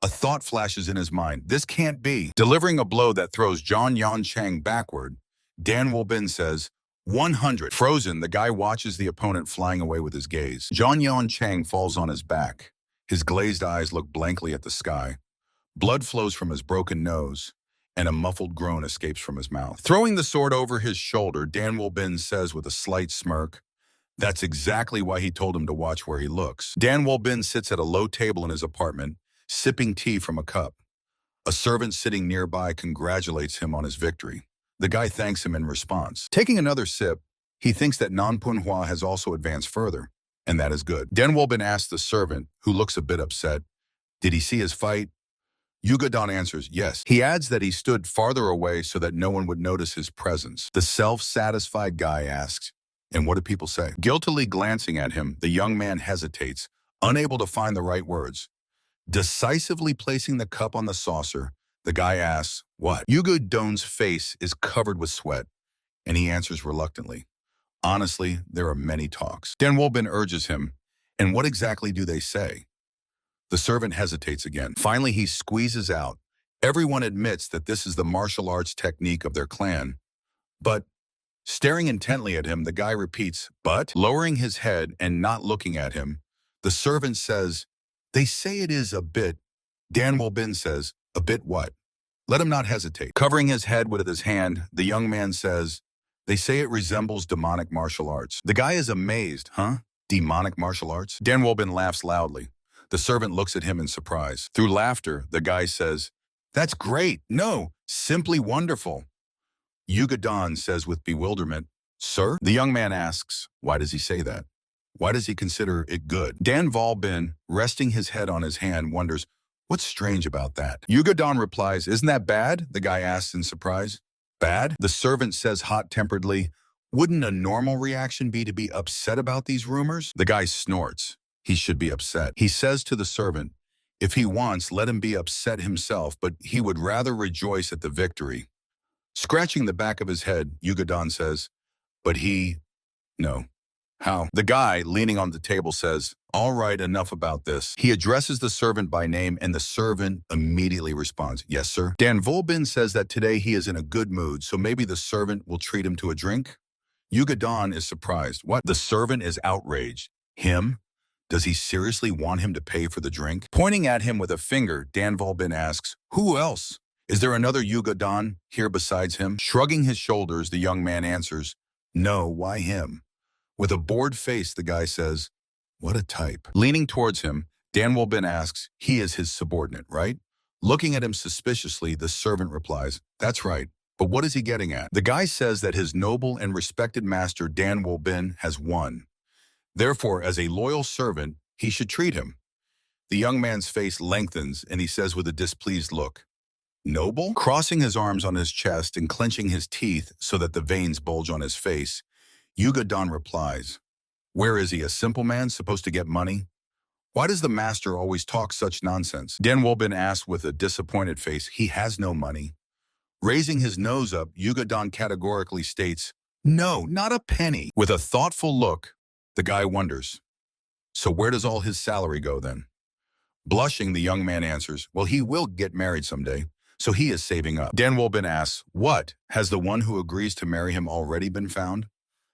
A thought flashes in his mind. This can't be. Delivering a blow that throws Chan Yon-chan backward, Dan Woo-bin says, 100. Frozen, the guy watches the opponent flying away with his gaze. Chan Yon-chan falls on his back. His glazed eyes look blankly at the sky. Blood flows from his broken nose, and a muffled groan escapes from his mouth. Throwing the sword over his shoulder, Dan Woo-bin says with a slight smirk, that's exactly why he told him to watch where he looks. Dan Woo-bin sits at a low table in his apartment, sipping tea from a cup. A servant sitting nearby congratulates him on his victory. The guy thanks him in response. Taking another sip, he thinks that ManHwa has also advanced further, and that is good. Dan Woo-bin asks the servant, who looks a bit upset, did he see his fight? Yuga-don answers, yes. He adds that he stood farther away so that no one would notice his presence. The self-satisfied guy asks, and what do people say? Guiltily glancing at him, the young man hesitates, unable to find the right words. Decisively placing the cup on the saucer, the guy asks, what? Yuga-don's face is covered with sweat, and he answers reluctantly, honestly, there are many talks. Dan Woo-bin urges him, and what exactly do they say? The servant hesitates again. Finally, he squeezes out. Everyone admits that this is the martial arts technique of their clan. But, staring intently at him, the guy repeats, but, lowering his head and not looking at him, the servant says, they say it is a bit. Dan Woo-bin says, a bit what? Let him not hesitate. Covering his head with his hand, the young man says, they say it resembles demonic martial arts. The guy is amazed, huh? Demonic martial arts? Dan Woo-bin laughs loudly. The servant looks at him in surprise. Through laughter, the guy says, that's great. No, simply wonderful. Yuga-don says with bewilderment, sir? The young man asks, why does he say that? Why does he consider it good? Dan Woo-bin, resting his head on his hand, wonders, what's strange about that? Yuga-don replies, isn't that bad? The guy asks in surprise. Bad? The servant says hot-temperedly, Wouldn't a normal reaction be to be upset about these rumors? The guy snorts. He should be upset. He says to the servant, if he wants, let him be upset himself, but he would rather rejoice at the victory. Scratching the back of his head, Yugadon says, but no. How? The guy, leaning on the table, says, all right, enough about this. He addresses the servant by name, and the servant immediately responds, yes, sir. Dan Volbin says that today he is in a good mood, so maybe the servant will treat him to a drink? Yugadon is surprised. What? The servant is outraged. Him? Does he seriously want him to pay for the drink? Pointing at him with a finger, Dan Volbin asks, who else? Is there another Yugadon here besides him? Shrugging his shoulders, the young man answers, no, why him? With a bored face, the guy says, what a type. Leaning towards him, Dan Volbin asks, he is his subordinate, right? Looking at him suspiciously, the servant replies, that's right. But what is he getting at? The guy says that his noble and respected master, Dan Volbin, has won. Therefore, as a loyal servant, he should treat him. The young man's face lengthens, and he says with a displeased look, noble? Crossing his arms on his chest and clenching his teeth so that the veins bulge on his face, Yugadon replies, where is he, a simple man supposed to get money? Why does the master always talk such nonsense? Dan Volbin asks with a disappointed face, he has no money. Raising his nose up, Yugadon categorically states, no, not a penny. With a thoughtful look, the guy wonders, so where does all his salary go then? Blushing, the young man answers, well, he will get married someday, so he is saving up. Dan Volbin asks, what? Has the one who agrees to marry him already been found?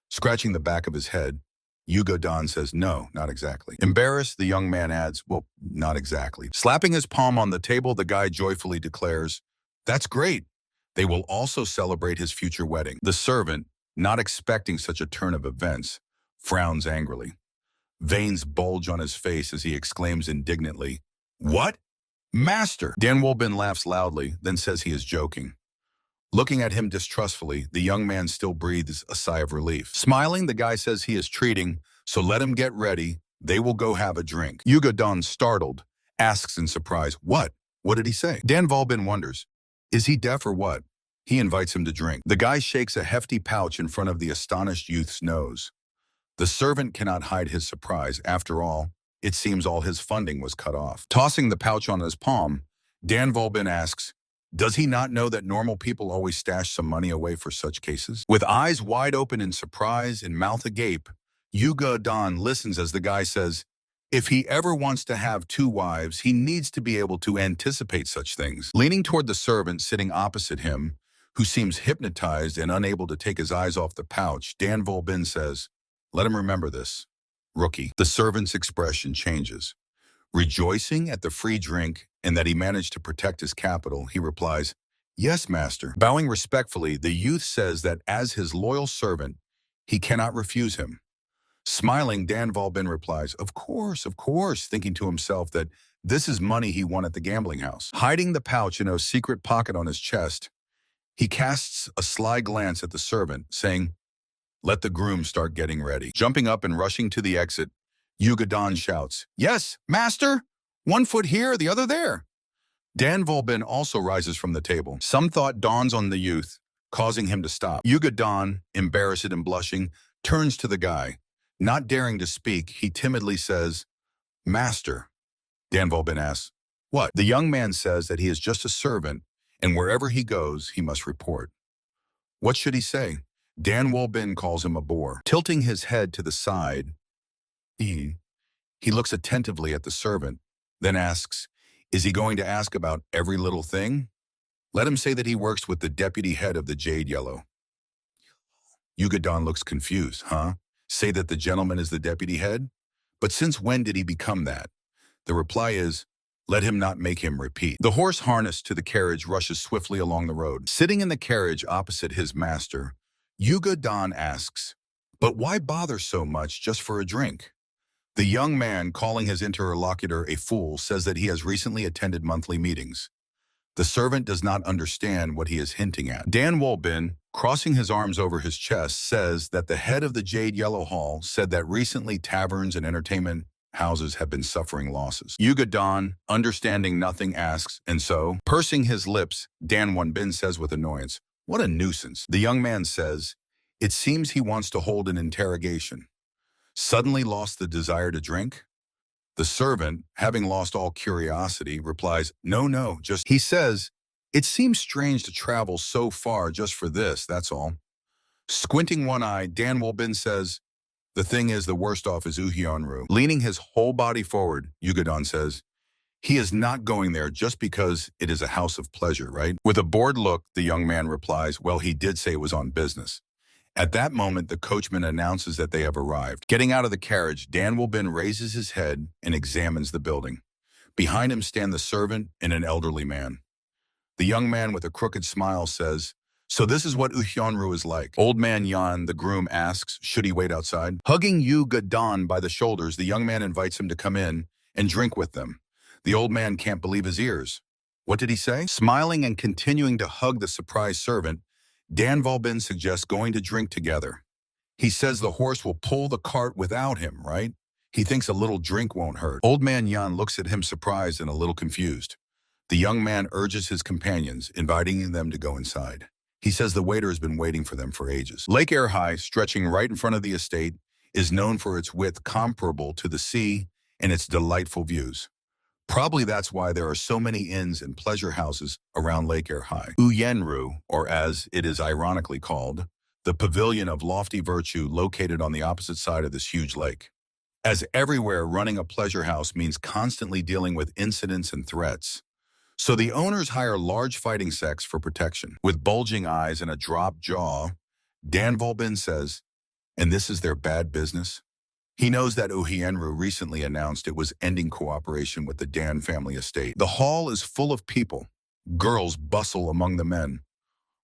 Scratching the back of his head, Yugadon says, no, not exactly. Embarrassed, the young man adds, well, not exactly. Slapping his palm on the table, the guy joyfully declares, that's great. They will also celebrate his future wedding. The servant, not expecting such a turn of events, frowns angrily. Veins bulge on his face as he exclaims indignantly, what? Master! Dan Volbin laughs loudly, then says he is joking. Looking at him distrustfully, the young man still breathes a sigh of relief. Smiling, the guy says he is treating, so let him get ready. They will go have a drink. Yugadon, startled, asks in surprise, what? What did he say? Dan Volbin wonders, is he deaf or what? He invites him to drink. The guy shakes a hefty pouch in front of the astonished youth's nose. The servant cannot hide his surprise. After all, it seems all his funding was cut off. Tossing the pouch on his palm, Dan Volbin asks, does he not know that normal people always stash some money away for such cases? With eyes wide open in surprise and mouth agape, Yugadon listens as the guy says, if he ever wants to have two wives, he needs to be able to anticipate such things. Leaning toward the servant sitting opposite him, who seems hypnotized and unable to take his eyes off the pouch, Dan Volbin says, let him remember this. Rookie. The servant's expression changes. Rejoicing at the free drink and that he managed to protect his capital, he replies, yes, master. Bowing respectfully, the youth says that as his loyal servant, he cannot refuse him. Smiling, Dan Volbin replies, of course, thinking to himself that this is money he won at the gambling house. Hiding the pouch in a secret pocket on his chest, he casts a sly glance at the servant, saying, let the groom start getting ready. Jumping up and rushing to the exit, Yugadon shouts, yes, master! 1 foot here, the other there. Dan Volbin also rises from the table. Some thought dawns on the youth, causing him to stop. Yugadon, embarrassed and blushing, turns to the guy. Not daring to speak, he timidly says, master. Dan Volbin asks, what? The young man says that he is just a servant, and wherever he goes, he must report. What should he say? Dan Volbin calls him a bore. Tilting his head to the side, he looks attentively at the servant, then asks, is he going to ask about every little thing? Let him say that he works with the deputy head of the Yahello. Yugadon looks confused, huh? Say that the gentleman is the deputy head? But since when did he become that? The reply is, let him not make him repeat. The horse harnessed to the carriage rushes swiftly along the road. Sitting in the carriage opposite his master, Yugadon asks, but why bother so much just for a drink? The young man, calling his interlocutor a fool, says that he has recently attended monthly meetings. The servant does not understand what he is hinting at. Dan Volbin, crossing his arms over his chest, says that the head of the Yahello Hall said that recently taverns and entertainment houses have been suffering losses. Yugadon, understanding nothing, asks, and so, pursing his lips, Dan Volbin says with annoyance, what a nuisance. The young man says, It seems he wants to hold an interrogation. Suddenly lost the desire to drink? The servant, having lost all curiosity, replies, "No, no, just..." He says, "It seems strange to travel so far just for this, that's all." Squinting one eye, Dan Wolbin says, "The thing is, the worst off is Uhyunru." Leaning his whole body forward, Yugadon says, "He is not going there just because it is a house of pleasure, right?" With a bored look, the young man replies, "Well, he did say it was on business." At that moment, the coachman announces that they have arrived. Getting out of the carriage, Dan Wolbin raises his head and examines the building. Behind him stand the servant and an elderly man. The young man with a crooked smile says, "So this is what Uhyunru is like." Old man Yan, the groom, asks, should he wait outside? Hugging Yu Gadon by the shoulders, the young man invites him to come in and drink with them. The old man can't believe his ears. What did he say? Smiling and continuing to hug the surprised servant, Dan Wolbin suggests going to drink together. He says the horse will pull the cart without him, right? He thinks a little drink won't hurt. Old man Yan looks at him surprised and a little confused. The young man urges his companions, inviting them to go inside. He says the waiter has been waiting for them for ages. Lake Erhai, stretching right in front of the estate, is known for its width comparable to the sea and its delightful views. Probably that's why there are so many inns and pleasure houses around Lake Erhai. Uyenru, or as it is ironically called, the pavilion of lofty virtue located on the opposite side of this huge lake. As everywhere, running a pleasure house means constantly dealing with incidents and threats. So the owners hire large fighting sets for protection. With bulging eyes and a dropped jaw, Dan Wolbin says, "And this is their bad business?" He knows that Uhienru recently announced it was ending cooperation with the Dan family estate. The hall is full of people. Girls bustle among the men.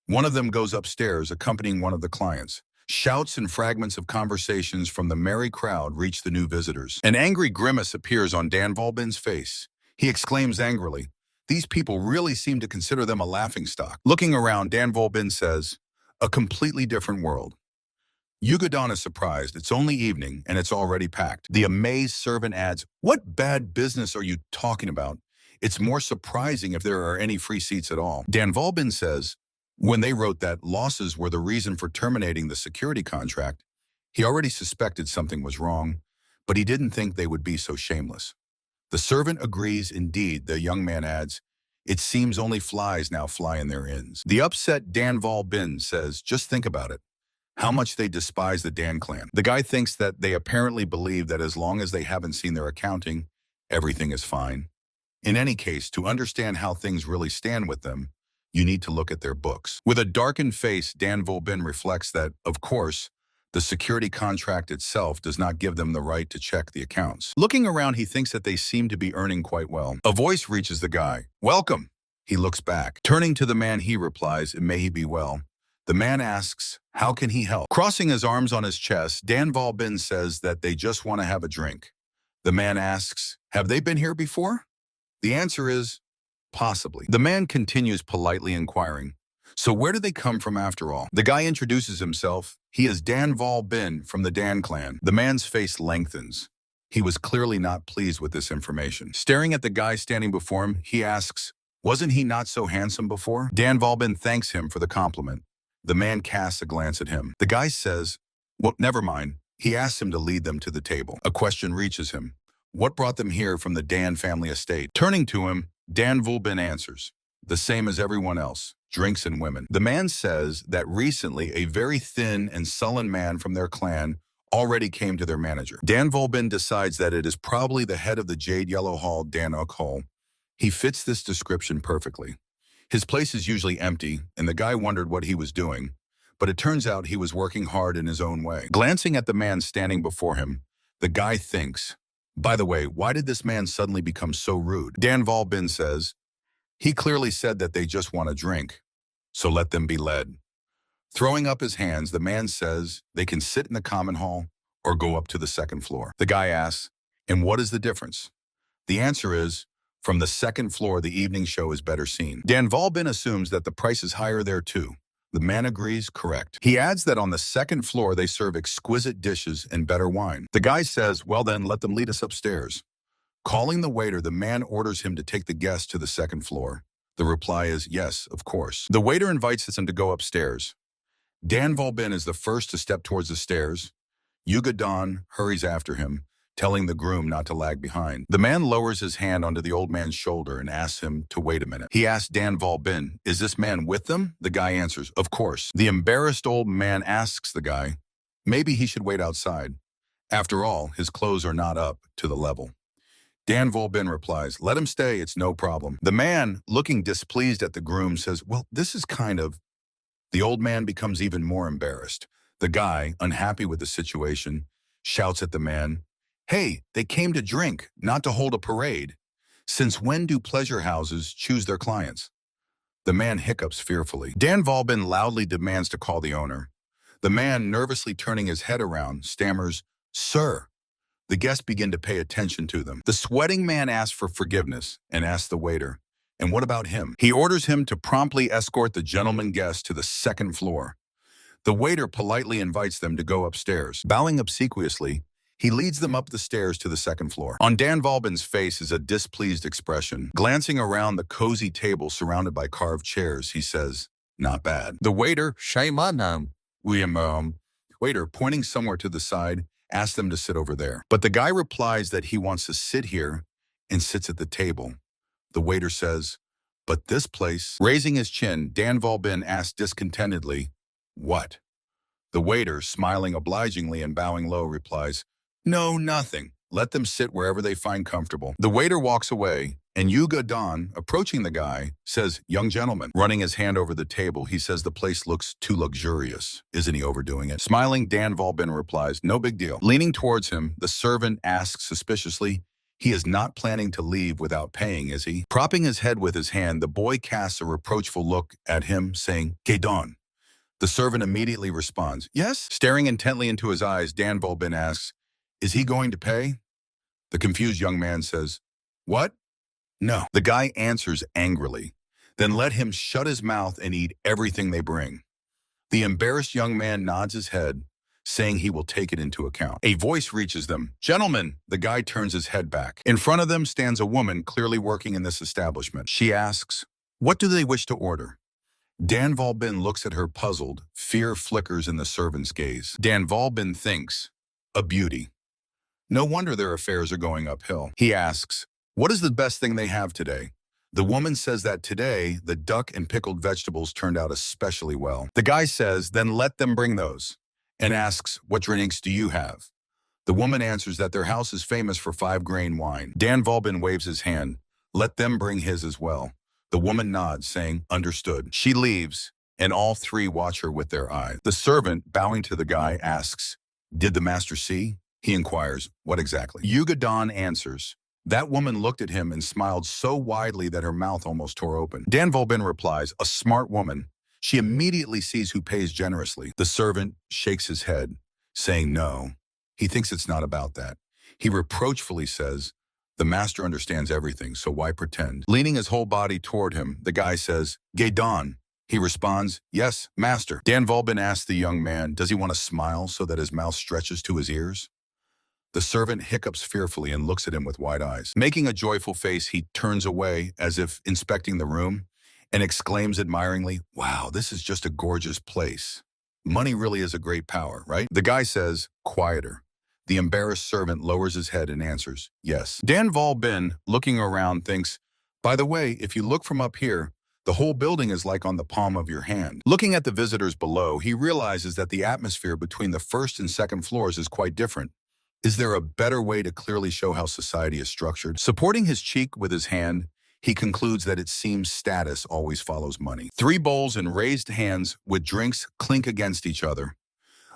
One of them goes upstairs, accompanying one of the clients. Shouts and fragments of conversations from the merry crowd reach the new visitors. An angry grimace appears on Dan Wolbin's face. He exclaims angrily, "These people really seem to consider them a laughingstock." Looking around, Dan Wolbin says, "A completely different world." Yugadon is surprised. It's only evening, and it's already packed. The amazed servant adds, "What bad business are you talking about? It's more surprising if there are any free seats at all." Dan Wolbin says, when they wrote that losses were the reason for terminating the security contract, he already suspected something was wrong, but he didn't think they would be so shameless. The servant agrees. Indeed, the young man adds, "It seems only flies now fly in their inns." The upset Dan Wolbin says, "Just think about it. How much they despise the Dan clan." The guy thinks that they apparently believe that as long as they haven't seen their accounting, everything is fine. In any case, to understand how things really stand with them, you need to look at their books. With a darkened face, Dan Wolbin reflects that, of course, the security contract itself does not give them the right to check the accounts. Looking around, he thinks that they seem to be earning quite well. A voice reaches the guy. "Welcome." He looks back. Turning to the man, he replies, "And may he be well." The man asks, "How can he help?" Crossing his arms on his chest, Dan Wolbin says that they just want to have a drink. The man asks, "Have they been here before?" The answer is, "Possibly." The man continues politely inquiring, "So where do they come from after all?" The guy introduces himself. He is Dan Wolbin from the Dan clan. The man's face lengthens. He was clearly not pleased with this information. Staring at the guy standing before him, he asks, "Wasn't he not so handsome before?" Dan Wolbin thanks him for the compliment. The man casts a glance at him. The guy says, "Well, never mind." He asks him to lead them to the table. A question reaches him. What brought them here from the Dan family estate? Turning to him, Dan Wolbin answers, "The same as everyone else, drinks and women." The man says that recently a very thin and sullen man from their clan already came to their manager. Dan Wolbin decides that it is probably the head of the Jade Yellow Hall, Dan Ukhol. He fits this description perfectly. His place is usually empty, and the guy wondered what he was doing, but it turns out he was working hard in his own way. Glancing at the man standing before him, the guy thinks, "By the way, why did this man suddenly become so rude?" Dan Wolbin says, "He clearly said that they just want a drink, so let them be led." Throwing up his hands, the man says they can sit in the common hall or go up to the second floor. The guy asks, "And what is the difference?" The answer is, from the second floor, the evening show is better seen. Dan Wolbin assumes that the price is higher there too. The man agrees, correct. He adds that on the second floor, they serve exquisite dishes and better wine. The guy says, "Well then, let them lead us upstairs." Calling the waiter, the man orders him to take the guest to the second floor. The reply is, "Yes, of course." The waiter invites him to go upstairs. Dan Volbin is the first to step towards the stairs. Yuga Don hurries after him, telling the groom not to lag behind. The man lowers his hand onto the old man's shoulder and asks him to wait a minute. He asks Dan Volbin, "Is this man with them?" The guy answers, "Of course." The embarrassed old man asks the guy, maybe he should wait outside. After all, his clothes are not up to the level. Dan Volbin replies, "Let him stay, it's no problem." The man, looking displeased at the groom, says, "Well, this is kind of..." The old man becomes even more embarrassed. The guy, unhappy with the situation, shouts at the man, "Hey, they came to drink, not to hold a parade. Since when do pleasure houses choose their clients?" The man hiccups fearfully. Dan Volbin loudly demands to call the owner. The man, nervously turning his head around, stammers, "Sir." The guests begin to pay attention to them. The sweating man asks for forgiveness and asks the waiter, "And what about him?" He orders him to promptly escort the gentleman guest to the second floor. The waiter politely invites them to go upstairs. Bowing obsequiously, he leads them up the stairs to the second floor. On Dan Volbin's face is a displeased expression. Glancing around the cozy table surrounded by carved chairs, he says, "Not bad." The waiter, waiter, pointing somewhere to the side, asks them to sit over there. But the guy replies that he wants to sit here and sits at the table. The waiter says, "But this place..." Raising his chin, Dan Volbin asks discontentedly, "What?" The waiter, smiling obligingly and bowing low, replies, "No, nothing. Let them sit wherever they find comfortable." The waiter walks away, and Yuga Don, approaching the guy, says, "Young gentleman." Running his hand over the table, he says the place looks too luxurious. Isn't he overdoing it? Smiling, Dan Volbin replies, "No big deal." Leaning towards him, the servant asks suspiciously, "He is not planning to leave without paying, is he?" Propping his head with his hand, the boy casts a reproachful look at him, saying, "Gedon." The servant immediately responds, "Yes?" Staring intently into his eyes, Dan Volbin asks, "Is he going to pay?" The confused young man says, "What? No." The guy answers angrily, "Then let him shut his mouth and eat everything they bring." The embarrassed young man nods his head, saying he will take it into account. A voice reaches them. "Gentlemen," the guy turns his head back. In front of them stands a woman clearly working in this establishment. She asks, "What do they wish to order?" Dan Volbin looks at her puzzled. Fear flickers in the servant's gaze. Dan Volbin thinks, "A beauty. No wonder their affairs are going uphill." He asks, "What is the best thing they have today?" The woman says that today, the duck and pickled vegetables turned out especially well. The guy says, "Then let them bring those," and asks, "What drinks do you have?" The woman answers that their house is famous for 5-grain wine. Dan Volbin waves his hand. "Let them bring his as well." The woman nods, saying, "Understood." She leaves, and all three watch her with their eyes. The servant, bowing to the guy, asks, "Did the master see?" He inquires, "What exactly?" Yuga Don answers. That woman looked at him and smiled so widely that her mouth almost tore open. Dan Volbin replies, "A smart woman. She immediately sees who pays generously." The servant shakes his head, saying no. He thinks it's not about that. He reproachfully says, "The master understands everything, so why pretend?" Leaning his whole body toward him, the guy says, "Gedon." He responds, "Yes, master." Dan Volbin asks the young man, does he want to smile so that his mouth stretches to his ears? The servant hiccups fearfully and looks at him with wide eyes. Making a joyful face, he turns away as if inspecting the room and exclaims admiringly, "Wow, this is just a gorgeous place. Money really is a great power, right?" The guy says, "Quieter." The embarrassed servant lowers his head and answers, "Yes." Dan Volbin, looking around, thinks, "By the way, if you look from up here, the whole building is like on the palm of your hand." Looking at the visitors below, he realizes that the atmosphere between the first and second floors is quite different. Is there a better way to clearly show how society is structured? Supporting his cheek with his hand, he concludes that it seems status always follows money. 3 bowls and raised hands with drinks clink against each other.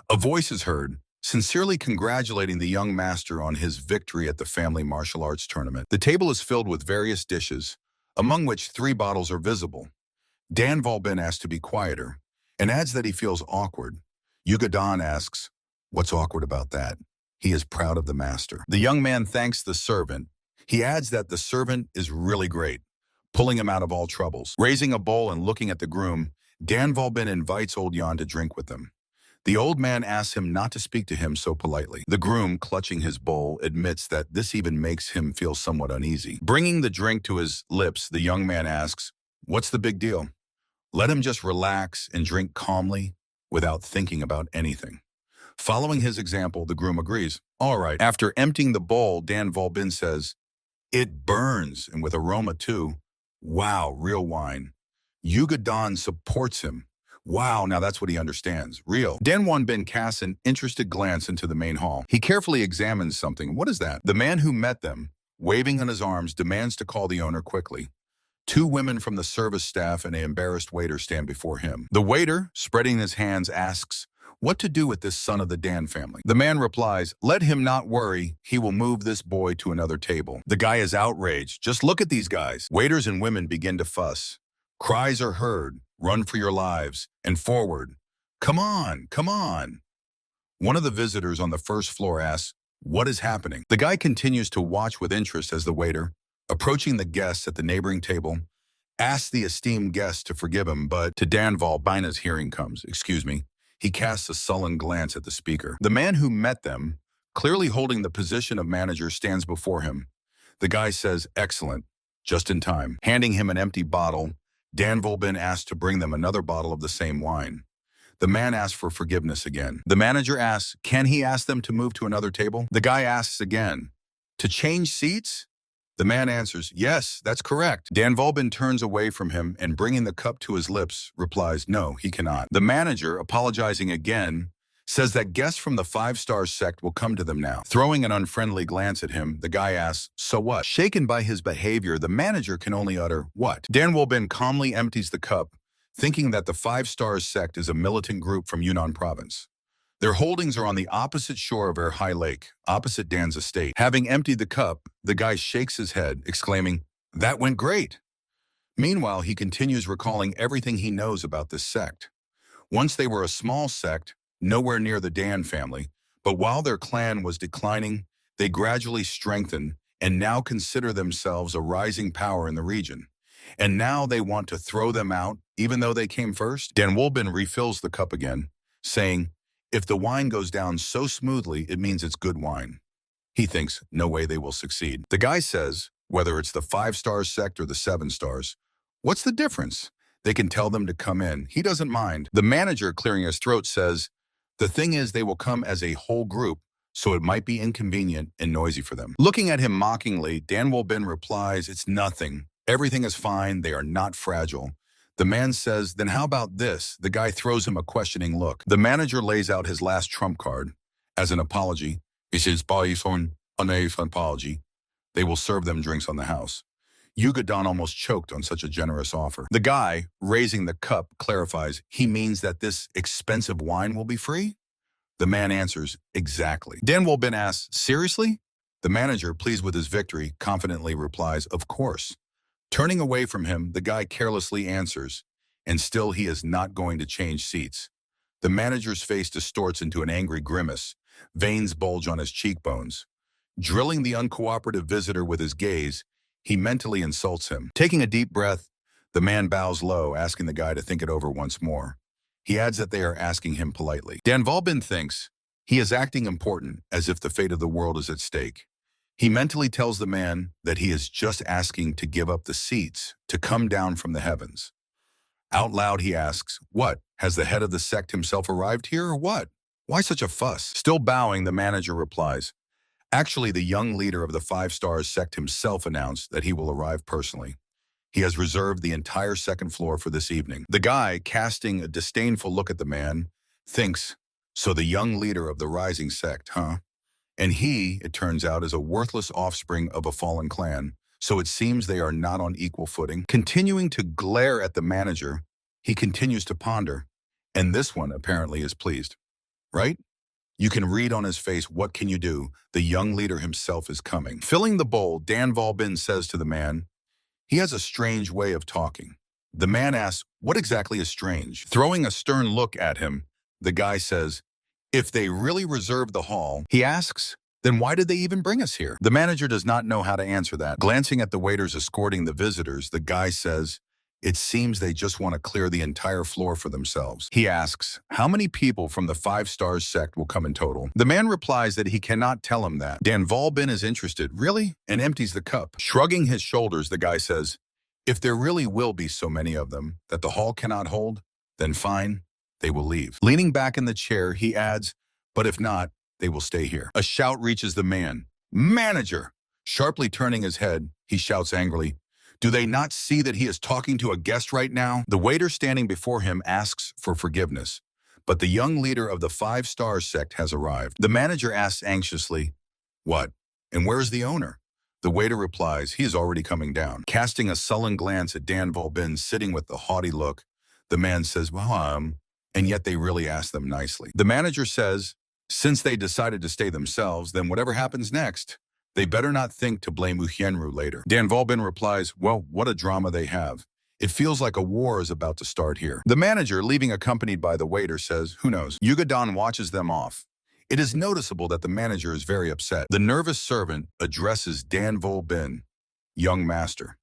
A voice is heard, sincerely congratulating the young master on his victory at the family martial arts tournament. The table is filled with various dishes, among which 3 bottles are visible. Dan Volbin asks to be quieter, and adds that he feels awkward. Yuga Don asks, "What's awkward about that?" He is proud of the master. The young man thanks the servant. He adds that the servant is really great, pulling him out of all troubles. Raising a bowl and looking at the groom, Dan Volbin invites old Jan to drink with them. The old man asks him not to speak to him so politely. The groom, clutching his bowl, admits that this even makes him feel somewhat uneasy. Bringing the drink to his lips, the young man asks, "What's the big deal? Let him just relax and drink calmly. without thinking about anything. Following his example, the groom agrees. All right. After emptying the bowl, Dan Volbin says, "It burns, and with aroma too. Wow, real wine." Yuga supports him. Wow, now that's what he understands. Real. Dan Wonbin casts an interested glance into the main hall. He carefully examines something. What is that? The man who met them, waving on his arms, demands to call the owner quickly. Two women from the service staff and an embarrassed waiter stand before him. The waiter, spreading his hands, asks, what to do with this son of the Dan family? The man replies, let him not worry. He will move this boy to another table. The guy is outraged. Just look at these guys. Waiters and women begin to fuss. Cries are heard. Run for your lives. And forward. Come on, come on. One of the visitors on the first floor asks, what is happening? The guy continues to watch with interest as the waiter, approaching the guests at the neighboring table, asks the esteemed guest to forgive him, but to Dan Volbina's hearing comes, excuse me. He casts a sullen glance at the speaker. The man who met them, clearly holding the position of manager, stands before him. The guy says, excellent, just in time. Handing him an empty bottle, Dan Volbin asks to bring them another bottle of the same wine. The man asks for forgiveness again. The manager asks, can he ask them to move to another table? The guy asks again, to change seats? The man answers, yes, that's correct. Dan Volbin turns away from him and, bringing the cup to his lips, replies, no, he cannot. The manager, apologizing again, says that guests from the 5-star sect will come to them now. Throwing an unfriendly glance at him, the guy asks, so what? Shaken by his behavior, the manager can only utter, what? Dan Volbin calmly empties the cup, thinking that the 5-star sect is a militant group from Yunnan province. Their holdings are on the opposite shore of Erhai Lake, opposite Dan's estate. Having emptied the cup, the guy shakes his head, exclaiming, that went great. Meanwhile, he continues recalling everything he knows about this sect. Once they were a small sect, nowhere near the Dan family, but while their clan was declining, they gradually strengthened and now consider themselves a rising power in the region. And now they want to throw them out, even though they came first? Dan Volbin refills the cup again, saying, if the wine goes down so smoothly, it means it's good wine. He thinks, no way they will succeed. The guy says, whether it's the 5-star sect or the 7 stars, what's the difference? They can tell them to come in. He doesn't mind. The manager, clearing his throat, says, the thing is they will come as a whole group, so it might be inconvenient and noisy for them. Looking at him mockingly, Dan Volbin replies, it's nothing. Everything is fine. They are not fragile. The man says, then how about this? The guy throws him a questioning look. The manager lays out his last trump card. As an apology, he says, an apology. They will serve them drinks on the house. Yuga almost choked on such a generous offer. The guy, raising the cup, clarifies, he means that this expensive wine will be free? The man answers, exactly. Dan Volbin asks, seriously? The manager, pleased with his victory, confidently replies, of course. Turning away from him, the guy carelessly answers, and still he is not going to change seats. The manager's face distorts into an angry grimace. Veins bulge on his cheekbones. Drilling the uncooperative visitor with his gaze, he mentally insults him. Taking a deep breath, the man bows low, asking the guy to think it over once more. He adds that they are asking him politely. Dan Volbin thinks he is acting important, as if the fate of the world is at stake. He mentally tells the man that he is just asking to give up the seats, to come down from the heavens. Out loud he asks, what, has the head of the sect himself arrived here or what? Why such a fuss? Still bowing, the manager replies, actually the young leader of the 5-star sect himself announced that he will arrive personally. He has reserved the entire second floor for this evening. The guy, casting a disdainful look at the man, thinks, so the young leader of the rising sect, huh? And he, it turns out, is a worthless offspring of a fallen clan, so it seems they are not on equal footing. Continuing to glare at the manager, he continues to ponder, and this one apparently is pleased. Right? You can read on his face, what can you do? The young leader himself is coming. Filling the bowl, Dan Volbin says to the man, he has a strange way of talking. The man asks, what exactly is strange? Throwing a stern look at him, the guy says, if they really reserve the hall, he asks, then why did they even bring us here? The manager does not know how to answer that. Glancing at the waiters escorting the visitors, the guy says, it seems they just want to clear the entire floor for themselves. He asks, how many people from the 5-star sect will come in total? The man replies that he cannot tell him that. Dan Volbin is interested, really? And empties the cup. Shrugging his shoulders, the guy says, if there really will be so many of them that the hall cannot hold, then fine. they will leave. Leaning back in the chair, he adds, but if not, they will stay here. A shout reaches the man. Manager! Sharply turning his head, he shouts angrily, do they not see that he is talking to a guest right now? The waiter standing before him asks for forgiveness, but the young leader of the 5-star sect has arrived. The manager asks anxiously, what? And where's the owner? The waiter replies, he is already coming down. Casting a sullen glance at Dan Volbin sitting with the haughty look, the man says, and yet they really ask them nicely. The manager says, since they decided to stay themselves, then whatever happens next, they better not think to blame Uhienru later. Dan Volbin replies, well, what a drama they have. It feels like a war is about to start here. The manager, leaving accompanied by the waiter, says, who knows? Yugadon watches them off. It is noticeable that the manager is very upset. The nervous servant addresses Dan Volbin, young master.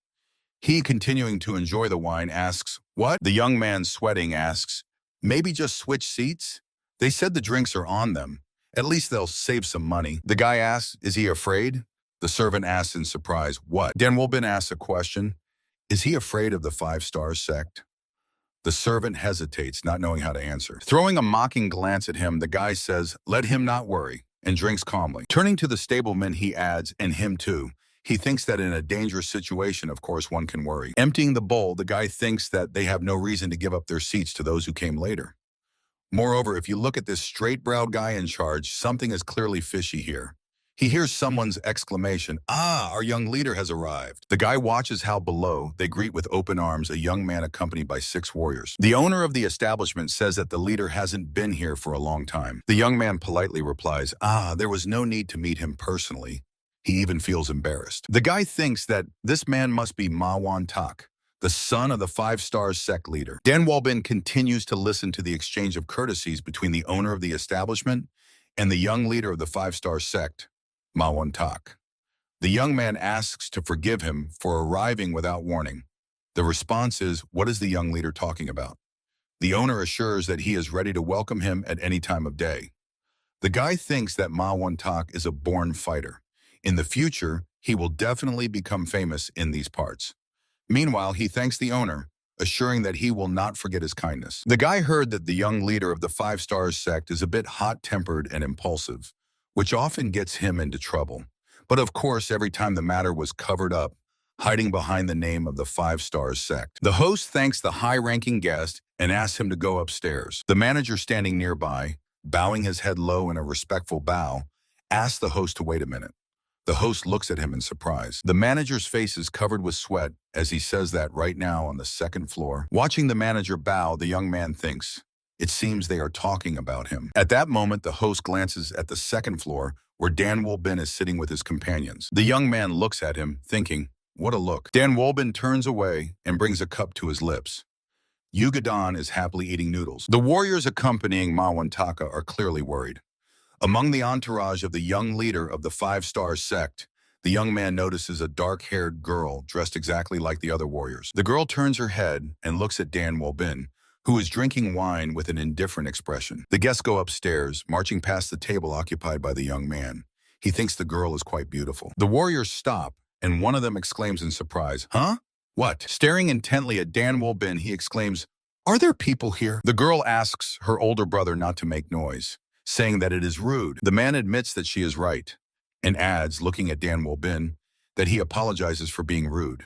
He, continuing to enjoy the wine, asks, what? The young man, sweating, asks, maybe just switch seats? They said the drinks are on them. At least they'll save some money. The guy asks, is he afraid? The servant asks in surprise, what? Dan Volbin asks a question. Is he afraid of the 5-star sect? The servant hesitates, not knowing how to answer. Throwing a mocking glance at him, the guy says, let him not worry, and drinks calmly. Turning to the stableman, he adds, and him too. He thinks that in a dangerous situation, of course, one can worry. Emptying the bowl, the guy thinks that they have no reason to give up their seats to those who came later. Moreover, if you look at this straight-browed guy in charge, something is clearly fishy here. He hears someone's exclamation, our young leader has arrived. The guy watches how below they greet with open arms a young man accompanied by 6 warriors. The owner of the establishment says that the leader hasn't been here for a long time. The young man politely replies, there was no need to meet him personally. He even feels embarrassed. The guy thinks that this man must be ManhwaCapped, the son of the 5-star sect leader. Dan Volbin continues to listen to the exchange of courtesies between the owner of the establishment and the young leader of the 5-star sect, ManhwaCapped. The young man asks to forgive him for arriving without warning. The response is, what is the young leader talking about? The owner assures that he is ready to welcome him at any time of day. The guy thinks that ManhwaCapped is a born fighter. In the future, he will definitely become famous in these parts. Meanwhile, he thanks the owner, assuring that he will not forget his kindness. The guy heard that the young leader of the 5-star sect is a bit hot-tempered and impulsive, which often gets him into trouble. But of course, every time the matter was covered up, hiding behind the name of the 5-star sect. The host thanks the high-ranking guest and asks him to go upstairs. The manager standing nearby, bowing his head low in a respectful bow, asks the host to wait a minute. The host looks at him in surprise. The manager's face is covered with sweat as he says that right now on the 2nd floor. Watching the manager bow, the young man thinks, it seems they are talking about him. At that moment, the host glances at the 2nd floor where Dan Volbin is sitting with his companions. The young man looks at him, thinking, what a look. Dan Volbin turns away and brings a cup to his lips. Yugadon is happily eating noodles. The warriors accompanying ManhwaCapped are clearly worried. Among the entourage of the young leader of the 5-star sect, the young man notices a dark-haired girl dressed exactly like the other warriors. The girl turns her head and looks at Dan Volbin, who is drinking wine with an indifferent expression. The guests go upstairs, marching past the table occupied by the young man. He thinks the girl is quite beautiful. The warriors stop, and one of them exclaims in surprise, huh? What? Staring intently at Dan Volbin, he exclaims, are there people here? The girl asks her older brother not to make noise, saying that it is rude. The man admits that she is right, and adds, looking at Dan Volbin, that he apologizes for being rude.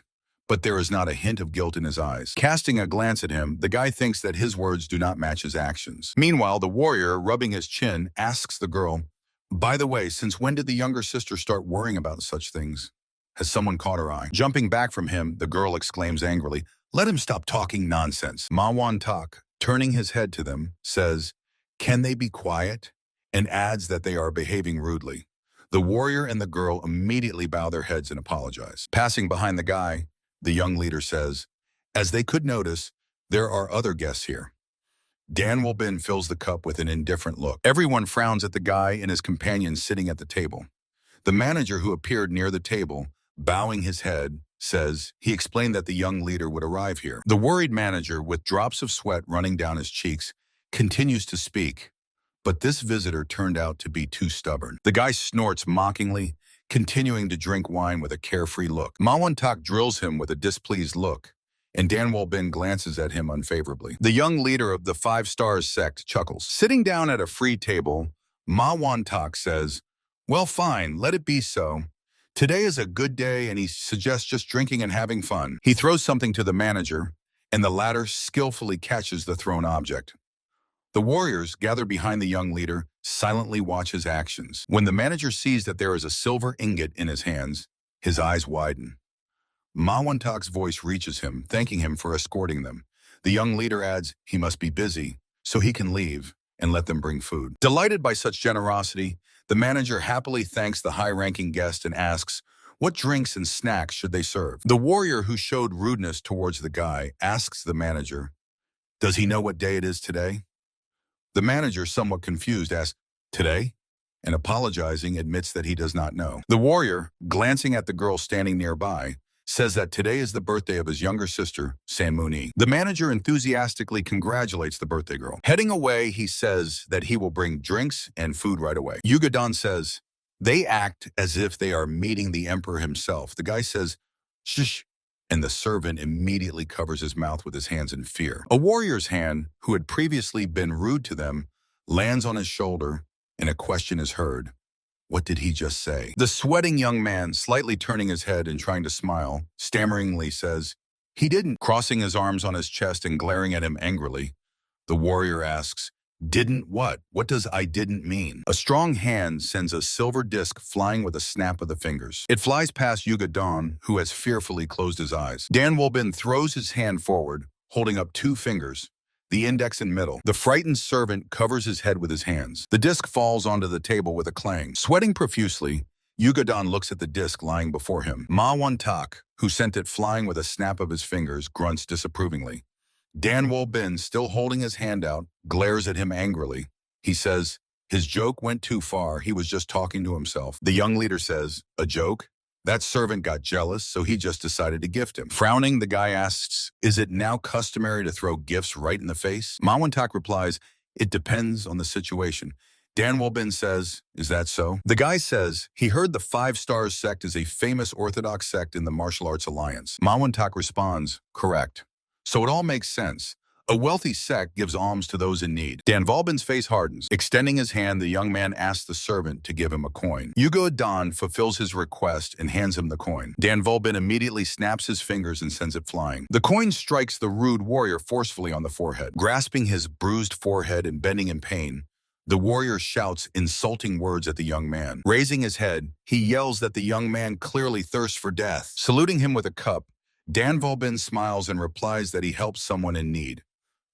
But there is not a hint of guilt in his eyes. Casting a glance at him, the guy thinks that his words do not match his actions. Meanwhile, the warrior, rubbing his chin, asks the girl, by the way, since when did the younger sister start worrying about such things? Has someone caught her eye? Jumping back from him, the girl exclaims angrily, let him stop talking nonsense. ManhwaCapped, turning his head to them, says, can they be quiet? And adds that they are behaving rudely. The warrior and the girl immediately bow their heads and apologize. Passing behind the guy, the young leader says, as they could notice, there are other guests here. Dan Volbin fills the cup with an indifferent look. Everyone frowns at the guy and his companions sitting at the table. The manager, who appeared near the table, bowing his head, says he explained that the young leader would arrive here. The worried manager, with drops of sweat running down his cheeks, continues to speak. But this visitor turned out to be too stubborn. The guy snorts mockingly, continuing to drink wine with a carefree look. ManhwaCapped drills him with a displeased look. and Dan Wolbin glances at him unfavorably. The young leader of the Five Stars sect chuckles. Sitting down at a free table, Ma Wantak says, "Well, fine, let it be so. Today is a good day," and he suggests just drinking and having fun. He throws something to the manager, and the latter skillfully catches the thrown object. The warriors, gathered behind the young leader, silently watch his actions. When the manager sees that there is a silver ingot in his hands, his eyes widen. Mawantak's voice reaches him, thanking him for escorting them. The young leader adds he must be busy, so he can leave and let them bring food. Delighted by such generosity, the manager happily thanks the high-ranking guest and asks, what drinks and snacks should they serve? The warrior who showed rudeness towards the guy asks the manager, does he know what day it is today? The manager, somewhat confused, asks, today? And apologizing, admits that he does not know. The warrior, glancing at the girl standing nearby, says that today is the birthday of his younger sister, Sanmuni. The manager enthusiastically congratulates the birthday girl. Heading away, he says that he will bring drinks and food right away. Yugadon says, they act as if they are meeting the emperor himself. The guy says, shh, and the servant immediately covers his mouth with his hands in fear. A warrior's hand, who had previously been rude to them, lands on his shoulder, and a question is heard. What did he just say? The sweating young man, slightly turning his head and trying to smile, stammeringly says, he didn't. Crossing his arms on his chest and glaring at him angrily, the warrior asks, didn't what? What does I didn't mean? A strong hand sends a silver disc flying with a snap of the fingers. It flies past Yuga Don, who has fearfully closed his eyes. Dan Wolbin throws his hand forward, holding up two fingers, the index and middle. The frightened servant covers his head with his hands. The disc falls onto the table with a clang. Sweating profusely, Yugadon looks at the disc lying before him. Ma Wantak, who sent it flying with a snap of his fingers, grunts disapprovingly. Dan Wolbin, still holding his hand out, glares at him angrily. He says, his joke went too far. He was just talking to himself. The young leader says, a joke? That servant got jealous, so he just decided to gift him. Frowning, the guy asks, is it now customary to throw gifts right in the face? Mawantak replies, it depends on the situation. Dan Wolbin says, is that so? The guy says, he heard the Five Stars sect is a famous Orthodox sect in the Martial Arts Alliance. Mawantak responds, correct. So it all makes sense. A wealthy sect gives alms to those in need. Dan Wolbin's face hardens. Extending his hand, the young man asks the servant to give him a coin. Yugo Don fulfills his request and hands him the coin. Dan Wolbin immediately snaps his fingers and sends it flying. The coin strikes the rude warrior forcefully on the forehead. Grasping his bruised forehead and bending in pain, the warrior shouts insulting words at the young man. Raising his head, he yells that the young man clearly thirsts for death. Saluting him with a cup, Dan Wolbin smiles and replies that he helps someone in need.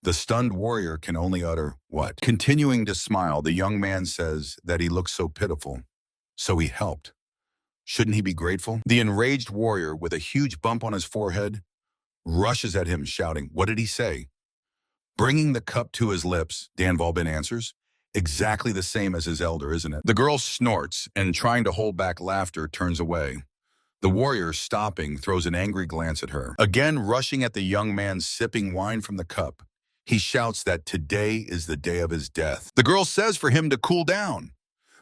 The stunned warrior can only utter, what? Continuing to smile, the young man says that he looks so pitiful. So he helped. Shouldn't he be grateful? The enraged warrior, with a huge bump on his forehead, rushes at him, shouting, what did he say? Bringing the cup to his lips, Dan Wolbin answers, exactly the same as his elder, isn't it? The girl snorts and, trying to hold back laughter, turns away. The warrior, stopping, throws an angry glance at her. Again rushing at the young man sipping wine from the cup, he shouts that today is the day of his death. The girl says for him to cool down,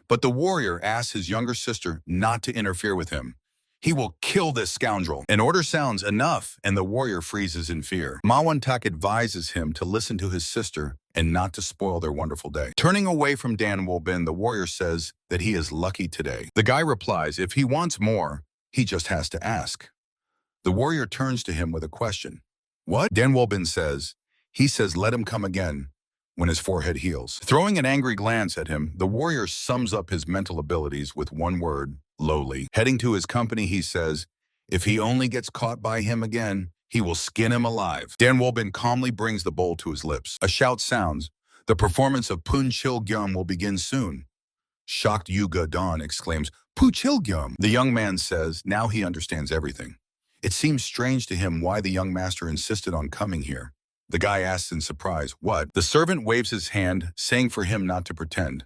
but the warrior asks his younger sister not to interfere with him. He will kill this scoundrel. An order sounds enough, and the warrior freezes in fear. Mawantak advises him to listen to his sister and not to spoil their wonderful day. Turning away from Dan Wolbin, the warrior says that he is lucky today. The guy replies, if he wants more, he just has to ask. The warrior turns to him with a question. What? Dan Wolbin says, he says let him come again when his forehead heals. Throwing an angry glance at him, the warrior sums up his mental abilities with one word, lowly. Heading to his company, he says, if he only gets caught by him again, he will skin him alive. Dan Wolbin calmly brings the bowl to his lips. A shout sounds. The performance of Punchilgyum will begin soon. Shocked Yuga Don exclaims, Punchilgyum. The young man says now he understands everything. It seems strange to him why the young master insisted on coming here. The guy asks in surprise, what? The servant waves his hand, saying for him not to pretend.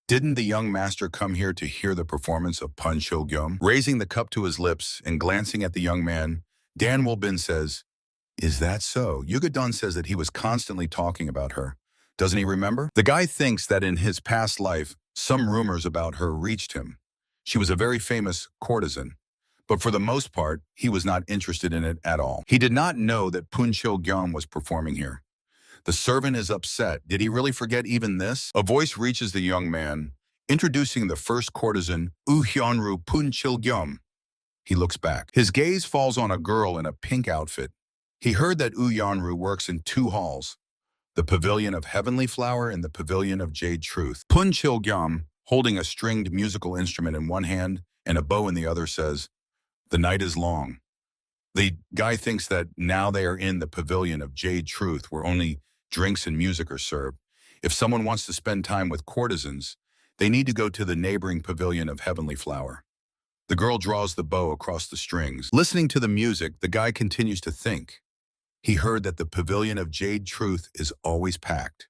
Didn't the young master come here to hear the performance of Punchilgyum? Raising the cup to his lips and glancing at the young man, Dan Wolbin says, is that so? Yugadon says that he was constantly talking about her. Doesn't he remember? The guy thinks that in his past life, some rumors about her reached him. She was a very famous courtesan. But for the most part, he was not interested in it at all. He did not know that Punchil Gyom was performing here. The servant is upset. Did he really forget even this? A voice reaches the young man, introducing the first courtesan, Hyunru Punchil Gyom. He looks back. His gaze falls on a girl in a pink outfit. He heard that Hyunru works in two halls, the Pavilion of Heavenly Flower and the Pavilion of Jade Truth. Punchil Gyom, holding a stringed musical instrument in one hand and a bow in the other, says, "The night is long." The guy thinks that now they are in the Pavilion of Jade Truth, where only drinks and music are served. If someone wants to spend time with courtesans, they need to go to the neighboring Pavilion of Heavenly Flower. The girl draws the bow across the strings. Listening to the music, the guy continues to think. He heard that the Pavilion of Jade Truth is always packed.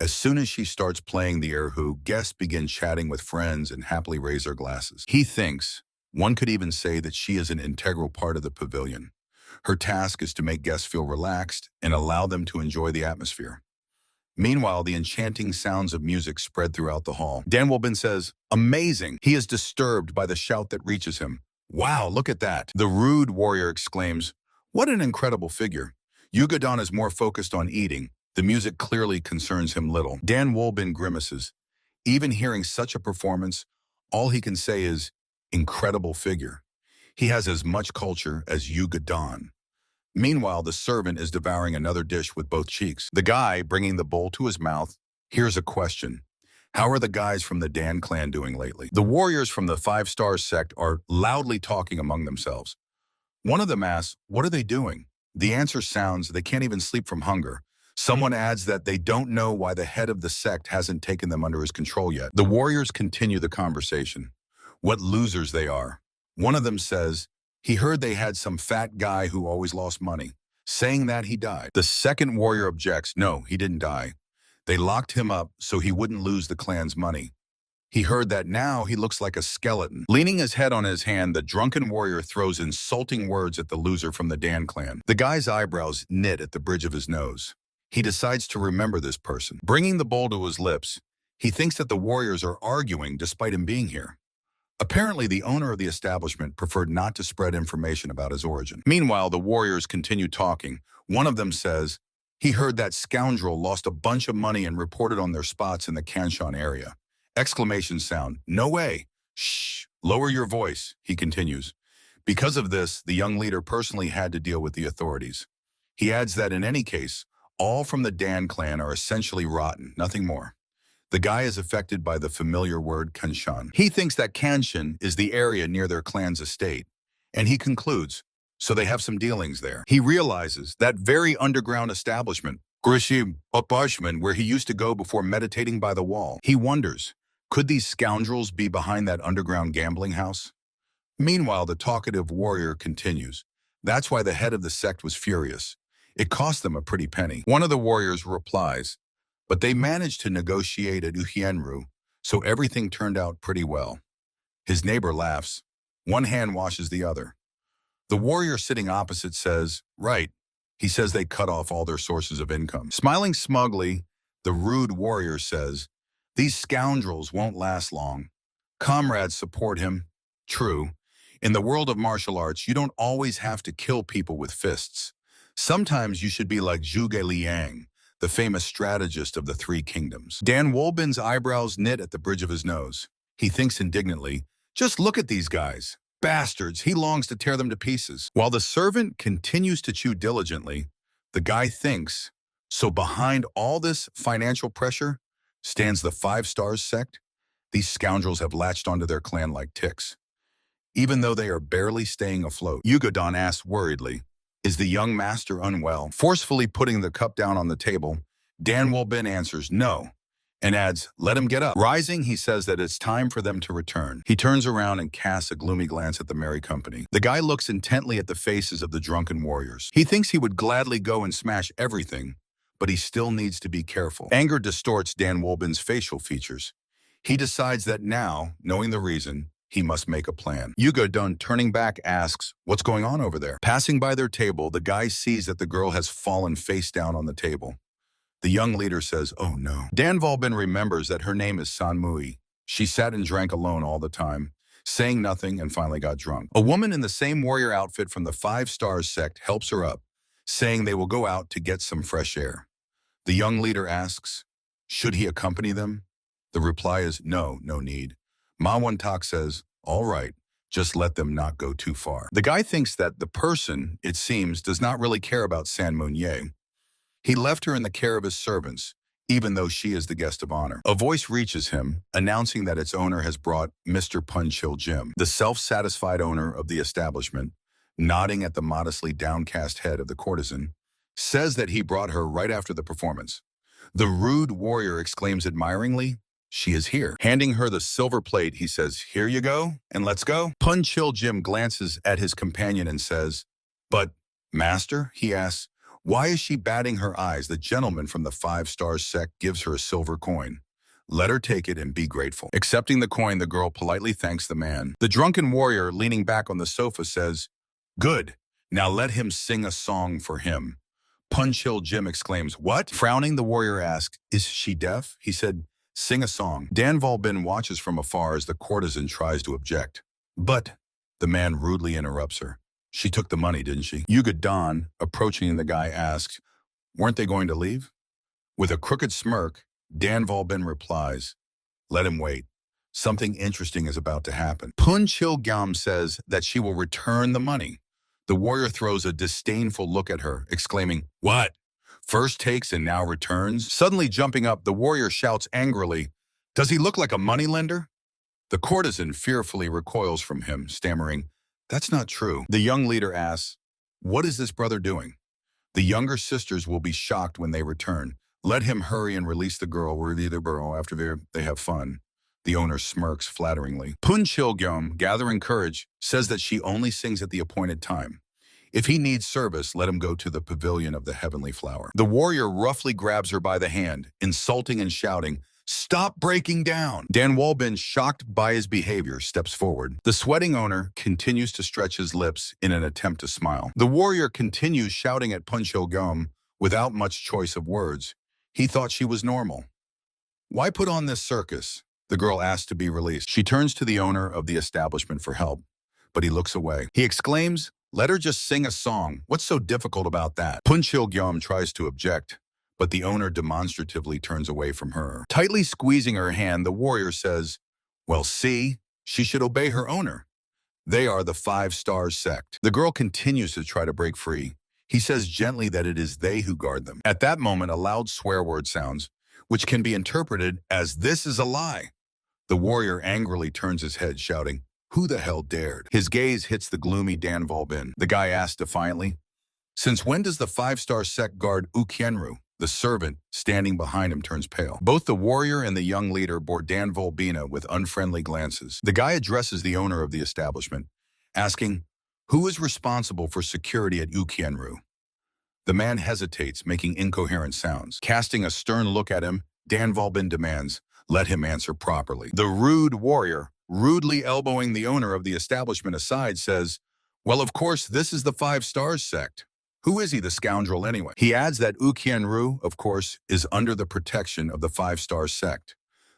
As soon as she starts playing the erhu, guests begin chatting with friends and happily raise their glasses. He thinks, one could even say that she is an integral part of the pavilion. Her task is to make guests feel relaxed and allow them to enjoy the atmosphere. Meanwhile, the enchanting sounds of music spread throughout the hall. Dan Wolbin says, "Amazing!" He is disturbed by the shout that reaches him. "Wow, look at that!" The rude warrior exclaims, "What an incredible figure!" Yugadon is more focused on eating. The music clearly concerns him little. Dan Wolbin grimaces. Even hearing such a performance, all he can say is, "Incredible figure." He has as much culture as Yugadon. Meanwhile, the servant is devouring another dish with both cheeks. The guy, bringing the bowl to his mouth, hears a question. How are the guys from the Dan clan doing lately? The warriors from the 5 Stars sect are loudly talking among themselves. One of them asks, "What are they doing?" The answer sounds, "They can't even sleep from hunger." Someone adds that they don't know why the head of the sect hasn't taken them under his control yet. The warriors continue the conversation. What losers they are. One of them says, he heard they had some fat guy who always lost money, saying that he died. The second warrior objects, no, he didn't die. They locked him up so he wouldn't lose the clan's money. He heard that now he looks like a skeleton. Leaning his head on his hand, the drunken warrior throws insulting words at the loser from the Dan clan. The guy's eyebrows knit at the bridge of his nose. He decides to remember this person. Bringing the bowl to his lips, he thinks that the warriors are arguing despite him being here. Apparently, the owner of the establishment preferred not to spread information about his origin. Meanwhile, the warriors continue talking. One of them says, he heard that scoundrel lost a bunch of money and reported on their spots in the Kanshan area. Exclamation sound, "No way!" "Shh, lower your voice," he continues. Because of this, the young leader personally had to deal with the authorities. He adds that in any case, all from the Dan clan are essentially rotten, nothing more. The guy is affected by the familiar word Kanshan. He thinks that Kanshan is the area near their clan's estate, and he concludes, so they have some dealings there. He realizes that very underground establishment, Grishim Opashman, where he used to go before meditating by the wall. He wonders, could these scoundrels be behind that underground gambling house? Meanwhile, the talkative warrior continues. That's why the head of the sect was furious. It cost them a pretty penny. One of the warriors replies, but they managed to negotiate at Uhienru, so everything turned out pretty well. His neighbor laughs. One hand washes the other. The warrior sitting opposite says, right. He says they cut off all their sources of income. Smiling smugly, the rude warrior says, these scoundrels won't last long. Comrades support him. True. In the world of martial arts, you don't always have to kill people with fists. Sometimes you should be like Zhuge Liang, the famous strategist of the 3 kingdoms. Dan Wolbin's eyebrows knit at the bridge of his nose. He thinks indignantly, just look at these guys. Bastards, he longs to tear them to pieces. While the servant continues to chew diligently, the guy thinks, so behind all this financial pressure stands the 5 Stars sect? These scoundrels have latched onto their clan like ticks. Even though they are barely staying afloat, Yugadon asks worriedly, is the young master unwell? Forcefully putting the cup down on the table, Dan Wolbin answers no, and adds, let him get up. Rising, he says that it's time for them to return. He turns around and casts a gloomy glance at the merry company. The guy looks intently at the faces of the drunken warriors. He thinks he would gladly go and smash everything, but he still needs to be careful. Anger distorts Dan Wolbin's facial features. He decides that now, knowing the reason, he must make a plan. Yugadon, turning back, asks, what's going on over there? Passing by their table, the guy sees that the girl has fallen face down on the table. The young leader says, oh no. Dan Wolbin remembers that her name is Sanmui. She sat and drank alone all the time, saying nothing and finally got drunk. A woman in the same warrior outfit from the 5 Stars sect helps her up, saying they will go out to get some fresh air. The young leader asks, should he accompany them? The reply is no, no need. Ma Won-tak says, all right, just let them not go too far. The guy thinks that the person, it seems, does not really care about San Moon-ye. He left her in the care of his servants, even though she is the guest of honor. A voice reaches him, announcing that its owner has brought Mr. Punchil Jim, the self-satisfied owner of the establishment, nodding at the modestly downcast head of the courtesan, says that he brought her right after the performance. The rude warrior exclaims admiringly, she is here. Handing her the silver plate, he says, here you go, and let's go. Punchil Jim glances at his companion and says, but, master, he asks, why is she batting her eyes? The gentleman from the 5 Stars sect gives her a silver coin. Let her take it and be grateful. Accepting the coin, the girl politely thanks the man. The drunken warrior, leaning back on the sofa, says, good, now let him sing a song for him. Punchil Jim exclaims, what? Frowning, the warrior asks, is she deaf? He said, sing a song. Dan Volbin watches from afar as the courtesan tries to object. But, the man rudely interrupts her. She took the money, didn't she? Yuga Don, approaching the guy, asks, weren't they going to leave? With a crooked smirk, Dan Volbin replies, let him wait. Something interesting is about to happen. Punchil Gam says that she will return the money. The warrior throws a disdainful look at her, exclaiming, what? First takes and now returns? Suddenly jumping up, the warrior shouts angrily, does he look like a moneylender? The courtesan fearfully recoils from him, stammering, that's not true. The young leader asks, what is this brother doing? The younger sisters will be shocked when they return. Let him hurry and release the girl or the burrow after they have fun. The owner smirks flatteringly. Punchil Gam, gathering courage, says that she only sings at the appointed time. If he needs service, let him go to the pavilion of the heavenly flower. The warrior roughly grabs her by the hand, insulting and shouting, stop breaking down. Dan Volbin, shocked by his behavior, steps forward. The sweating owner continues to stretch his lips in an attempt to smile. The warrior continues shouting at Punchil Gam without much choice of words. He thought she was normal. Why put on this circus? The girl asks to be released. She turns to the owner of the establishment for help, but he looks away. He exclaims, let her just sing a song. What's so difficult about that? Punchil Gam tries to object, but the owner demonstratively turns away from her. Tightly squeezing her hand, the warrior says, well, see, she should obey her owner. They are the 5 Stars sect. The girl continues to try to break free. He says gently that it is they who guard them. At that moment, a loud swear word sounds, which can be interpreted as this is a lie. The warrior angrily turns his head, shouting, who the hell dared? His gaze hits the gloomy Dan Volbin. The guy asks defiantly, since when does the 5 Stars sect guard Ukienru? The servant, standing behind him, turns pale. Both the warrior and the young leader bore Dan Volbina with unfriendly glances. The guy addresses the owner of the establishment, asking, who is responsible for security at Ukienru? The man hesitates, making incoherent sounds. Casting a stern look at him, Dan Volbin demands, let him answer properly. The rude warrior, rudely elbowing the owner of the establishment aside, says, well, of course, this is the 5 Stars sect. Who is he, the scoundrel, anyway? He adds that Ukienru, of course, is under the protection of the 5 Stars sect.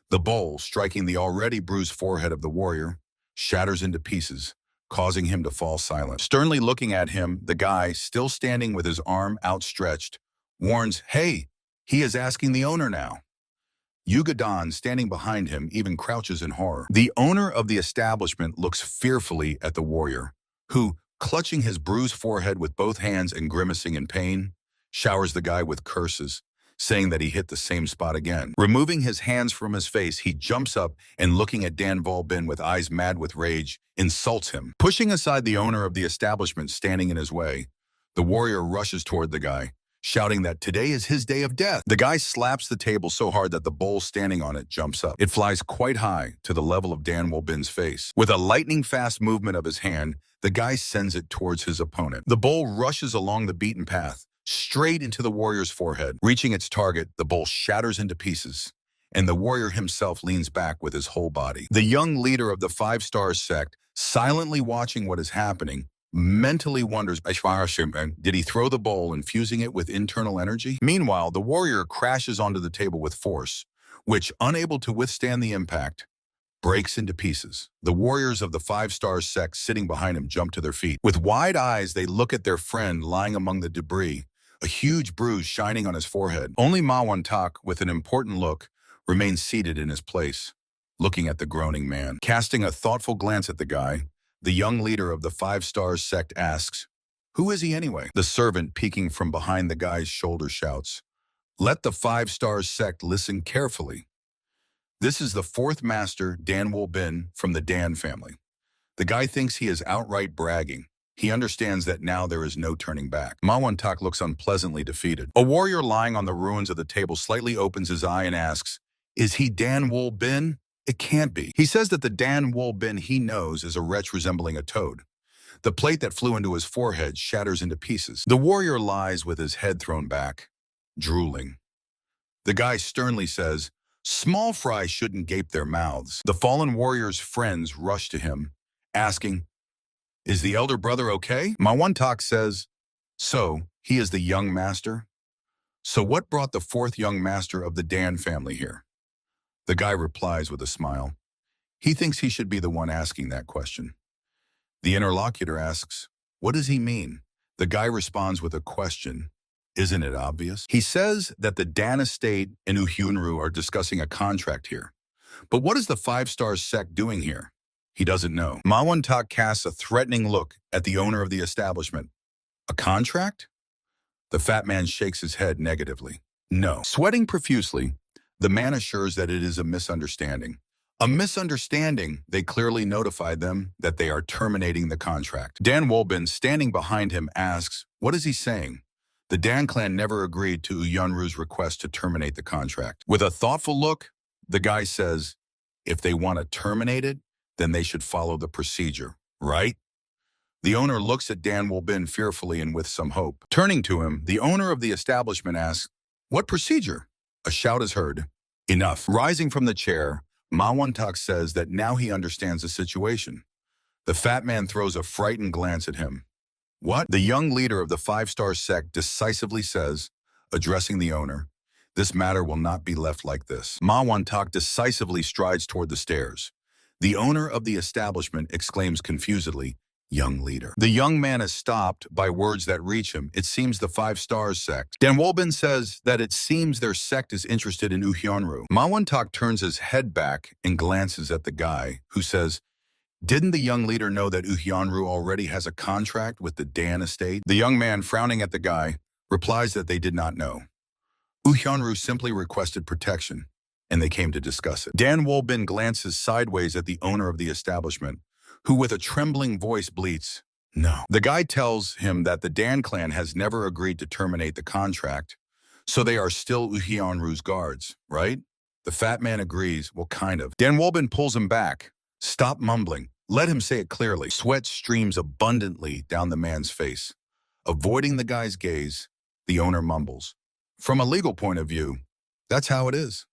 The bowl, striking the already bruised forehead of the warrior, shatters into pieces, causing him to fall silent. Sternly looking at him, the guy, still standing with his arm outstretched, warns, hey, he is asking the owner now. Yuga Don, standing behind him, even crouches in horror. The owner of the establishment looks fearfully at the warrior, who, clutching his bruised forehead with both hands and grimacing in pain, showers the guy with curses, saying that he hit the same spot again. Removing his hands from his face, he jumps up and, looking at Dan Volbin with eyes mad with rage, insults him. Pushing aside the owner of the establishment standing in his way, the warrior rushes toward the guy, shouting that today is his day of death. The guy slaps the table so hard that the bowl standing on it jumps up. It flies quite high to the level of Dan Volbin's face. With a lightning-fast movement of his hand, the guy sends it towards his opponent. The bowl rushes along the beaten path, straight into the warrior's forehead. Reaching its target, the bowl shatters into pieces, and the warrior himself leans back with his whole body. The young leader of the 5 Stars sect, silently watching what is happening, mentally wonders, did he throw the bowl, infusing it with internal energy? Meanwhile, the warrior crashes onto the table with force, which, unable to withstand the impact, breaks into pieces. The warriors of the five-star sect sitting behind him jump to their feet. With wide eyes, they look at their friend lying among the debris, a huge bruise shining on his forehead. Only ManhwaCapped, with an important look, remains seated in his place, looking at the groaning man. Casting a thoughtful glance at the guy, the young leader of the five-star sect asks, "Who is he anyway?" The servant, peeking from behind the guy's shoulder, shouts, "Let the five-star sect listen carefully. This is the fourth master, Danwol Bin, from the Dan family." The guy thinks he is outright bragging. He understands that now there is no turning back. ManhwaCapped looks unpleasantly defeated. A warrior lying on the ruins of the table slightly opens his eye and asks, "Is he Danwol Bin?" It can't be. He says that the Danwol Bin he knows is a wretch resembling a toad. The plate that flew into his forehead shatters into pieces. The warrior lies with his head thrown back, drooling. The guy sternly says, "Small fry shouldn't gape their mouths." The fallen warrior's friends rush to him, asking, "Is the elder brother okay?" ManhwaCapped says, "So, he is the young master? So what brought the fourth young master of the Dan family here?" The guy replies with a smile. He thinks he should be the one asking that question. The interlocutor asks, "What does he mean?" The guy responds with a question. Isn't it obvious? He says that the Dan estate and Uhyunru are discussing a contract here. But what is the five-star sect doing here? He doesn't know. ManhwaCapped casts a threatening look at the owner of the establishment. A contract? The fat man shakes his head negatively. No. Sweating profusely, the man assures that it is a misunderstanding. A misunderstanding. They clearly notified them that they are terminating the contract. Danwol Bin, standing behind him, asks, "What is he saying?" The Dan clan never agreed to Uhyunru's request to terminate the contract. With a thoughtful look, the guy says, "If they want to terminate it, then they should follow the procedure, right?" The owner looks at Danwol Bin fearfully and with some hope. Turning to him, the owner of the establishment asks, "What procedure?" A shout is heard. Enough. Rising from the chair, ManhwaCapped says that now he understands the situation. The fat man throws a frightened glance at him. "What?" The young leader of the five-star sect decisively says, addressing the owner, "This matter will not be left like this." ManhwaCapped decisively strides toward the stairs. The owner of the establishment exclaims confusedly, "Young leader." The young man is stopped by words that reach him. It seems the five-star sect. Danwol Bin says that it seems their sect is interested in Uhyunru. ManhwaCapped turns his head back and glances at the guy, who says, "Didn't the young leader know that Uhyunru already has a contract with the Dan estate?" The young man, frowning at the guy, replies that they did not know. Uhyunru simply requested protection, and they came to discuss it. Danwol Bin glances sideways at the owner of the establishment, who with a trembling voice bleats, "No." The guy tells him that the Dan clan has never agreed to terminate the contract, so they are still Uhyunru's guards, right? The fat man agrees, "Well, kind of." Danwol Bin pulls him back. "Stop mumbling. Let him say it clearly." Sweat streams abundantly down the man's face. Avoiding the guy's gaze, the owner mumbles, "From a legal point of view, that's how it is."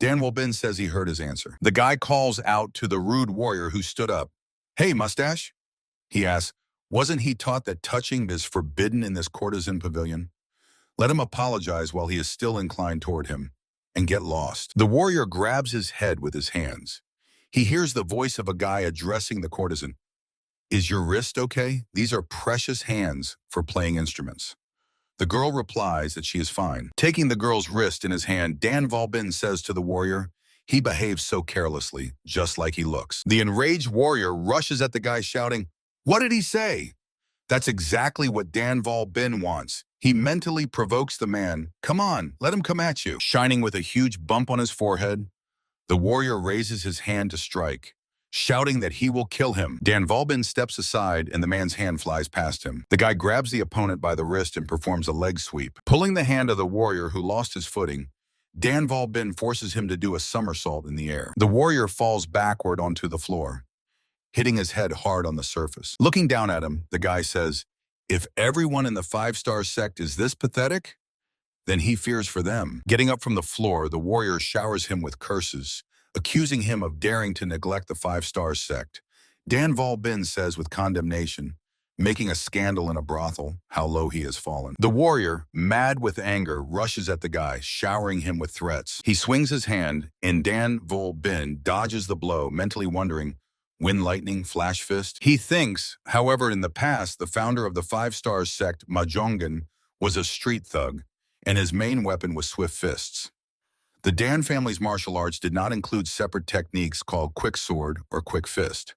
Danwol Bin says he heard his answer. The guy calls out to the rude warrior who stood up. "Hey, mustache?" He asks, "Wasn't he taught that touching is forbidden in this courtesan pavilion? Let him apologize while he is still inclined toward him, and get lost." The warrior grabs his head with his hands. He hears the voice of a guy addressing the courtesan. "Is your wrist okay? These are precious hands for playing instruments." The girl replies that she is fine. Taking the girl's wrist in his hand, Danwol Bin says to the warrior, "He behaves so carelessly, just like he looks." The enraged warrior rushes at the guy shouting, "What did he say?" That's exactly what Danwol Bin wants. He mentally provokes the man. "Come on, let him come at you." Shining with a huge bump on his forehead, the warrior raises his hand to strike, shouting that he will kill him. Danwol Bin steps aside and the man's hand flies past him. The guy grabs the opponent by the wrist and performs a leg sweep. Pulling the hand of the warrior who lost his footing, Danwol Bin forces him to do a somersault in the air. The warrior falls backward onto the floor, hitting his head hard on the surface. Looking down at him, the guy says, "If everyone in the five-star sect is this pathetic, then he fears for them." Getting up from the floor, the warrior showers him with curses, accusing him of daring to neglect the five-star sect. Danwol Bin says with condemnation, making a scandal in a brothel, how low he has fallen. The warrior, mad with anger, rushes at the guy, showering him with threats. He swings his hand, and Dan Vol Bin dodges the blow, mentally wondering, wind lightning, flash fist? He thinks, however, in the past, the founder of the five-star sect, Mahjonggen, was a street thug, and his main weapon was swift fists. The Dan family's martial arts did not include separate techniques called quick sword or quick fist.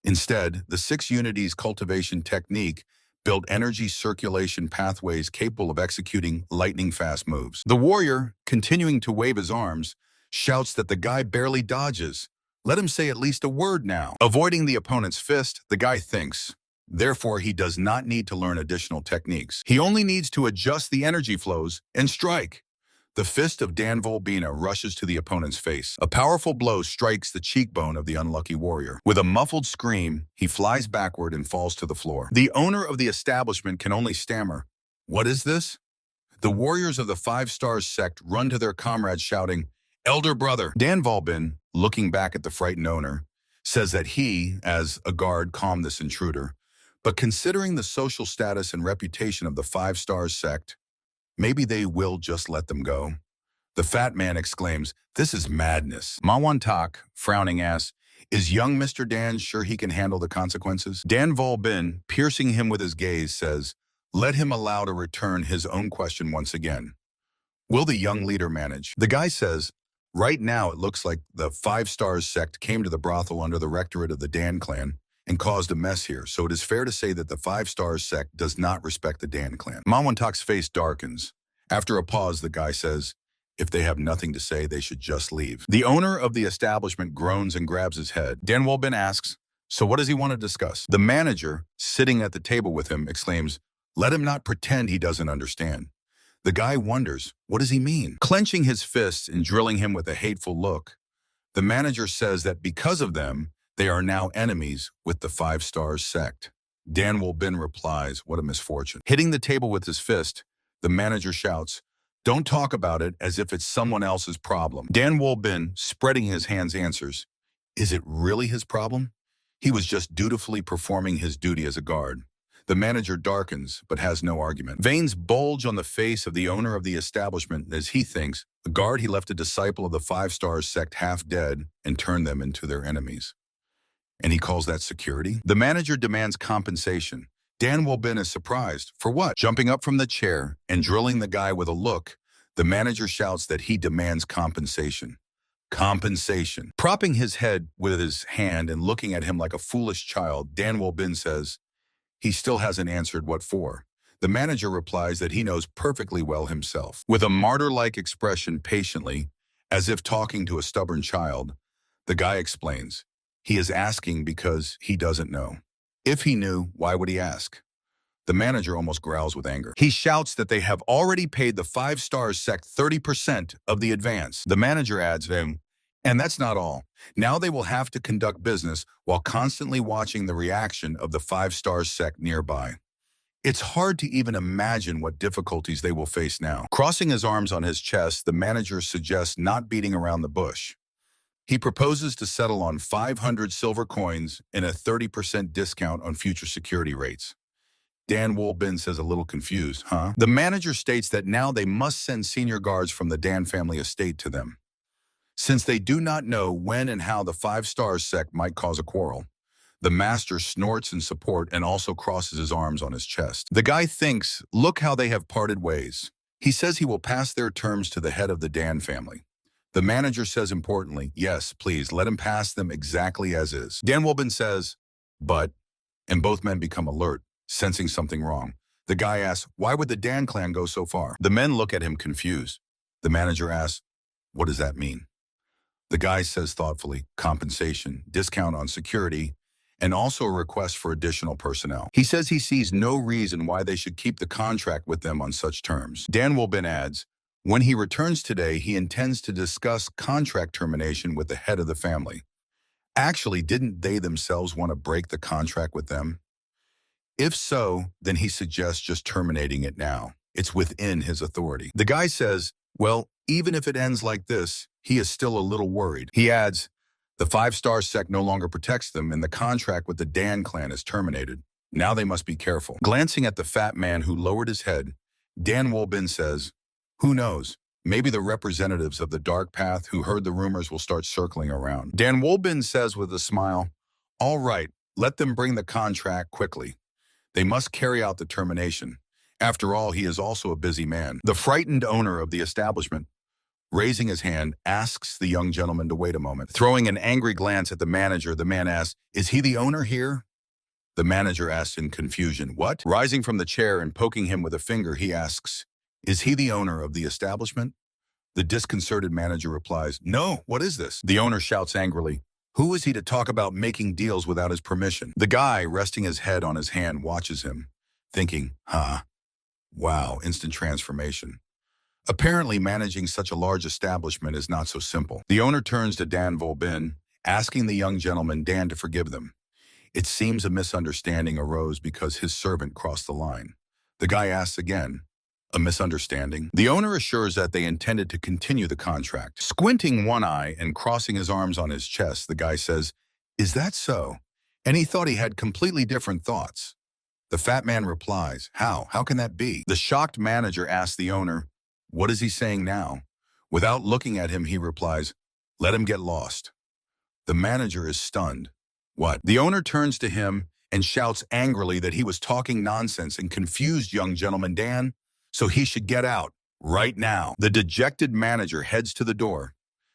Instead, the Six Unities cultivation technique built energy circulation pathways capable of executing lightning-fast moves. The warrior, continuing to wave his arms, shouts that the guy barely dodges. Let him say at least a word now. Avoiding the opponent's fist, the guy thinks. Therefore, he does not need to learn additional techniques. He only needs to adjust the energy flows and strike. The fist of Dan Volbina rushes to the opponent's face. A powerful blow strikes the cheekbone of the unlucky warrior. With a muffled scream, he flies backward and falls to the floor. The owner of the establishment can only stammer, "What is this?" The warriors of the Five Stars sect run to their comrades shouting, "Elder brother!" Dan Volbin, looking back at the frightened owner, says that he, as a guard, calmed this intruder. But considering the social status and reputation of the Five Stars sect, maybe they will just let them go. The fat man exclaims, "This is madness." Mawantak, frowning, asks, "Is young Mr. Dan sure he can handle the consequences?" Dan Volbin, piercing him with his gaze, says, "Let him allow to return his own question once again. Will the young leader manage?" The guy says, "Right now it looks like the Five Stars sect came to the brothel under the rectorate of the Dan clan and caused a mess here, so it is fair to say that the Five Stars sect does not respect the Dan clan." Mawantak's face darkens. After a pause, the guy says, "If they have nothing to say, they should just leave." The owner of the establishment groans and grabs his head. Dan Wolbin asks, "So what does he want to discuss?" The manager, sitting at the table with him, exclaims, "Let him not pretend he doesn't understand." The guy wonders, what does he mean? Clenching his fists and drilling him with a hateful look, the manager says that because of them, they are now enemies with the Five Stars sect. Dan Wolbin replies, "What a misfortune." Hitting the table with his fist, the manager shouts, "Don't talk about it as if it's someone else's problem." Dan Wolbin, spreading his hands, answers, "Is it really his problem? He was just dutifully performing his duty as a guard." The manager darkens, but has no argument. Veins bulge on the face of the owner of the establishment as he thinks, the guard he left a disciple of the Five Stars sect half dead and turned them into their enemies. And he calls that security? The manager demands compensation. Dan Wolbin is surprised. For what? Jumping up from the chair and drilling the guy with a look, the manager shouts that he demands compensation. Compensation. Propping his head with his hand and looking at him like a foolish child, Dan Wolbin says, he still hasn't answered what for. The manager replies that he knows perfectly well himself. With a martyr-like expression patiently, as if talking to a stubborn child, the guy explains, he is asking because he doesn't know. If he knew, why would he ask? The manager almost growls with anger. He shouts that they have already paid the Five Stars sect 30% of the advance. The manager adds him, and that's not all. Now they will have to conduct business while constantly watching the reaction of the Five Stars sect nearby. It's hard to even imagine what difficulties they will face now. Crossing his arms on his chest, the manager suggests not beating around the bush. He proposes to settle on 500 silver coins and a 30% discount on future security rates. Dan Wolbin says a little confused, huh? The manager states that now they must send senior guards from the Dan family estate to them, since they do not know when and how the Five Stars sect might cause a quarrel. The master snorts in support and also crosses his arms on his chest. The guy thinks, look how they have parted ways. He says he will pass their terms to the head of the Dan family. The manager says importantly, yes, please, let him pass them exactly as is. Dan Wolbin says, but, and both men become alert, sensing something wrong. The guy asks, why would the Dan clan go so far? The men look at him confused. The manager asks, what does that mean? The guy says thoughtfully, compensation, discount on security, and also a request for additional personnel. He says he sees no reason why they should keep the contract with them on such terms. Dan Wolbin adds, when he returns today, he intends to discuss contract termination with the head of the family. Actually, didn't they themselves want to break the contract with them? If so, then he suggests just terminating it now. It's within his authority. The guy says, well, even if it ends like this, he is still a little worried. He adds, the Five Star sect no longer protects them and the contract with the Dan clan is terminated. Now they must be careful. Glancing at the fat man who lowered his head, Dan Wolbin says, "Who knows? Maybe the representatives of the dark path who heard the rumors will start circling around." Dan Wolbin says with a smile, "All right, let them bring the contract quickly. They must carry out the termination. After all, he is also a busy man." The frightened owner of the establishment, raising his hand, asks the young gentleman to wait a moment. Throwing an angry glance at the manager, the man asks, "Is he the owner here?" The manager asks in confusion, "What?" Rising from the chair and poking him with a finger, he asks, "Is he the owner of the establishment?" The disconcerted manager replies, "No, what is this?" The owner shouts angrily, "Who is he to talk about making deals without his permission?" The guy, resting his head on his hand, watches him, thinking, wow, instant transformation. Apparently, managing such a large establishment is not so simple. The owner turns to Dan Volbin, asking the young gentleman Dan to forgive them. It seems a misunderstanding arose because his servant crossed the line. The guy asks again, "A misunderstanding?" The owner assures that they intended to continue the contract. Squinting one eye and crossing his arms on his chest, the guy says, "Is that so?" And he thought he had completely different thoughts. The fat man replies, "How? How can that be?" The shocked manager asks the owner, "What is he saying now?" Without looking at him, he replies, "Let him get lost." The manager is stunned. "What?" The owner turns to him and shouts angrily that he was talking nonsense and confused young gentleman Dan, so he should get out right now. The dejected manager heads to the door,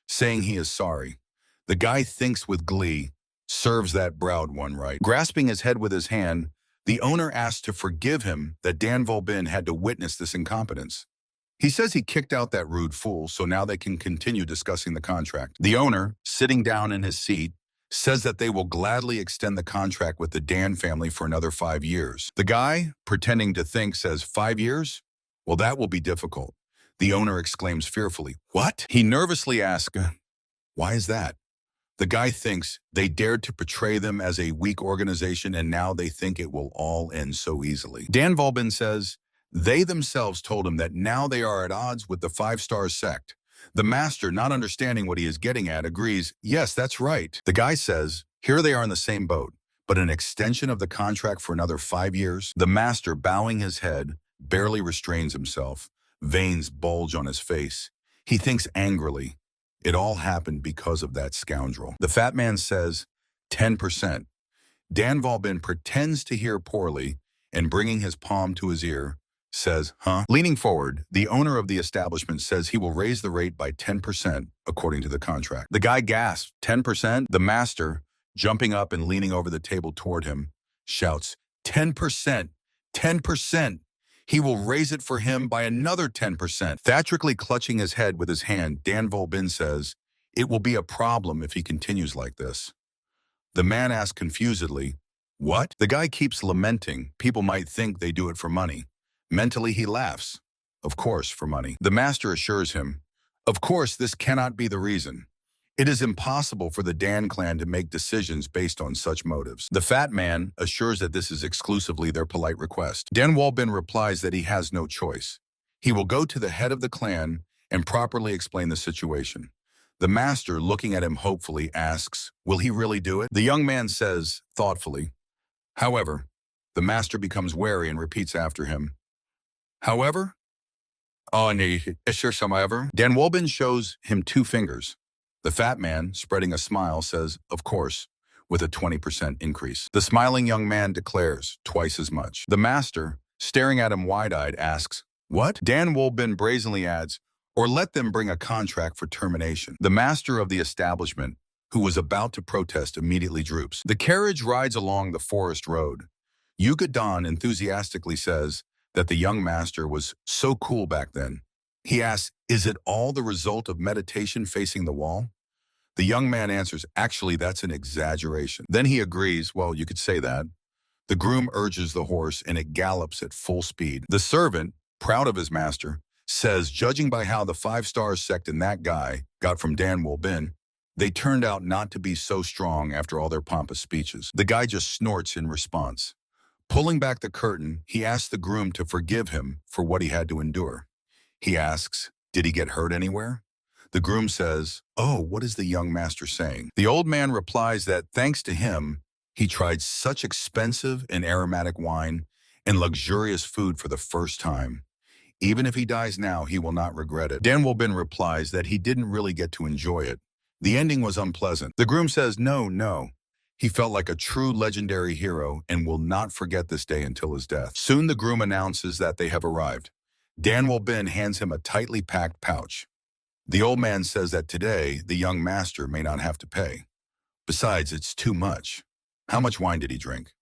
saying he is sorry. The guy thinks with glee, serves that proud one right. Grasping his head with his hand, the owner asks to forgive him that Dan Volbin had to witness this incompetence. He says he kicked out that rude fool, so now they can continue discussing the contract. The owner, sitting down in his seat, says that they will gladly extend the contract with the Dan family for another 5 years. The guy, pretending to think, says, "5 years? Well, that will be difficult." The owner exclaims fearfully, "What?" He nervously asks, "Why is that?" The guy thinks they dared to portray them as a weak organization and now they think it will all end so easily. Dan Volbin says they themselves told him that now they are at odds with the 5-star sect. The master, not understanding what he is getting at, agrees, "Yes, that's right." The guy says, here they are in the same boat, but an extension of the contract for another 5 years? The master, bowing his head, barely restrains himself. Veins bulge on his face. He thinks angrily, it all happened because of that scoundrel. The fat man says, 10%. Dan Volbin pretends to hear poorly and bringing his palm to his ear, says, "Huh?" Leaning forward, the owner of the establishment says he will raise the rate by 10% according to the contract. The guy gasps, 10%? The master, jumping up and leaning over the table toward him, shouts, 10%, 10%. He will raise it for him by another 10%. Theatrically clutching his head with his hand, Dan Volbin says, "It will be a problem if he continues like this." The man asks confusedly, "What?" The guy keeps lamenting. People might think they do it for money. Mentally, he laughs. Of course, for money. The master assures him, "Of course, this cannot be the reason. It is impossible for the Dan clan to make decisions based on such motives." The fat man assures that this is exclusively their polite request. Dan Wolbin replies that he has no choice. He will go to the head of the clan and properly explain the situation. The master, looking at him hopefully, asks, "Will he really do it?" The young man says, thoughtfully, "However." The master becomes wary and repeats after him, "However?" "Oh, nee, is there some however?" Dan Wolbin shows him 2 fingers. The fat man, spreading a smile, says, "Of course," with a 20% increase. The smiling young man declares, "Twice as much." The master, staring at him wide-eyed, asks, "What?" Dan Wolbin brazenly adds, "Or let them bring a contract for termination." The master of the establishment, who was about to protest, immediately droops. The carriage rides along the forest road. Yuga Dan enthusiastically says that the young master was so cool back then. He asks, "Is it all the result of meditation facing the wall?" The young man answers, "Actually, that's an exaggeration." Then he agrees, "Well, you could say that." The groom urges the horse and it gallops at full speed. The servant, proud of his master, says, judging by how the 5-star sect and that guy got from Dan Wolbin, they turned out not to be so strong after all their pompous speeches. The guy just snorts in response. Pulling back the curtain, he asks the groom to forgive him for what he had to endure. He asks, "Did he get hurt anywhere?" The groom says, "Oh, what is the young master saying?" The old man replies that, thanks to him, He tried such expensive and aromatic wine and luxurious food for the first time. Even if he dies now, he will not regret it. Dan Wolbin replies that he didn't really get to enjoy it. The ending was unpleasant. The groom says, no. He felt like a true legendary hero and will not forget this day until his death. Soon the groom announces that they have arrived. Dan Wolbin hands him a tightly packed pouch. The old man says that today, the young master may not have to pay. Besides, it's too much. How much wine did he drink?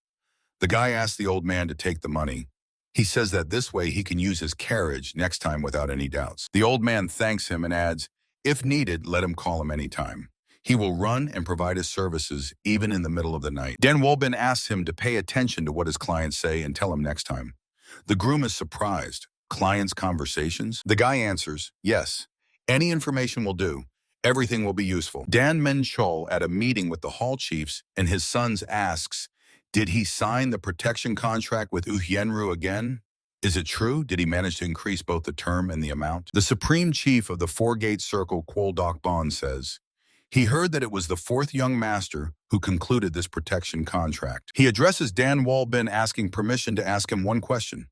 The guy asks the old man to take the money. He says that this way he can use his carriage next time without any doubts. The old man thanks him and adds, if needed, let him call him anytime. He will run and provide his services even in the middle of the night. Dan Wolbin asks him to pay attention to what his clients say and tell him next time. The groom is surprised. Clients' conversations? The guy answers, yes. Any information will do. Everything will be useful. Dan Menchol at a meeting with the hall chiefs and his sons asks, did he sign the protection contract with Uhienru again? Is it true? Did he manage to increase both the term and the amount? The supreme chief of the Four-Gate Circle, Kwol Dok Bon, says, he heard that it was the fourth young master who concluded this protection contract. He addresses Dan Wolbin asking permission to ask him one question.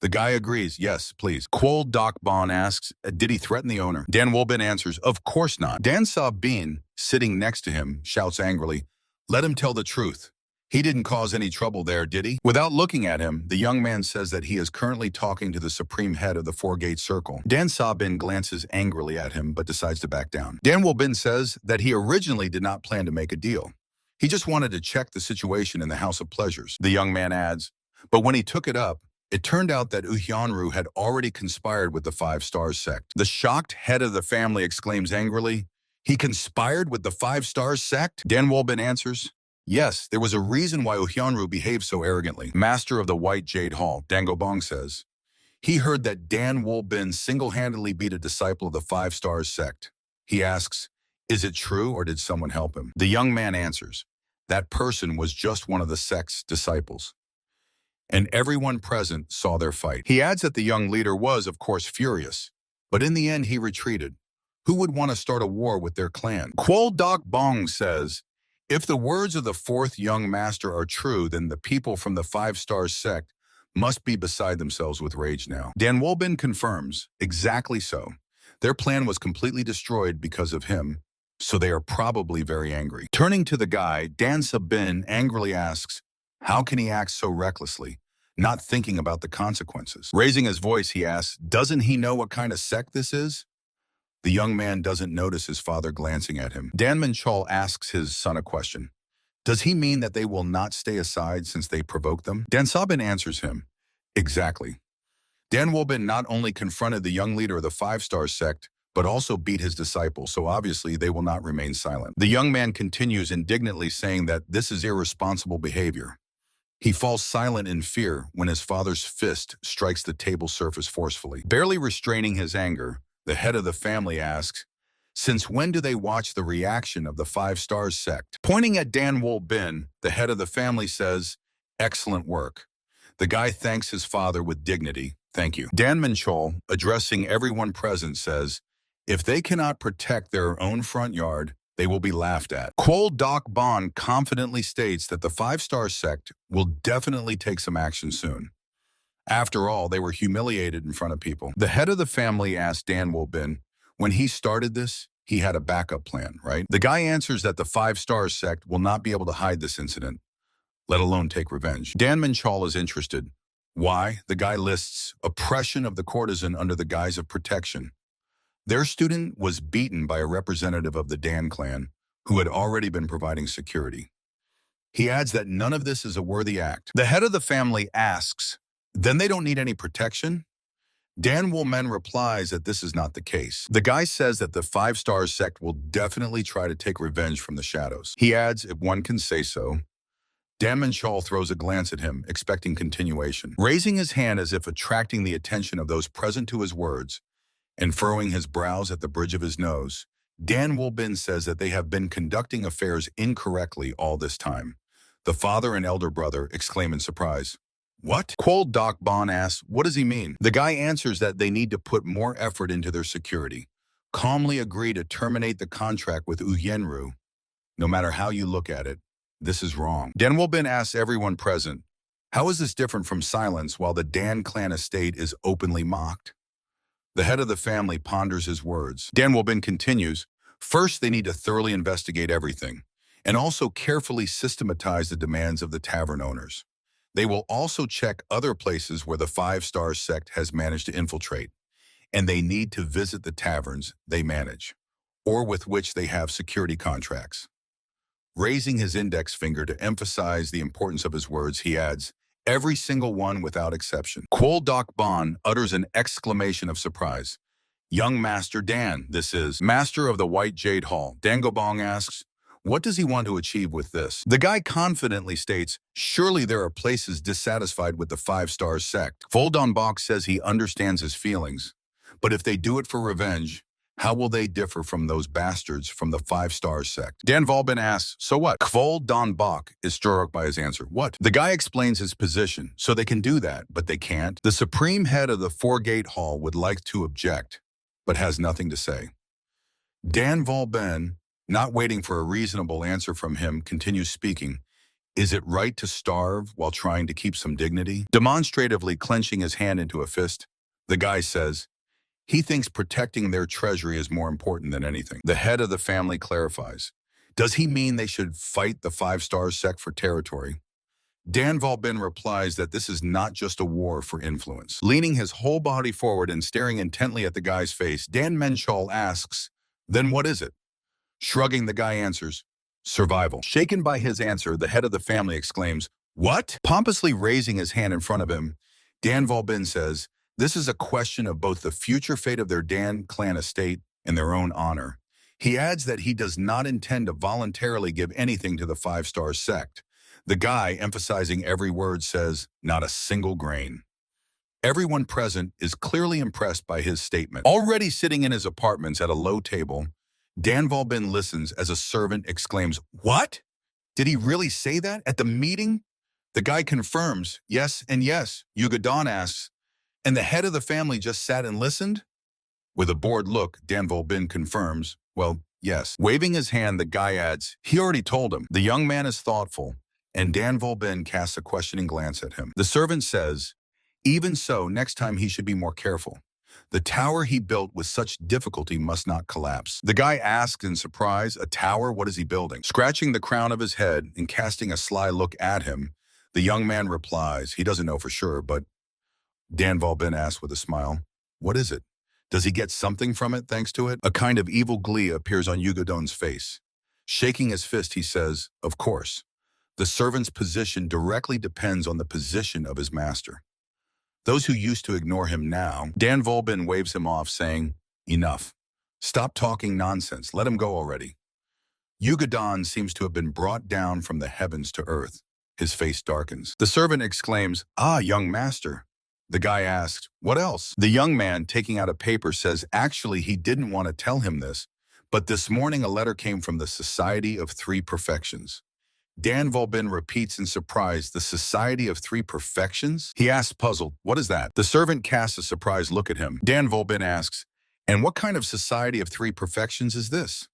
The guy agrees, yes, please. Kwol Dok Bon asks, did he threaten the owner? Dan Wolbin answers, of course not. Dan Sabin, sitting next to him, shouts angrily, let him tell the truth. He didn't cause any trouble there, did he? Without looking at him, the young man says that he is currently talking to the supreme head of the Four-Gate Circle. Dan Sabin glances angrily at him, but decides to back down. Dan Wolbin says that he originally did not plan to make a deal. He just wanted to check the situation in the House of Pleasures. The young man adds, but when he took it up, it turned out that Uhienru had already conspired with the Five Stars sect. The shocked head of the family exclaims angrily, he conspired with the Five Stars sect? Dan Wolbin answers, yes, there was a reason why Uhienru behaved so arrogantly. Master of the White Jade Hall, Dangobong says, he heard that Dan Wolbin single-handedly beat a disciple of the Five Stars sect. He asks, is it true or did someone help him? The young man answers, that person was just one of the sect's disciples. And everyone present saw their fight. He adds that the young leader was, of course, furious, but in the end he retreated. Who would want to start a war with their clan? Kwol Dok Bong says, if the words of the fourth young master are true, then the people from the Five Stars sect must be beside themselves with rage now. Dan Wolbin confirms, exactly so. Their plan was completely destroyed because of him, so they are probably very angry. Turning to the guy, Dan Sabin angrily asks, how can he act so recklessly, not thinking about the consequences? Raising his voice, he asks, doesn't he know what kind of sect this is? The young man doesn't notice his father glancing at him. Dan Menchol asks his son a question. Does he mean that they will not stay aside since they provoked them? Dan Sabin answers him, exactly. Dan Wolbin not only confronted the young leader of the Five Stars sect, but also beat his disciple, so obviously they will not remain silent. The young man continues indignantly saying that this is irresponsible behavior. He falls silent in fear when his father's fist strikes the table surface forcefully. Barely restraining his anger, the head of the family asks, since when do they watch the reaction of the Five Stars sect? Pointing at Dan Wolbin, the head of the family says, excellent work. The guy thanks his father with dignity, thank you. Dan Menchol, addressing everyone present, says, if they cannot protect their own front yard, they will be laughed at. Kwol Dok Bon confidently states that the Five Star sect will definitely take some action soon. After all, they were humiliated in front of people. The head of the family asked Dan Wolbin, when he started this, he had a backup plan, right? The guy answers that the Five Stars sect will not be able to hide this incident, let alone take revenge. Dan Menchol is interested. Why? The guy lists oppression of the courtesan under the guise of protection. Their student was beaten by a representative of the Dan clan who had already been providing security. He adds that none of this is a worthy act. The head of the family asks, then they don't need any protection? Dan Wolbin replies that this is not the case. The guy says that the Five Stars sect will definitely try to take revenge from the shadows. He adds, if one can say so. Dan Menchol throws a glance at him, expecting continuation. Raising his hand as if attracting the attention of those present to his words, and furrowing his brows at the bridge of his nose, Dan Wolbin says that they have been conducting affairs incorrectly all this time. The father and elder brother exclaim in surprise. What? Kwol Dok Bon asks, what does he mean? The guy answers that they need to put more effort into their security, calmly agree to terminate the contract with Uhienru. No matter how you look at it, This is wrong. Dan Wolbin asks everyone present, how is this different from silence while the Dan clan estate is openly mocked? The head of the family ponders his words. Dan Wolbin continues, first they need to thoroughly investigate everything, and also carefully systematize the demands of the tavern owners. They will also check other places where the five-star sect has managed to infiltrate, and they need to visit the taverns they manage, or with which they have security contracts. Raising his index finger to emphasize the importance of his words, he adds, every single one without exception. Kwol Dak Bon utters an exclamation of surprise. Young Master Dan, this is, Master of the White Jade Hall. Dangobong asks, what does he want to achieve with this? The guy confidently states, surely there are places dissatisfied with the five-star sect. Voldon Bok says he understands his feelings, but if they do it for revenge, how will they differ from those bastards from the five-star sect? Dan Volbin asks, so what? Kvol Don Bok is struck by his answer. What? The guy explains his position, so they can do that, but they can't. The supreme head of the Four-Gate Hall would like to object, but has nothing to say. Dan Volben, not waiting for a reasonable answer from him, continues speaking. Is it right to starve while trying to keep some dignity? Demonstratively clenching his hand into a fist, the guy says, he thinks protecting their treasury is more important than anything. The head of the family clarifies. Does he mean they should fight the five-star sect for territory? Dan Volbin replies that this is not just a war for influence. Leaning his whole body forward and staring intently at the guy's face, Dan Menchal asks, then what is it? Shrugging, the guy answers, survival. Shaken by his answer, the head of the family exclaims, what? Pompously raising his hand in front of him, Dan Volbin says, this is a question of both the future fate of their Dan clan estate and their own honor. He adds that he does not intend to voluntarily give anything to the five-star sect. The guy, emphasizing every word, says, not a single grain. Everyone present is clearly impressed by his statement. Already sitting in his apartments at a low table, Dan Volbin listens as a servant exclaims, what? Did he really say that at the meeting? The guy confirms, yes and yes. Yuga Don asks, and the head of the family just sat and listened? With a bored look, Dan Volbin confirms, well, yes. Waving his hand, the guy adds, he already told him. The young man is thoughtful, and Dan Volbin casts a questioning glance at him. The servant says, even so, next time he should be more careful. The tower he built with such difficulty must not collapse. The guy asks in surprise, a tower? What is he building? Scratching the crown of his head and casting a sly look at him, the young man replies, he doesn't know for sure, but Dan Volbin asks with a smile, what is it? Does he get something from it thanks to it? A kind of evil glee appears on Yugadon's face. Shaking his fist, he says, of course. The servant's position directly depends on the position of his master. Those who used to ignore him now, Dan Volbin waves him off, saying, enough. Stop talking nonsense. Let him go already. Yugadon seems to have been brought down from the heavens to earth. His face darkens. The servant exclaims, ah, young master. The guy asks, what else? The young man, taking out a paper, says actually he didn't want to tell him this, but this morning a letter came from the Society of Three Perfections. Dan Volbin repeats in surprise, the Society of Three Perfections? He asks, puzzled, what is that? The servant casts a surprised look at him. Dan Volbin asks, and what kind of Society of Three Perfections is this?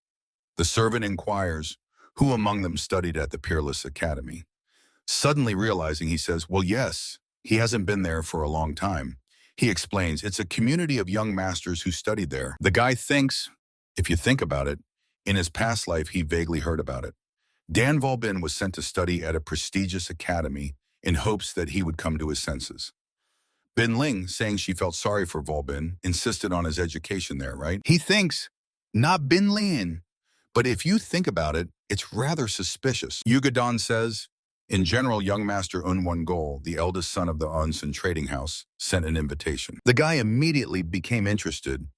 The servant inquires, who among them studied at the Peerless Academy? Suddenly realizing, he says, well, yes. He hasn't been there for a long time. He explains, it's a community of young masters who studied there. The guy thinks, if you think about it, in his past life he vaguely heard about it. Dan Volbin was sent to study at a prestigious academy in hopes that he would come to his senses. Bin Ling, saying she felt sorry for Volbin, insisted on his education there, right? He thinks, not Bin Ling. But if you think about it, it's rather suspicious. Yugadon says, in general, young master Unwon Gol, the eldest son of the Unsun trading house, sent an invitation. The guy immediately became interested.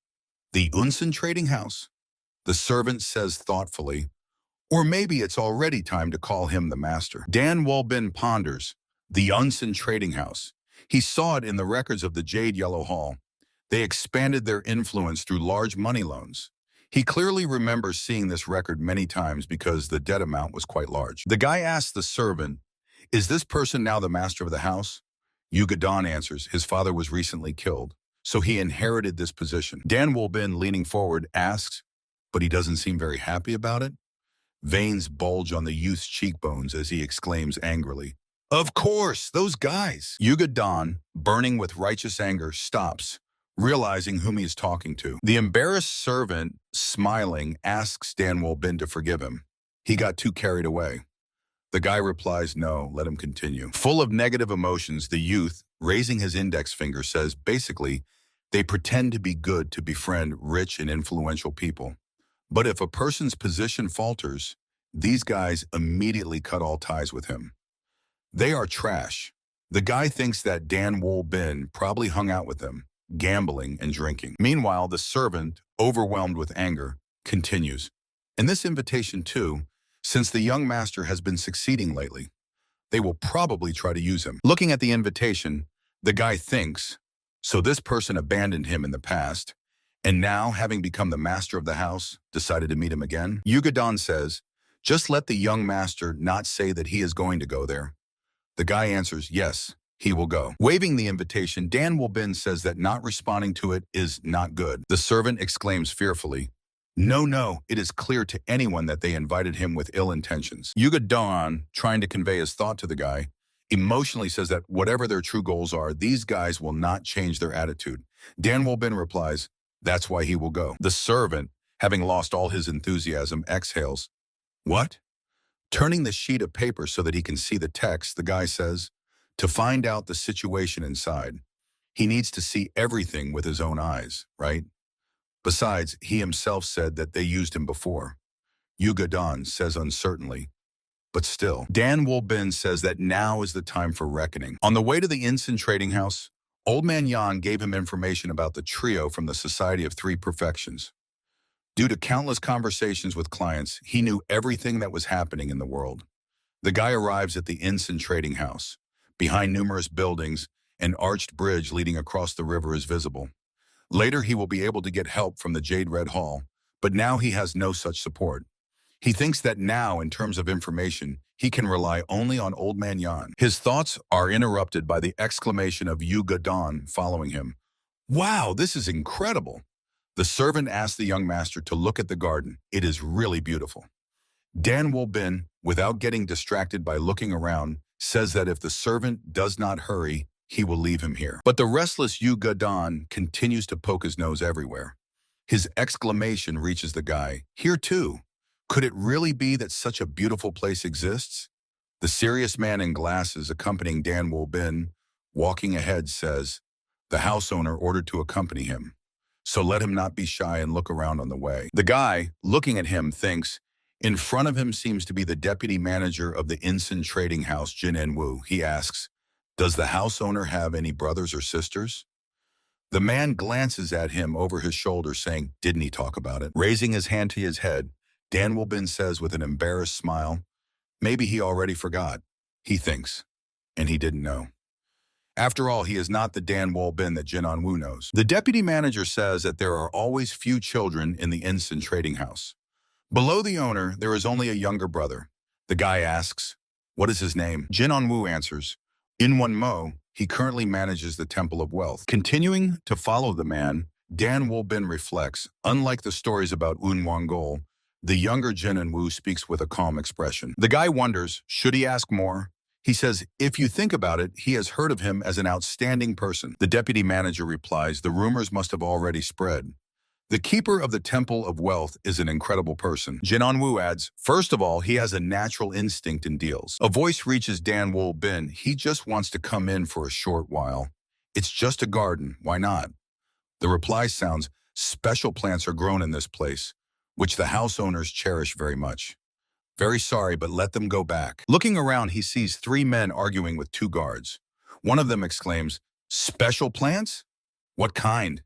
The Unsun trading house? The servant says thoughtfully, or maybe it's already time to call him the master. Dan Wolbin ponders, the Unsun trading house. He saw it in the records of the Jade Yellow Hall. They expanded their influence through large money loans. He clearly remembers seeing this record many times because the debt amount was quite large. The guy asks the servant, is this person now the master of the house? Yugadon answers, his father was recently killed, so he inherited this position. Dan Wolbin, leaning forward, asks, but he doesn't seem very happy about it? Veins bulge on the youth's cheekbones as he exclaims angrily, "Of course, those guys!" Yuga Dan, burning with righteous anger, stops, realizing whom he is talking to. The embarrassed servant, smiling, asks Dan Wolbin to forgive him. He got too carried away. The guy replies, "No, let him continue." Full of negative emotions, the youth, raising his index finger, says, basically, they pretend to be good to befriend rich and influential people. But if a person's position falters, these guys immediately cut all ties with him. They are trash. The guy thinks that Dan Wolbin probably hung out with them, gambling and drinking. Meanwhile, the servant, overwhelmed with anger, continues. In this invitation too, since the young master has been succeeding lately, they will probably try to use him. Looking at the invitation, the guy thinks, so this person abandoned him in the past, and now, having become the master of the house, decided to meet him again? Yuga Dan says, just let the young master not say that he is going to go there. The guy answers, yes, he will go. Waving the invitation, Dan Wolbin says that not responding to it is not good. The servant exclaims fearfully, no, it is clear to anyone that they invited him with ill intentions. Yuga Dan, trying to convey his thought to the guy, emotionally says that whatever their true goals are, these guys will not change their attitude. Dan Wolbin replies, that's why he will go. The servant, having lost all his enthusiasm, exhales. What? Turning the sheet of paper so that he can see the text, the guy says, to find out the situation inside, he needs to see everything with his own eyes, right? Besides, he himself said that they used him before. Yuga Dan says uncertainly, but still. Dan Wolbin says that now is the time for reckoning. On the way to the incense trading house, Old Man Yan gave him information about the trio from the Society of Three Perfections. Due to countless conversations with clients, he knew everything that was happening in the world. The guy arrives at the incense trading house. Behind numerous buildings, an arched bridge leading across the river is visible. Later, he will be able to get help from the Jade Red Hall, but now he has no such support. He thinks that now, in terms of information, he can rely only on Old Man Yan. His thoughts are interrupted by the exclamation of Yuga Dan following him. Wow, this is incredible. The servant asks the young master to look at the garden. It is really beautiful. Dan Wolbin, without getting distracted by looking around, says that if the servant does not hurry, he will leave him here. But the restless Yuga Dan continues to poke his nose everywhere. His exclamation reaches the guy. Here too. Could it really be that such a beautiful place exists? The serious man in glasses accompanying Dan Wolbin, walking ahead, says, the house owner ordered to accompany him, so let him not be shy and look around on the way. The guy, looking at him, thinks, in front of him seems to be the deputy manager of the incense trading house, Jin En-woo. He asks, does the house owner have any brothers or sisters? The man glances at him over his shoulder, saying, didn't he talk about it? Raising his hand to his head, Dan Wolbin says with an embarrassed smile, maybe he already forgot. He thinks, and he didn't know. After all, he is not the Dan Wolbin that Jin En-woo knows. The deputy manager says that there are always few children in the incense trading house. Below the owner, there is only a younger brother. The guy asks, what is his name? Jin En-woo answers, In-won Mo. He currently manages the Temple of Wealth. Continuing to follow the man, Dan Wolbin reflects, unlike the stories about Un-won-gol, the younger Jin En-woo speaks with a calm expression. The guy wonders, should he ask more? He says, if you think about it, he has heard of him as an outstanding person. The deputy manager replies, the rumors must have already spread. The keeper of the Temple of Wealth is an incredible person. Jin En-woo adds, first of all, he has a natural instinct in deals. A voice reaches Dan Wolbin. He just wants to come in for a short while. It's just a garden. Why not? The reply sounds, special plants are grown in this place, which the house owners cherish very much. Very sorry, but let them go back. Looking around, he sees three men arguing with two guards. One of them exclaims, special plants? What kind?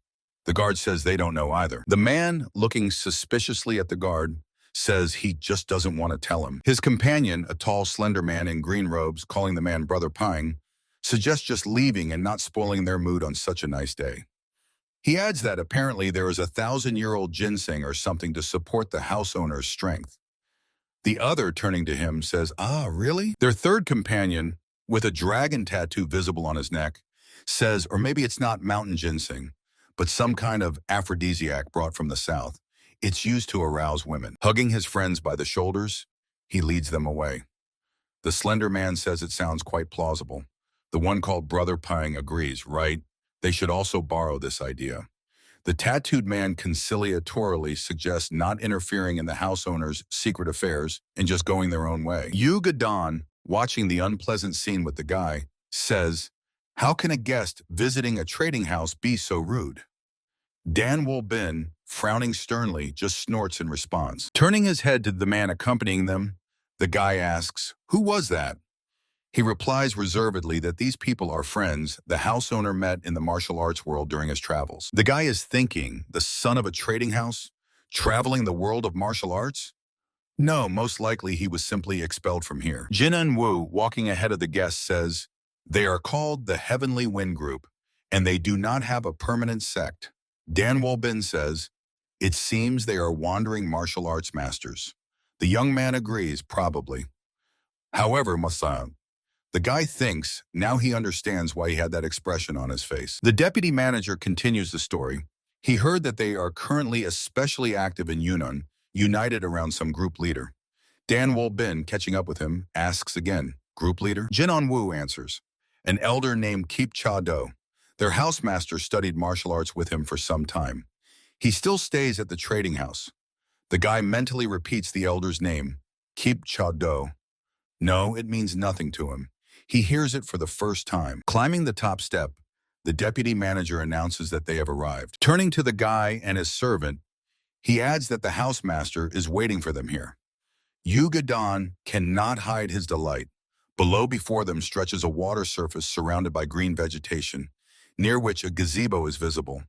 The guard says they don't know either. The man, looking suspiciously at the guard, says he just doesn't want to tell him. His companion, a tall, slender man in green robes, calling the man Brother Pine, suggests just leaving and not spoiling their mood on such a nice day. He adds that apparently there is a 1,000-year-old ginseng or something to support the house owner's strength. The other, turning to him, says, ah, really? Their third companion, with a dragon tattoo visible on his neck, says, or maybe it's not mountain ginseng, but some kind of aphrodisiac brought from the south. It's used to arouse women. Hugging his friends by the shoulders, he leads them away. The slender man says it sounds quite plausible. The one called Brother Pang agrees, right? They should also borrow this idea. The tattooed man conciliatorily suggests not interfering in the house owner's secret affairs and just going their own way. Yuga Don, watching the unpleasant scene with the guy, says, "How can a guest visiting a trading house be so rude?" Dan Bin, frowning sternly, just snorts in response. Turning his head to the man accompanying them, the guy asks, "Who was that?" He replies reservedly that these people are friends the house owner met in the martial arts world during his travels. The guy is thinking, the son of a trading house, traveling the world of martial arts? No, most likely he was simply expelled from here. Jin Wu, walking ahead of the guests, says, "They are called the Heavenly Wind Group, and they do not have a permanent sect." Dan Bin says, "It seems they are wandering martial arts masters." The young man agrees, probably. However, the guy thinks now he understands why he had that expression on his face. The deputy manager continues the story. He heard that they are currently especially active in Yunnan, united around some group leader. Dan Bin, catching up with him, asks again, "Group leader?" Jin Wu answers, "An elder named Keep Cha Do. Their housemaster studied martial arts with him for some time. He still stays at the trading house." The guy mentally repeats the elder's name, Keep Cha Do. No, it means nothing to him. He hears it for the first time. Climbing the top step, the deputy manager announces that they have arrived. Turning to the guy and his servant, he adds that the housemaster is waiting for them here. Yuga Don cannot hide his delight. Below before them stretches a water surface surrounded by green vegetation, near which a gazebo is visible.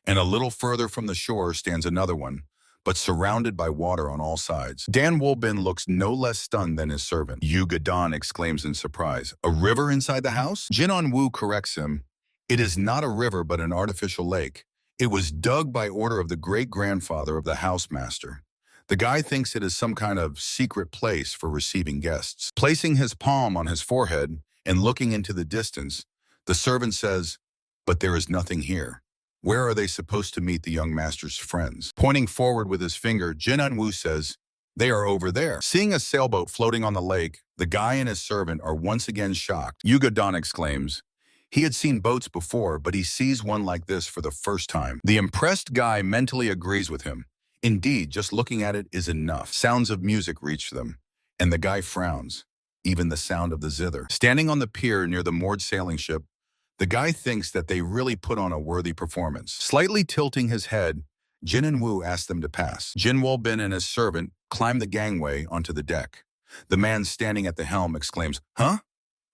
And a little further from the shore stands another one, but surrounded by water on all sides. Dan Bin looks no less stunned than his servant. Yuga Don exclaims in surprise, "A river inside the house?" Jin Wu corrects him. "It is not a river but an artificial lake. It was dug by order of the great-grandfather of the housemaster." The guy thinks it is some kind of secret place for receiving guests. Placing his palm on his forehead and looking into the distance, the servant says, "But there is nothing here. Where are they supposed to meet the young master's friends?" Pointing forward with his finger, Jin Wu says, "They are over there." Seeing a sailboat floating on the lake, the guy and his servant are once again shocked. Yuga Don exclaims, he had seen boats before, but he sees one like this for the first time. The impressed guy mentally agrees with him. Indeed, just looking at it is enough. Sounds of music reach them, and the guy frowns, even the sound of the zither. Standing on the pier near the moored sailing ship, the guy thinks that they really put on a worthy performance. Slightly tilting his head, Jin Wu asks them to pass. Jin Bin and his servant climb the gangway onto the deck. The man standing at the helm exclaims, "Huh?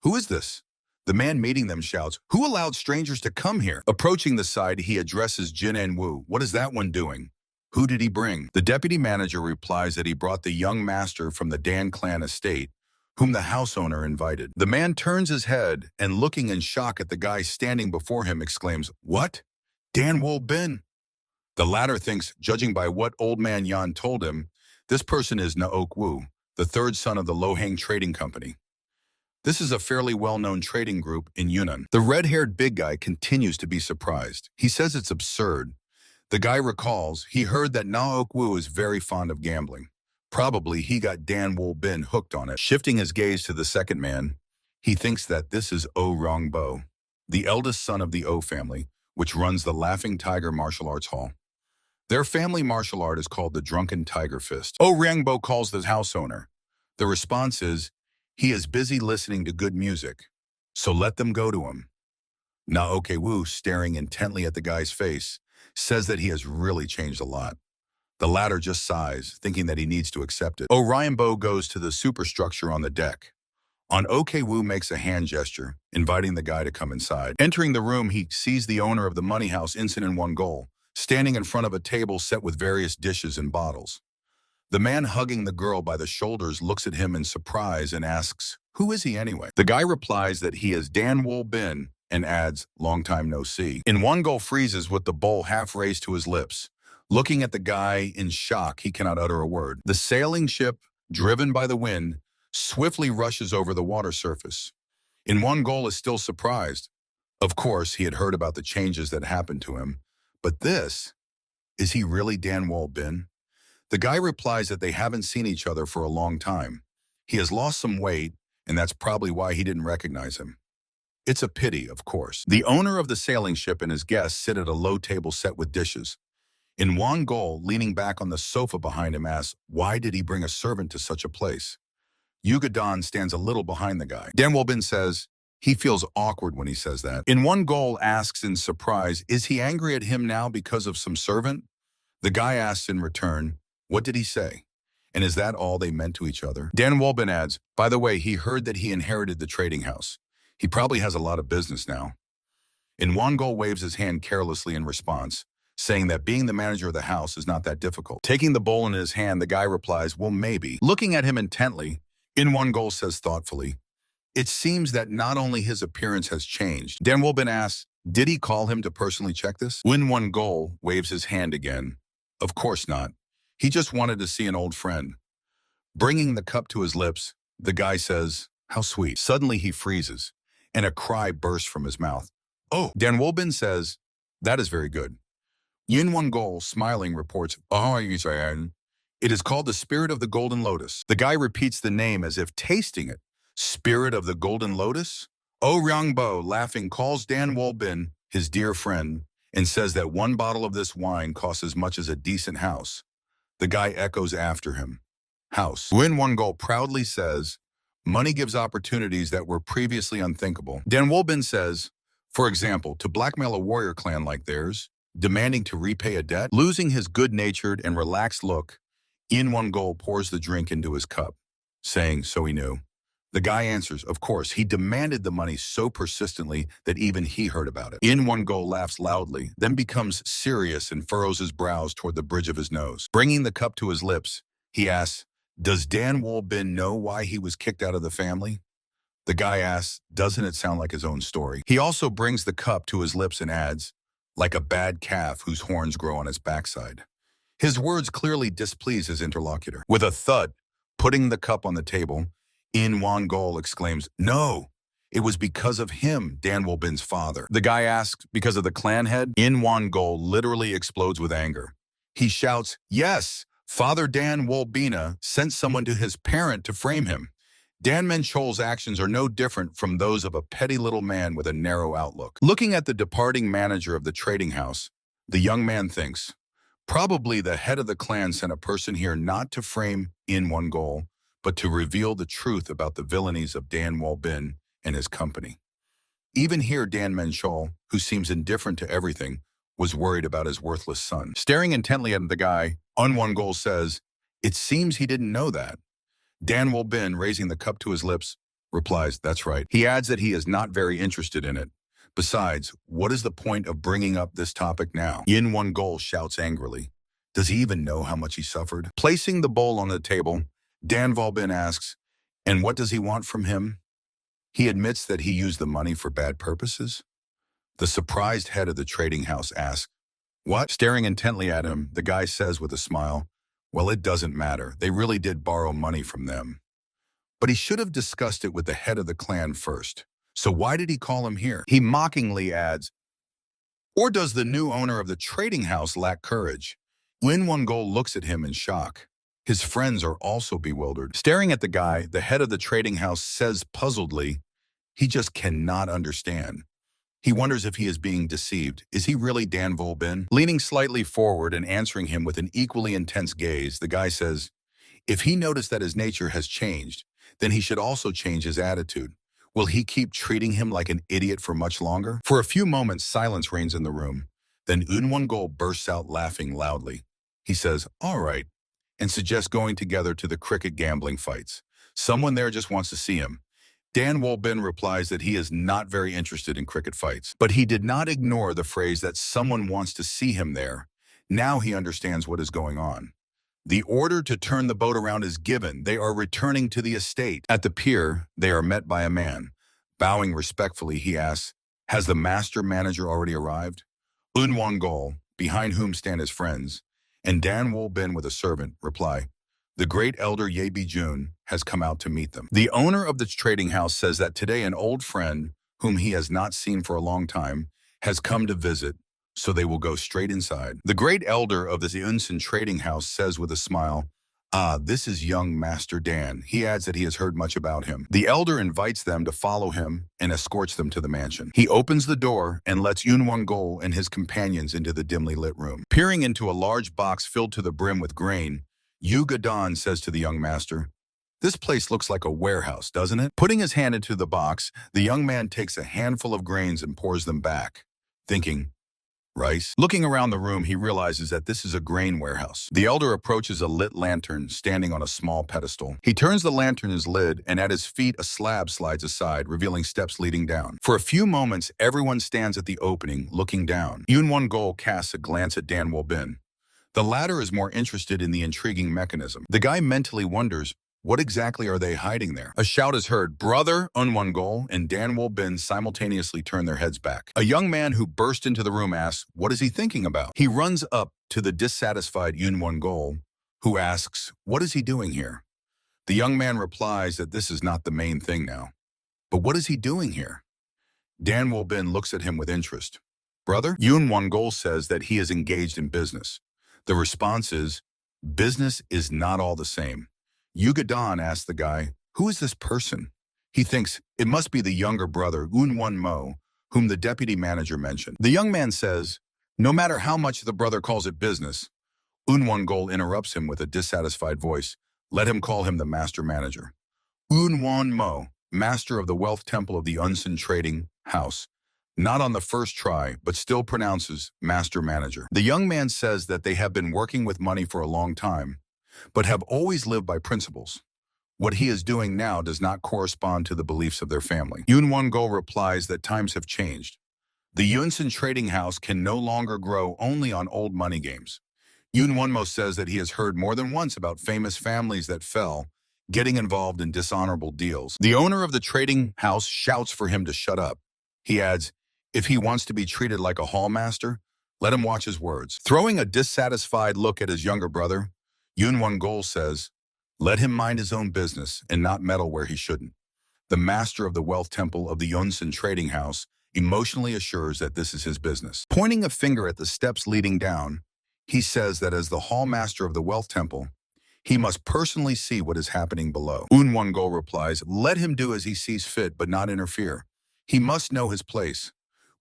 Who is this?" The man meeting them shouts, "Who allowed strangers to come here?" Approaching the side, he addresses Jin Wu. "What is that one doing? Who did he bring?" The deputy manager replies that he brought the young master from the Dan clan estate, whom the house owner invited. The man turns his head and, looking in shock at the guy standing before him, exclaims, "What? Dan Bin?" The latter thinks, judging by what old man Yan told him, this person is Naok Wu, the third son of the Lohang Trading Company. This is a fairly well-known trading group in Yunnan. The red-haired big guy continues to be surprised. He says it's absurd. The guy recalls he heard that Naok Wu is very fond of gambling. Probably he got Dan Bin hooked on it. Shifting his gaze to the second man, he thinks that this is O Rongbo, the eldest son of the O family, which runs the Laughing Tiger Martial Arts Hall. Their family martial art is called the Drunken Tiger Fist. O Rangbo calls the house owner. The response is, he is busy listening to good music, so let them go to him. Naoke Wu, staring intently at the guy's face, says that he has really changed a lot. The latter just sighs, thinking that he needs to accept it. Orion Bo goes to the superstructure on the deck. OK Wu makes a hand gesture, inviting the guy to come inside. Entering the room, he sees the owner of the money house Incident One Goal, standing in front of a table set with various dishes and bottles. The man hugging the girl by the shoulders looks at him in surprise and asks, "Who is he anyway?" The guy replies that he is Dan Bin and adds, "Long time no see." In One Goal freezes with the bowl half raised to his lips. Looking at the guy in shock, he cannot utter a word. The sailing ship, driven by the wind, swiftly rushes over the water surface. In One Goal is still surprised. Of course, he had heard about the changes that happened to him. But this, is he really Dan Bin? The guy replies that they haven't seen each other for a long time. He has lost some weight, and that's probably why he didn't recognize him. It's a pity, of course. The owner of the sailing ship and his guests sit at a low table set with dishes. In Gol, leaning back on the sofa behind him, asks, why did he bring a servant to such a place? Yugadon stands a little behind the guy. Danwolbin says, he feels awkward when he says that. In Gol asks in surprise, is he angry at him now because of some servant? The guy asks in return, what did he say? And is that all they meant to each other? Danwolbin adds, by the way, he heard that he inherited the trading house. He probably has a lot of business now. In Gol waves his hand carelessly in response, saying that being the manager of the house is not that difficult. Taking the bowl in his hand, the guy replies, well, maybe. Looking at him intently, In Gol says thoughtfully, it seems that not only his appearance has changed. Danwolbin asks, did he call him to personally check this? Gol waves his hand again. Of course not. He just wanted to see an old friend. Bringing the cup to his lips, the guy says, how sweet. Suddenly he freezes, and a cry bursts from his mouth. Oh! Danwolbin says, that is very good. Gol, smiling, reports, oh, it is called the Spirit of the Golden Lotus. The guy repeats the name as if tasting it. Spirit of the Golden Lotus? Oh Ryangbo, laughing, calls Danwolbin his dear friend and says that one bottle of this wine costs as much as a decent house. The guy echoes after him. House. Gol proudly says, money gives opportunities that were previously unthinkable. Danwolbin says, for example, to blackmail a warrior clan like theirs, demanding to repay a debt. Losing his good-natured and relaxed look, Gol pours the drink into his cup, saying, so he knew. The guy answers, of course, he demanded the money so persistently that even he heard about it. Gol laughs loudly, then becomes serious and furrows his brows toward the bridge of his nose. Bringing the cup to his lips, he asks, does Danwolbin know why he was kicked out of the family? The guy asks, doesn't it sound like his own story? He also brings the cup to his lips and adds, like a bad calf whose horns grow on its backside. His words clearly displease his interlocutor. With a thud, putting the cup on the table, Gol exclaims, no, it was because of him, Danwolbin's father. The guy asks, because of the clan head? Gol literally explodes with anger. He shouts, yes, Father Danwolbina sent someone to his parent to frame him. Dan Menchol's actions are no different from those of a petty little man with a narrow outlook. Looking at the departing manager of the trading house, the young man thinks, probably the head of the clan sent a person here not to frame Gol, but to reveal the truth about the villainies of Danwolbin and his company. Even here, Dan Menchol, who seems indifferent to everything, was worried about his worthless son. Staring intently at the guy, Gol says, it seems he didn't know that. Danwolbin, raising the cup to his lips, replies, that's right. He adds that he is not very interested in it. Besides, what is the point of bringing up this topic now? Gol shouts angrily. Does he even know how much he suffered? Placing the bowl on the table, Danwolbin asks, and what does he want from him? He admits that he used the money for bad purposes. The surprised head of the trading house asks, what? Staring intently at him, the guy says with a smile, well, it doesn't matter. They really did borrow money from them. But he should have discussed it with the head of the clan first. So why did he call him here? He mockingly adds, or does the new owner of the trading house lack courage? Gol looks at him in shock. His friends are also bewildered. Staring at the guy, the head of the trading house says puzzledly, he just cannot understand. He wonders if he is being deceived. Is he really Danwolbin? Leaning slightly forward and answering him with an equally intense gaze, the guy says, if he noticed that his nature has changed, then he should also change his attitude. Will he keep treating him like an idiot for much longer? For a few moments, silence reigns in the room. Then Gol bursts out laughing loudly. He says, all right, and suggests going together to the cricket gambling fights. Someone there just wants to see him. Danwolbin replies that he is not very interested in cricket fights, but he did not ignore the phrase that someone wants to see him there. Now he understands what is going on. The order to turn the boat around is given. They are returning to the estate. At the pier, they are met by a man. Bowing respectfully, he asks, has the master manager already arrived? Gol, behind whom stand his friends, and Danwolbin with a servant, reply, the great elder Jun has come out to meet them. The owner of the trading house says that today an old friend, whom he has not seen for a long time, has come to visit, so they will go straight inside. The great elder of the Yunsan trading house says with a smile, "Ah, this is young Master Dan." He adds that he has heard much about him. The elder invites them to follow him and escorts them to the mansion. He opens the door and lets Yunwon-gol and his companions into the dimly lit room. Peering into a large box filled to the brim with grain, Yu Gadon says to the young master, "This place looks like a warehouse, doesn't it?" Putting his hand into the box, the young man takes a handful of grains and pours them back, thinking, "Rice?" Looking around the room, he realizes that this is a grain warehouse. The elder approaches a lit lantern standing on a small pedestal. He turns the lantern's lid, and at his feet a slab slides aside, revealing steps leading down. For a few moments, everyone stands at the opening, looking down. Yunwon-gol casts a glance at Dan Wobin. The latter is more interested in the intriguing mechanism. The guy mentally wonders, what exactly are they hiding there? A shout is heard. Brother Yunwon-gol and Dan Wobin simultaneously turn their heads back. A young man who burst into the room asks, what is he thinking about? He runs up to the dissatisfied Yunwon-gol, who asks, what is he doing here? The young man replies that this is not the main thing now. But what is he doing here? Dan Wobin looks at him with interest. Brother? Yunwon-gol says that he is engaged in business. The response is, business is not all the same. Yugadon asks the guy, who is this person? He thinks it must be the younger brother, Unwon-mo, whom the deputy manager mentioned. The young man says, no matter how much the brother calls it business, Unwon-gol interrupts him with a dissatisfied voice. Let him call him the master manager. Unwon-mo, master of the wealth temple of the Unsan trading house, not on the first try, but still pronounces master manager. The young man says that they have been working with money for a long time, but have always lived by principles. What he is doing now does not correspond to the beliefs of their family. Yunwon-gol replies that times have changed. The Yunsan trading house can no longer grow only on old money games. Yunwon-mo says that he has heard more than once about famous families that fell, getting involved in dishonorable deals. The owner of the trading house shouts for him to shut up. He adds, if he wants to be treated like a hallmaster, let him watch his words. Throwing a dissatisfied look at his younger brother, Yunwon-gol says, let him mind his own business and not meddle where he shouldn't. The master of the wealth temple of the Yunsan trading house emotionally assures that this is his business. Pointing a finger at the steps leading down, he says that as the hallmaster of the wealth temple, he must personally see what is happening below. Yunwon-gol replies, let him do as he sees fit, but not interfere. He must know his place.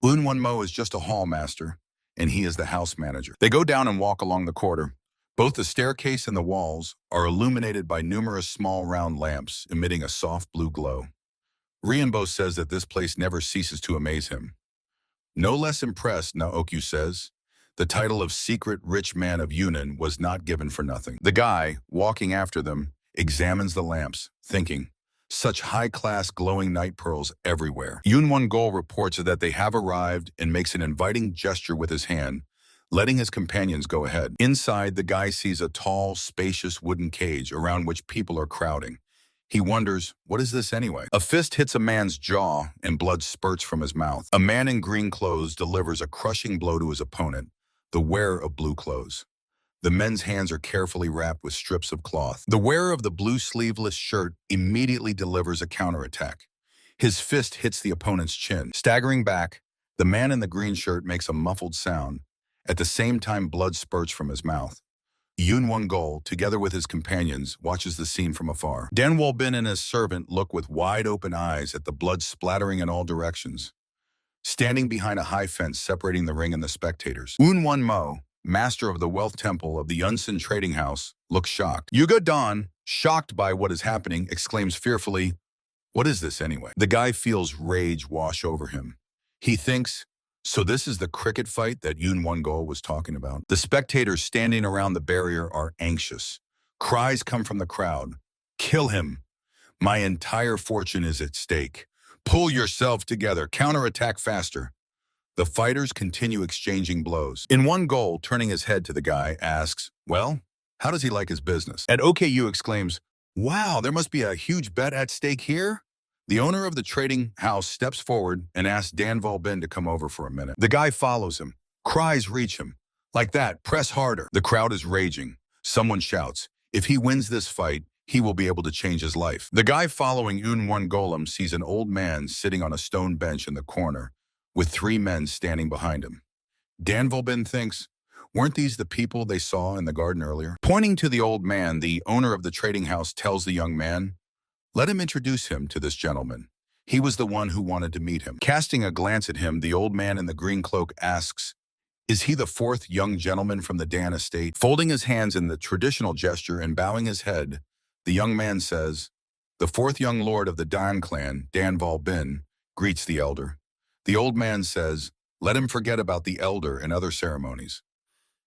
Yunwon-mo is just a hallmaster, and he is the house manager. They go down and walk along the corridor. Both the staircase and the walls are illuminated by numerous small round lamps emitting a soft blue glow. Rienbo says that this place never ceases to amaze him. No less impressed, Naokyu says, the title of secret rich man of Yunnan was not given for nothing. The guy, walking after them, examines the lamps, thinking, such high-class glowing night pearls everywhere. Yunwon-gol reports that they have arrived and makes an inviting gesture with his hand, letting his companions go ahead. Inside, the guy sees a tall, spacious wooden cage around which people are crowding. He wonders, what is this anyway? A fist hits a man's jaw and blood spurts from his mouth. A man in green clothes delivers a crushing blow to his opponent, the wearer of blue clothes. The men's hands are carefully wrapped with strips of cloth. The wearer of the blue sleeveless shirt immediately delivers a counterattack. His fist hits the opponent's chin. Staggering back, the man in the green shirt makes a muffled sound. At the same time, blood spurts from his mouth. Yunwon-gol, together with his companions, watches the scene from afar. Dan Wobin and his servant look with wide-open eyes at the blood splattering in all directions. Standing behind a high fence separating the ring and the spectators, Yunwon-mo, master of the wealth temple of the Yunsan trading house, looks shocked. Yuga Dan, shocked by what is happening, exclaims fearfully, what is this anyway? The guy feels rage wash over him. He thinks, so this is the cricket fight that Yunwon-gol was talking about. The spectators standing around the barrier are anxious. Cries come from the crowd. Kill him. My entire fortune is at stake. Pull yourself together. Counterattack faster. The fighters continue exchanging blows. Yunwon-gol, turning his head to the guy, asks, well, how does he like his business? At OKU exclaims, wow, there must be a huge bet at stake here? The owner of the trading house steps forward and asks Dan Wobin to come over for a minute. The guy follows him. Cries reach him. Like that, press harder. The crowd is raging. Someone shouts, if he wins this fight, he will be able to change his life. The guy following Yunwon-gol sees an old man sitting on a stone bench in the corner, with 3 men standing behind him. Dan Volbin thinks, weren't these the people they saw in the garden earlier? Pointing to the old man, the owner of the trading house tells the young man, let him introduce him to this gentleman. He was the one who wanted to meet him. Casting a glance at him, the old man in the green cloak asks, is he the fourth young gentleman from the Dan estate? Folding his hands in the traditional gesture and bowing his head, the young man says, the fourth young lord of the Dan clan, Dan Volbin, greets the elder. The old man says, let him forget about the elder and other ceremonies.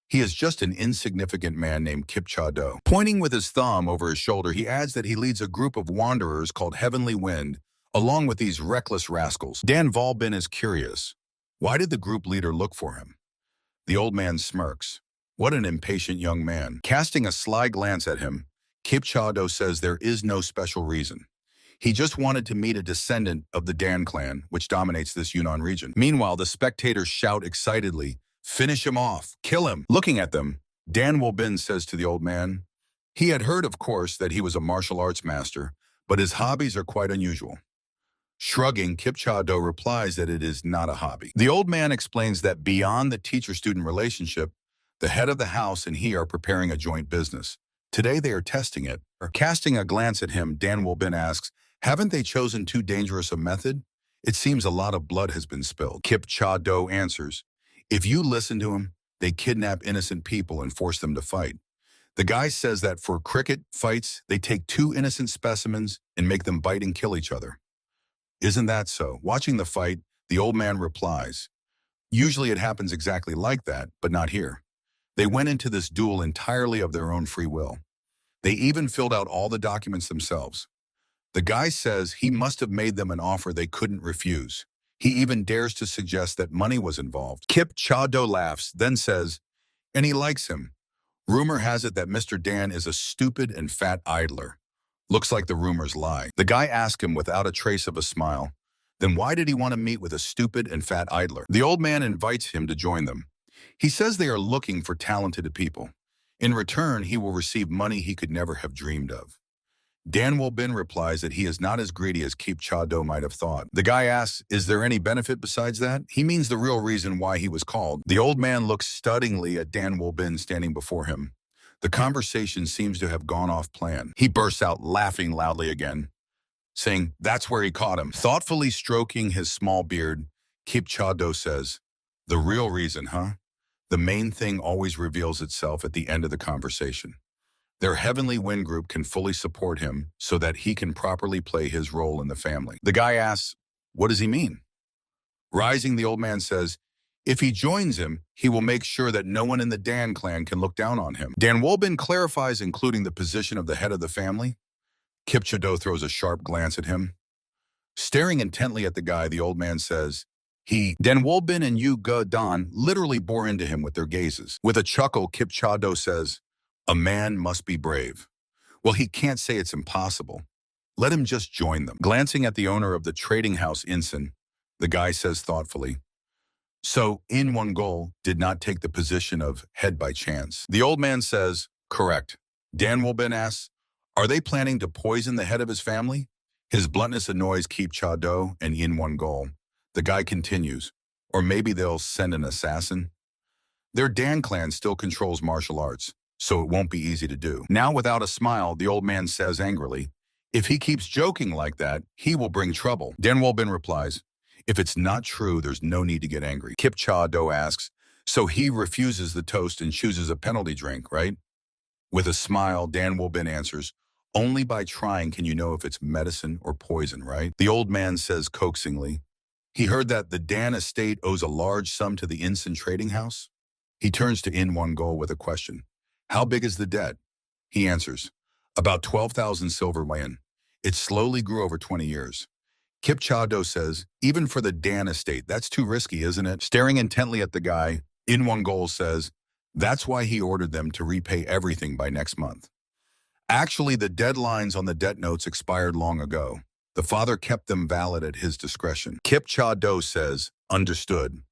He is just an insignificant man named Kip Cha-do. Pointing with his thumb over his shoulder, he adds that he leads a group of wanderers called Heavenly Wind, along with these reckless rascals. Dan Volbin is curious. Why did the group leader look for him? The old man smirks. What an impatient young man. Casting a sly glance at him, Kip Cha-do says there is no special reason. He just wanted to meet a descendant of the Dan clan, which dominates this Yunnan region. Meanwhile, the spectators shout excitedly, finish him off, kill him. Looking at them, Dan Volbin says to the old man, he had heard, of course, that he was a martial arts master, but his hobbies are quite unusual. Shrugging, Kip Cha-do replies that it is not a hobby. The old man explains that beyond the teacher-student relationship, the head of the house and he are preparing a joint business. Today they are testing it. Casting a glance at him, Dan Volbin asks, haven't they chosen too dangerous a method? It seems a lot of blood has been spilled. Kip Cha-do answers, if you listen to him, they kidnap innocent people and force them to fight. The guy says that for cricket fights, they take two innocent specimens and make them bite and kill each other. Isn't that so? Watching the fight, the old man replies, usually it happens exactly like that, but not here. They went into this duel entirely of their own free will. They even filled out all the documents themselves. The guy says he must have made them an offer they couldn't refuse. He even dares to suggest that money was involved. Kip Cha-do laughs, then says, and he likes him. Rumor has it that Mr. Dan is a stupid and fat idler. Looks like the rumors lie. The guy asks him without a trace of a smile, then why did he want to meet with a stupid and fat idler? The old man invites him to join them. He says they are looking for talented people. In return, he will receive money he could never have dreamed of. Dan Volbin replies that he is not as greedy as Kip Cha-do might have thought. The guy asks, is there any benefit besides that? He means the real reason why he was called. The old man looks stunningly at Dan Volbin standing before him. The conversation seems to have gone off plan. He bursts out laughing loudly again, saying, that's where he caught him. Thoughtfully stroking his small beard, Kip Cha-do says, the real reason, huh? The main thing always reveals itself at the end of the conversation. Their Heavenly Wind group can fully support him so that he can properly play his role in the family. The guy asks, what does he mean? Rising, the old man says, if he joins him, he will make sure that no one in the Dan clan can look down on him. Dan Volbin clarifies, including the position of the head of the family. Kip Cha-do throws a sharp glance at him. Staring intently at the guy, the old man says, Dan Volbin and Yu Ge-dan literally bore into him with their gazes. With a chuckle, Kip Cha-do says, a man must be brave. Well, he can't say it's impossible. Let him just join them. Glancing at the owner of the trading house Inson, the guy says thoughtfully, so In Won-gol did not take the position of head by chance. The old man says, correct. Dan Volbin asks, are they planning to poison the head of his family? His bluntness annoys Kip Cha-do and In Won-gol. The guy continues, or maybe they'll send an assassin. Their Dan clan still controls martial arts, so it won't be easy to do. Now, without a smile, the old man says angrily, if he keeps joking like that, he will bring trouble. Dan Volbin replies, if it's not true, there's no need to get angry. Kip Cha-do asks, so he refuses the toast and chooses a penalty drink, right? With a smile, Dan Volbin answers, only by trying can you know if it's medicine or poison, right? The old man says coaxingly, he heard that the Dan estate owes a large sum to the Inson trading house. He turns to In Won-gol with a question. How big is the debt? He answers, about 12,000 silver yen. It slowly grew over 20 years. Kip Cha-do says, even for the Dan estate, that's too risky, isn't it? Staring intently at the guy, In Won-gol says, that's why he ordered them to repay everything by next month. Actually, the deadlines on the debt notes expired long ago. The father kept them valid at his discretion. Kip Cha-do says, understood.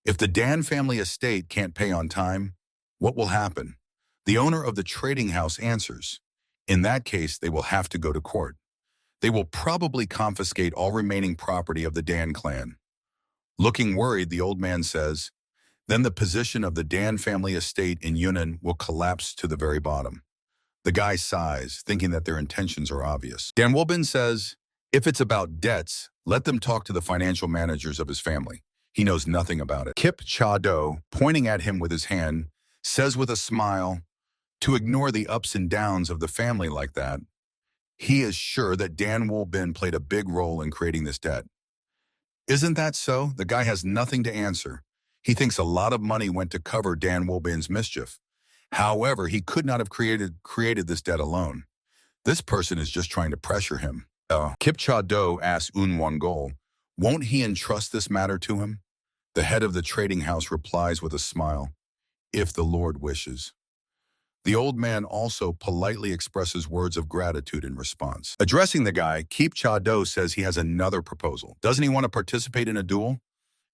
If the Dan family estate can't pay on time, what will happen? The owner of the trading house answers, in that case, they will have to go to court. They will probably confiscate all remaining property of the Dan clan. Looking worried, the old man says, Then the position of the Dan family estate in Yunnan will collapse to the very bottom. The guy sighs, thinking that their intentions are obvious. Dan Wolbin says, if it's about debts, let them talk to the financial managers of his family. He knows nothing about it. Kip Cha-do, pointing at him with his hand, says with a smile, to ignore the ups and downs of the family like that. He is sure that Dan Wolbin played a big role in creating this debt. Isn't that so? The guy has nothing to answer. He thinks a lot of money went to cover Dan Wolbin's mischief. However, he could not have created this debt alone. This person is just trying to pressure him. Kip Cha-do asks Won-gol, won't he entrust this matter to him? The head of the trading house replies with a smile, if the Lord wishes. The old man also politely expresses words of gratitude in response. Addressing the guy, Kip Cha-do says he has another proposal. Doesn't he want to participate in a duel?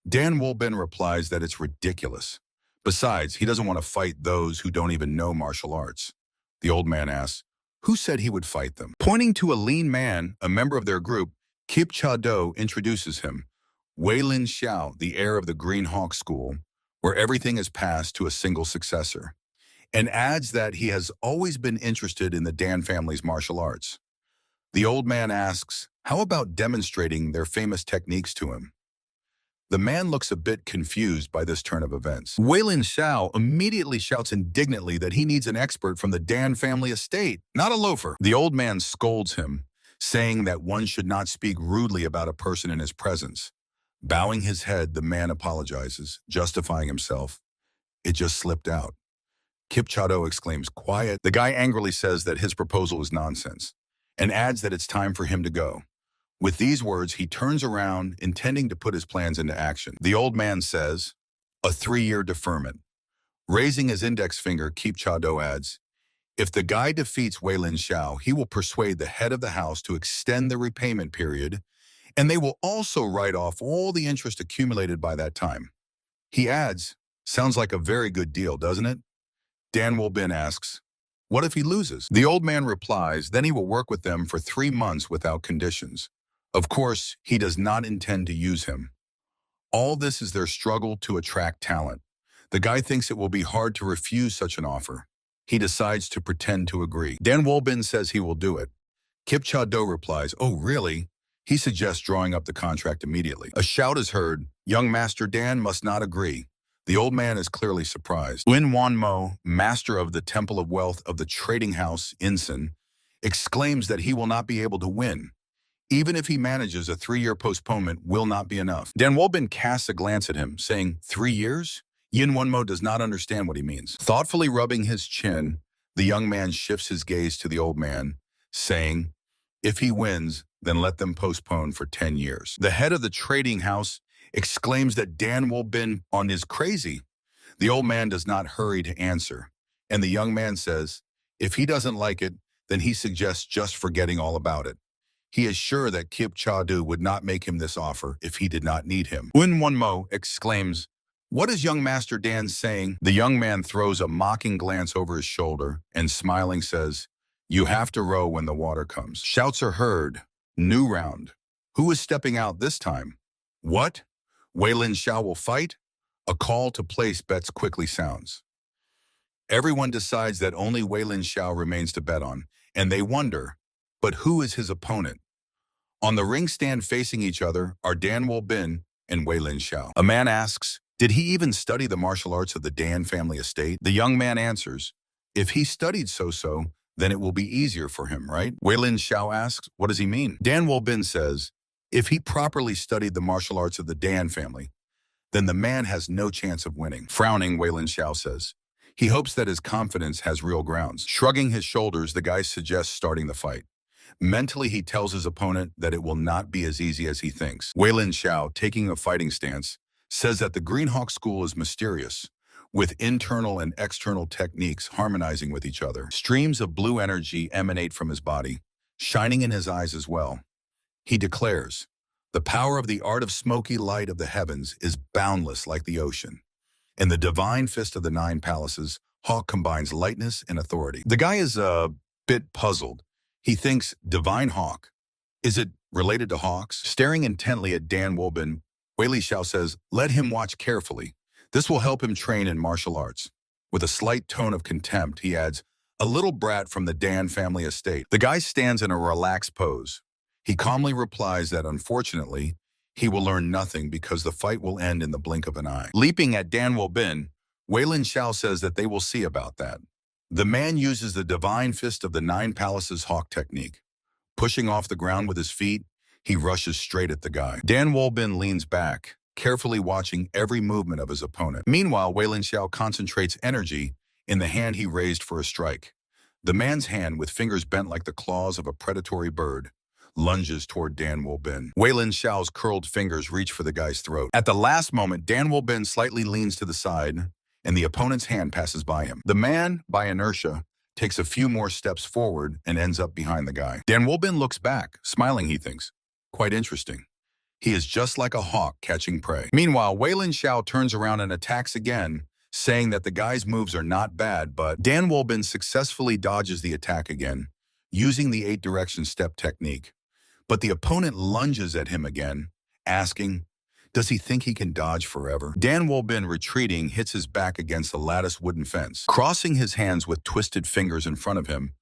Dan Wolbin replies that it's ridiculous. Besides, he doesn't want to fight those who don't even know martial arts. The old man asks, who said he would fight them? Pointing to a lean man, a member of their group, Kip Cha-do introduces him, Weilin Xiao, the heir of the Green Hawk School, where everything is passed to a single successor, and adds that he has always been interested in the Dan family's martial arts. The old man asks, how about demonstrating their famous techniques to him? The man looks a bit confused by this turn of events. Weilin Xiao immediately shouts indignantly that he needs an expert from the Dan family estate, not a loafer. The old man scolds him, saying that one should not speak rudely about a person in his presence. Bowing his head, the man apologizes, justifying himself. It just slipped out. Kip Cha-do exclaims, quiet. The guy angrily says that his proposal is nonsense, and adds that it's time for him to go. With these words, he turns around, intending to put his plans into action. The old man says, a 3-year deferment. Raising his index finger, Kip Cha-do adds, if the guy defeats Weilin Xiao, he will persuade the head of the house to extend the repayment period, and they will also write off all the interest accumulated by that time. He adds, sounds like a very good deal, doesn't it? Dan Wolbin asks, what if he loses? The old man replies, then he will work with them for 3 months without conditions. Of course, he does not intend to use him. All this is their struggle to attract talent. The guy thinks it will be hard to refuse such an offer. He decides to pretend to agree. Dan Wolbin says he will do it. Kip Cha-do replies, oh, really? He suggests drawing up the contract immediately. A shout is heard. Young Master Dan must not agree. The old man is clearly surprised. Won-mo, master of the Temple of Wealth of the trading house, Insen, exclaims that he will not be able to win. Even if he manages, a 3-year postponement will not be enough. Dan Wolbin casts a glance at him, saying, 3 years? Won-mo does not understand what he means. Thoughtfully rubbing his chin, the young man shifts his gaze to the old man, saying, if he wins, then let them postpone for 10 years. The head of the trading house exclaims that Dan Wolbin is crazy. The old man does not hurry to answer, and the young man says, if he doesn't like it, then he suggests just forgetting all about it. He is sure that Kip Cha-do would not make him this offer if he did not need him. Won-mo exclaims, what is young Master Dan saying? The young man throws a mocking glance over his shoulder and smiling says, you have to row when the water comes. Shouts are heard. New round. Who is stepping out this time? What? Weilin Xiao will fight? A call to place bets quickly sounds. Everyone decides that only Weilin Xiao remains to bet on, and they wonder, but who is his opponent? On the ring stand facing each other are Dan Wolbin and Weilin Xiao. A man asks, did he even study the martial arts of the Dan family estate? The young man answers, if he studied so, then it will be easier for him, right? Weilin Xiao asks, what does he mean? Dan Wolbin says, if he properly studied the martial arts of the Dan family, then the man has no chance of winning. Frowning, Weilin Xiao says, he hopes that his confidence has real grounds. Shrugging his shoulders, the guy suggests starting the fight. Mentally, he tells his opponent that it will not be as easy as he thinks. Weilin Xiao, taking a fighting stance, says that the Green Hawk School is mysterious, with internal and external techniques harmonizing with each other. Streams of blue energy emanate from his body, shining in his eyes as well. He declares, the power of the art of smoky light of the heavens is boundless like the ocean. In the divine fist of the 9 palaces, Hawk combines lightness and authority. The guy is a bit puzzled. He thinks, divine hawk. Is it related to hawks? Staring intently at Dan Wolbin, Weilin Xiao says, let him watch carefully. This will help him train in martial arts. With a slight tone of contempt, he adds, a little brat from the Dan family estate. The guy stands in a relaxed pose. He calmly replies that, unfortunately, he will learn nothing because the fight will end in the blink of an eye. Leaping at Dan Bin, Weilin Xiao says that they will see about that. The man uses the divine fist of the Nine Palaces hawk technique. Pushing off the ground with his feet, he rushes straight at the guy. Dan Bin leans back, carefully watching every movement of his opponent. Meanwhile, Weilin Xiao concentrates energy in the hand he raised for a strike. The man's hand, with fingers bent like the claws of a predatory bird, lunges toward Dan Bin. Weilin Xiao's curled fingers reach for the guy's throat. At the last moment, Dan Bin slightly leans to the side, and the opponent's hand passes by him. The man, by inertia, takes a few more steps forward and ends up behind the guy. Dan Bin looks back, smiling, he thinks. Quite interesting. He is just like a hawk catching prey. Meanwhile, Weilin Xiao turns around and attacks again, saying that the guy's moves are not bad, but Dan Bin successfully dodges the attack again, using the 8-direction step technique. But the opponent lunges at him again, asking, does he think he can dodge forever? Dan Bin, retreating, hits his back against a lattice wooden fence. Crossing his hands with twisted fingers in front of him,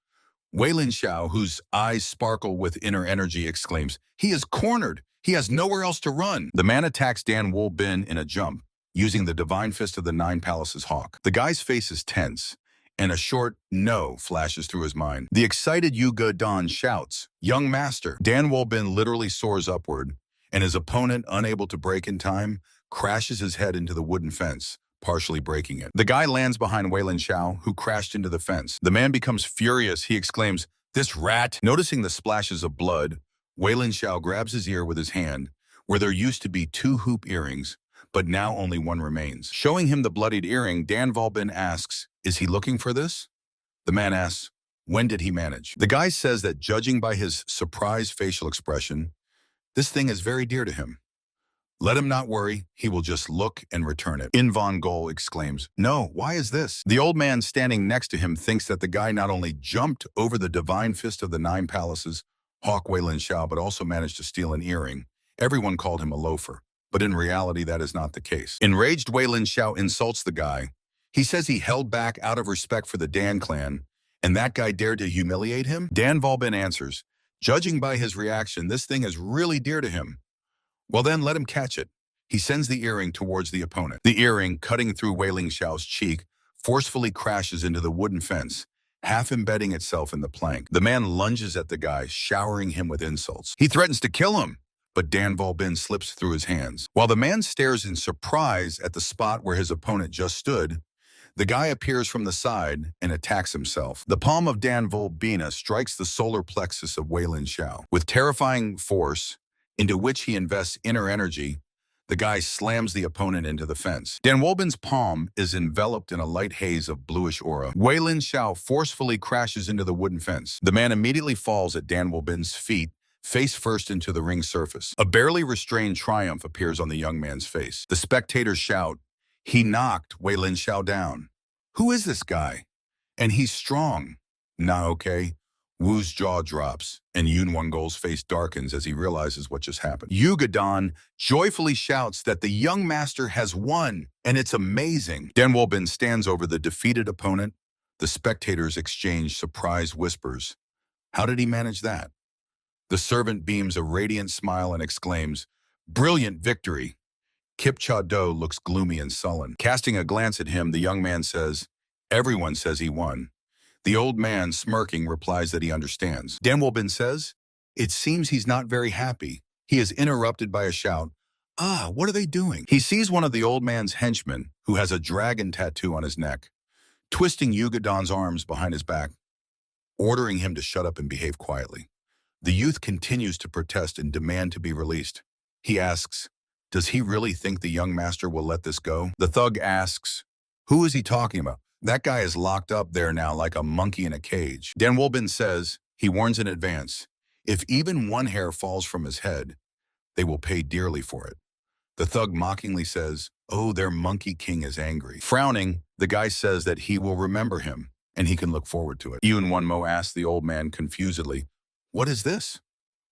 Weilin Xiao, whose eyes sparkle with inner energy, exclaims, he is cornered! He has nowhere else to run! The man attacks Dan Bin in a jump, using the divine fist of the Nine Palaces hawk. The guy's face is tense, and a short no flashes through his mind. The excited Yu Ge-dan shouts, young master! Dan Bin literally soars upward, and his opponent, unable to break in time, crashes his head into the wooden fence, partially breaking it. The guy lands behind Weilin Xiao, who crashed into the fence. The man becomes furious. He exclaims, this rat! Noticing the splashes of blood, Weilin Xiao grabs his ear with his hand, where there used to be 2 hoop earrings, but now only 1 remains. Showing him the bloodied earring, Dan Bin asks, is he looking for this? The man asks, when did he manage? The guy says that, judging by his surprised facial expression, this thing is very dear to him. Let him not worry, he will just look and return it. In Von Gol exclaims, no, why is this? The old man standing next to him thinks that the guy not only jumped over the divine fist of the Nine Palaces, hawk Weilin Xiao, but also managed to steal an earring. Everyone called him a loafer, but in reality that is not the case. Enraged, Weilin Xiao insults the guy. He says he held back out of respect for the Dan clan, and that guy dared to humiliate him? Dan Bin answers, judging by his reaction, this thing is really dear to him. Well then, let him catch it. He sends the earring towards the opponent. The earring, cutting through Weilin Xiao's cheek, forcefully crashes into the wooden fence, half embedding itself in the plank. The man lunges at the guy, showering him with insults. He threatens to kill him, but Dan Bin slips through his hands. While the man stares in surprise at the spot where his opponent just stood, the guy appears from the side and attacks himself. The palm of Dan Bin strikes the solar plexus of Weilin Xiao. With terrifying force, into which he invests inner energy, the guy slams the opponent into the fence. Dan Bin's palm is enveloped in a light haze of bluish aura. Weilin Xiao forcefully crashes into the wooden fence. The man immediately falls at Dan Bin's feet, face first into the ring's surface. A barely restrained triumph appears on the young man's face. The spectators shout, he knocked Weilin Xiao down. Who is this guy? And he's strong. Nah, okay. Wu's jaw drops, and Yun Won-gol's face darkens as he realizes what just happened. Yu Ge-dan joyfully shouts that the young master has won, and it's amazing. Dan Bin stands over the defeated opponent. The spectators exchange surprised whispers. How did he manage that? The servant beams a radiant smile and exclaims, brilliant victory. Kip Cha-do looks gloomy and sullen. Casting a glance at him, the young man says, everyone says he won. The old man, smirking, replies that he understands. Dan Bin says, it seems he's not very happy. He is interrupted by a shout, ah, what are they doing? He sees one of the old man's henchmen, who has a dragon tattoo on his neck, twisting Yu Ge-dan's arms behind his back, ordering him to shut up and behave quietly. The youth continues to protest and demand to be released. He asks, does he really think the young master will let this go? The thug asks, who is he talking about? That guy is locked up there now like a monkey in a cage. Dan Bin says, he warns in advance, if even one hair falls from his head, they will pay dearly for it. The thug mockingly says, oh, their monkey king is angry. Frowning, the guy says that he will remember him, and he can look forward to it. Yun Won-mo asks the old man confusedly, what is this?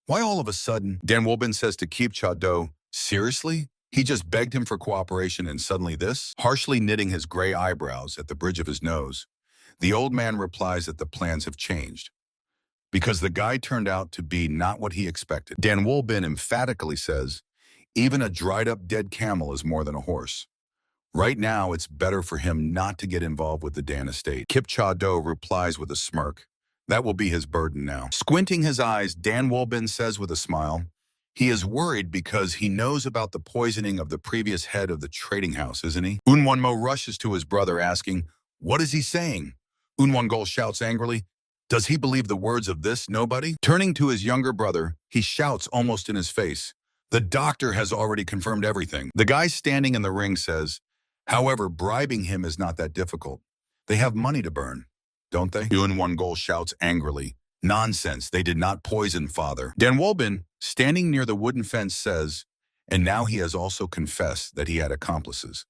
Why all of a sudden? Dan Bin says to Kip Cha-do, seriously? He just begged him for cooperation and suddenly this, harshly knitting his gray eyebrows at the bridge of his nose. The old man replies that the plans have changed, because the guy turned out to be not what he expected. Dan Wolbin emphatically says, even a dried-up dead camel is more than a horse. Right now, it's better for him not to get involved with the Dan estate. Kip Cha Do replies with a smirk. That will be his burden now. Squinting his eyes, Dan Wolbin says with a smile, he is worried because he knows about the poisoning of the previous head of the trading house, isn't he? Unwonmo rushes to his brother asking, what is he saying? Unwongol shouts angrily, does he believe the words of this nobody? Turning to his younger brother, he shouts almost in his face, the doctor has already confirmed everything. The guy standing in the ring says, however, bribing him is not that difficult. They have money to burn, don't they? Unwongol shouts angrily, nonsense, they did not poison father. Dan Wolbin, standing near the wooden fence, says, and now he has also confessed that he had accomplices.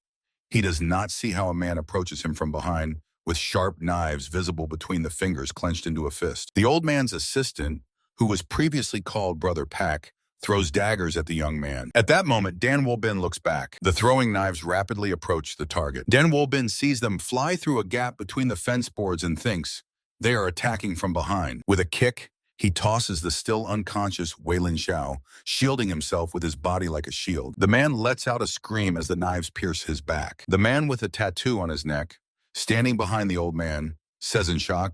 He does not see how a man approaches him from behind with sharp knives visible between the fingers clenched into a fist. The old man's assistant, who was previously called Brother Pack, throws daggers at the young man. At that moment, Dan Wolbin looks back. The throwing knives rapidly approach the target. Dan Wolbin sees them fly through a gap between the fence boards and thinks they are attacking from behind. With a kick, he tosses the still unconscious Weilin Xiao, shielding himself with his body like a shield. The man lets out a scream as the knives pierce his back. The man with a tattoo on his neck, standing behind the old man, says in shock,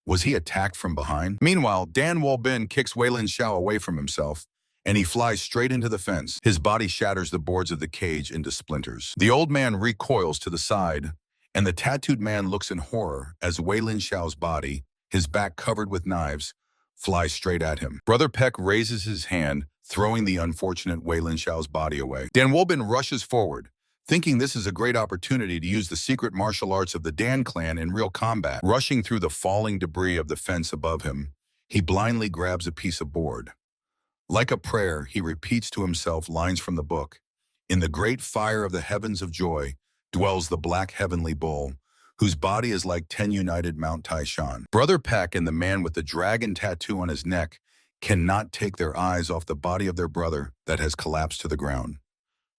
was he attacked from behind? Meanwhile, Dan Wolbin kicks Weilin Xiao away from himself, and he flies straight into the fence. His body shatters the boards of the cage into splinters. The old man recoils to the side, and the tattooed man looks in horror as Weilin Xiao's body, his back covered with knives, flies straight at him. Brother Peck raises his hand, throwing the unfortunate Weilin Xiao's body away. Dan Wolbin rushes forward, thinking this is a great opportunity to use the secret martial arts of the Dan clan in real combat. Rushing through the falling debris of the fence above him, he blindly grabs a piece of board. Like a prayer, he repeats to himself lines from the book. In the great fire of the heavens of joy dwells the black heavenly bull, whose body is like 10 united Mount Taishan. Brother Peck and the man with the dragon tattoo on his neck cannot take their eyes off the body of their brother that has collapsed to the ground.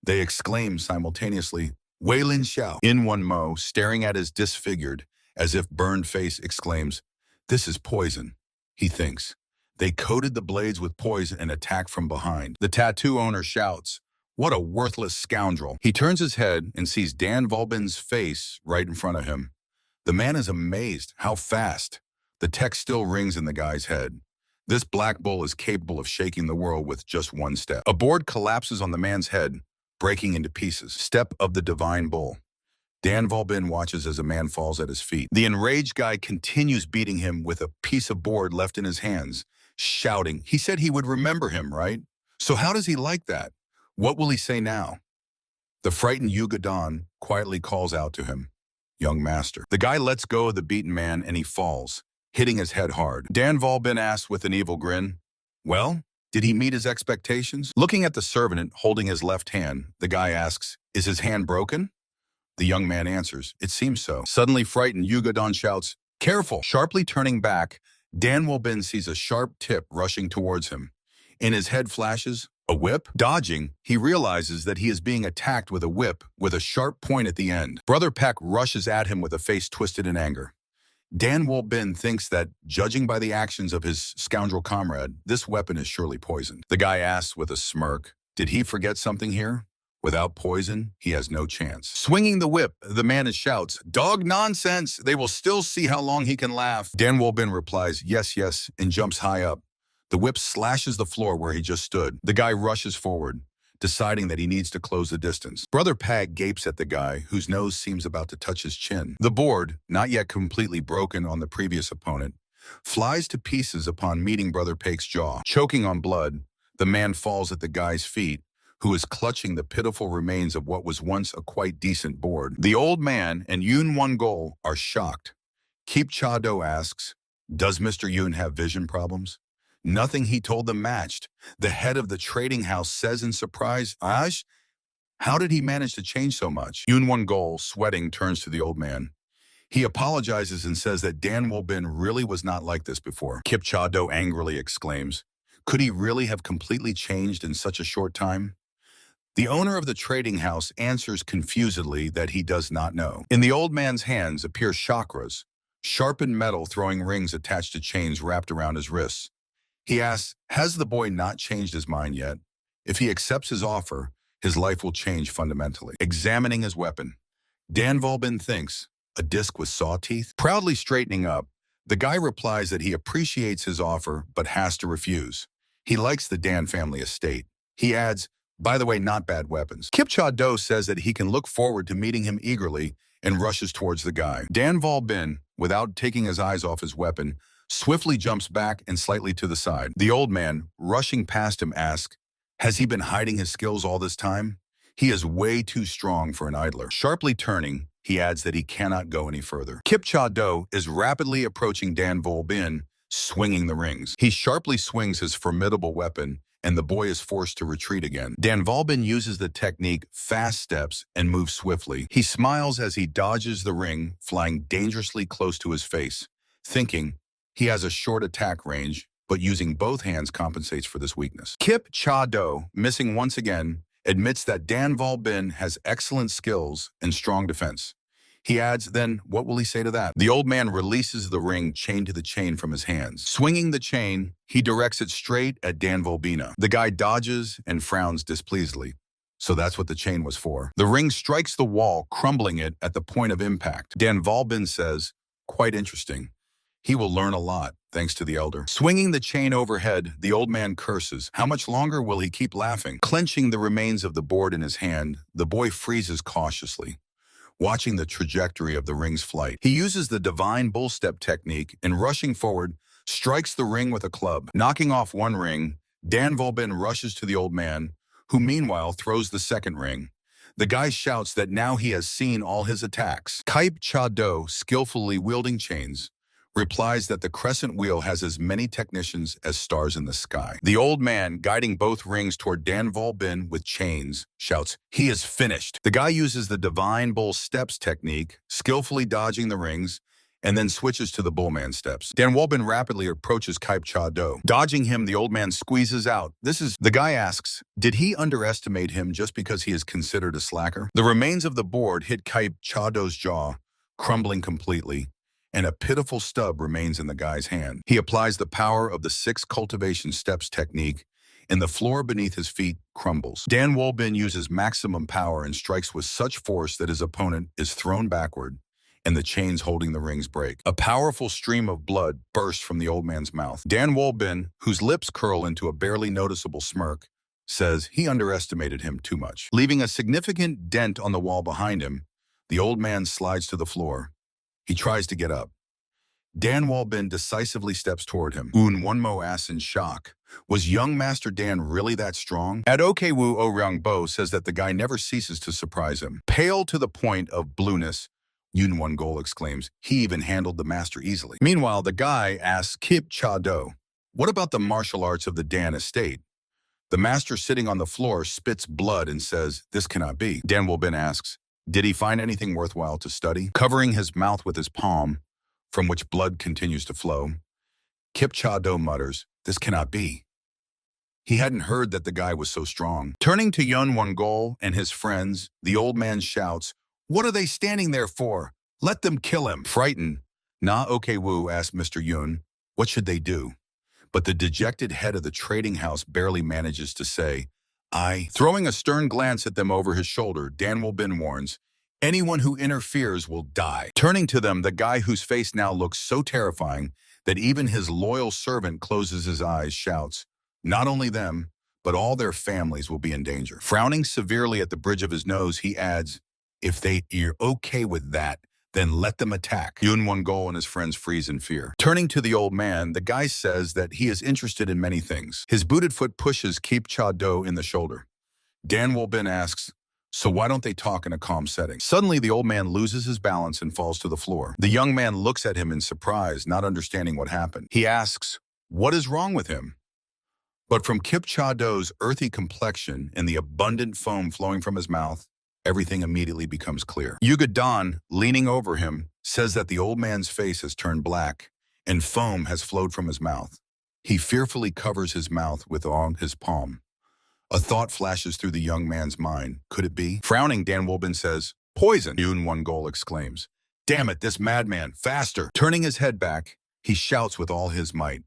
They exclaim simultaneously, Weilin Xiao. Unwonmo, staring at his disfigured, as if burned face, exclaims, this is poison, he thinks. They coated the blades with poison and attack from behind. The tattoo owner shouts, what a worthless scoundrel. He turns his head and sees Dan Wolbin's face right in front of him. The man is amazed how fast. The text still rings in the guy's head. This black bull is capable of shaking the world with just one step. A board collapses on the man's head, breaking into pieces. Step of the divine bull. Dan Wolbin watches as a man falls at his feet. The enraged guy continues beating him with a piece of board left in his hands, shouting, he said he would remember him, right? So how does he like that? What will he say now? The frightened Yugadon quietly calls out to him, young master. The guy lets go of the beaten man and he falls, hitting his head hard. Dan Wolbin asks with an evil grin, well, did he meet his expectations? Looking at the servant holding his left hand, the guy asks, is his hand broken? The young man answers, it seems so. Suddenly frightened, Yugadon shouts, careful! Sharply turning back, Dan Wolbin sees a sharp tip rushing towards him. In his head flashes, a whip? Dodging, he realizes that he is being attacked with a whip with a sharp point at the end. Brother Peck rushes at him with a face twisted in anger. Dan Wolbin thinks that, judging by the actions of his scoundrel comrade, this weapon is surely poisoned. The guy asks with a smirk, did he forget something here? Without poison, he has no chance. Swinging the whip, the man shouts, dog nonsense, they will still see how long he can laugh. Dan Wolbin replies, yes, yes, and jumps high up. The whip slashes the floor where he just stood. The guy rushes forward, deciding that he needs to close the distance. Brother Pag gapes at the guy, whose nose seems about to touch his chin. The board, not yet completely broken on the previous opponent, flies to pieces upon meeting Brother Pag's jaw. Choking on blood, the man falls at the guy's feet, who is clutching the pitiful remains of what was once a quite decent board. The old man and Yun Won-gol are shocked. Keep Cha-do asks, does Mr. Yun have vision problems? Nothing he told them matched. The head of the trading house says in surprise, Aj, how did he manage to change so much? Yun Won-gol, sweating, turns to the old man. He apologizes and says that Dan Wolbin really was not like this before. Kip Cha-do angrily exclaims, could he really have completely changed in such a short time? The owner of the trading house answers confusedly that he does not know. In the old man's hands appear chakras, sharpened metal throwing rings attached to chains wrapped around his wrists. He asks, has the boy not changed his mind yet? If he accepts his offer, his life will change fundamentally. Examining his weapon, Dan Volbin thinks, a disc with saw teeth? Proudly straightening up, the guy replies that he appreciates his offer but has to refuse. He likes the Dan family estate. He adds, by the way, not bad weapons. Kip Cha-do says that he can look forward to meeting him eagerly and rushes towards the guy. Dan Volbin, without taking his eyes off his weapon, swiftly jumps back and slightly to the side. The old man, rushing past him, asks, has he been hiding his skills all this time? He is way too strong for an idler. Sharply turning, he adds that he cannot go any further. Kip Cha-do is rapidly approaching Dan Volbin, swinging the rings. He sharply swings his formidable weapon, and the boy is forced to retreat again. Dan Volbin uses the technique fast steps and moves swiftly. He smiles as he dodges the ring, flying dangerously close to his face, thinking he has a short attack range, but using both hands compensates for this weakness. Kip Cha-do, missing once again, admits that Dan Volbin has excellent skills and strong defense. He adds, then what will he say to that? The old man releases the ring chained to the chain from his hands. Swinging the chain, he directs it straight at Dan Volbina. The guy dodges and frowns displeasedly. So that's what the chain was for. The ring strikes the wall, crumbling it at the point of impact. Dan Volbin says, quite interesting. He will learn a lot, thanks to the elder. Swinging the chain overhead, the old man curses. How much longer will he keep laughing? Clenching the remains of the board in his hand, the boy freezes cautiously, watching the trajectory of the ring's flight. He uses the divine bull step technique and, rushing forward, strikes the ring with a club. Knocking off one ring, Dan Volbin rushes to the old man, who meanwhile throws the second ring. The guy shouts that now he has seen all his attacks. Kip Cha-do, skillfully wielding chains, replies that the crescent wheel has as many technicians as stars in the sky. The old man, guiding both rings toward Dan Volbin with chains, shouts, he is finished. The guy uses the divine bull steps technique, skillfully dodging the rings, and then switches to the bullman steps. Dan Volbin rapidly approaches Kip Cha-do. Dodging him, the old man squeezes out. The guy asks, did he underestimate him just because he is considered a slacker? The remains of the board hit Kip Cha-do's jaw, crumbling completely, and a pitiful stub remains in the guy's hand. He applies the power of the 6 cultivation steps technique, and the floor beneath his feet crumbles. Dan Volbin uses maximum power and strikes with such force that his opponent is thrown backward, and the chains holding the rings break. A powerful stream of blood bursts from the old man's mouth. Dan Volbin, whose lips curl into a barely noticeable smirk, says he underestimated him too much. Leaving a significant dent on the wall behind him, the old man slides to the floor. He tries to get up. Dan Volbin decisively steps toward him. Wonmo asks in shock, was young Master Dan really that strong? Adokewu Oryangbo says that the guy never ceases to surprise him. Pale to the point of blueness, Won exclaims, he even handled the master easily. Meanwhile, the guy asks Kip Cha-do, what about the martial arts of the Dan estate? The master, sitting on the floor, spits blood and says, this cannot be. Dan Volbin asks, did he find anything worthwhile to study? Covering his mouth with his palm, from which blood continues to flow, Kip Cha-do mutters, this cannot be. He hadn't heard that the guy was so strong. Turning to Won and his friends, the old man shouts, what are they standing there for? Let them kill him. Frightened, Na Okewu asked Mr. Yun, what should they do? But the dejected head of the trading house barely manages to say, Throwing a stern glance at them over his shoulder, Dan Volbin warns, anyone who interferes will die. Turning to them, the guy whose face now looks so terrifying that even his loyal servant closes his eyes, shouts, not only them, but all their families will be in danger. Frowning severely at the bridge of his nose, he adds, if you're okay with that, then let them attack. Won and his friends freeze in fear. Turning to the old man, the guy says that he is interested in many things. His booted foot pushes Kip Cha-do in the shoulder. Dan Volbin asks, so why don't they talk in a calm setting? Suddenly, the old man loses his balance and falls to the floor. The young man looks at him in surprise, not understanding what happened. He asks, what is wrong with him? But from Kip Cha-do's earthy complexion and the abundant foam flowing from his mouth, everything immediately becomes clear. Yuga-dan, leaning over him, says that the old man's face has turned black and foam has flowed from his mouth. He fearfully covers his mouth with all his palm. A thought flashes through the young man's mind. Could it be? Frowning, Dan Wolbin says, "Poison!" Yoon Won-gol exclaims. "Damn it, this madman, faster!" Turning his head back, he shouts with all his might,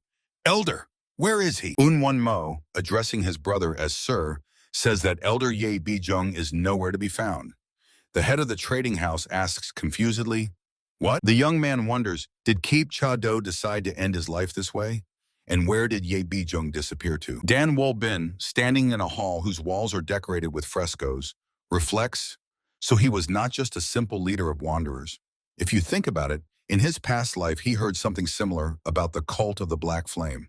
"Elder, where is he?" Eun Won-mo, addressing his brother as Sir, says that Elder Ye Bi-jung is nowhere to be found. The head of the trading house asks confusedly, "What?" The young man wonders, did Keep Cha-do decide to end his life this way? And where did Ye Bi-jung disappear to? Dan Wol-bin, standing in a hall whose walls are decorated with frescoes, reflects, so he was not just a simple leader of wanderers. If you think about it, in his past life he heard something similar about the cult of the Black Flame.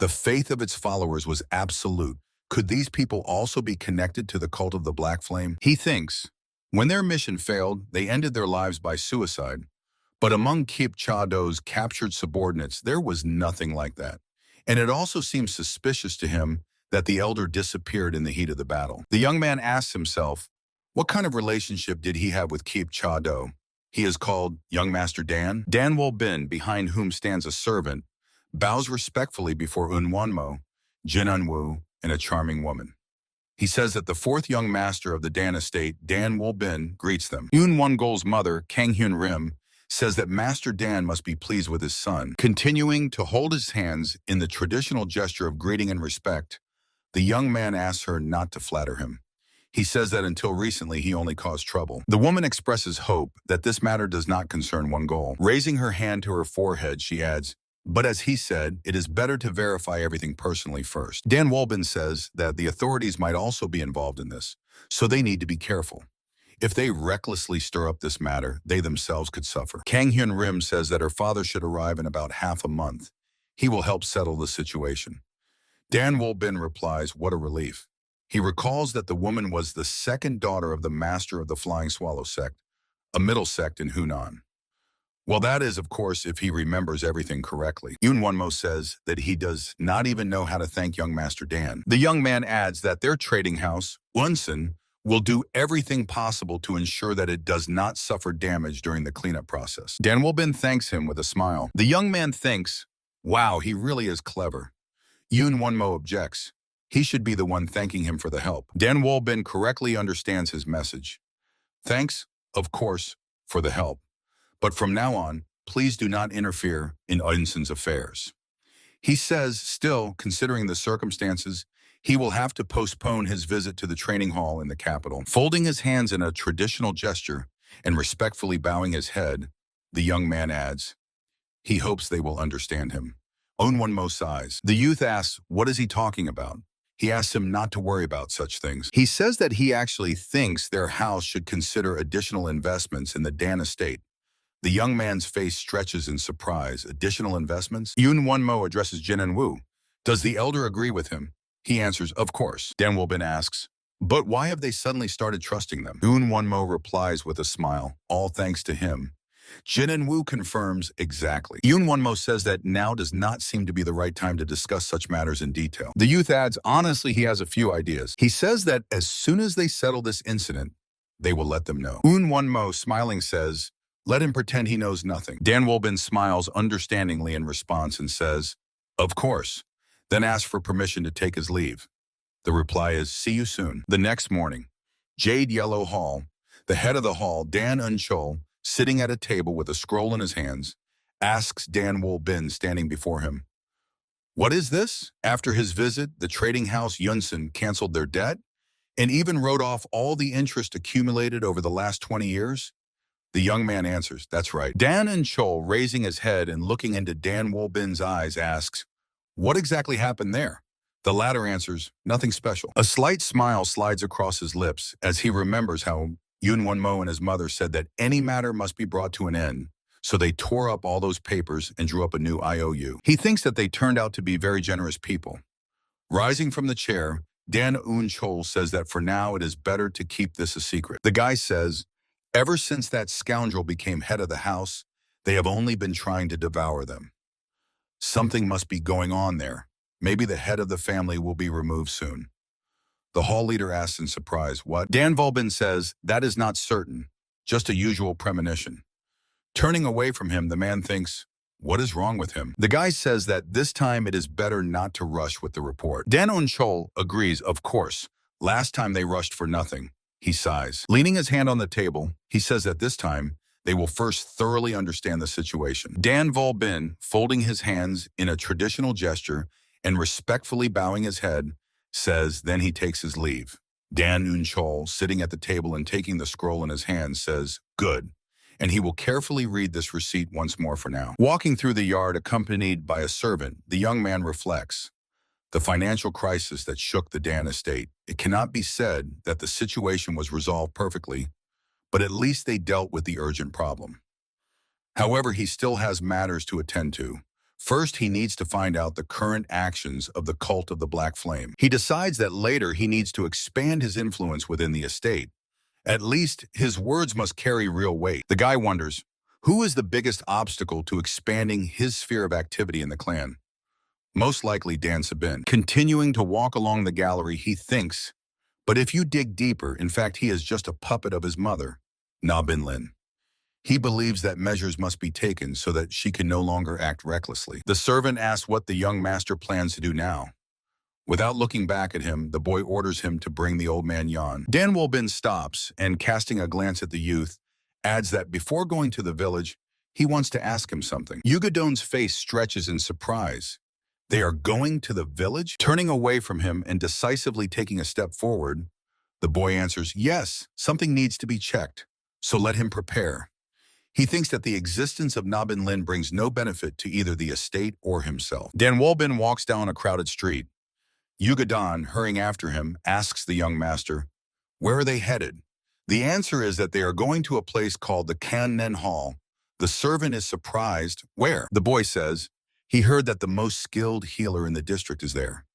The faith of its followers was absolute. Could these people also be connected to the cult of the Black Flame? He thinks, when their mission failed, they ended their lives by suicide. But among Keep Cha-do's captured subordinates, there was nothing like that. And it also seems suspicious to him that the elder disappeared in the heat of the battle. The young man asks himself, what kind of relationship did he have with Keep Cha-do? He is called Young Master Dan. Dan Wol-bin, behind whom stands a servant, bows respectfully before Eun Won-mo, Jin Un-woo, and a charming woman. He says that the fourth young master of the Dan estate, Dan Wol-bin, greets them. Eun Won-gol's mother, Kang Hyun-rim, says that Master Dan must be pleased with his son. Continuing to hold his hands in the traditional gesture of greeting and respect, the young man asks her not to flatter him. He says that until recently he only caused trouble. The woman expresses hope that this matter does not concern Won-gol. Raising her hand to her forehead, she adds, but as he said, it is better to verify everything personally first. Dan Wol-bin says that the authorities might also be involved in this, so they need to be careful. If they recklessly stir up this matter, they themselves could suffer. Kang Hyun-rim says that her father should arrive in about half a month. He will help settle the situation. Dan Wol-bin replies, what a relief. He recalls that the woman was the second daughter of the master of the Flying Swallow sect, a middle sect in Hunan. Well, that is, of course, if he remembers everything correctly. Eun Won-mo says that he does not even know how to thank young Master Dan. The young man adds that their trading house, Wonsun, will do everything possible to ensure that it does not suffer damage during the cleanup process. Dan Wol-bin thanks him with a smile. The young man thinks, wow, he really is clever. Eun Won-mo objects. He should be the one thanking him for the help. Dan Wol-bin correctly understands his message. Thanks, of course, for the help. But from now on, please do not interfere in Wonsun's affairs. He says, still, considering the circumstances, he will have to postpone his visit to the training hall in the capital. Folding his hands in a traditional gesture and respectfully bowing his head, the young man adds, he hopes they will understand him. Eun Won-mo sighs. The youth asks, what is he talking about? He asks him not to worry about such things. He says that he actually thinks their house should consider additional investments in the Dan estate. The young man's face stretches in surprise. Additional investments? Eun Won-mo addresses Jin Un-woo. Does the elder agree with him? He answers, of course. Dan Wol-bin asks, but why have they suddenly started trusting them? Eun Won-mo replies with a smile, all thanks to him. Jin Un-woo confirms exactly. Eun Won-mo says that now does not seem to be the right time to discuss such matters in detail. The youth adds, honestly, he has a few ideas. He says that as soon as they settle this incident, they will let them know. Eun Won-mo, smiling, says, let him pretend he knows nothing. Dan Wol-bin smiles understandingly in response and says, of course, then asks for permission to take his leave. The reply is, see you soon. The next morning, Jade Yellow Hall, the head of the hall, Dan Un-chol, sitting at a table with a scroll in his hands, asks Dan Wol-bin standing before him, what is this? After his visit, the trading house Yunsun canceled their debt and even wrote off all the interest accumulated over the last 20 years? The young man answers, that's right. Dan Un-chol, raising his head and looking into Dan Wol-bin's eyes, asks, what exactly happened there? The latter answers, nothing special. A slight smile slides across his lips as he remembers how Eun Won-mo and his mother said that any matter must be brought to an end, so they tore up all those papers and drew up a new IOU. He thinks that they turned out to be very generous people. Rising from the chair, Dan Un-chol says that for now it is better to keep this a secret. The guy says, ever since that scoundrel became head of the house, they have only been trying to devour them. Something must be going on there. Maybe the head of the family will be removed soon. The hall leader asks in surprise, what? Dan Wol-bin says, that is not certain, just a usual premonition. Turning away from him, the man thinks, What is wrong with him? The guy says that this time it is better not to rush with the report. Dan Unchol agrees, of course. Last time they rushed for nothing. He sighs. Leaning his hand on the table, he says that this time, they will first thoroughly understand the situation. Dan Volbin, folding his hands in a traditional gesture and respectfully bowing his head, says, then he takes his leave. Dan Unchol, sitting at the table and taking the scroll in his hand, says, good. And he will carefully read this receipt once more for now. Walking through the yard accompanied by a servant, the young man reflects. The financial crisis that shook the Dan estate. It cannot be said that the situation was resolved perfectly, but at least they dealt with the urgent problem. However, he still has matters to attend to. First, he needs to find out the current actions of the cult of the Black Flame. He decides that later he needs to expand his influence within the estate. At least, his words must carry real weight. The guy wonders, who is the biggest obstacle to expanding his sphere of activity in the clan? Most likely Dan Sabin. Continuing to walk along the gallery, he thinks, but if you dig deeper, in fact, he is just a puppet of his mother, Na Bin Lin. He believes that measures must be taken so that she can no longer act recklessly. The servant asks what the young master plans to do now. Without looking back at him, the boy orders him to bring the old man Yan. Dan Wolbin stops and, casting a glance at the youth, adds that before going to the village, he wants to ask him something. Yugadon's face stretches in surprise. They are going to the village? Turning away from him and decisively taking a step forward, the boy answers, yes, something needs to be checked, so let him prepare. He thinks that the existence of Na Bin Lin brings no benefit to either the estate or himself. Dan Wolbin walks down a crowded street. Yugadon, hurrying after him, asks the young master, where are they headed? The answer is that they are going to a place called the Kannen Hall. The servant is surprised. Where? The boy says, he heard that the most skilled healer in the district is there.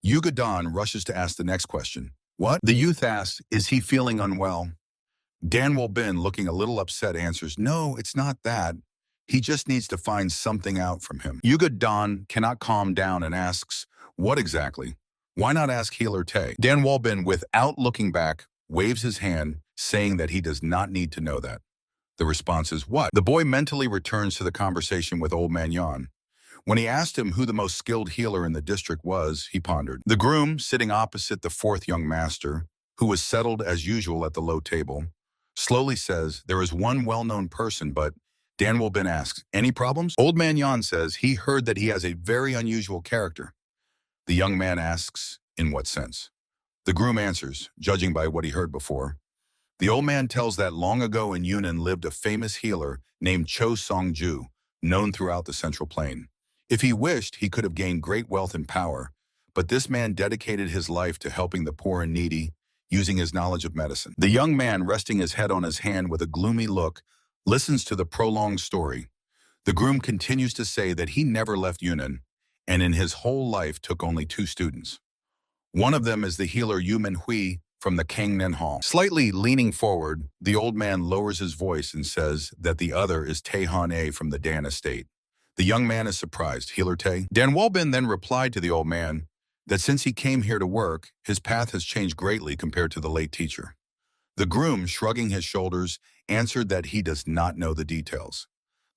Yugadon rushes to ask the next question. What? The youth asks, is he feeling unwell? Dan Wolbin, looking a little upset, answers, no, it's not that. He just needs to find something out from him. Yugadon cannot calm down and asks, what exactly? Why not ask Healer Tay? Dan Wolbin, without looking back, waves his hand, saying that he does not need to know that. The response is, what? The boy mentally returns to the conversation with Old Man Yan. When he asked him who the most skilled healer in the district was, he pondered. The groom, sitting opposite the fourth young master, who was settled as usual at the low table, slowly says, there is one well-known person, but Dan Wolbin asks, any problems? Old Man Yan says he heard that he has a very unusual character. The young man asks, in what sense? The groom answers, judging by what he heard before. The old man tells that long ago in Yunnan lived a famous healer named Cho Songju, known throughout the Central Plain. If he wished, he could have gained great wealth and power, but this man dedicated his life to helping the poor and needy, using his knowledge of medicine. The young man, resting his head on his hand with a gloomy look, listens to the prolonged story. The groom continues to say that he never left Yunnan, and in his whole life took only 2 students. One of them is the healer Yu Menhui from the Kangnen Hall. Slightly leaning forward, the old man lowers his voice and says that the other is Tae Han A from the Dan estate. The young man is surprised. Healer Tae? Dan Wolbin then replied to the old man that since he came here to work, his path has changed greatly compared to the late teacher. The groom, shrugging his shoulders, answered that he does not know the details.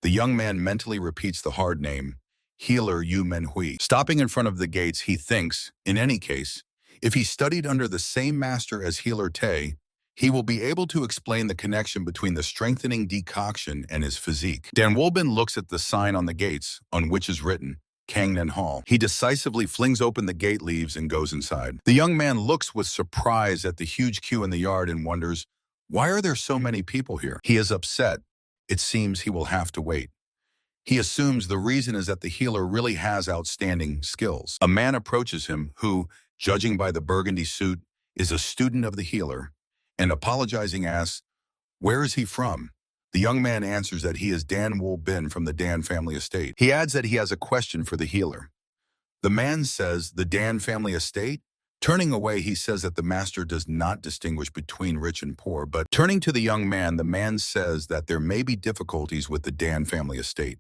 The young man mentally repeats the hard name, Healer Yu Menhui. Stopping in front of the gates, he thinks, in any case, if he studied under the same master as Healer Tae, he will be able to explain the connection between the strengthening decoction and his physique. Dan Wolbin looks at the sign on the gates, on which is written, Kangnen Hall. He decisively flings open the gate leaves and goes inside. The young man looks with surprise at the huge queue in the yard and wonders, why are there so many people here? He is upset. It seems he will have to wait. He assumes the reason is that the healer really has outstanding skills. A man approaches him who, judging by the burgundy suit, is a student of the healer, and apologizing asks, where is he from? The young man answers that he is Dan Wolbin from the Dan family estate. He adds that he has a question for the healer. The man says, the Dan family estate? Turning away, he says that the master does not distinguish between rich and poor, but turning to the young man, the man says that there may be difficulties with the Dan family estate.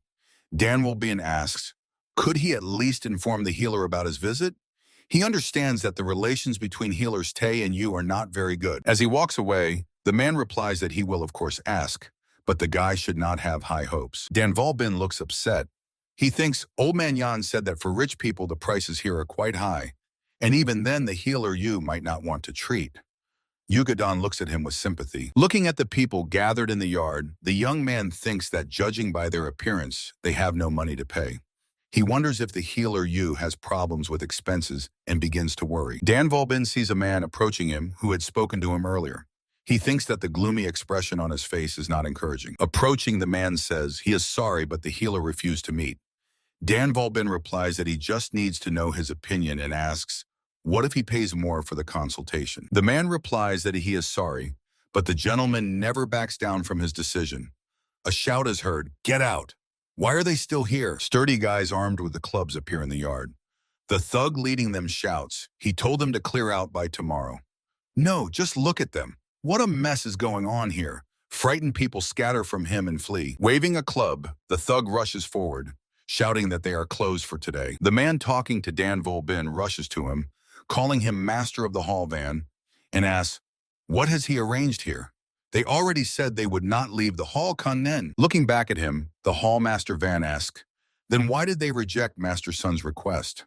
Dan Wolbin asks, could he at least inform the healer about his visit? He understands that the relations between healers Tae and Yu are not very good. As he walks away, the man replies that he will of course ask, but the guy should not have high hopes. Dan Volbin looks upset. He thinks Old Man Yan said that for rich people the prices here are quite high, and even then the healer you might not want to treat. Yugadon looks at him with sympathy. Looking at the people gathered in the yard, the young man thinks that judging by their appearance, they have no money to pay. He wonders if the healer Yu has problems with expenses and begins to worry. Dan Volbin sees a man approaching him who had spoken to him earlier. He thinks that the gloomy expression on his face is not encouraging. Approaching, the man says he is sorry, but the healer refused to meet. Dan Volbin replies that he just needs to know his opinion and asks, what if he pays more for the consultation? The man replies that he is sorry, but the gentleman never backs down from his decision. A shout is heard, "Get out! Why are they still here?" Sturdy guys armed with the clubs appear in the yard. The thug leading them shouts, he told them to clear out by tomorrow. No, just look at them. What a mess is going on here. Frightened people scatter from him and flee. Waving a club, the thug rushes forward, shouting that they are closed for today. The man talking to Dan Volbin rushes to him, calling him master of the hall van, and asks, what has he arranged here? They already said they would not leave the hall Kannen. Looking back at him, the hall master van asks, then why did they reject Master Sun's request?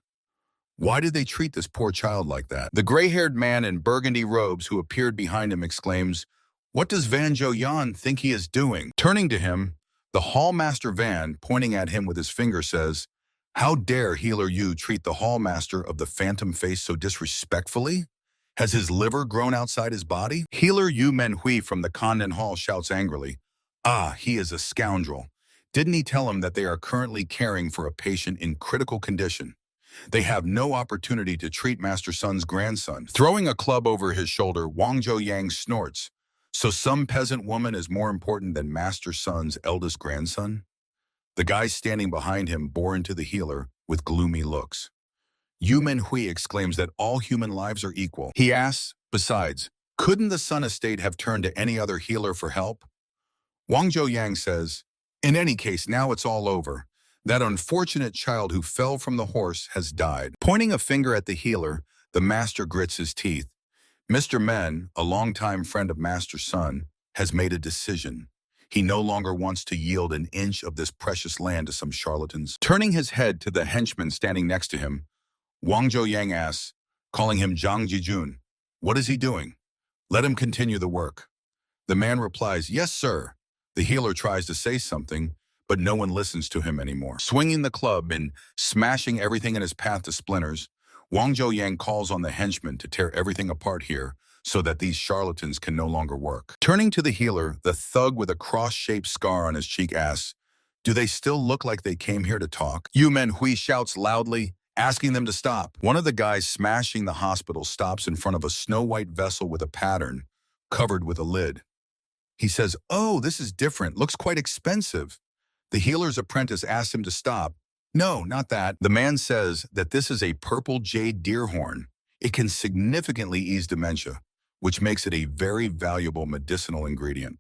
Why did they treat this poor child like that? The gray-haired man in burgundy robes who appeared behind him exclaims, what does Van Jo Yan think he is doing? Turning to him, the hall master Van, pointing at him with his finger, says, how dare Healer Yu treat the hall master of the phantom face so disrespectfully? Has his liver grown outside his body? Healer Yu Manhui from the Kannen Hall shouts angrily, ah, he is a scoundrel. Didn't he tell him that they are currently caring for a patient in critical condition? They have no opportunity to treat Master Sun's grandson. Throwing a club over his shoulder, Wang Zhou Yang snorts, so some peasant woman is more important than Master Sun's eldest grandson? The guy standing behind him bore into the healer with gloomy looks. Yu Menhui exclaims that all human lives are equal. He asks, besides, couldn't the Sun Estate have turned to any other healer for help? Wang Zhou Yang says, in any case, now it's all over. That unfortunate child who fell from the horse has died. Pointing a finger at the healer, the master grits his teeth. Mr. Men, a longtime friend of Master Sun, has made a decision. He no longer wants to yield an inch of this precious land to some charlatans. Turning his head to the henchman standing next to him, Wang Zhou Yang asks, calling him Zhang Jijun, what is he doing? Let him continue the work. The man replies, yes, sir. The healer tries to say something, but no one listens to him anymore. Swinging the club and smashing everything in his path to splinters, Wang Zhou Yang calls on the henchman to tear everything apart here so that these charlatans can no longer work. Turning to the healer, the thug with a cross-shaped scar on his cheek asks, do they still look like they came here to talk? Yu Menhui shouts loudly, asking them to stop. One of the guys smashing the hospital stops in front of a snow-white vessel with a pattern covered with a lid. He says, oh, this is different, looks quite expensive. The healer's apprentice asks him to stop. No, not that. The man says that this is a purple jade deer horn. It can significantly ease dementia, which makes it a very valuable medicinal ingredient.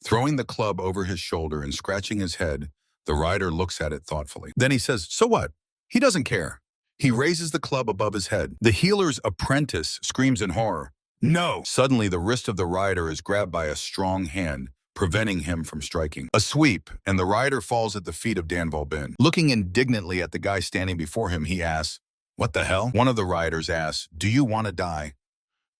Throwing the club over his shoulder and scratching his head, the rider looks at it thoughtfully. Then he says, so what? He doesn't care. He raises the club above his head. The healer's apprentice screams in horror, no! Suddenly, the wrist of the rider is grabbed by a strong hand, preventing him from striking. A sweep, and the rider falls at the feet of Dan Volbin. Looking indignantly at the guy standing before him, he asks, what the hell? One of the riders asks, do you want to die?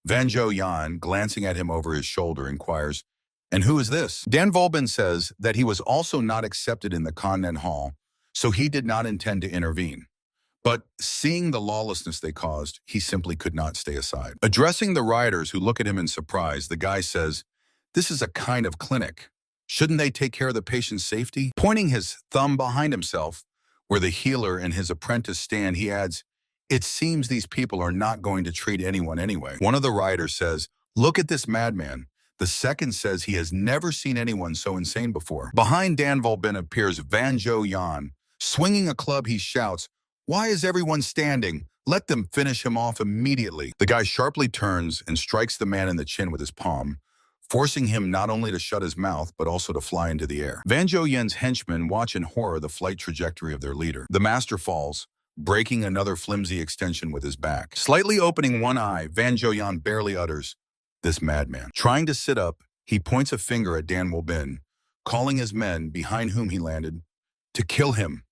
Van Zhou Yan, glancing at him over his shoulder, inquires, and who is this? Dan Volbin says that he was also not accepted in the Kannen Hall, so he did not intend to intervene. But seeing the lawlessness they caused, he simply could not stay aside. Addressing the riders who look at him in surprise, the guy says, this is a kind of clinic. Shouldn't they take care of the patient's safety? Pointing his thumb behind himself, where the healer and his apprentice stand, he adds, it seems these people are not going to treat anyone anyway. One of the riders says, look at this madman. The second says he has never seen anyone so insane before. Behind Dan Volbin appears Van Zhou Yan. Swinging a club, he shouts, why is everyone standing? Let them finish him off immediately. The guy sharply turns and strikes the man in the chin with his palm, forcing him not only to shut his mouth, but also to fly into the air. Van Zhou Yan's henchmen watch in horror the flight trajectory of their leader. The master falls, breaking another flimsy extension with his back. Slightly opening one eye, Van Zhou Yan barely utters, this madman. Trying to sit up, he points a finger at Dan Volbin, calling his men, behind whom he landed, to kill him.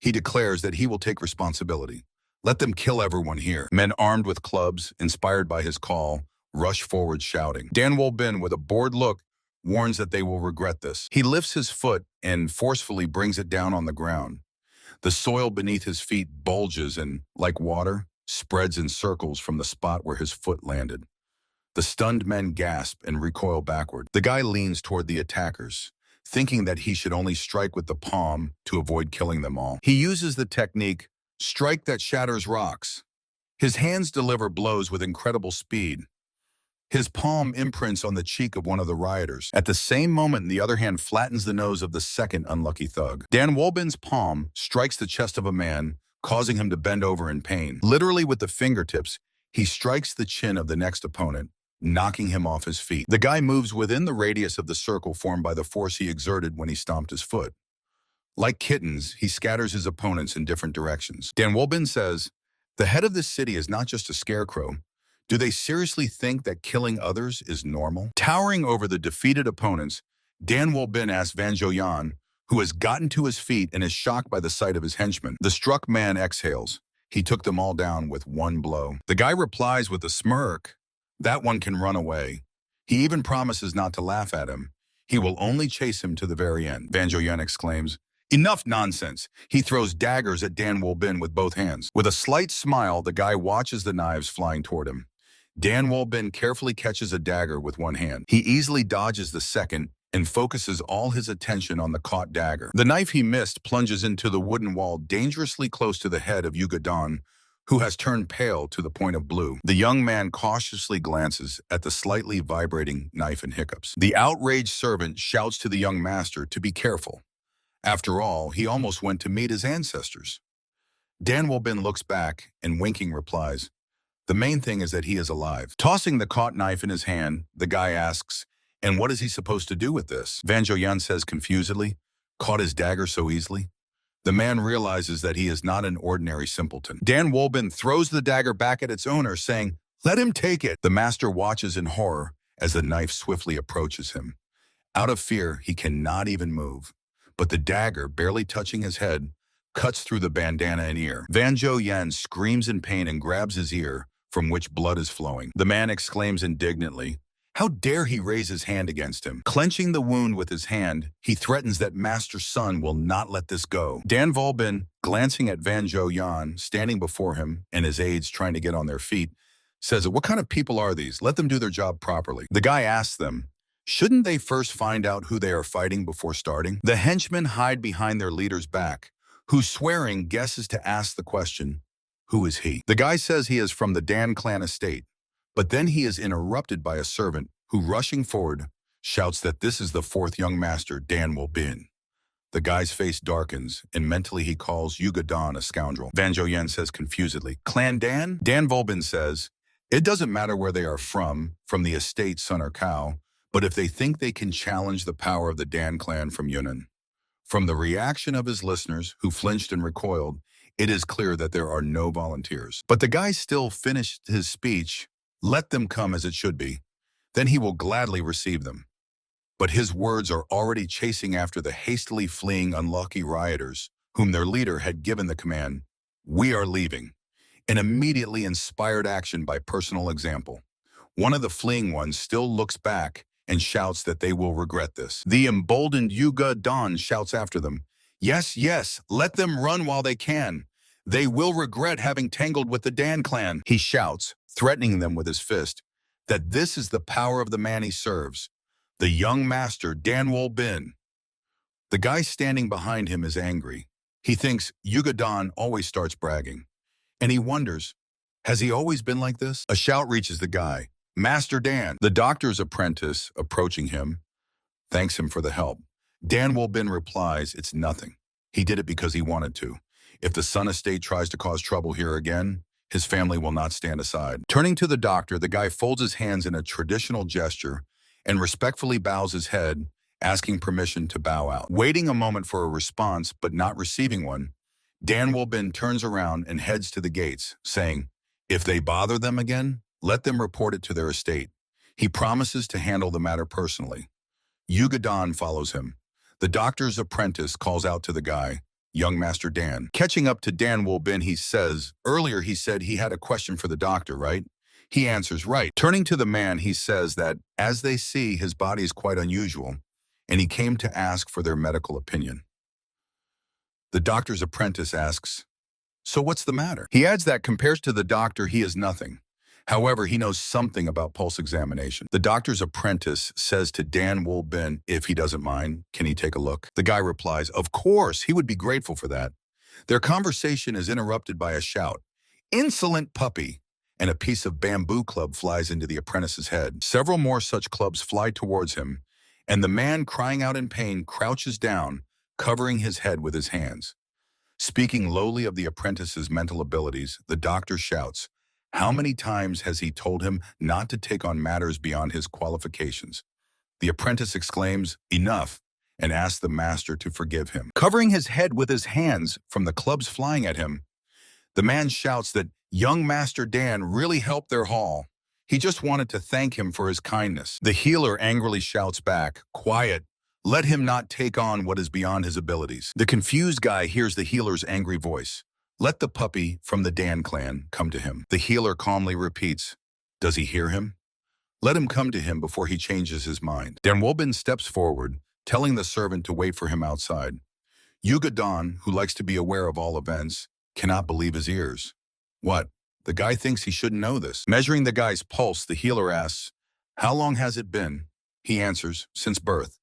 He declares that he will take responsibility. Let them kill everyone here. Men armed with clubs, inspired by his call, rush forward shouting. Dan Wolbin, with a bored look, warns that they will regret this. He lifts his foot and forcefully brings it down on the ground. The soil beneath his feet bulges and, like water, spreads in circles from the spot where his foot landed. The stunned men gasp and recoil backward. The guy leans toward the attackers, thinking that he should only strike with the palm to avoid killing them all. He uses the technique, strike that shatters rocks. His hands deliver blows with incredible speed. His palm imprints on the cheek of one of the rioters. At the same moment, the other hand flattens the nose of the second unlucky thug. Dan Wolbin's palm strikes the chest of a man, causing him to bend over in pain. Literally with the fingertips, he strikes the chin of the next opponent, knocking him off his feet. The guy moves within the radius of the circle formed by the force he exerted when he stomped his foot. Like kittens, he scatters his opponents in different directions. Dan Wolbin says, "The head of this city is not just a scarecrow. Do they seriously think that killing others is normal?" Towering over the defeated opponents, Dan Wolbin asks Van Joyan, who has gotten to his feet and is shocked by the sight of his henchmen. The struck man exhales. He took them all down with one blow. The guy replies with a smirk, "That one can run away." He even promises not to laugh at him. He will only chase him to the very end. Van Joyan exclaims, "Enough nonsense." He throws daggers at Dan Wolbin with both hands. With a slight smile, the guy watches the knives flying toward him. Dan Wolbin carefully catches a dagger with one hand. He easily dodges the second and focuses all his attention on the caught dagger. The knife he missed plunges into the wooden wall dangerously close to the head of Yugadon, who has turned pale to the point of blue. The young man cautiously glances at the slightly vibrating knife and hiccups. The outraged servant shouts to the young master to be careful. After all, he almost went to meet his ancestors. Dan Wolbin looks back and winking replies, "The main thing is that he is alive." Tossing the caught knife in his hand, the guy asks, "And what is he supposed to do with this?" Van Joyan says confusedly, "Caught his dagger so easily?" The man realizes that he is not an ordinary simpleton. Dan Wolbin throws the dagger back at its owner, saying, "Let him take it." The master watches in horror as the knife swiftly approaches him. Out of fear, he cannot even move. But the dagger, barely touching his head, cuts through the bandana and ear. Van Joyan screams in pain and grabs his ear, from which blood is flowing. The man exclaims indignantly, "How dare he raise his hand against him?" Clenching the wound with his hand, he threatens that Master's son will not let this go. Dan Wolbin, glancing at Van Joyan, standing before him, and his aides trying to get on their feet, says, "What kind of people are these? Let them do their job properly." The guy asks them, "Shouldn't they first find out who they are fighting before starting?" The henchmen hide behind their leader's back, who, swearing, guesses to ask the question, "Who is he?" The guy says he is from the Dan clan estate, but then he is interrupted by a servant who, rushing forward, shouts that this is the fourth young master, Dan Wolbin. The guy's face darkens, and mentally he calls Yugadon a scoundrel. Van Joyan says confusedly, "Clan Dan?" Dan Wolbin says, "It doesn't matter where they are from the estate, son or cow, but if they think they can challenge the power of the Dan clan from Yunnan." From the reaction of his listeners, who flinched and recoiled, it is clear that there are no volunteers. But the guy still finished his speech, "Let them come as it should be. Then he will gladly receive them." But his words are already chasing after the hastily fleeing unlucky rioters, whom their leader had given the command, "We are leaving," an immediately inspired action by personal example. One of the fleeing ones still looks back and shouts that they will regret this. The emboldened Yugadon shouts after them, "Yes, yes, let them run while they can. They will regret having tangled with the Dan clan." He shouts, threatening them with his fist, that this is the power of the man he serves, the young master, Dan Wolbin. The guy standing behind him is angry. He thinks Yugadon always starts bragging. And he wonders, has he always been like this? A shout reaches the guy, "Master Dan." The doctor's apprentice, approaching him, thanks him for the help. Dan Wolbin replies, "It's nothing. He did it because he wanted to. If the Sun estate tries to cause trouble here again, his family will not stand aside." Turning to the doctor, the guy folds his hands in a traditional gesture and respectfully bows his head, asking permission to bow out. Waiting a moment for a response, but not receiving one, Dan Wolbin turns around and heads to the gates, saying, "If they bother them again, let them report it to their estate." He promises to handle the matter personally. Yugadon follows him. The doctor's apprentice calls out to the guy, young Master Dan. Catching up to Dan Wolbin, he says, earlier he said he had a question for the doctor, right? He answers, right. Turning to the man, he says that, as they see, his body is quite unusual, and he came to ask for their medical opinion. The doctor's apprentice asks, so what's the matter? He adds that compared to the doctor, he is nothing. However, he knows something about pulse examination. The doctor's apprentice says to Dan Wolbin, if he doesn't mind, can he take a look? The guy replies, of course, he would be grateful for that. Their conversation is interrupted by a shout, insolent puppy, and a piece of bamboo club flies into the apprentice's head. Several more such clubs fly towards him, and the man, crying out in pain, crouches down, covering his head with his hands. Speaking lowly of the apprentice's mental abilities, the doctor shouts, how many times has he told him not to take on matters beyond his qualifications? The apprentice exclaims, enough, and asks the master to forgive him. Covering his head with his hands from the clubs flying at him, the man shouts that young Master Dan really helped their haul. He just wanted to thank him for his kindness. The healer angrily shouts back, quiet, let him not take on what is beyond his abilities. The confused guy hears the healer's angry voice. Let the puppy from the Dan clan come to him. The healer calmly repeats, does he hear him? Let him come to him before he changes his mind. Dan Wolbin steps forward, telling the servant to wait for him outside. Yuga Dan, who likes to be aware of all events, cannot believe his ears. What? The guy thinks he shouldn't know this. Measuring the guy's pulse, the healer asks, how long has it been? He answers, since birth.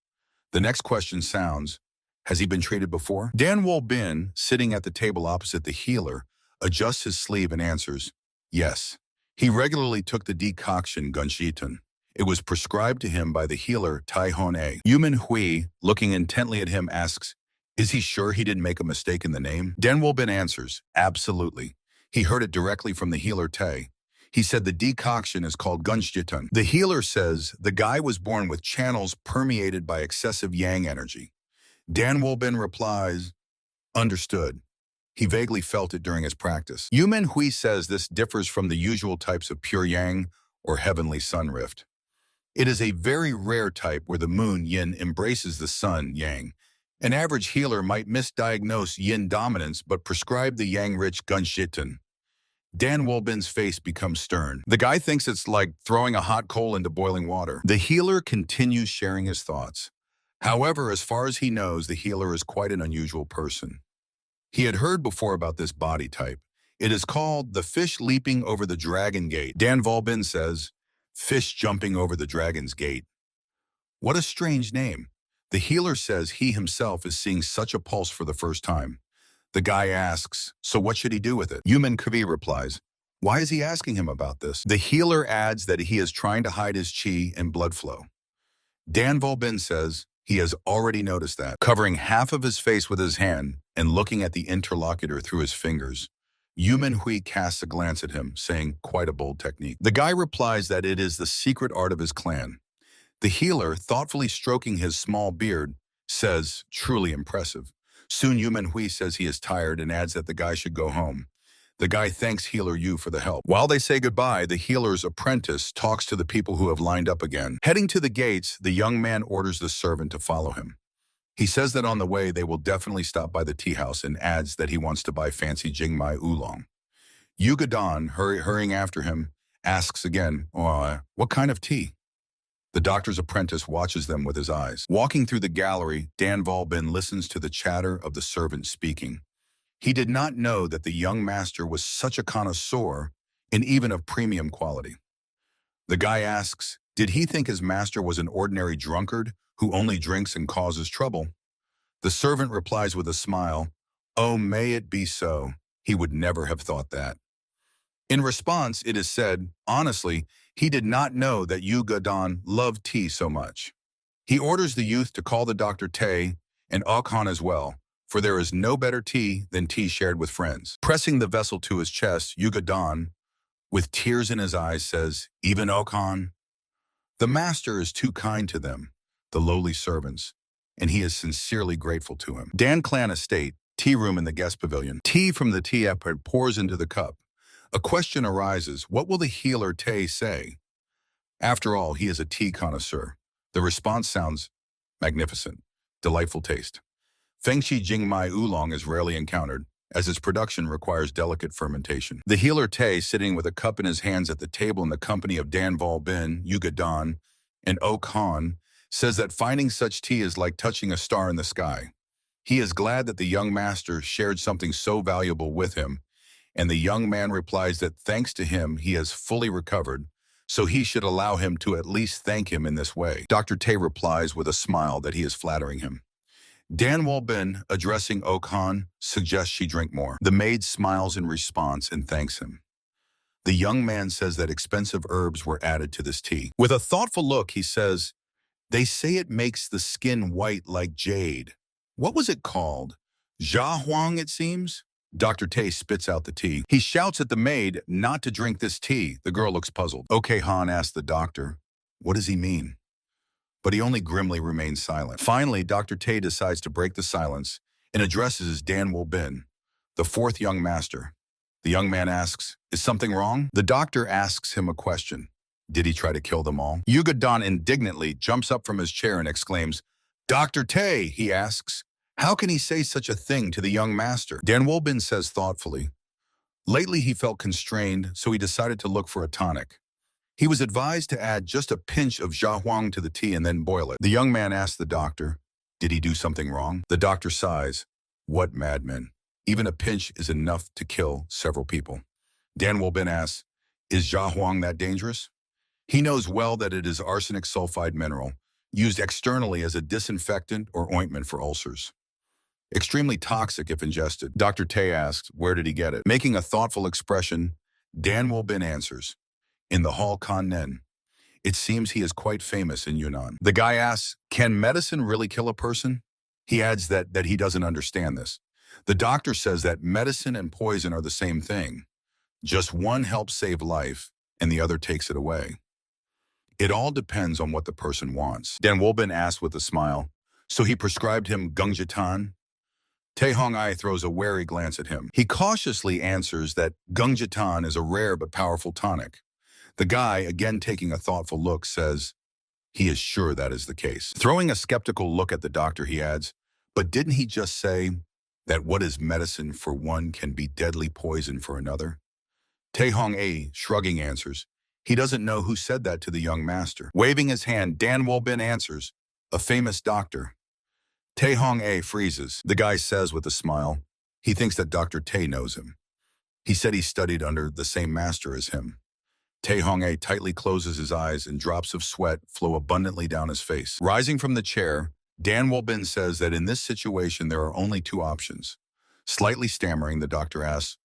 The next question sounds, has he been treated before? Dan Wolbin, sitting at the table opposite the healer, adjusts his sleeve and answers, yes. He regularly took the decoction Gunshitun. It was prescribed to him by the healer Tai Hon A. Manhwa, looking intently at him, asks, is he sure he didn't make a mistake in the name? Dan Wolbin answers, absolutely. He heard it directly from the healer Tai. He said the decoction is called Gunshitun. The healer says the guy was born with channels permeated by excessive yang energy. Dan Wolbin replies, understood. He vaguely felt it during his practice. Manhwa says this differs from the usual types of pure yang or heavenly sun rift. It is a very rare type where the moon yin embraces the sun yang. An average healer might misdiagnose yin dominance but prescribe the yang-rich Gunshitun. Dan Wolbin's face becomes stern. The guy thinks it's like throwing a hot coal into boiling water. The healer continues sharing his thoughts. However, as far as he knows, the healer is quite an unusual person. He had heard before about this body type. It is called the fish leaping over the dragon gate. Dan Wolbin says, fish jumping over the dragon's gate. What a strange name. The healer says he himself is seeing such a pulse for the first time. The guy asks, so what should he do with it? Manhwa replies, why is he asking him about this? The healer adds that he is trying to hide his chi and blood flow. Dan Wolbin says he has already noticed that. Covering half of his face with his hand and looking at the interlocutor through his fingers, Manhwa casts a glance at him, saying, quite a bold technique. The guy replies that it is the secret art of his clan. The healer, thoughtfully stroking his small beard, says, truly impressive. Soon Manhwa says he is tired and adds that the guy should go home. The guy thanks Healer Yu for the help. While they say goodbye, the healer's apprentice talks to the people who have lined up again. Heading to the gates, the young man orders the servant to follow him. He says that on the way they will definitely stop by the tea house and adds that he wants to buy fancy Jingmai oolong. Yuga Dan, hurrying after him, asks again, what kind of tea? The doctor's apprentice watches them with his eyes. Walking through the gallery, Dan Wolbin listens to the chatter of the servant speaking. He did not know that the young master was such a connoisseur and even of premium quality. The guy asks, did he think his master was an ordinary drunkard who only drinks and causes trouble? The servant replies with a smile, oh, may it be so. He would never have thought that. In response, it is said, honestly, he did not know that Yuga Dan loved tea so much. He orders the youth to call the Dr. Tay and Okhan as well, for there is no better tea than tea shared with friends. Pressing the vessel to his chest, Yuga Dan, with tears in his eyes, says, even Okhan? The master is too kind to them, the lowly servants, and he is sincerely grateful to him. Dan Clan Estate, tea room in the guest pavilion. Tea from the tea apple pours into the cup. A question arises, what will the healer Tay say? After all, he is a tea connoisseur. The response sounds magnificent. delightful taste. Fengshi Jingmai Oolong is rarely encountered, as its production requires delicate fermentation. The healer Tay, sitting with a cup in his hands at the table in the company of Dan Vol Bin, Yuga Dan, and Ok Han, says that finding such tea is like touching a star in the sky. He is glad that the young master shared something so valuable with him, and the young man replies that thanks to him he has fully recovered, so he should allow him to at least thank him in this way. Dr. Tay replies with a smile that he is flattering him. Dan Walbin, addressing Okhan, suggests she drink more. The maid smiles in response and thanks him. The young man says that expensive herbs were added to this tea. With a thoughtful look, he says, "They say it makes the skin white like jade. What was it called? Jia Huang, it seems?" Dr. Tay spits out the tea. He shouts at the maid not to drink this tea. The girl looks puzzled. Okay, Han asks the doctor, "What does he mean?" But he only grimly remains silent. Finally, Dr. Tay decides to break the silence and addresses Dan Wolbin, the fourth young master. The young man asks, "Is something wrong?" The doctor asks him a question. Did he try to kill them all? Yuga Dan indignantly jumps up from his chair and exclaims, "Dr. Tay," he asks, "how can he say such a thing to the young master?" Dan Wolbin says thoughtfully, "Lately he felt constrained, so he decided to look for a tonic. He was advised to add just a pinch of Jia Huang to the tea and then boil it." The young man asks the doctor, "Did he do something wrong?" The doctor sighs, "What madman? Even a pinch is enough to kill several people." Dan Wolbin asks, "Is Jia Huang that dangerous?" He knows well that it is arsenic sulfide mineral, used externally as a disinfectant or ointment for ulcers. Extremely toxic if ingested. Dr. Tay asks, "Where did he get it?" Making a thoughtful expression, Dan Wolbin answers, "In the Hall Kan Nen. It seems he is quite famous in Yunnan." The guy asks, "Can medicine really kill a person?" He adds that he doesn't understand this. The doctor says that medicine and poison are the same thing. Just one helps save life, and the other takes it away. It all depends on what the person wants. Dan Wolbin asks with a smile, "So he prescribed him Gungjitan?" Tae Hong Ai throws a wary glance at him. He cautiously answers that Gungjitan is a rare but powerful tonic. The guy, again taking a thoughtful look, says he is sure that is the case. Throwing a skeptical look at the doctor, he adds, "But didn't he just say that what is medicine for one can be deadly poison for another?" Tae Hong Ai, shrugging, answers, he doesn't know who said that to the young master. Waving his hand, Dan Wolbin answers, "A famous doctor." Tae Hong Ai freezes. The guy says with a smile, he thinks that Dr. Tae knows him. He said he studied under the same master as him. Tae Hong Ai tightly closes his eyes and drops of sweat flow abundantly down his face. Rising from the chair, Dan Wolbin says that in this situation there are only two options. Slightly stammering, the doctor asks,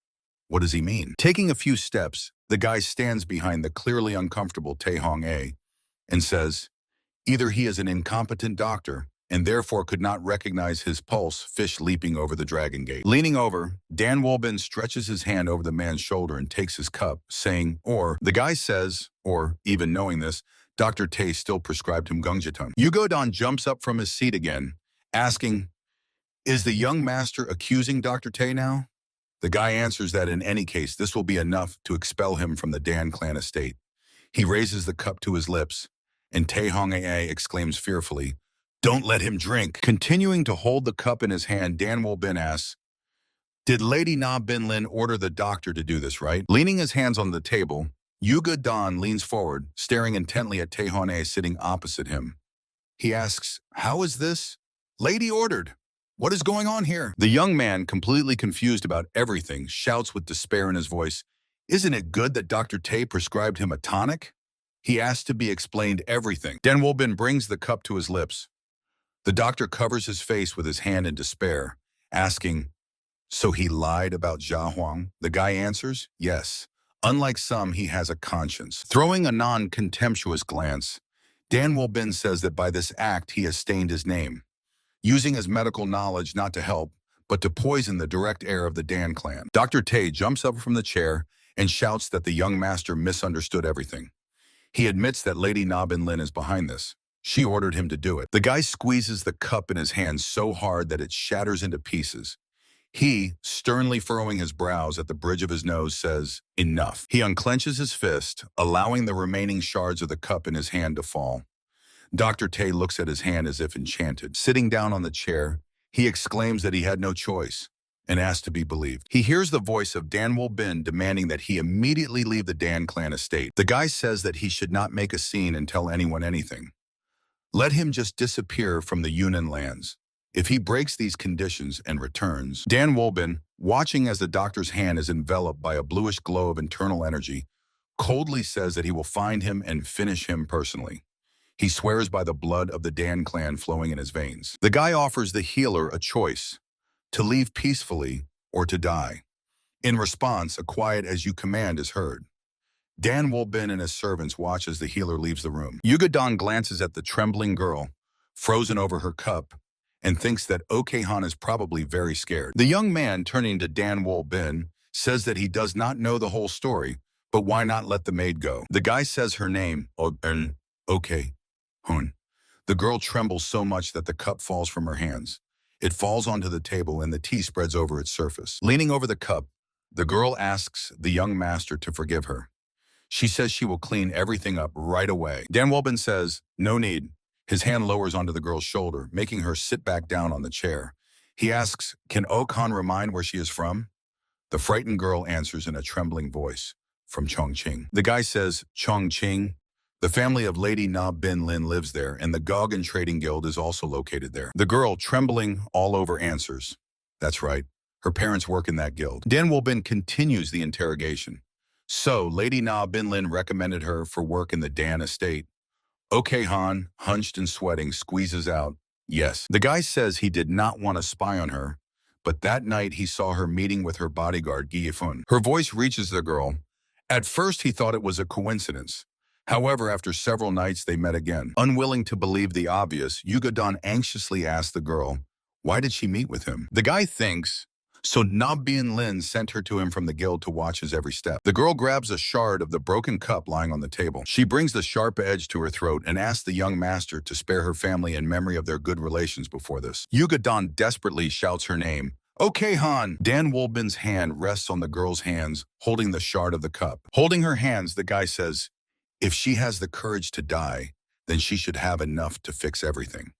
"What does he mean?" Taking a few steps, the guy stands behind the clearly uncomfortable Tae Hong Ai and says, "Either he is an incompetent doctor and therefore could not recognize his pulse, fish leaping over the dragon gate." Leaning over, Dan Wolbin stretches his hand over the man's shoulder and takes his cup, saying, "Or," the guy says, or, even knowing this, Dr. Tae still prescribed him Gungjitan. Yugo Dan jumps up from his seat again, asking, "Is the young master accusing Dr. Tae now?" The guy answers that in any case, this will be enough to expel him from the Dan clan estate. He raises the cup to his lips, and Tae Hong Ai exclaims fearfully, "Don't let him drink." Continuing to hold the cup in his hand, Dan Wolbin asks, "Did Lady Na Bin Lin order the doctor to do this, right?" Leaning his hands on the table, Yuga Dan leans forward, staring intently at Tae Hong Ai sitting opposite him. He asks, "How is this? Lady ordered. What is going on here?" The young man, completely confused about everything, shouts with despair in his voice, "Isn't it good that Dr. Tae prescribed him a tonic?" He asks to be explained everything. Dan Wolbin brings the cup to his lips. The doctor covers his face with his hand in despair, asking, "So he lied about Jia Huang?" The guy answers, "Yes. Unlike some, he has a conscience." Throwing a non-contemptuous glance, Dan Wolbin says that by this act he has stained his name, using his medical knowledge not to help, but to poison the direct heir of the Dan clan. Dr. Tae jumps up from the chair and shouts that the young master misunderstood everything. He admits that Lady Na Bin Lin is behind this. She ordered him to do it. The guy squeezes the cup in his hand so hard that it shatters into pieces. He, sternly furrowing his brows at the bridge of his nose, says, "Enough." He unclenches his fist, allowing the remaining shards of the cup in his hand to fall. Dr. Tay looks at his hand as if enchanted. Sitting down on the chair, he exclaims that he had no choice and asks to be believed. He hears the voice of Dan Bin demanding that he immediately leave the Dan clan estate. The guy says that he should not make a scene and tell anyone anything. Let him just disappear from the Yunnan lands. If he breaks these conditions and returns, Dan Bin, watching as the doctor's hand is enveloped by a bluish glow of internal energy, coldly says that he will find him and finish him personally. He swears by the blood of the Dan clan flowing in his veins. The guy offers the healer a choice, to leave peacefully or to die. In response, a quiet "as you command" is heard. Dan Bin and his servants watch as the healer leaves the room. Yugadon glances at the trembling girl, frozen over her cup, and thinks that Han is probably very scared. The young man, turning to Dan Bin, says that he does not know the whole story, but why not let the maid go? The guy says her name, Hun. The girl trembles so much that the cup falls from her hands. It falls onto the table and the tea spreads over its surface. Leaning over the cup, the girl asks the young master to forgive her. She says she will clean everything up right away. Dan Bin says, no need. His hand lowers onto the girl's shoulder, making her sit back down on the chair. He asks, can Han remind where she is from? The frightened girl answers in a trembling voice, from Chongqing. The guy says, Chongqing? The family of Lady Na Bin Lin lives there, and the Gogan Trading Guild is also located there. The girl, trembling all over, answers, that's right. Her parents work in that guild. Dan Bin continues the interrogation. So, Lady Na Bin Lin recommended her for work in the Dan estate. Han, hunched and sweating, squeezes out, yes. The guy says he did not want to spy on her, but that night he saw her meeting with her bodyguard, Giyifun. Her voice reaches the girl. At first he thought it was a coincidence. However, after several nights they met again. Unwilling to believe the obvious, Yugadon anxiously asked the girl, why did she meet with him? The guy thinks, so Na Bin Lin sent her to him from the guild to watch his every step. The girl grabs a shard of the broken cup lying on the table. She brings the sharp edge to her throat and asks the young master to spare her family in memory of their good relations before this. Yugadon desperately shouts her name. Han! Dan Bin's hand rests on the girl's hands, holding the shard of the cup. Holding her hands, the guy says, if she has the courage to die, then she should have enough to fix everything.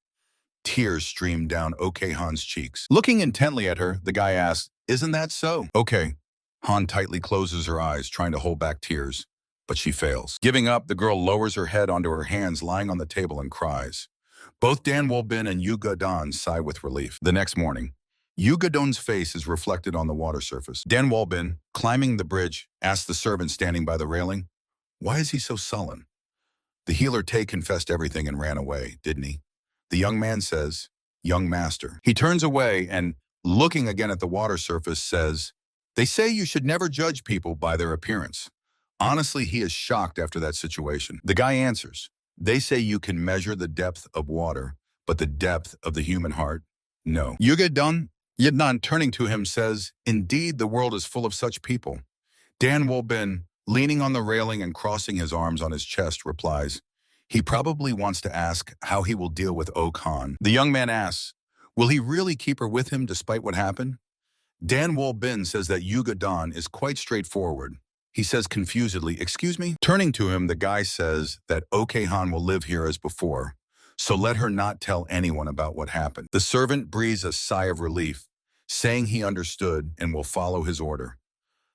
Tears stream down Han's cheeks. Looking intently at her, the guy asks, isn't that so? Han tightly closes her eyes, trying to hold back tears, but she fails. Giving up, the girl lowers her head onto her hands lying on the table and cries. Both Dan Bin and Yugadon sigh with relief. The next morning, Yugadon's face is reflected on the water surface. Dan Bin, climbing the bridge, asks the servant standing by the railing, why is he so sullen? The healer Tay confessed everything and ran away, didn't he? The young man says, young master. He turns away and, looking again at the water surface, says, they say you should never judge people by their appearance. Honestly, he is shocked after that situation. The guy answers, they say you can measure the depth of water, but the depth of the human heart, no. Yugadon, turning to him, says, indeed, the world is full of such people. Dan Bin, leaning on the railing and crossing his arms on his chest, replies, he probably wants to ask how he will deal with Han. The young man asks, will he really keep her with him despite what happened? Dan Bin says that Yugadon is quite straightforward. He says confusedly, excuse me? Turning to him, the guy says that Han will live here as before, so let her not tell anyone about what happened. The servant breathes a sigh of relief, saying he understood and will follow his order.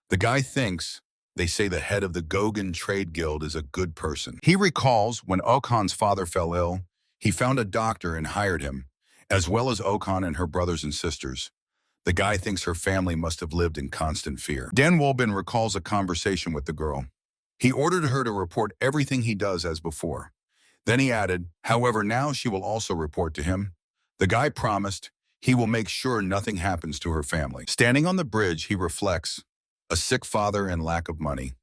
The guy thinks, they say the head of the Gogan Trade Guild is a good person. He recalls when Han's father fell ill, he found a doctor and hired him, as well as Han and her brothers and sisters. The guy thinks her family must have lived in constant fear. Dan Bin recalls a conversation with the girl. He ordered her to report everything he does as before. Then he added, however, now she will also report to him. The guy promised he will make sure nothing happens to her family. Standing on the bridge, he reflects, a sick father and lack of money.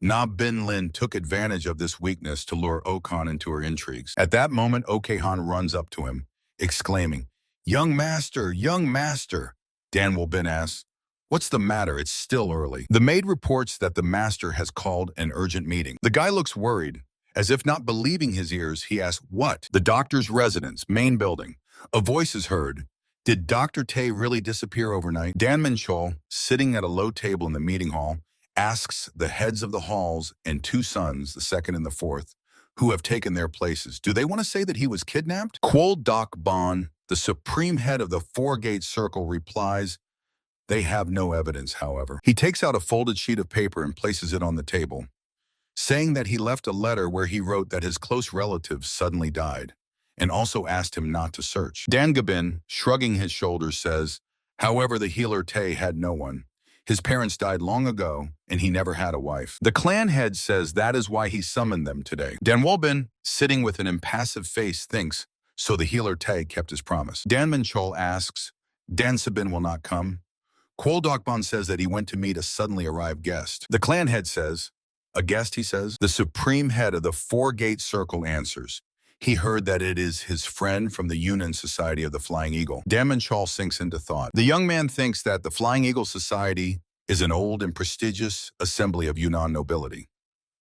Na Bin Lin took advantage of this weakness to lure Han into her intrigues. At that moment, Han runs up to him, exclaiming, young master, young master. Dan Bin asks, what's the matter? It's still early. The maid reports that the master has called an urgent meeting. The guy looks worried. As if not believing his ears, he asks, what? The doctor's residence, main building. A voice is heard. Did Dr. Tay really disappear overnight? Dan Minchol, sitting at a low table in the meeting hall, asks the heads of the halls and two sons, the second and the fourth, who have taken their places. Do they want to say that he was kidnapped? Kwol Dak Bon, the supreme head of the Four-Gate Circle, replies, they have no evidence, however. He takes out a folded sheet of paper and places it on the table, saying that he left a letter where he wrote that his close relatives suddenly died, and also asked him not to search. Dan Gabin, shrugging his shoulders, says, however, the healer Tay had no one. His parents died long ago, and he never had a wife. The clan head says that is why he summoned them today. Dan Wolbin, sitting with an impassive face, thinks, so the healer Tay kept his promise. Dan Minchol asks, Dan Sabin will not come? Kwol Dokbon says that he went to meet a suddenly arrived guest. The clan head says, a guest, he says? The supreme head of the Four-Gate Circle answers, he heard that it is his friend from the Yunnan Society of the Flying Eagle. Dan Minchol sinks into thought. The young man thinks that the Flying Eagle Society is an old and prestigious assembly of Yunnan nobility.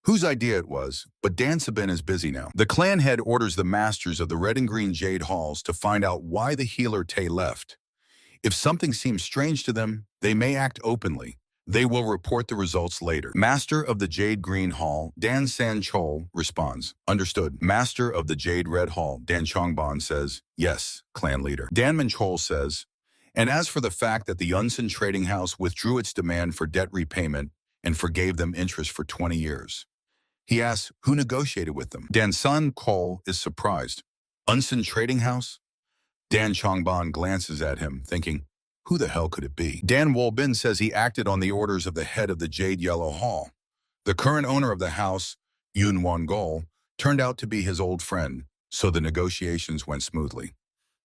Whose idea it was, but Dan Sabin is busy now. The clan head orders the masters of the red and green jade halls to find out why the healer Tay left. If something seems strange to them, they may act openly. They will report the results later. Master of the Jade Green Hall, Dan San Chol, responds, understood. Master of the Jade Red Hall, Dan Chongban says, yes, clan leader. Dan Minchol says, and as for the fact that the Yunsan Trading House withdrew its demand for debt repayment and forgave them interest for 20 years. He asks, who negotiated with them? Dan Sun Kol is surprised. Yunsan Trading House? Dan Chongban glances at him, thinking, who the hell could it be? Dan Wolbin says he acted on the orders of the head of the Jade Yellow Hall. The current owner of the house, Yun Won-gol, turned out to be his old friend, so the negotiations went smoothly.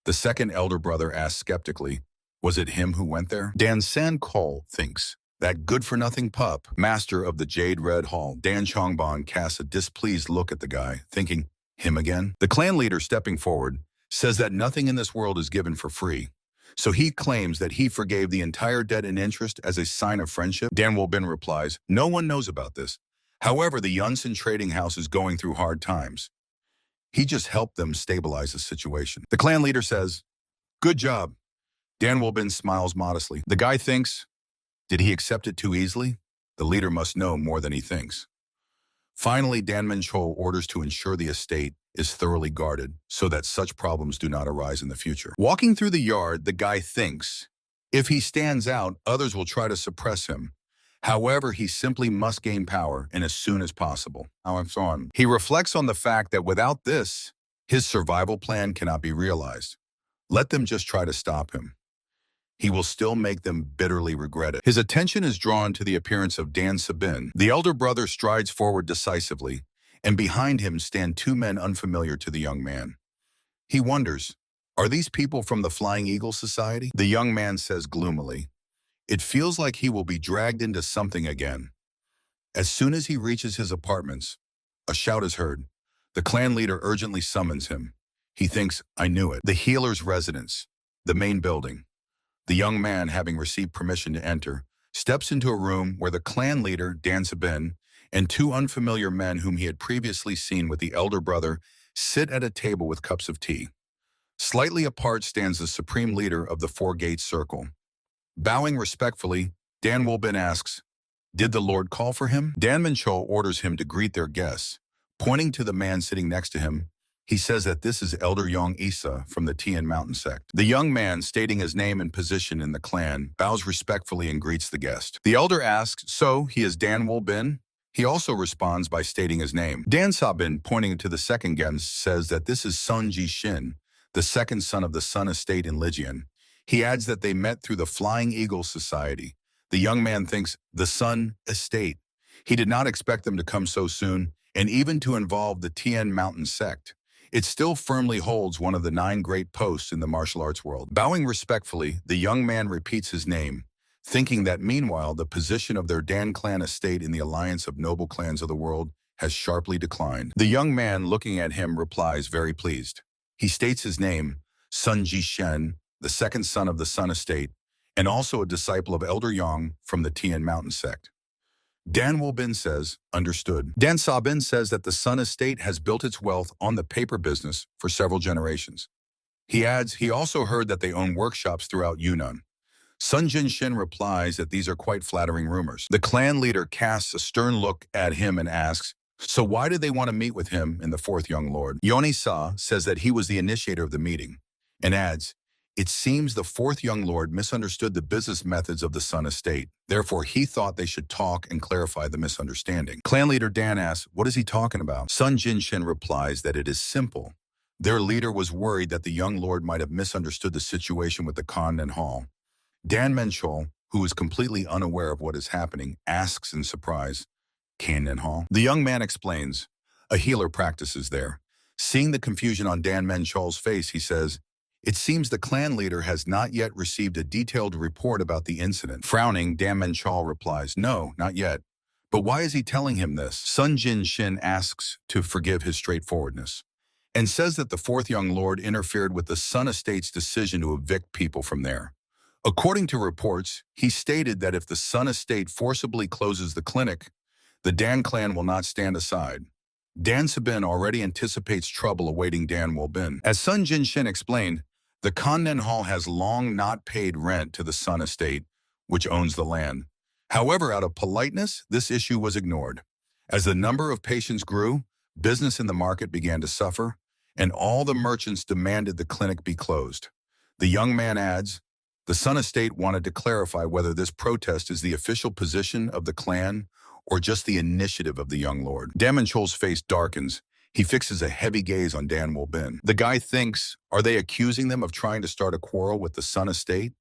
The second elder brother asks skeptically, was it him who went there? Dan San Kol thinks, that good-for-nothing pup, master of the Jade Red Hall. Dan Chongban casts a displeased look at the guy, thinking, him again? The clan leader, stepping forward, says that nothing in this world is given for free. So he claims that he forgave the entire debt and interest as a sign of friendship. Dan Wolbin replies, no one knows about this. However, the Yunsan Trading House is going through hard times. He just helped them stabilize the situation. The clan leader says, good job. Dan Wolbin smiles modestly. The guy thinks, did he accept it too easily? The leader must know more than he thinks. Finally, Dan Minchol orders to ensure the estate is thoroughly guarded so that such problems do not arise in the future. Walking through the yard, the guy thinks, if he stands out, others will try to suppress him. However, he simply must gain power and as soon as possible. He reflects on the fact that without this, his survival plan cannot be realized. Let them just try to stop him. He will still make them bitterly regret it. His attention is drawn to the appearance of Dan Sabin. The elder brother strides forward decisively, and behind him stand two men unfamiliar to the young man. He wonders, are these people from the Flying Eagle Society? The young man says gloomily, it feels like he will be dragged into something again. As soon as he reaches his apartments, a shout is heard. The clan leader urgently summons him. He thinks, I knew it. The healer's residence, the main building. The young man, having received permission to enter, steps into a room where the clan leader, Dan Sabin, and two unfamiliar men whom he had previously seen with the elder brother sit at a table with cups of tea. Slightly apart stands the supreme leader of the Four-Gate Circle. Bowing respectfully, Dan Wolbin asks, did the Lord call for him? Dan Minchol orders him to greet their guests. Pointing to the man sitting next to him, he says that this is Elder Yong Isa from the Tian Mountain sect. The young man, stating his name and position in the clan, bows respectfully and greets the guest. The elder asks, so he is Dan Wolbin? He also responds by stating his name. Dan Sabin, pointing to the second guest, says that this is Sun Ji Shin, the second son of the Sun Estate in Lijian. He adds that they met through the Flying Eagle Society. The young man thinks, the Sun Estate. He did not expect them to come so soon, and even to involve the Tian Mountain sect. It still firmly holds one of the 9 great posts in the martial arts world. Bowing respectfully, the young man repeats his name, thinking that meanwhile the position of their Dan clan estate in the alliance of noble clans of the world has sharply declined. The young man, looking at him, replies, very pleased. He states his name, Sun Ji Shen, the second son of the Sun Estate, and also a disciple of Elder Yang from the Tian Mountain sect. Dan Wolbin says, understood. Dan Sabin says that the Sun Estate has built its wealth on the paper business for several generations. He adds, he also heard that they own workshops throughout Yunnan. Sun Jin Shin replies that these are quite flattering rumors. The clan leader casts a stern look at him and asks, So why did they want to meet with him and the fourth young lord? Yonisa says that he was the initiator of the meeting and adds, it seems the fourth young lord misunderstood the business methods of the Sun estate. Therefore, he thought they should talk and clarify the misunderstanding. Clan leader Dan asks, what is he talking about? Sun Jinshin replies that it is simple. Their leader was worried that the young lord might have misunderstood the situation with the Khan and Hall. Dan Menchol, who is completely unaware of what is happening, asks in surprise, Khan and Hall? The young man explains, a healer practices there. Seeing the confusion on Dan Menchol's face, he says, it seems the clan leader has not yet received a detailed report about the incident. Frowning, Dan Menchol replies, no, not yet. But why is he telling him this? Sun Jin Shin asks to forgive his straightforwardness and says that the fourth young lord interfered with the Sun Estate's decision to evict people from there. According to reports, he stated that if the Sun Estate forcibly closes the clinic, the Dan clan will not stand aside. Dan Sabin already anticipates trouble awaiting Dan Wolbin. As Sun Jin Shin explained, the Kannan Hall has long not paid rent to the Sun Estate, which owns the land. However, out of politeness, this issue was ignored. As the number of patients grew, business in the market began to suffer, and all the merchants demanded the clinic be closed. The young man adds, the Sun Estate wanted to clarify whether this protest is the official position of the clan or just the initiative of the young lord. Damenchol's face darkens. He fixes a heavy gaze on Dan Wolbin. The guy thinks, are they accusing them of trying to start a quarrel with the Sun Estate?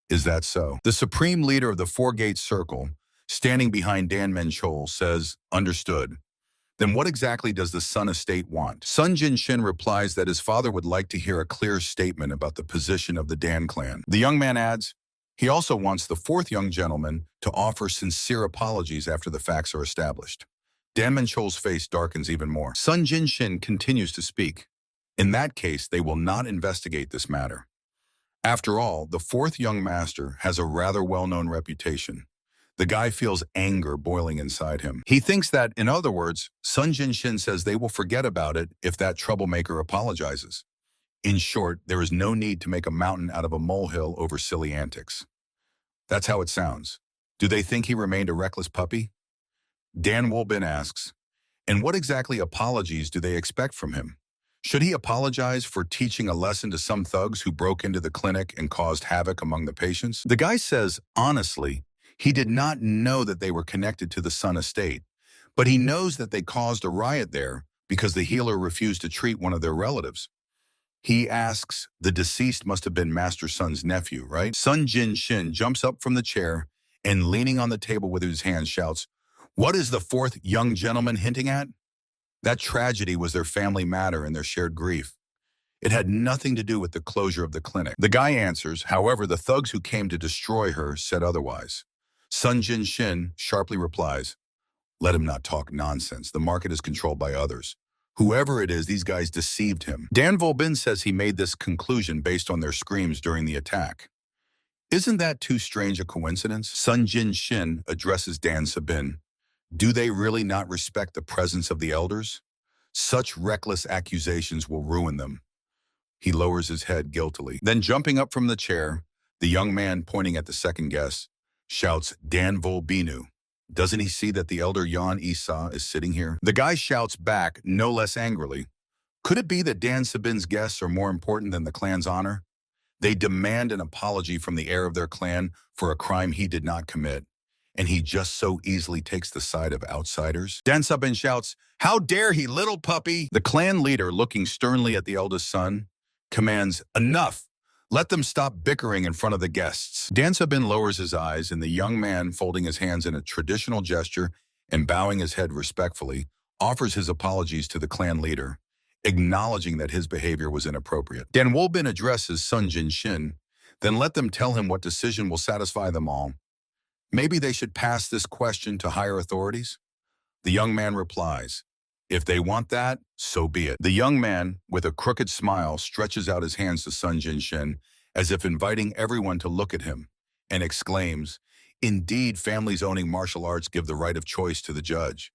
Is that so? The supreme leader of the Four-Gate Circle, standing behind Dan Menchol, says, understood. Then what exactly does the Sun Estate want? Sun Jin Shin replies that his father would like to hear a clear statement about the position of the Dan clan. The young man adds, he also wants the fourth young gentleman to offer sincere apologies after the facts are established. Dan Menchol's face darkens even more. Sun Jin Shin continues to speak. In that case, they will not investigate this matter. After all, the fourth young master has a rather well-known reputation. The guy feels anger boiling inside him. He thinks that, in other words, Sun Jin Shin says they will forget about it if that troublemaker apologizes. In short, there is no need to make a mountain out of a molehill over silly antics. That's how it sounds. Do they think he remained a reckless puppy? Dan Wolbin asks, and what exactly apologies do they expect from him? Should he apologize for teaching a lesson to some thugs who broke into the clinic and caused havoc among the patients? The guy says, honestly, he did not know that they were connected to the Sun Estate, but he knows that they caused a riot there because the healer refused to treat one of their relatives. He asks, the deceased must have been Master Sun's nephew, right? Sun Jin Shin jumps up from the chair and, leaning on the table with his hands, shouts, what is the fourth young gentleman hinting at? That tragedy was their family matter and their shared grief. It had nothing to do with the closure of the clinic. The guy answers, however, the thugs who came to destroy her said otherwise. Sun Jin Shin sharply replies, let him not talk nonsense. The market is controlled by others. Whoever it is, these guys deceived him. Dan Wolbin says he made this conclusion based on their screams during the attack. Isn't that too strange a coincidence? Sun Jin Shin addresses Dan Sabin. Do they really not respect the presence of the elders? Such reckless accusations will ruin them. He lowers his head guiltily. Then jumping up from the chair, the young man, pointing at the second guest, shouts, Dan Volbinu. Doesn't he see that the elder Yan Isa is sitting here? The guy shouts back, no less angrily. Could it be that Dan Sabin's guests are more important than the clan's honor? They demand an apology from the heir of their clan for a crime he did not commit, and he just so easily takes the side of outsiders? Dan Sabin shouts, how dare he, little puppy? The clan leader, looking sternly at the eldest son, commands, enough! Let them stop bickering in front of the guests. Dan Sabin lowers his eyes, and the young man, folding his hands in a traditional gesture and bowing his head respectfully, offers his apologies to the clan leader, acknowledging that his behavior was inappropriate. Dan Wolbin addresses Sun Jin Shin, then let them tell him what decision will satisfy them all. Maybe they should pass this question to higher authorities? The young man replies, if they want that, so be it. The young man, with a crooked smile, stretches out his hands to Sun Jin Shin, as if inviting everyone to look at him, and exclaims, indeed, families owning martial arts give the right of choice to the judge.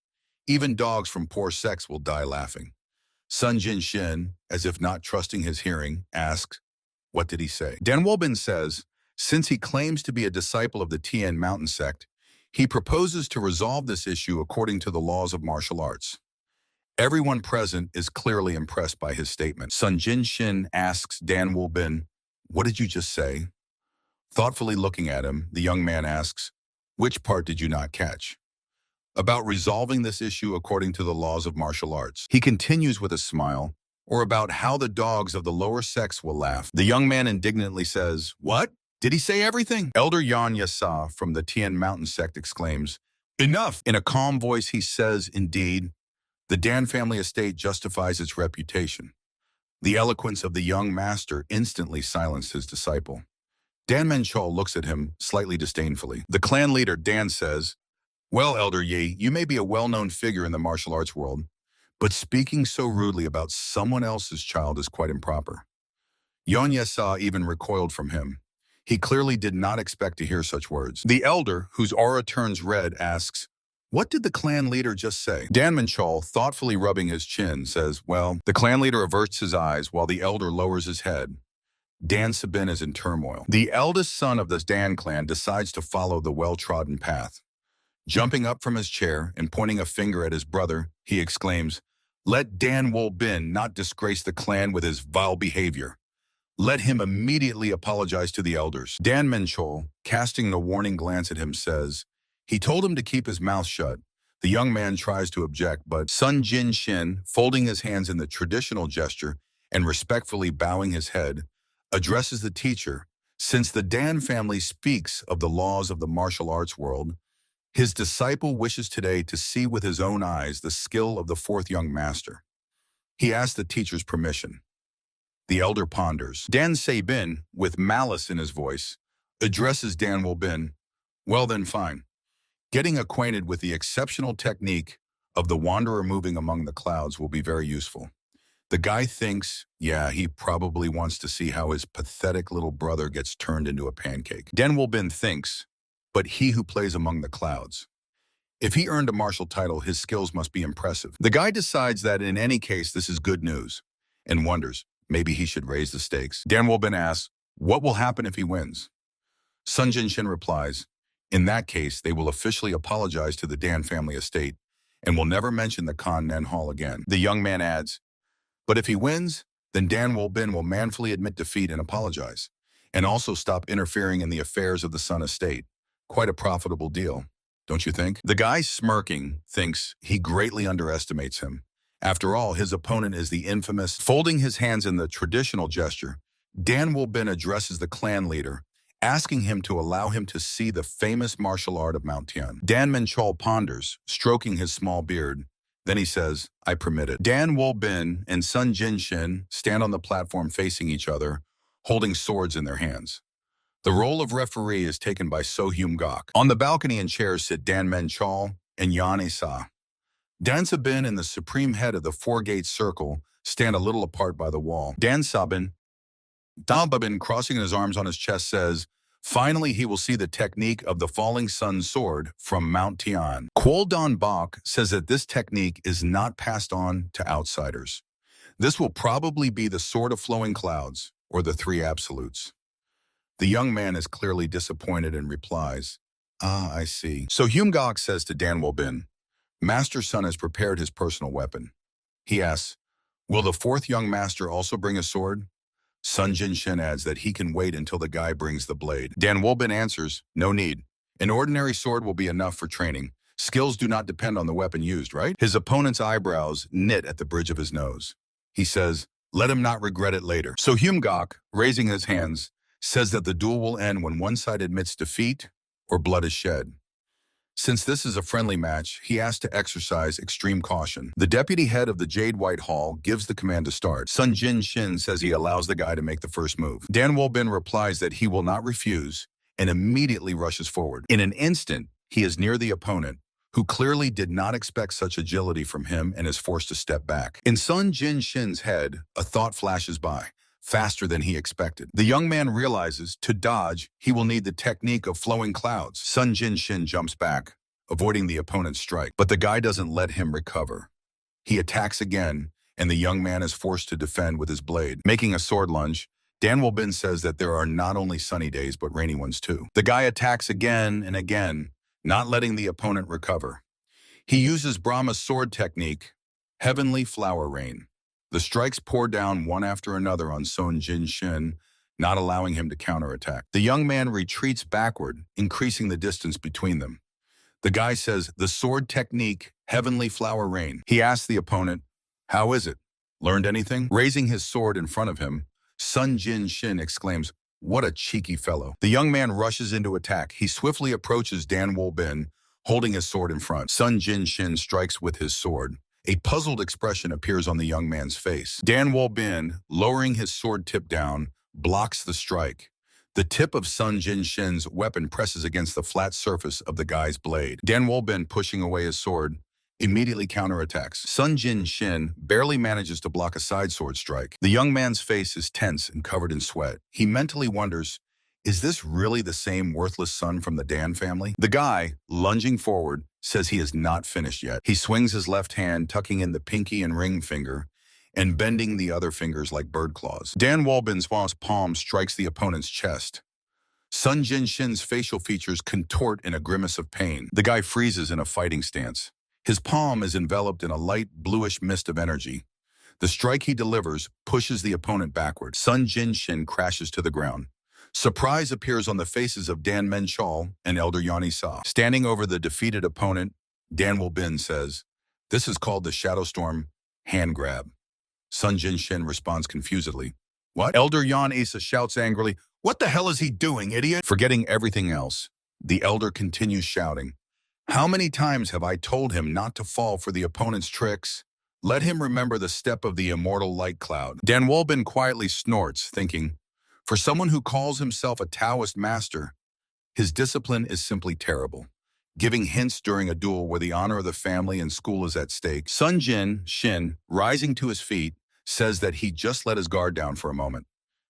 Even dogs from poor sex will die laughing. Sun Jin Shin, as if not trusting his hearing, asks, what did he say? Dan Wolbin says, since he claims to be a disciple of the Tian Mountain sect, he proposes to resolve this issue according to the laws of martial arts. Everyone present is clearly impressed by his statement. Sun Jin-shin asks Dan Woo-bin, "What did you just say?" Thoughtfully looking at him, the young man asks, "Which part did you not catch?" "About resolving this issue according to the laws of martial arts." He continues with a smile, "Or about how the dogs of the lower sex will laugh." The young man indignantly says, "What? Did he say everything?" Elder Yan Yasa from the Tian Mountain sect exclaims, "Enough!" In a calm voice he says, "Indeed, the Dan family estate justifies its reputation." The eloquence of the young master instantly silenced his disciple. Dan Menchol looks at him slightly disdainfully. The clan leader, Dan, says, "Well, Elder Yi, you may be a well-known figure in the martial arts world, but speaking so rudely about someone else's child is quite improper." Yon Yesa even recoiled from him. He clearly did not expect to hear such words. The elder, whose aura turns red, asks, "What did the clan leader just say?" Dan Menchol, thoughtfully rubbing his chin, says, "Well," the clan leader averts his eyes while the elder lowers his head. Dan Sabin is in turmoil. The eldest son of the Dan clan decides to follow the well-trodden path. Jumping up from his chair and pointing a finger at his brother, he exclaims, "Let Dan Woo-bin not disgrace the clan with his vile behavior. Let him immediately apologize to the elders." Dan Menchol, casting a warning glance at him, says, "He told him to keep his mouth shut." The young man tries to object, but Sun Jin-shin, folding his hands in the traditional gesture and respectfully bowing his head, addresses the teacher. Since the Dan family speaks of the laws of the martial arts world, his disciple wishes today to see with his own eyes the skill of the fourth young master. He asks the teacher's permission. The elder ponders. Dan Sabin, with malice in his voice, addresses Dan Woo-bin, "Well then, fine. Getting acquainted with the exceptional technique of the wanderer moving among the clouds will be very useful." The guy thinks, yeah, he probably wants to see how his pathetic little brother gets turned into a pancake. Dan Woo-bin thinks, but he who plays among the clouds. If he earned a martial title, his skills must be impressive. The guy decides that in any case, this is good news, and wonders, maybe he should raise the stakes. Dan Woo-bin asks, "What will happen if he wins?" Sun Jin-shin replies, "In that case, they will officially apologize to the Dan family estate and will never mention the Khan Nen Hall again." The young man adds, "But if he wins, then Dan Woo-bin will manfully admit defeat and apologize, and also stop interfering in the affairs of the Sun estate. Quite a profitable deal, don't you think?" The guy, smirking, thinks he greatly underestimates him. After all, his opponent is the infamous. Folding his hands in the traditional gesture, Dan Woo-bin addresses the clan leader, asking him to allow him to see the famous martial art of Mount Tian. Dan Menchol ponders, stroking his small beard. Then he says, "I permit it." Dan Woo-bin and Sun Jin-shin stand on the platform facing each other, holding swords in their hands. The role of referee is taken by So Hyum-gok. On the balcony and chairs sit Dan Menchol and Yan Isa. Dan Sabin and the supreme head of the four-gate circle stand a little apart by the wall. Dan Sabin, crossing his arms on his chest, says, "Finally, he will see the technique of the falling sun sword from Mount Tian." Kwol Don Bok says that this technique is not passed on to outsiders. This will probably be the sword of flowing clouds, or the three absolutes. The young man is clearly disappointed and replies, "Ah, I see." So Hyum-gok says to Dan Woo-bin, "Master Sun has prepared his personal weapon." He asks, "Will the fourth young master also bring a sword?" Sun Jin-shin adds that he can wait until the guy brings the blade. Dan Woo-bin answers, "No need. An ordinary sword will be enough for training. Skills do not depend on the weapon used, right?" His opponent's eyebrows knit at the bridge of his nose. He says, "Let him not regret it later." So Hyum-gok, raising his hands, says that the duel will end when one side admits defeat or blood is shed. Since this is a friendly match, he has to exercise extreme caution. The deputy head of the Jade White Hall gives the command to start. Sun Jin-shin says he allows the guy to make the first move. Dan Woo-bin replies that he will not refuse and immediately rushes forward. In an instant, he is near the opponent, who clearly did not expect such agility from him and is forced to step back. In Sun Jin-shin's head, a thought flashes by, faster than he expected. The young man realizes, to dodge, he will need the technique of flowing clouds. Sun Jin-shin jumps back, avoiding the opponent's strike, but the guy doesn't let him recover. He attacks again, and the young man is forced to defend with his blade. Making a sword lunge, Dan Woo-bin says that there are not only sunny days, but rainy ones too. The guy attacks again and again, not letting the opponent recover. He uses Brahma's sword technique, Heavenly flower rain. The strikes pour down one after another on Sun Jin Shin, not allowing him to counterattack. The young man retreats backward, increasing the distance between them. The guy says, the sword technique, heavenly flower rain. He asks the opponent, how is it? Learned anything? Raising his sword in front of him, Sun Jin Shin exclaims, what a cheeky fellow. The young man rushes into attack. He swiftly approaches Dan Wolbin, holding his sword in front. Sun Jin Shin strikes with his sword. A puzzled expression appears on the young man's face. Dan Wolbin, lowering his sword tip down, blocks the strike. The tip of Sun Jin Shin's weapon presses against the flat surface of the guy's blade. Dan Wolbin, pushing away his sword, immediately counterattacks. Sun Jin Shin barely manages to block a side sword strike. The young man's face is tense and covered in sweat. He mentally wonders, is this really the same worthless son from the Dan family? The guy, lunging forward, says he is not finished yet. He swings his left hand, tucking in the pinky and ring finger, and bending the other fingers like bird claws. Dan Wolbin's palm strikes the opponent's chest. Sun Jin Shin's facial features contort in a grimace of pain. The guy freezes in a fighting stance. His palm is enveloped in a light bluish mist of energy. The strike he delivers pushes the opponent backward. Sun Jin Shin crashes to the ground. Surprise appears on the faces of Dan Menchal and Elder Yanni Sa. Standing over the defeated opponent, Dan Wolbin says, this is called the Shadow Storm hand grab. Sun Jin Shin responds confusedly. What? Elder Yan Isa shouts angrily, what the hell is he doing, idiot? Forgetting everything else, the elder continues shouting, how many times have I told him not to fall for the opponent's tricks? Let him remember the step of the immortal light cloud. Dan Wolbin quietly snorts, thinking, for someone who calls himself a Taoist master, his discipline is simply terrible. Giving hints during a duel where the honor of the family and school is at stake. Sun Jin Shin, rising to his feet, says that he just let his guard down for a moment.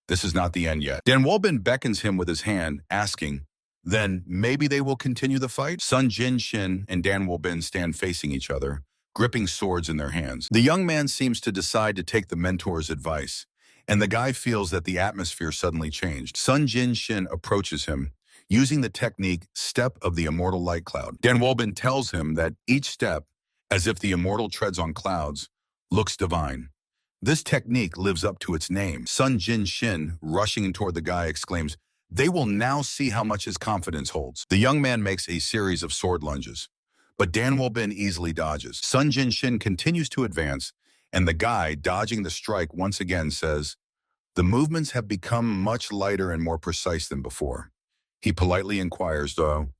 This is not the end yet. Dan Wolbin beckons him with his hand, asking, then maybe they will continue the fight? Sun Jin Shin and Dan Wolbin stand facing each other, gripping swords in their hands. The young man seems to decide to take the mentor's advice, and the guy feels that the atmosphere suddenly changed. Sun Jin Shin approaches him, using the technique step of the immortal light cloud. Dan Wolbin tells him that each step, as if the immortal treads on clouds, looks divine. This technique lives up to its name. Sun Jin Shin, rushing toward the guy, exclaims, they will now see how much his confidence holds. The young man makes a series of sword lunges, but Dan Wolbin easily dodges. Sun Jin Shin continues to advance, and the guy, dodging the strike once again, says, the movements have become much lighter and more precise than before. He politely inquires, though,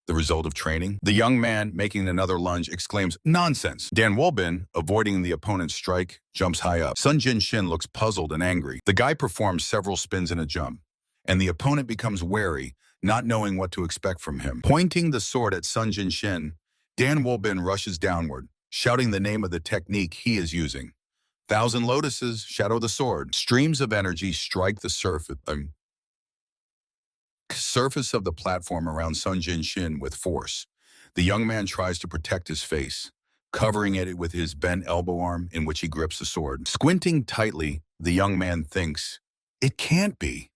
the result of training? The young man, making another lunge, exclaims, nonsense. Dan Wolbin, avoiding the opponent's strike, jumps high up. Sun Jin Shin looks puzzled and angry. The guy performs several spins in a jump, and the opponent becomes wary, not knowing what to expect from him. Pointing the sword at Sun Jin Shin, Dan Wolbin rushes downward, shouting the name of the technique he is using. Thousand lotuses shadow the sword. Streams of energy strike the surface of the platform around Sun Jin Shin with force. The young man tries to protect his face, covering it with his bent elbow arm in which he grips the sword. Squinting tightly, the young man thinks, it can't be.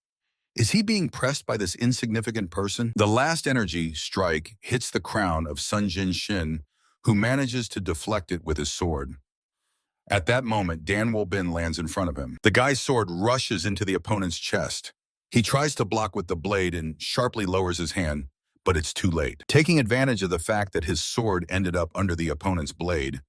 Is he being pressed by this insignificant person? The last energy strike hits the crown of Sun Jin Shin, who manages to deflect it with his sword. At that moment, Dan Wolbin lands in front of him. The guy's sword rushes into the opponent's chest. He tries to block with the blade and sharply lowers his hand, but it's too late. Taking advantage of the fact that his sword ended up under the opponent's blade,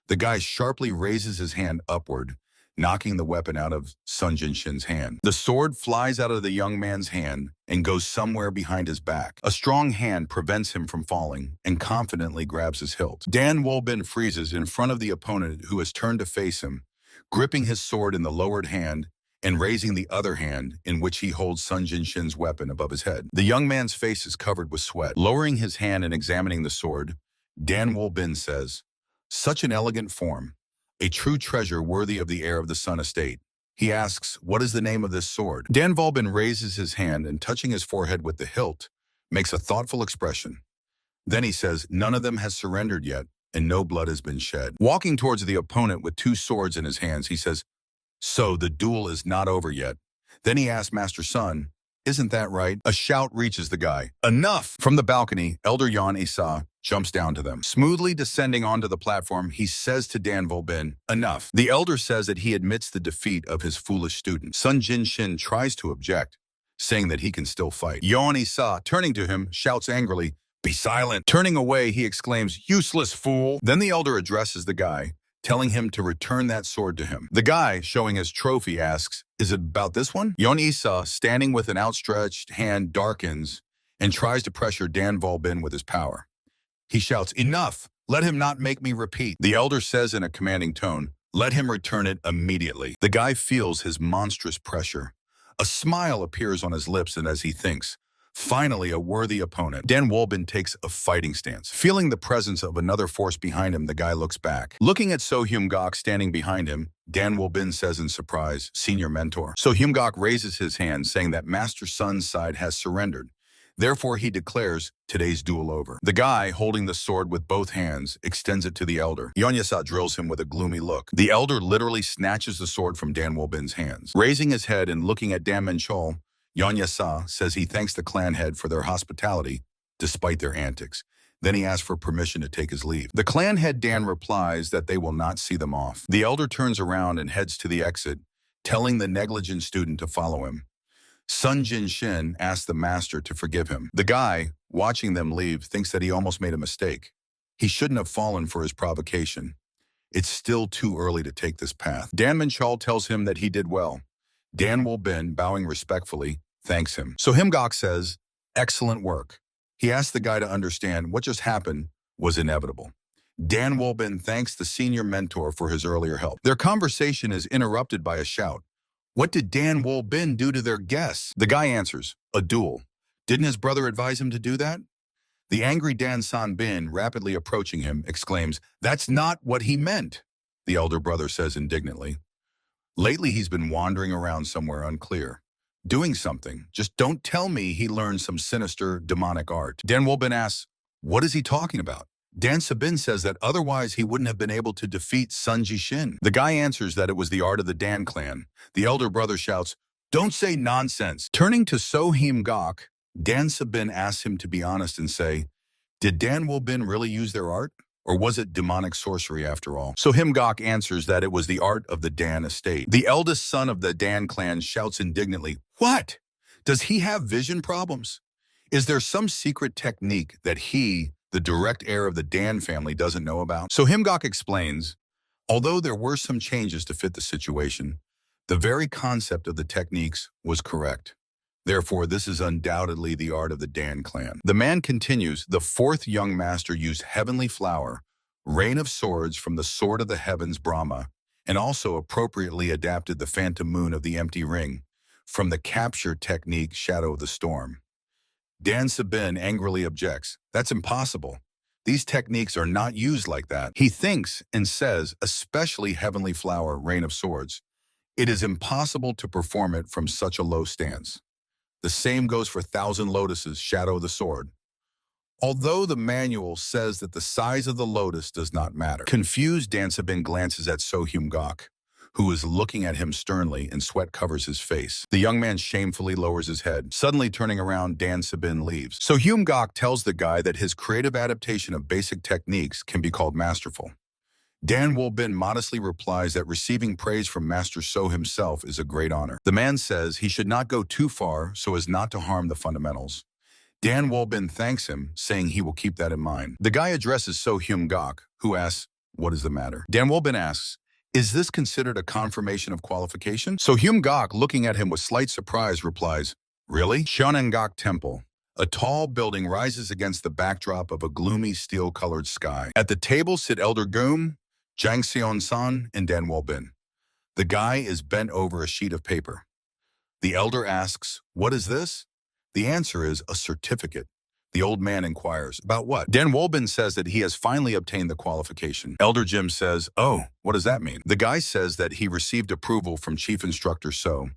the guy sharply raises his hand upward, knocking the weapon out of Sun Jin Shin's hand. The sword flies out of the young man's hand and goes somewhere behind his back. A strong hand prevents him from falling and confidently grabs his hilt. Dan Wolbin freezes in front of the opponent who has turned to face him, gripping his sword in the lowered hand and raising the other hand in which he holds Sun Jin Shin's weapon above his head. The young man's face is covered with sweat. Lowering his hand and examining the sword, Dan Wolbin says, such an elegant form. A true treasure worthy of the heir of the Sun estate. He asks, what is the name of this sword? Dan Wolbin raises his hand and, touching his forehead with the hilt, makes a thoughtful expression. Then he says, none of them has surrendered yet, and no blood has been shed. Walking towards the opponent with two swords in his hands, he says, so the duel is not over yet. Then he asks Master Sun, isn't that right? A shout reaches the guy. Enough! From the balcony, Elder Yan Isa jumps down to them. Smoothly descending onto the platform, he says to Dan Volbin, "Enough." The elder says that he admits the defeat of his foolish student. Sun Jin-shin tries to object, saying that he can still fight. Yeon-isa, turning to him, shouts angrily, "Be silent." Turning away, he exclaims, "Useless fool." Then the elder addresses the guy, telling him to return that sword to him. The guy, showing his trophy, asks, "Is it about this one?" Yeon-isa, standing with an outstretched hand, darkens and tries to pressure Dan Volbin with his power. He shouts, "Enough! Let him not make me repeat." The elder says in a commanding tone, "Let him return it immediately." The guy feels his monstrous pressure. A smile appears on his lips, and as he thinks, finally a worthy opponent, Dan Volbin takes a fighting stance. Feeling the presence of another force behind him, the guy looks back. Looking at So Hyum-gok standing behind him, Dan Volbin says in surprise, "Senior mentor." So Hyum-gok raises his hand, saying that Master Sun's side has surrendered. Therefore, he declares today's duel over. The guy, holding the sword with both hands, extends it to the elder. Yeon-isa drills him with a gloomy look. The elder literally snatches the sword from Dan Volbin's hands. Raising his head and looking at Dan Min-chol, Yeon-isa says he thanks the clan head for their hospitality, despite their antics. Then he asks for permission to take his leave. The clan head Dan replies that they will not see them off. The elder turns around and heads to the exit, telling the negligent student to follow him. Sun Jin-shin asks the master to forgive him. The guy, watching them leave, thinks that he almost made a mistake. He shouldn't have fallen for his provocation. It's still too early to take this path. Dan Min-chol tells him that he did well. Dan Volbin, bowing respectfully, thanks him. So Hyum-gok says, "Excellent work." He asks the guy to understand what just happened was inevitable. Dan Volbin thanks the senior mentor for his earlier help. Their conversation is interrupted by a shout. What did Dan Volbin do to their guests? The guy answers, "A duel." Didn't his brother advise him to do that? The angry Dan San-bin, rapidly approaching him, exclaims, "That's not what he meant," the elder brother says indignantly. Lately, he's been wandering around somewhere unclear, doing something. Just don't tell me he learned some sinister, demonic art. Dan Volbin asks, what is he talking about? Dan Sabin says that otherwise he wouldn't have been able to defeat Sun Ji-shin. The guy answers that it was the art of the Dan clan. The elder brother shouts, "Don't say nonsense." Turning to So Hyum-gok, Dan Sabin asks him to be honest and say, did Dan Volbin really use their art? Or was it demonic sorcery after all? So Hyum-gok answers that it was the art of the Dan estate. The eldest son of the Dan clan shouts indignantly, "What? Does he have vision problems? Is there some secret technique that he, the direct heir of the Dan family, doesn't know about?" So Hyum-gok explains, although there were some changes to fit the situation, the very concept of the techniques was correct. Therefore, this is undoubtedly the art of the Dan clan. The man continues, the fourth young master used heavenly flower, rain of swords from the sword of the heavens Brahma, and also appropriately adapted the phantom moon of the empty ring from the capture technique Shadow of the Storm. Dan Sabin angrily objects, "That's impossible. These techniques are not used like that." He thinks and says, especially heavenly flower, rain of swords, it is impossible to perform it from such a low stance. The same goes for Thousand Lotuses, Shadow of the Sword. Although the manual says that the size of the lotus does not matter. Confused, Dan Sabin glances at So Hyum-gok, who is looking at him sternly, and sweat covers his face. The young man shamefully lowers his head. Suddenly turning around, Dan Sabin leaves. So Hyum-gok tells the guy that his creative adaptation of basic techniques can be called masterful. Dan Volbin modestly replies that receiving praise from Master So himself is a great honor. The man says he should not go too far so as not to harm the fundamentals. Dan Volbin thanks him, saying he will keep that in mind. The guy addresses So Hyum-gok, who asks, what is the matter? Dan Volbin asks, is this considered a confirmation of qualification? So Hyum-gok, looking at him with slight surprise, replies, really? Shonengok Temple. A tall building rises against the backdrop of a gloomy steel-colored sky. At the table sit Elder Goom, Jang Seon-san, and Dan Volbin. The guy is bent over a sheet of paper. The elder asks, what is this? The answer is a certificate. The old man inquires, about what? Dan Volbin says that he has finally obtained the qualification. Elder Jim says, oh, what does that mean? The guy says that he received approval from Chief Instructor So.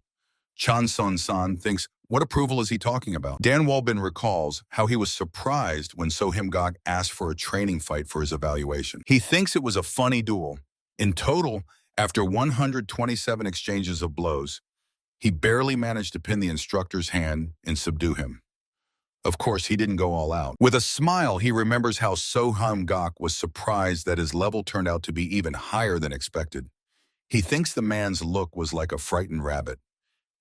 Chan Son-san thinks, what approval is he talking about? Dan Volbin recalls how he was surprised when So Hyum-gok asked for a training fight for his evaluation. He thinks it was a funny duel. In total, after 127 exchanges of blows, he barely managed to pin the instructor's hand and subdue him. Of course, he didn't go all out. With a smile, he remembers how Soham Gok was surprised that his level turned out to be even higher than expected. He thinks the man's look was like a frightened rabbit.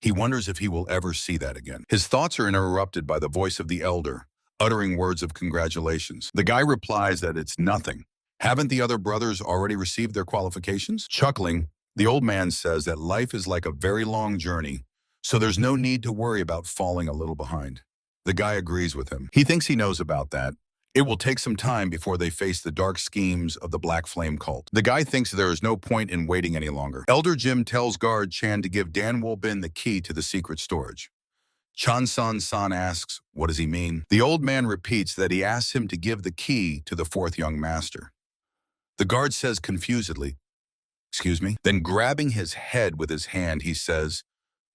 He wonders if he will ever see that again. His thoughts are interrupted by the voice of the elder, uttering words of congratulations. The guy replies that it's nothing. Haven't the other brothers already received their qualifications? Chuckling, the old man says that life is like a very long journey, so there's no need to worry about falling a little behind. The guy agrees with him. He thinks he knows about that. It will take some time before they face the dark schemes of the Black Flame cult. The guy thinks there is no point in waiting any longer. Elder Jim tells guard Chan to give Dan Wolbin the key to the secret storage. Chan San asks, what does he mean? The old man repeats that he asks him to give the key to the fourth young master. The guard says confusedly, excuse me? Then grabbing his head with his hand, he says,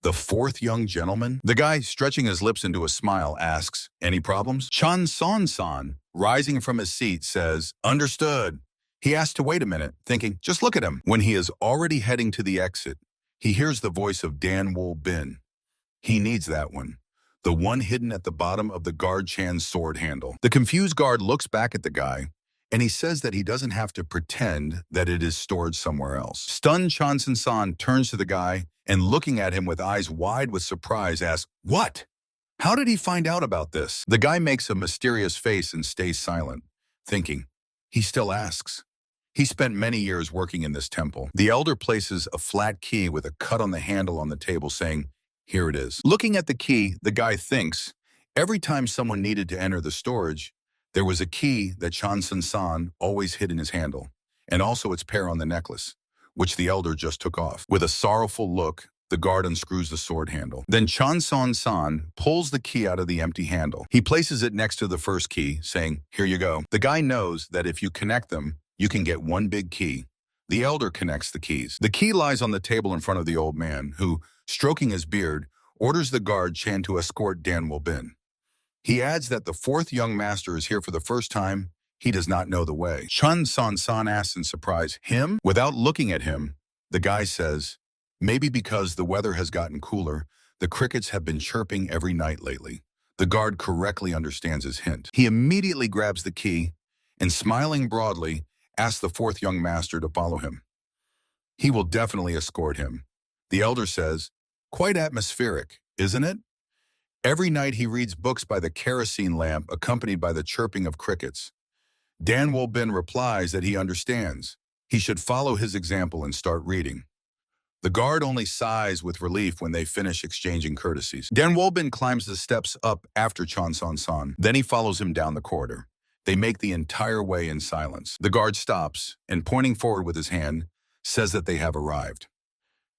the fourth young gentleman? The guy, stretching his lips into a smile, asks, any problems? Chan San, rising from his seat, says, understood. He asks to wait a minute, thinking, just look at him. When he is already heading to the exit, he hears the voice of Dan Wolbin. He needs that one. The one hidden at the bottom of the guard Chan's sword handle. The confused guard looks back at the guy, and he says that he doesn't have to pretend that it is stored somewhere else. Stunned, Chan San turns to the guy and, looking at him with eyes wide with surprise, asks, what? How did he find out about this? The guy makes a mysterious face and stays silent, thinking. He still asks. He spent many years working in this temple. The elder places a flat key with a cut on the handle on the table, saying, here it is. Looking at the key, the guy thinks, every time someone needed to enter the storage, there was a key that Chan San always hid in his handle, and also its pair on the necklace, which the elder just took off. With a sorrowful look, the guard unscrews the sword handle. Then Chan San pulls the key out of the empty handle. He places it next to the first key, saying, here you go. The guy knows that if you connect them, you can get one big key. The elder connects the keys. The key lies on the table in front of the old man, who, stroking his beard, orders the guard Chan to escort Dan Wolbin. He adds that the fourth young master is here for the first time. He does not know the way. Chan San asks in surprise, him? Without looking at him, the guy says, maybe because the weather has gotten cooler, the crickets have been chirping every night lately. The guard correctly understands his hint. He immediately grabs the key and, smiling broadly, asks the fourth young master to follow him. He will definitely escort him. The elder says, quite atmospheric, isn't it? Every night he reads books by the kerosene lamp accompanied by the chirping of crickets. Dan Wolbin replies that he understands. He should follow his example and start reading. The guard only sighs with relief when they finish exchanging courtesies. Dan Wolbin climbs the steps up after Chan San. Then he follows him down the corridor. They make the entire way in silence. The guard stops and, pointing forward with his hand, says that they have arrived.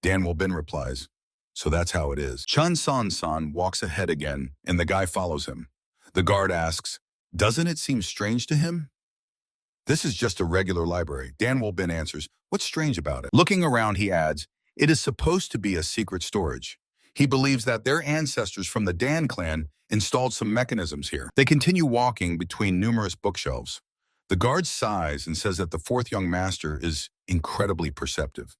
Dan Wolbin replies, so that's how it is. Chan San walks ahead again, and the guy follows him. The guard asks, doesn't it seem strange to him? This is just a regular library. Dan Wolbin answers, what's strange about it? Looking around, he adds, it is supposed to be a secret storage. He believes that their ancestors from the Dan clan installed some mechanisms here. They continue walking between numerous bookshelves. The guard sighs and says that the fourth young master is incredibly perceptive.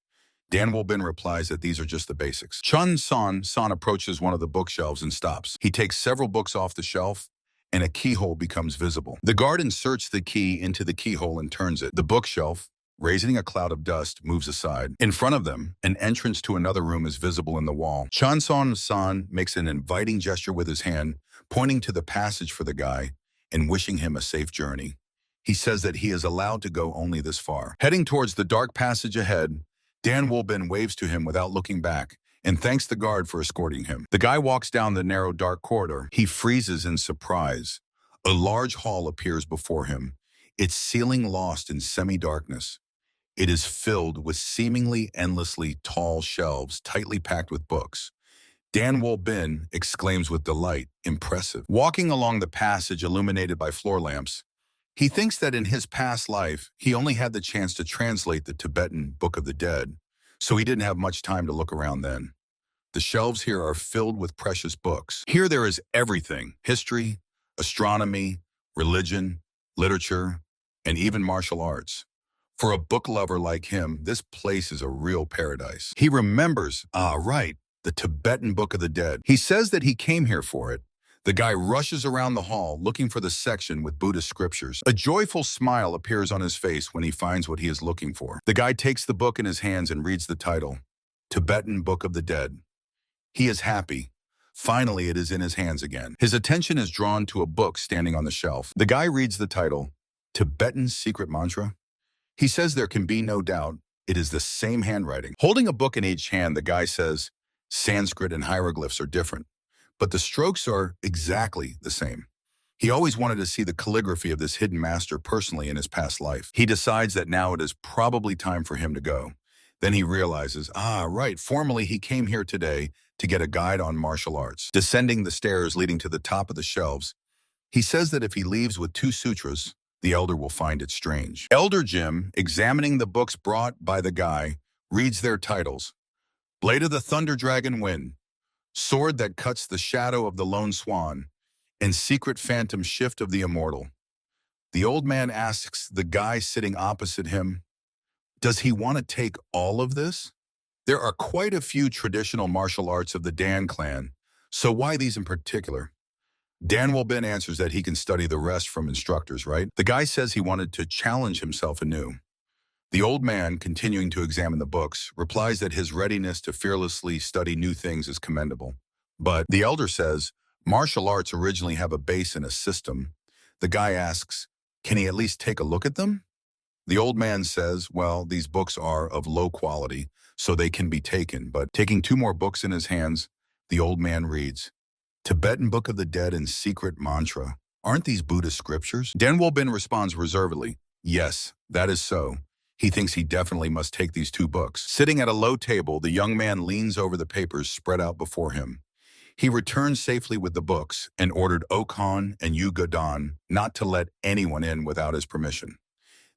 Dan Wolbin replies that these are just the basics. Chan San approaches one of the bookshelves and stops. He takes several books off the shelf, and a keyhole becomes visible. The guard inserts the key into the keyhole and turns it. The bookshelf, raising a cloud of dust, moves aside. In front of them, an entrance to another room is visible in the wall. Chan San makes an inviting gesture with his hand, pointing to the passage for the guy and wishing him a safe journey. He says that he is allowed to go only this far. Heading towards the dark passage ahead, Dan Wolbin waves to him without looking back and thanks the guard for escorting him. The guy walks down the narrow, dark corridor. He freezes in surprise. A large hall appears before him, its ceiling lost in semi-darkness. It is filled with seemingly endlessly tall shelves tightly packed with books. Dan Wolbin exclaims with delight, impressive. Walking along the passage illuminated by floor lamps, he thinks that in his past life, he only had the chance to translate the Tibetan Book of the Dead, so he didn't have much time to look around then. The shelves here are filled with precious books. Here there is everything: history, astronomy, religion, literature, and even martial arts. For a book lover like him, this place is a real paradise. He remembers, the Tibetan Book of the Dead. He says that he came here for it. The guy rushes around the hall looking for the section with Buddhist scriptures. A joyful smile appears on his face when he finds what he is looking for. The guy takes the book in his hands and reads the title, Tibetan Book of the Dead. He is happy. Finally, it is in his hands again. His attention is drawn to a book standing on the shelf. The guy reads the title, Tibetan Secret Mantra. He says there can be no doubt it is the same handwriting. Holding a book in each hand, the guy says, Sanskrit and hieroglyphs are different, but the strokes are exactly the same. He always wanted to see the calligraphy of this hidden master personally in his past life. He decides that now it is probably time for him to go. Then he realizes, right, formerly he came here today to get a guide on martial arts. Descending the stairs leading to the top of the shelves, he says that if he leaves with 2 sutras, the elder will find it strange. Elder Jim, examining the books brought by the guy, reads their titles. Blade of the Thunder Dragon Wind, Sword that Cuts the Shadow of the Lone Swan, and Secret Phantom Shift of the Immortal. The old man asks the guy sitting opposite him, does he want to take all of this? There are quite a few traditional martial arts of the Dan clan, so why these in particular? Dan Wolbin answers that he can study the rest from instructors, right? The guy says he wanted to challenge himself anew. The old man, continuing to examine the books, replies that his readiness to fearlessly study new things is commendable. But the elder says, martial arts originally have a base and a system. The guy asks, can he at least take a look at them? The old man says, well, these books are of low quality, so they can be taken. But taking 2 more books in his hands, the old man reads, Tibetan Book of the Dead and Secret Mantra. Aren't these Buddhist scriptures? Dan Wolbin responds reservedly, yes, that is so. He thinks he definitely must take these 2 books. Sitting at a low table, the young man leans over the papers spread out before him. He returned safely with the books and ordered Okan and Yugodan not to let anyone in without his permission.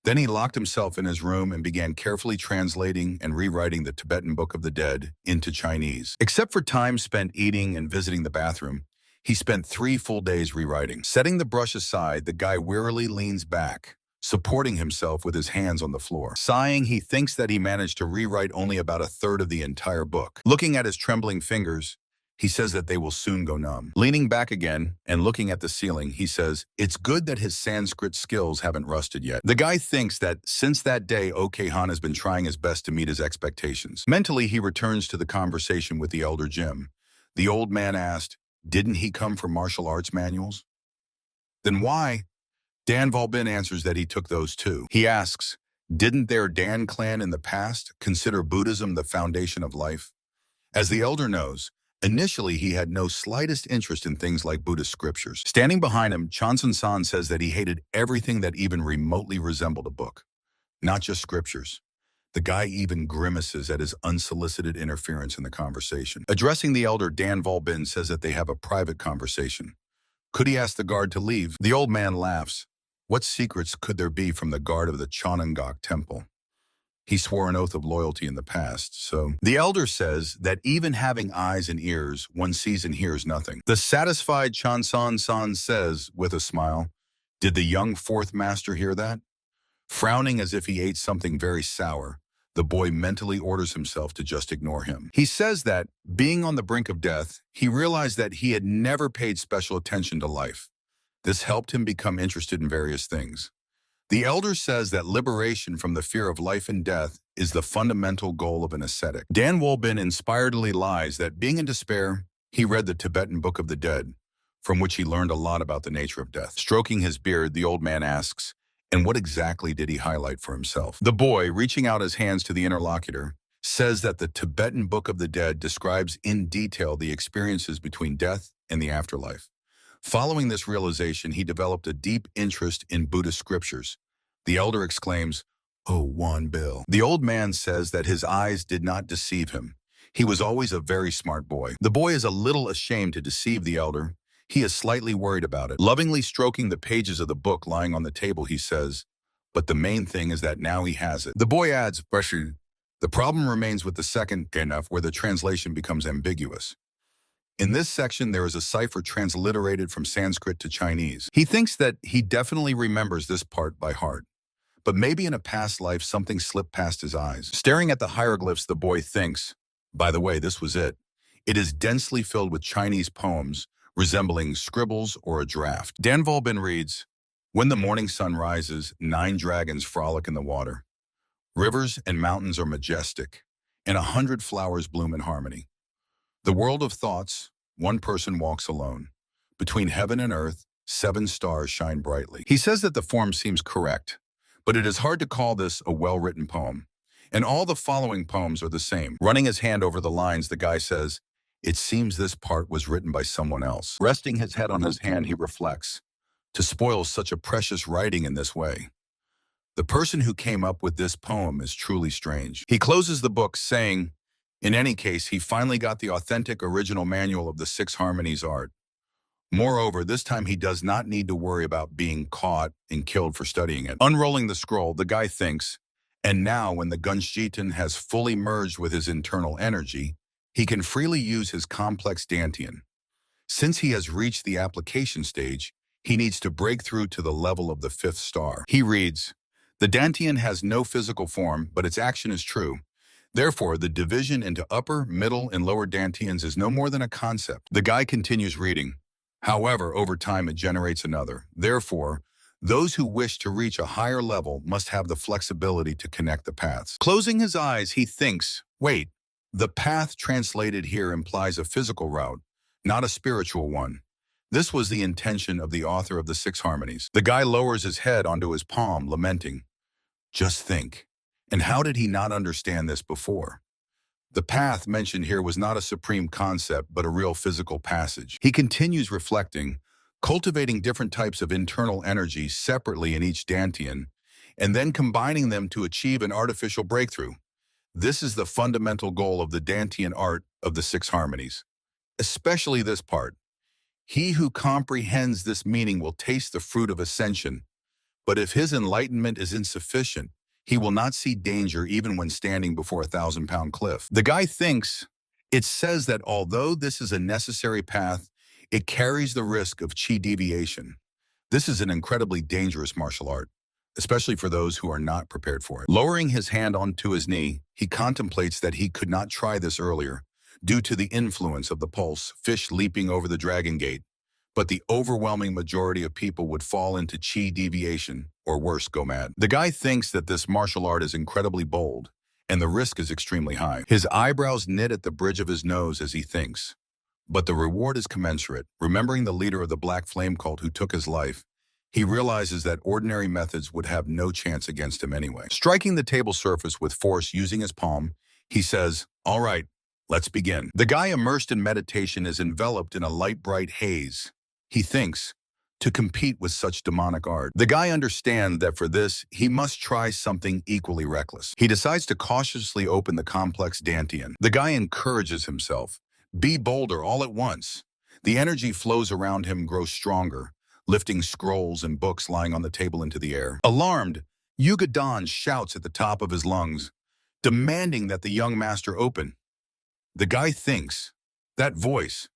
Then he locked himself in his room and began carefully translating and rewriting the Tibetan Book of the Dead into Chinese. Except for time spent eating and visiting the bathroom, he spent 3 full days rewriting. Setting the brush aside, the guy wearily leans back, supporting himself with his hands on the floor. Sighing, he thinks that he managed to rewrite only about 1/3 of the entire book. Looking at his trembling fingers, he says that they will soon go numb. Leaning back again and looking at the ceiling, he says, it's good that his Sanskrit skills haven't rusted yet. The guy thinks that since that day, Han has been trying his best to meet his expectations. Mentally, he returns to the conversation with the elder Jim. The old man asked, didn't he come for martial arts manuals? Then why? Dan Wolbin answers that he took those too. He asks, didn't their Dan clan in the past consider Buddhism the foundation of life? As the elder knows, initially, he had no slightest interest in things like Buddhist scriptures. Standing behind him, Chanson-san says that he hated everything that even remotely resembled a book, not just scriptures. The guy even grimaces at his unsolicited interference in the conversation. Addressing the elder, Dan Wolbin says that they have a private conversation. Could he ask the guard to leave? The old man laughs. What secrets could there be from the guard of the Chanangok temple? He swore an oath of loyalty in the past, so... The elder says that even having eyes and ears, one sees and hears nothing. The satisfied Chanson-san says, with a smile, did the young 4th master hear that? Frowning as if he ate something very sour, the boy mentally orders himself to just ignore him. He says that, being on the brink of death, he realized that he had never paid special attention to life. This helped him become interested in various things. The elder says that liberation from the fear of life and death is the fundamental goal of an ascetic. Dan Wolbin inspiredly lies that being in despair, he read the Tibetan Book of the Dead, from which he learned a lot about the nature of death. Stroking his beard, the old man asks, and what exactly did he highlight for himself? The boy, reaching out his hands to the interlocutor, says that the Tibetan Book of the Dead describes in detail the experiences between death and the afterlife. Following this realization, he developed a deep interest in Buddhist scriptures. The elder exclaims, "Oh, Juan Bill." The old man says that his eyes did not deceive him. He was always a very smart boy. The boy is a little ashamed to deceive the elder. He is slightly worried about it. Lovingly stroking the pages of the book lying on the table, he says, "But the main thing is that now he has it." The boy adds, "Pressure. The problem remains with the second enough where the translation becomes ambiguous. In this section, there is a cipher transliterated from Sanskrit to Chinese. He thinks that he definitely remembers this part by heart. But maybe in a past life, something slipped past his eyes. Staring at the hieroglyphs, the boy thinks, by the way, this was it. It is densely filled with Chinese poems, resembling scribbles or a draft. Dan Volbin reads, "When the morning sun rises, 9 dragons frolic in the water. Rivers and mountains are majestic, and 100 flowers bloom in harmony. The world of thoughts, one person walks alone. Between heaven and earth, 7 stars shine brightly." He says that the form seems correct, but it is hard to call this a well-written poem. And all the following poems are the same. Running his hand over the lines, the guy says, "It seems this part was written by someone else." Resting his head on his hand, he reflects, to spoil such a precious writing in this way. The person who came up with this poem is truly strange. He closes the book saying, in any case, he finally got the authentic original manual of the 6 harmonies art. Moreover, this time he does not need to worry about being caught and killed for studying it. Unrolling the scroll, the guy thinks, and now when the Gunshjitan has fully merged with his internal energy, he can freely use his complex Dantian. Since he has reached the application stage, he needs to break through to the level of the 5th star. He reads, "The Dantian has no physical form, but its action is true. Therefore, the division into upper, middle, and lower Dantians is no more than a concept." The guy continues reading. "However, over time it generates another. Therefore, those who wish to reach a higher level must have the flexibility to connect the paths." Closing his eyes, he thinks, wait, the path translated here implies a physical route, not a spiritual one. This was the intention of the author of the 6 harmonies. The guy lowers his head onto his palm, lamenting, "Just think, and how did he not understand this before?" The path mentioned here was not a supreme concept, but a real physical passage. He continues reflecting, cultivating different types of internal energy separately in each Dantian, and then combining them to achieve an artificial breakthrough. This is the fundamental goal of the Dantian art of the 6 harmonies. Especially this part. He who comprehends this meaning will taste the fruit of ascension, but if his enlightenment is insufficient, he will not see danger even when standing before a 1,000-pound cliff. The guy thinks, it says that although this is a necessary path, it carries the risk of chi deviation. This is an incredibly dangerous martial art, especially for those who are not prepared for it. Lowering his hand onto his knee, he contemplates that he could not try this earlier, due to the influence of the pulse, fish leaping over the dragon gate. But the overwhelming majority of people would fall into chi deviation, or worse, go mad. The guy thinks that this martial art is incredibly bold, and the risk is extremely high. His eyebrows knit at the bridge of his nose as he thinks. But the reward is commensurate. Remembering the leader of the Black Flame cult who took his life, he realizes that ordinary methods would have no chance against him anyway. Striking the table surface with force using his palm, he says, "All right, let's begin." The guy immersed in meditation is enveloped in a light bright haze. He thinks, to compete with such demonic art. The guy understands that for this, he must try something equally reckless. He decides to cautiously open the complex Dantian. The guy encourages himself. Be bolder all at once. The energy flows around him grows stronger, lifting scrolls and books lying on the table into the air. Alarmed, Yugadon shouts at the top of his lungs, demanding that the young master open. The guy thinks, that voice,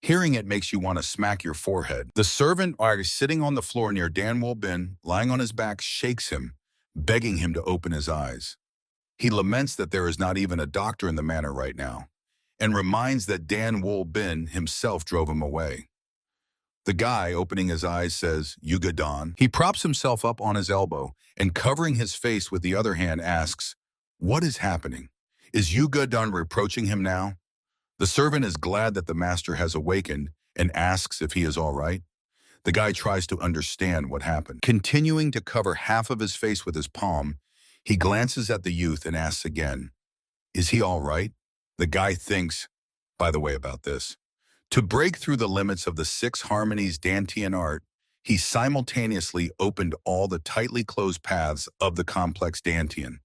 hearing it makes you want to smack your forehead. The servant, sitting on the floor near Dan Wolbin, lying on his back, shakes him, begging him to open his eyes. He laments that there is not even a doctor in the manor right now, and reminds that Dan Wolbin himself drove him away. The guy, opening his eyes, says, "Yugadon." He props himself up on his elbow, and covering his face with the other hand asks, "What is happening? Is Yugadon reproaching him now?" The servant is glad that the master has awakened and asks if he is all right. The guy tries to understand what happened. Continuing to cover half of his face with his palm, he glances at the youth and asks again, "Is he all right?" The guy thinks, by the way about this, to break through the limits of the 6 harmonies Dantian art, he simultaneously opened all the tightly closed paths of the complex Dantian.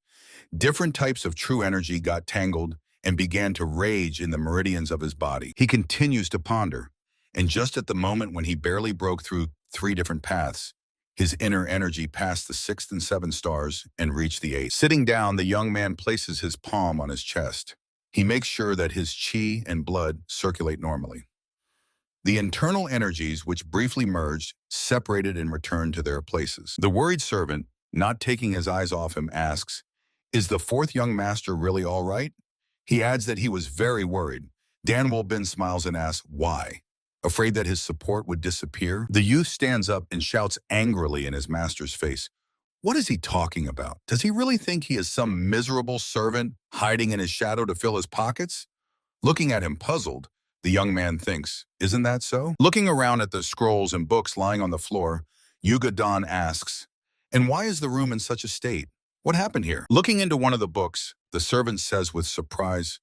Different types of true energy got tangled and began to rage in the meridians of his body. He continues to ponder, and just at the moment when he barely broke through 3 different paths, his inner energy passed the 6th and 7th stars and reached the 8th. Sitting down, the young man places his palm on his chest. He makes sure that his chi and blood circulate normally. The internal energies which briefly merged, separated and returned to their places. The worried servant, not taking his eyes off him, asks, "Is the 4th young master really all right?" He adds that he was very worried. Dan Wolbin smiles and asks, "Why?" afraid that his support would disappear. The youth stands up and shouts angrily in his master's face. What is he talking about? Does he really think he is some miserable servant hiding in his shadow to fill his pockets? Looking at him puzzled, the young man thinks, isn't that so? Looking around at the scrolls and books lying on the floor, Yuga Dan asks, and why is the room in such a state? What happened here? Looking into one of the books, the servant says with surprise,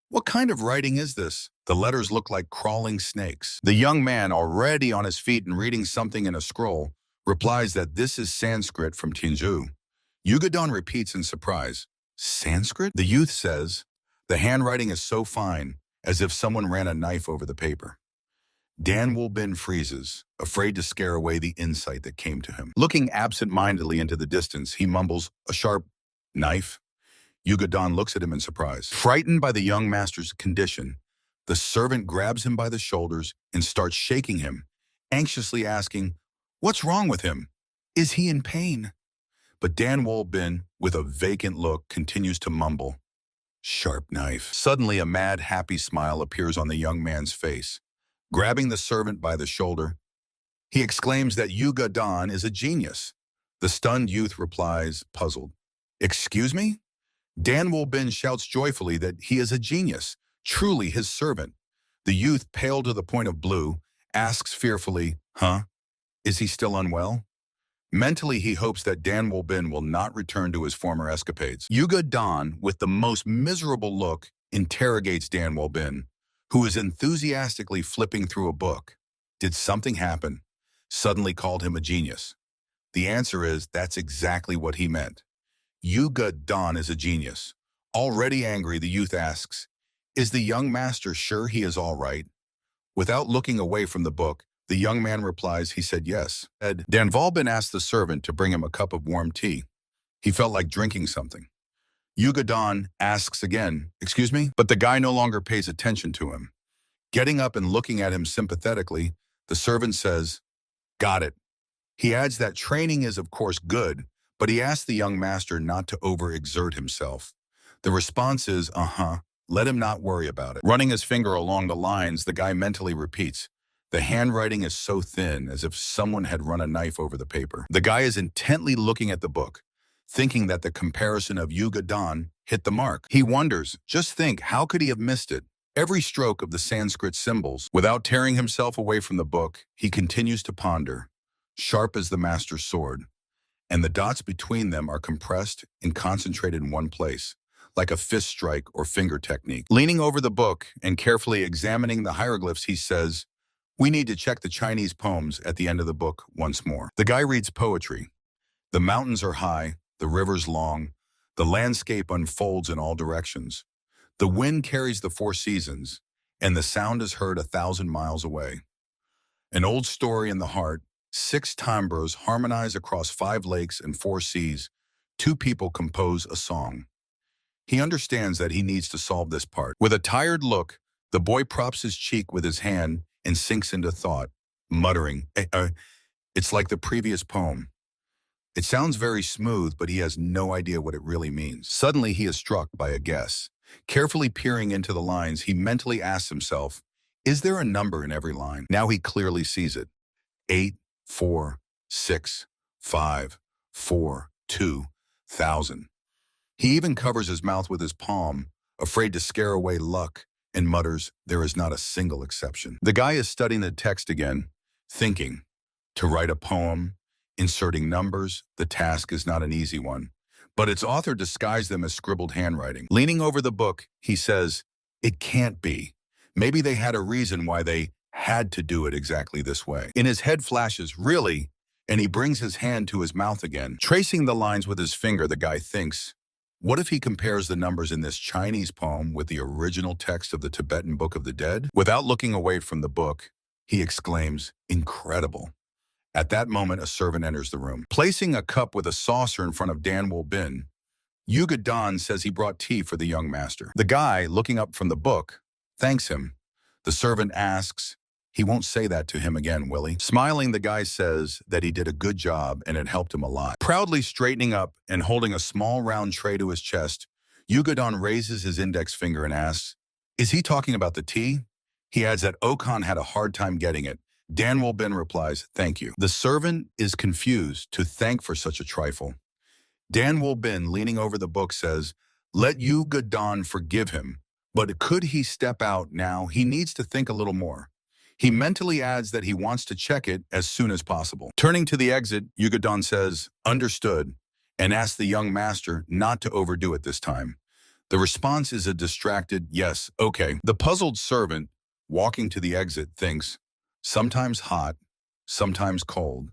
what kind of writing is this? The letters look like crawling snakes. The young man, already on his feet and reading something in a scroll, replies that this is Sanskrit from Tinju. Yuga Dan repeats in surprise, Sanskrit? The youth says, the handwriting is so fine, as if someone ran a knife over the paper. Dan Wolbin freezes, afraid to scare away the insight that came to him. Looking absent-mindedly into the distance, he mumbles, a sharp knife? Yuga Dan looks at him in surprise. Frightened by the young master's condition, the servant grabs him by the shoulders and starts shaking him, anxiously asking, what's wrong with him? Is he in pain? But Dan Wolbin, with a vacant look, continues to mumble, sharp knife. Suddenly, a mad, happy smile appears on the young man's face. Grabbing the servant by the shoulder, he exclaims that Yuga Dan is a genius. The stunned youth replies, puzzled, excuse me? Dan Wolbin shouts joyfully that he is a genius, truly his servant. The youth, pale to the point of blue, asks fearfully, huh? Is he still unwell? Mentally, he hopes that Dan Wolbin will not return to his former escapades. Yuga Dan, with the most miserable look, interrogates Dan Wolbin, who is enthusiastically flipping through a book. Did something happen? Suddenly called him a genius. The answer is that's exactly what he meant. Yuga Dan is a genius. Already angry, the youth asks, is the young master sure he is all right? Without looking away from the book, the young man replies he said yes. Dan Wolbin asked the servant to bring him a cup of warm tea. He felt like drinking something. Yuga Dan asks again, excuse me? But the guy no longer pays attention to him. Getting up and looking at him sympathetically, the servant says, got it. He adds that training is of course good, but he asks the young master not to overexert himself. The response is, let him not worry about it. Running his finger along the lines, the guy mentally repeats, the handwriting is so thin, as if someone had run a knife over the paper. The guy is intently looking at the book, thinking that the comparison of Yuga Dan hit the mark. He wonders, just think, how could he have missed it? Every stroke of the Sanskrit symbols. Without tearing himself away from the book, he continues to ponder, sharp as the master's sword, and the dots between them are compressed and concentrated in one place, like a fist strike or finger technique. Leaning over the book and carefully examining the hieroglyphs, he says, we need to check the Chinese poems at the end of the book once more. The guy reads poetry. The mountains are high, the river's long, the landscape unfolds in all directions. The wind carries the four seasons, and the sound is heard 1,000 miles away. An old story in the heart, 6 timbres harmonize across 5 lakes and 4 seas. 2 people compose a song. He understands that he needs to solve this part. With a tired look, the boy props his cheek with his hand and sinks into thought, muttering, it's like the previous poem. It sounds very smooth, but he has no idea what it really means. Suddenly, he is struck by a guess. Carefully peering into the lines, he mentally asks himself, is there a number in every line? Now he clearly sees it. 8, 4, 6, 5, 4, 2, 1,000. He even covers his mouth with his palm, afraid to scare away luck, and mutters, there is not a single exception. The guy is studying the text again, thinking, to write a poem, inserting numbers, the task is not an easy one, but its author disguised them as scribbled handwriting. Leaning over the book, he says, it can't be. Maybe they had a reason why they had to do it exactly this way. In his head flashes, really? And he brings his hand to his mouth again. Tracing the lines with his finger, the guy thinks, what if he compares the numbers in this Chinese poem with the original text of the Tibetan Book of the Dead? Without looking away from the book, he exclaims, incredible. At that moment, a servant enters the room. Placing a cup with a saucer in front of Dan Wolbin, Yuga Dan says he brought tea for the young master. The guy, looking up from the book, thanks him. The servant asks, he won't say that to him again, will he? Smiling, the guy says that he did a good job and it helped him a lot. Proudly straightening up and holding a small round tray to his chest, Yuga Dan raises his index finger and asks, is he talking about the tea? He adds that Okan had a hard time getting it. Dan Wolbin replies, "Thank you." The servant is confused to thank for such a trifle. Dan Wolbin, leaning over the book, says, "Let you, Gadon, forgive him, but could he step out now? He needs to think a little more." He mentally adds that he wants to check it as soon as possible. Turning to the exit, Yugadon says, "Understood," and asks the young master not to overdo it this time. The response is a distracted, "Yes, okay." The puzzled servant, walking to the exit, thinks, sometimes hot, sometimes cold.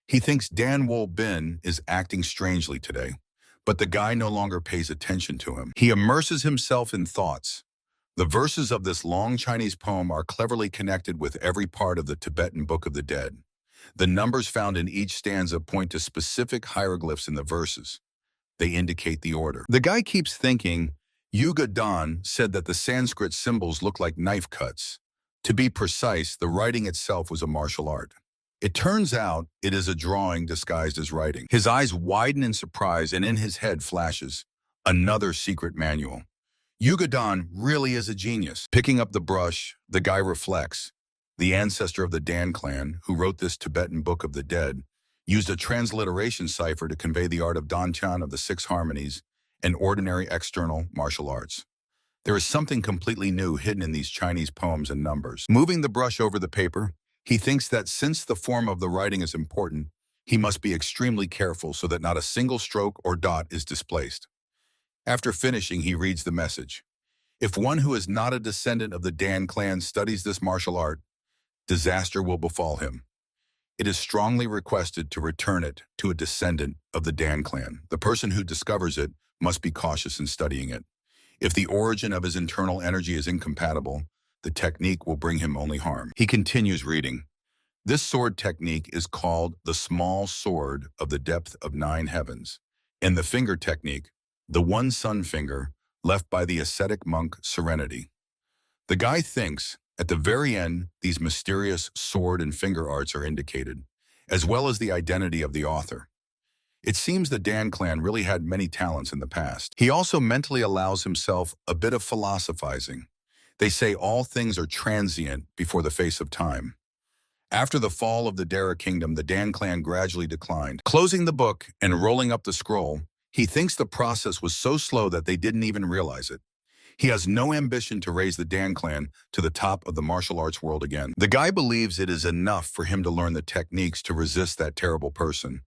He thinks Dan Wolbin is acting strangely today, but the guy no longer pays attention to him. He immerses himself in thoughts. The verses of this long Chinese poem are cleverly connected with every part of the Tibetan Book of the Dead. The numbers found in each stanza point to specific hieroglyphs in the verses. They indicate the order. The guy keeps thinking, Yuga Dan said that the Sanskrit symbols look like knife cuts. To be precise, the writing itself was a martial art. It turns out it is a drawing disguised as writing. His eyes widen in surprise, and in his head flashes another secret manual. Yugadon really is a genius. Picking up the brush, the guy reflects. The ancestor of the Dan clan, who wrote this Tibetan Book of the Dead, used a transliteration cipher to convey the art of Dantian of the Six Harmonies and ordinary external martial arts. There is something completely new hidden in these Chinese poems and numbers. Moving the brush over the paper, he thinks that since the form of the writing is important, he must be extremely careful so that not a single stroke or dot is displaced. After finishing, he reads the message. If one who is not a descendant of the Dan clan studies this martial art, disaster will befall him. It is strongly requested to return it to a descendant of the Dan clan. The person who discovers it must be cautious in studying it. If the origin of his internal energy is incompatible, the technique will bring him only harm. He continues reading. This sword technique is called the small sword of the depth of 9 heavens. In the finger technique, the one sun finger left by the ascetic monk Serenity. The guy thinks, at the very end, these mysterious sword and finger arts are indicated, as well as the identity of the author. It seems the Dan clan really had many talents in the past. He also mentally allows himself a bit of philosophizing. They say all things are transient before the face of time. After the fall of the Dara kingdom, the Dan clan gradually declined. Closing the book and rolling up the scroll, he thinks the process was so slow that they didn't even realize it. He has no ambition to raise the Dan clan to the top of the martial arts world again. The guy believes it is enough for him to learn the techniques to resist that terrible person,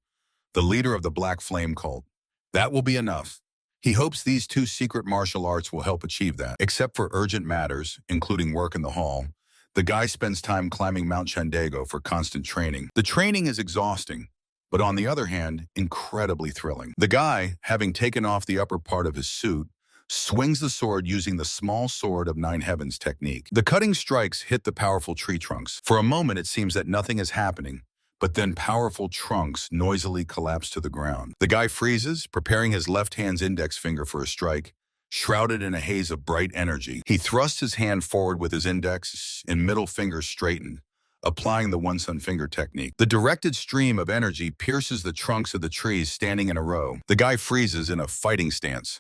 the leader of the Black Flame cult. That will be enough. He hopes these 2 secret martial arts will help achieve that. Except for urgent matters, including work in the hall, the guy spends time climbing Mount Chandago for constant training. The training is exhausting, but on the other hand, incredibly thrilling. The guy, having taken off the upper part of his suit, swings the sword using the small sword of 9 heavens technique. The cutting strikes hit the powerful tree trunks. For a moment, it seems that nothing is happening, but then powerful trunks noisily collapse to the ground. The guy freezes, preparing his left hand's index finger for a strike, shrouded in a haze of bright energy. He thrusts his hand forward with his index and middle finger straightened, applying the one sun finger technique. The directed stream of energy pierces the trunks of the trees standing in a row. The guy freezes in a fighting stance,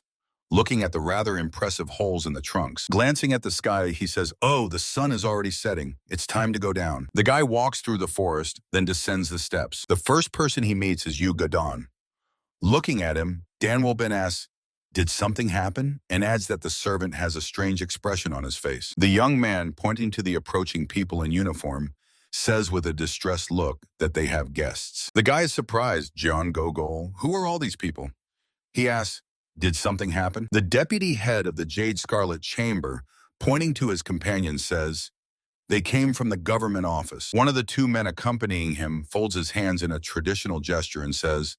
looking at the rather impressive holes in the trunks. Glancing at the sky, he says, "Oh, the sun is already setting. It's time to go down." The guy walks through the forest, then descends the steps. The first person he meets is Yu Gadon. Looking at him, Dan Wolbin asks, "Did something happen?" and adds that the servant has a strange expression on his face. The young man, pointing to the approaching people in uniform, says with a distressed look that they have guests. The guy is surprised. "John Gogol, who are all these people?" He asks, "Did something happen?" The deputy head of the Jade Scarlet Chamber, pointing to his companion, says, "They came from the government office." One of the 2 men accompanying him folds his hands in a traditional gesture and says,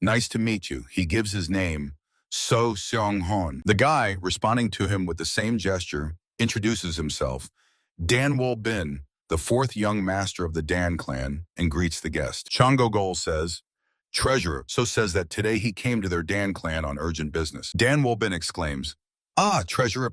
"Nice to meet you." He gives his name, So Seong-hon. The guy, responding to him with the same gesture, introduces himself, Dan Wolbin, the 4th young master of the Dan clan, and greets the guest. Changogol says, "Treasurer," so says that today he came to their Dan clan on urgent business. Dan Wolbin exclaims, "Ah, Treasurer."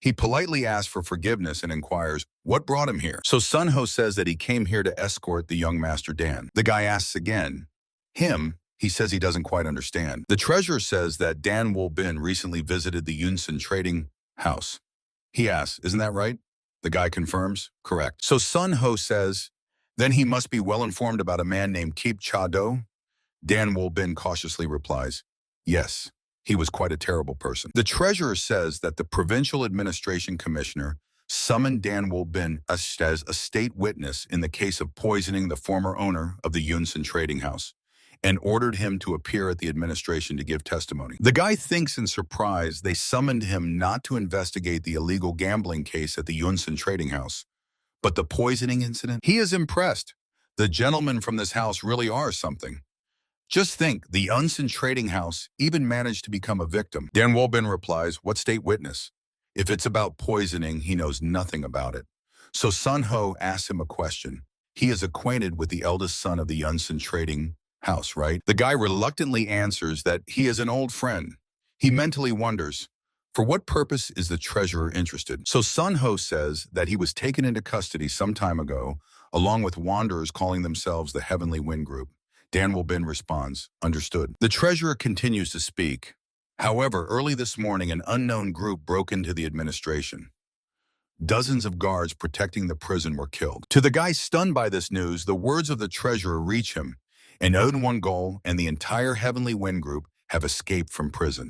He politely asks for forgiveness and inquires, what brought him here? So Sunho says that he came here to escort the young master Dan. The guy asks again, him, he says he doesn't quite understand. The treasurer says that Dan Wolbin recently visited the Yunsan trading house. He asks, "Isn't that right?" The guy confirms, correct. So Sun Ho says, then he must be well informed about a man named Keep Cha Do? Dan Wol-bin cautiously replies, yes, he was quite a terrible person. The treasurer says that the provincial administration commissioner summoned Dan Wol-bin as a state witness in the case of poisoning the former owner of the Yunsan trading house and ordered him to appear at the administration to give testimony. The guy thinks in surprise they summoned him not to investigate the illegal gambling case at the Yunsan trading house, but the poisoning incident. He is impressed. The gentlemen from this house really are something. Just think, the Yunsan trading house even managed to become a victim. Dan Wol-bin replies, what state witness? If it's about poisoning, he knows nothing about it. So Sun Ho asks him a question. He is acquainted with the eldest son of the Yunsan trading house, right? The guy reluctantly answers that he is an old friend. He mentally wonders, for what purpose is the treasurer interested? So Sun Ho says that he was taken into custody some time ago, along with wanderers calling themselves the Heavenly Wind Group. Dan Wol-bin responds, understood. The treasurer continues to speak. However, early this morning, an unknown group broke into the administration. Dozens of guards protecting the prison were killed. To the guy stunned by this news, the words of the treasurer reach him, and Odin Won-gol and the entire Heavenly Wind Group have escaped from prison.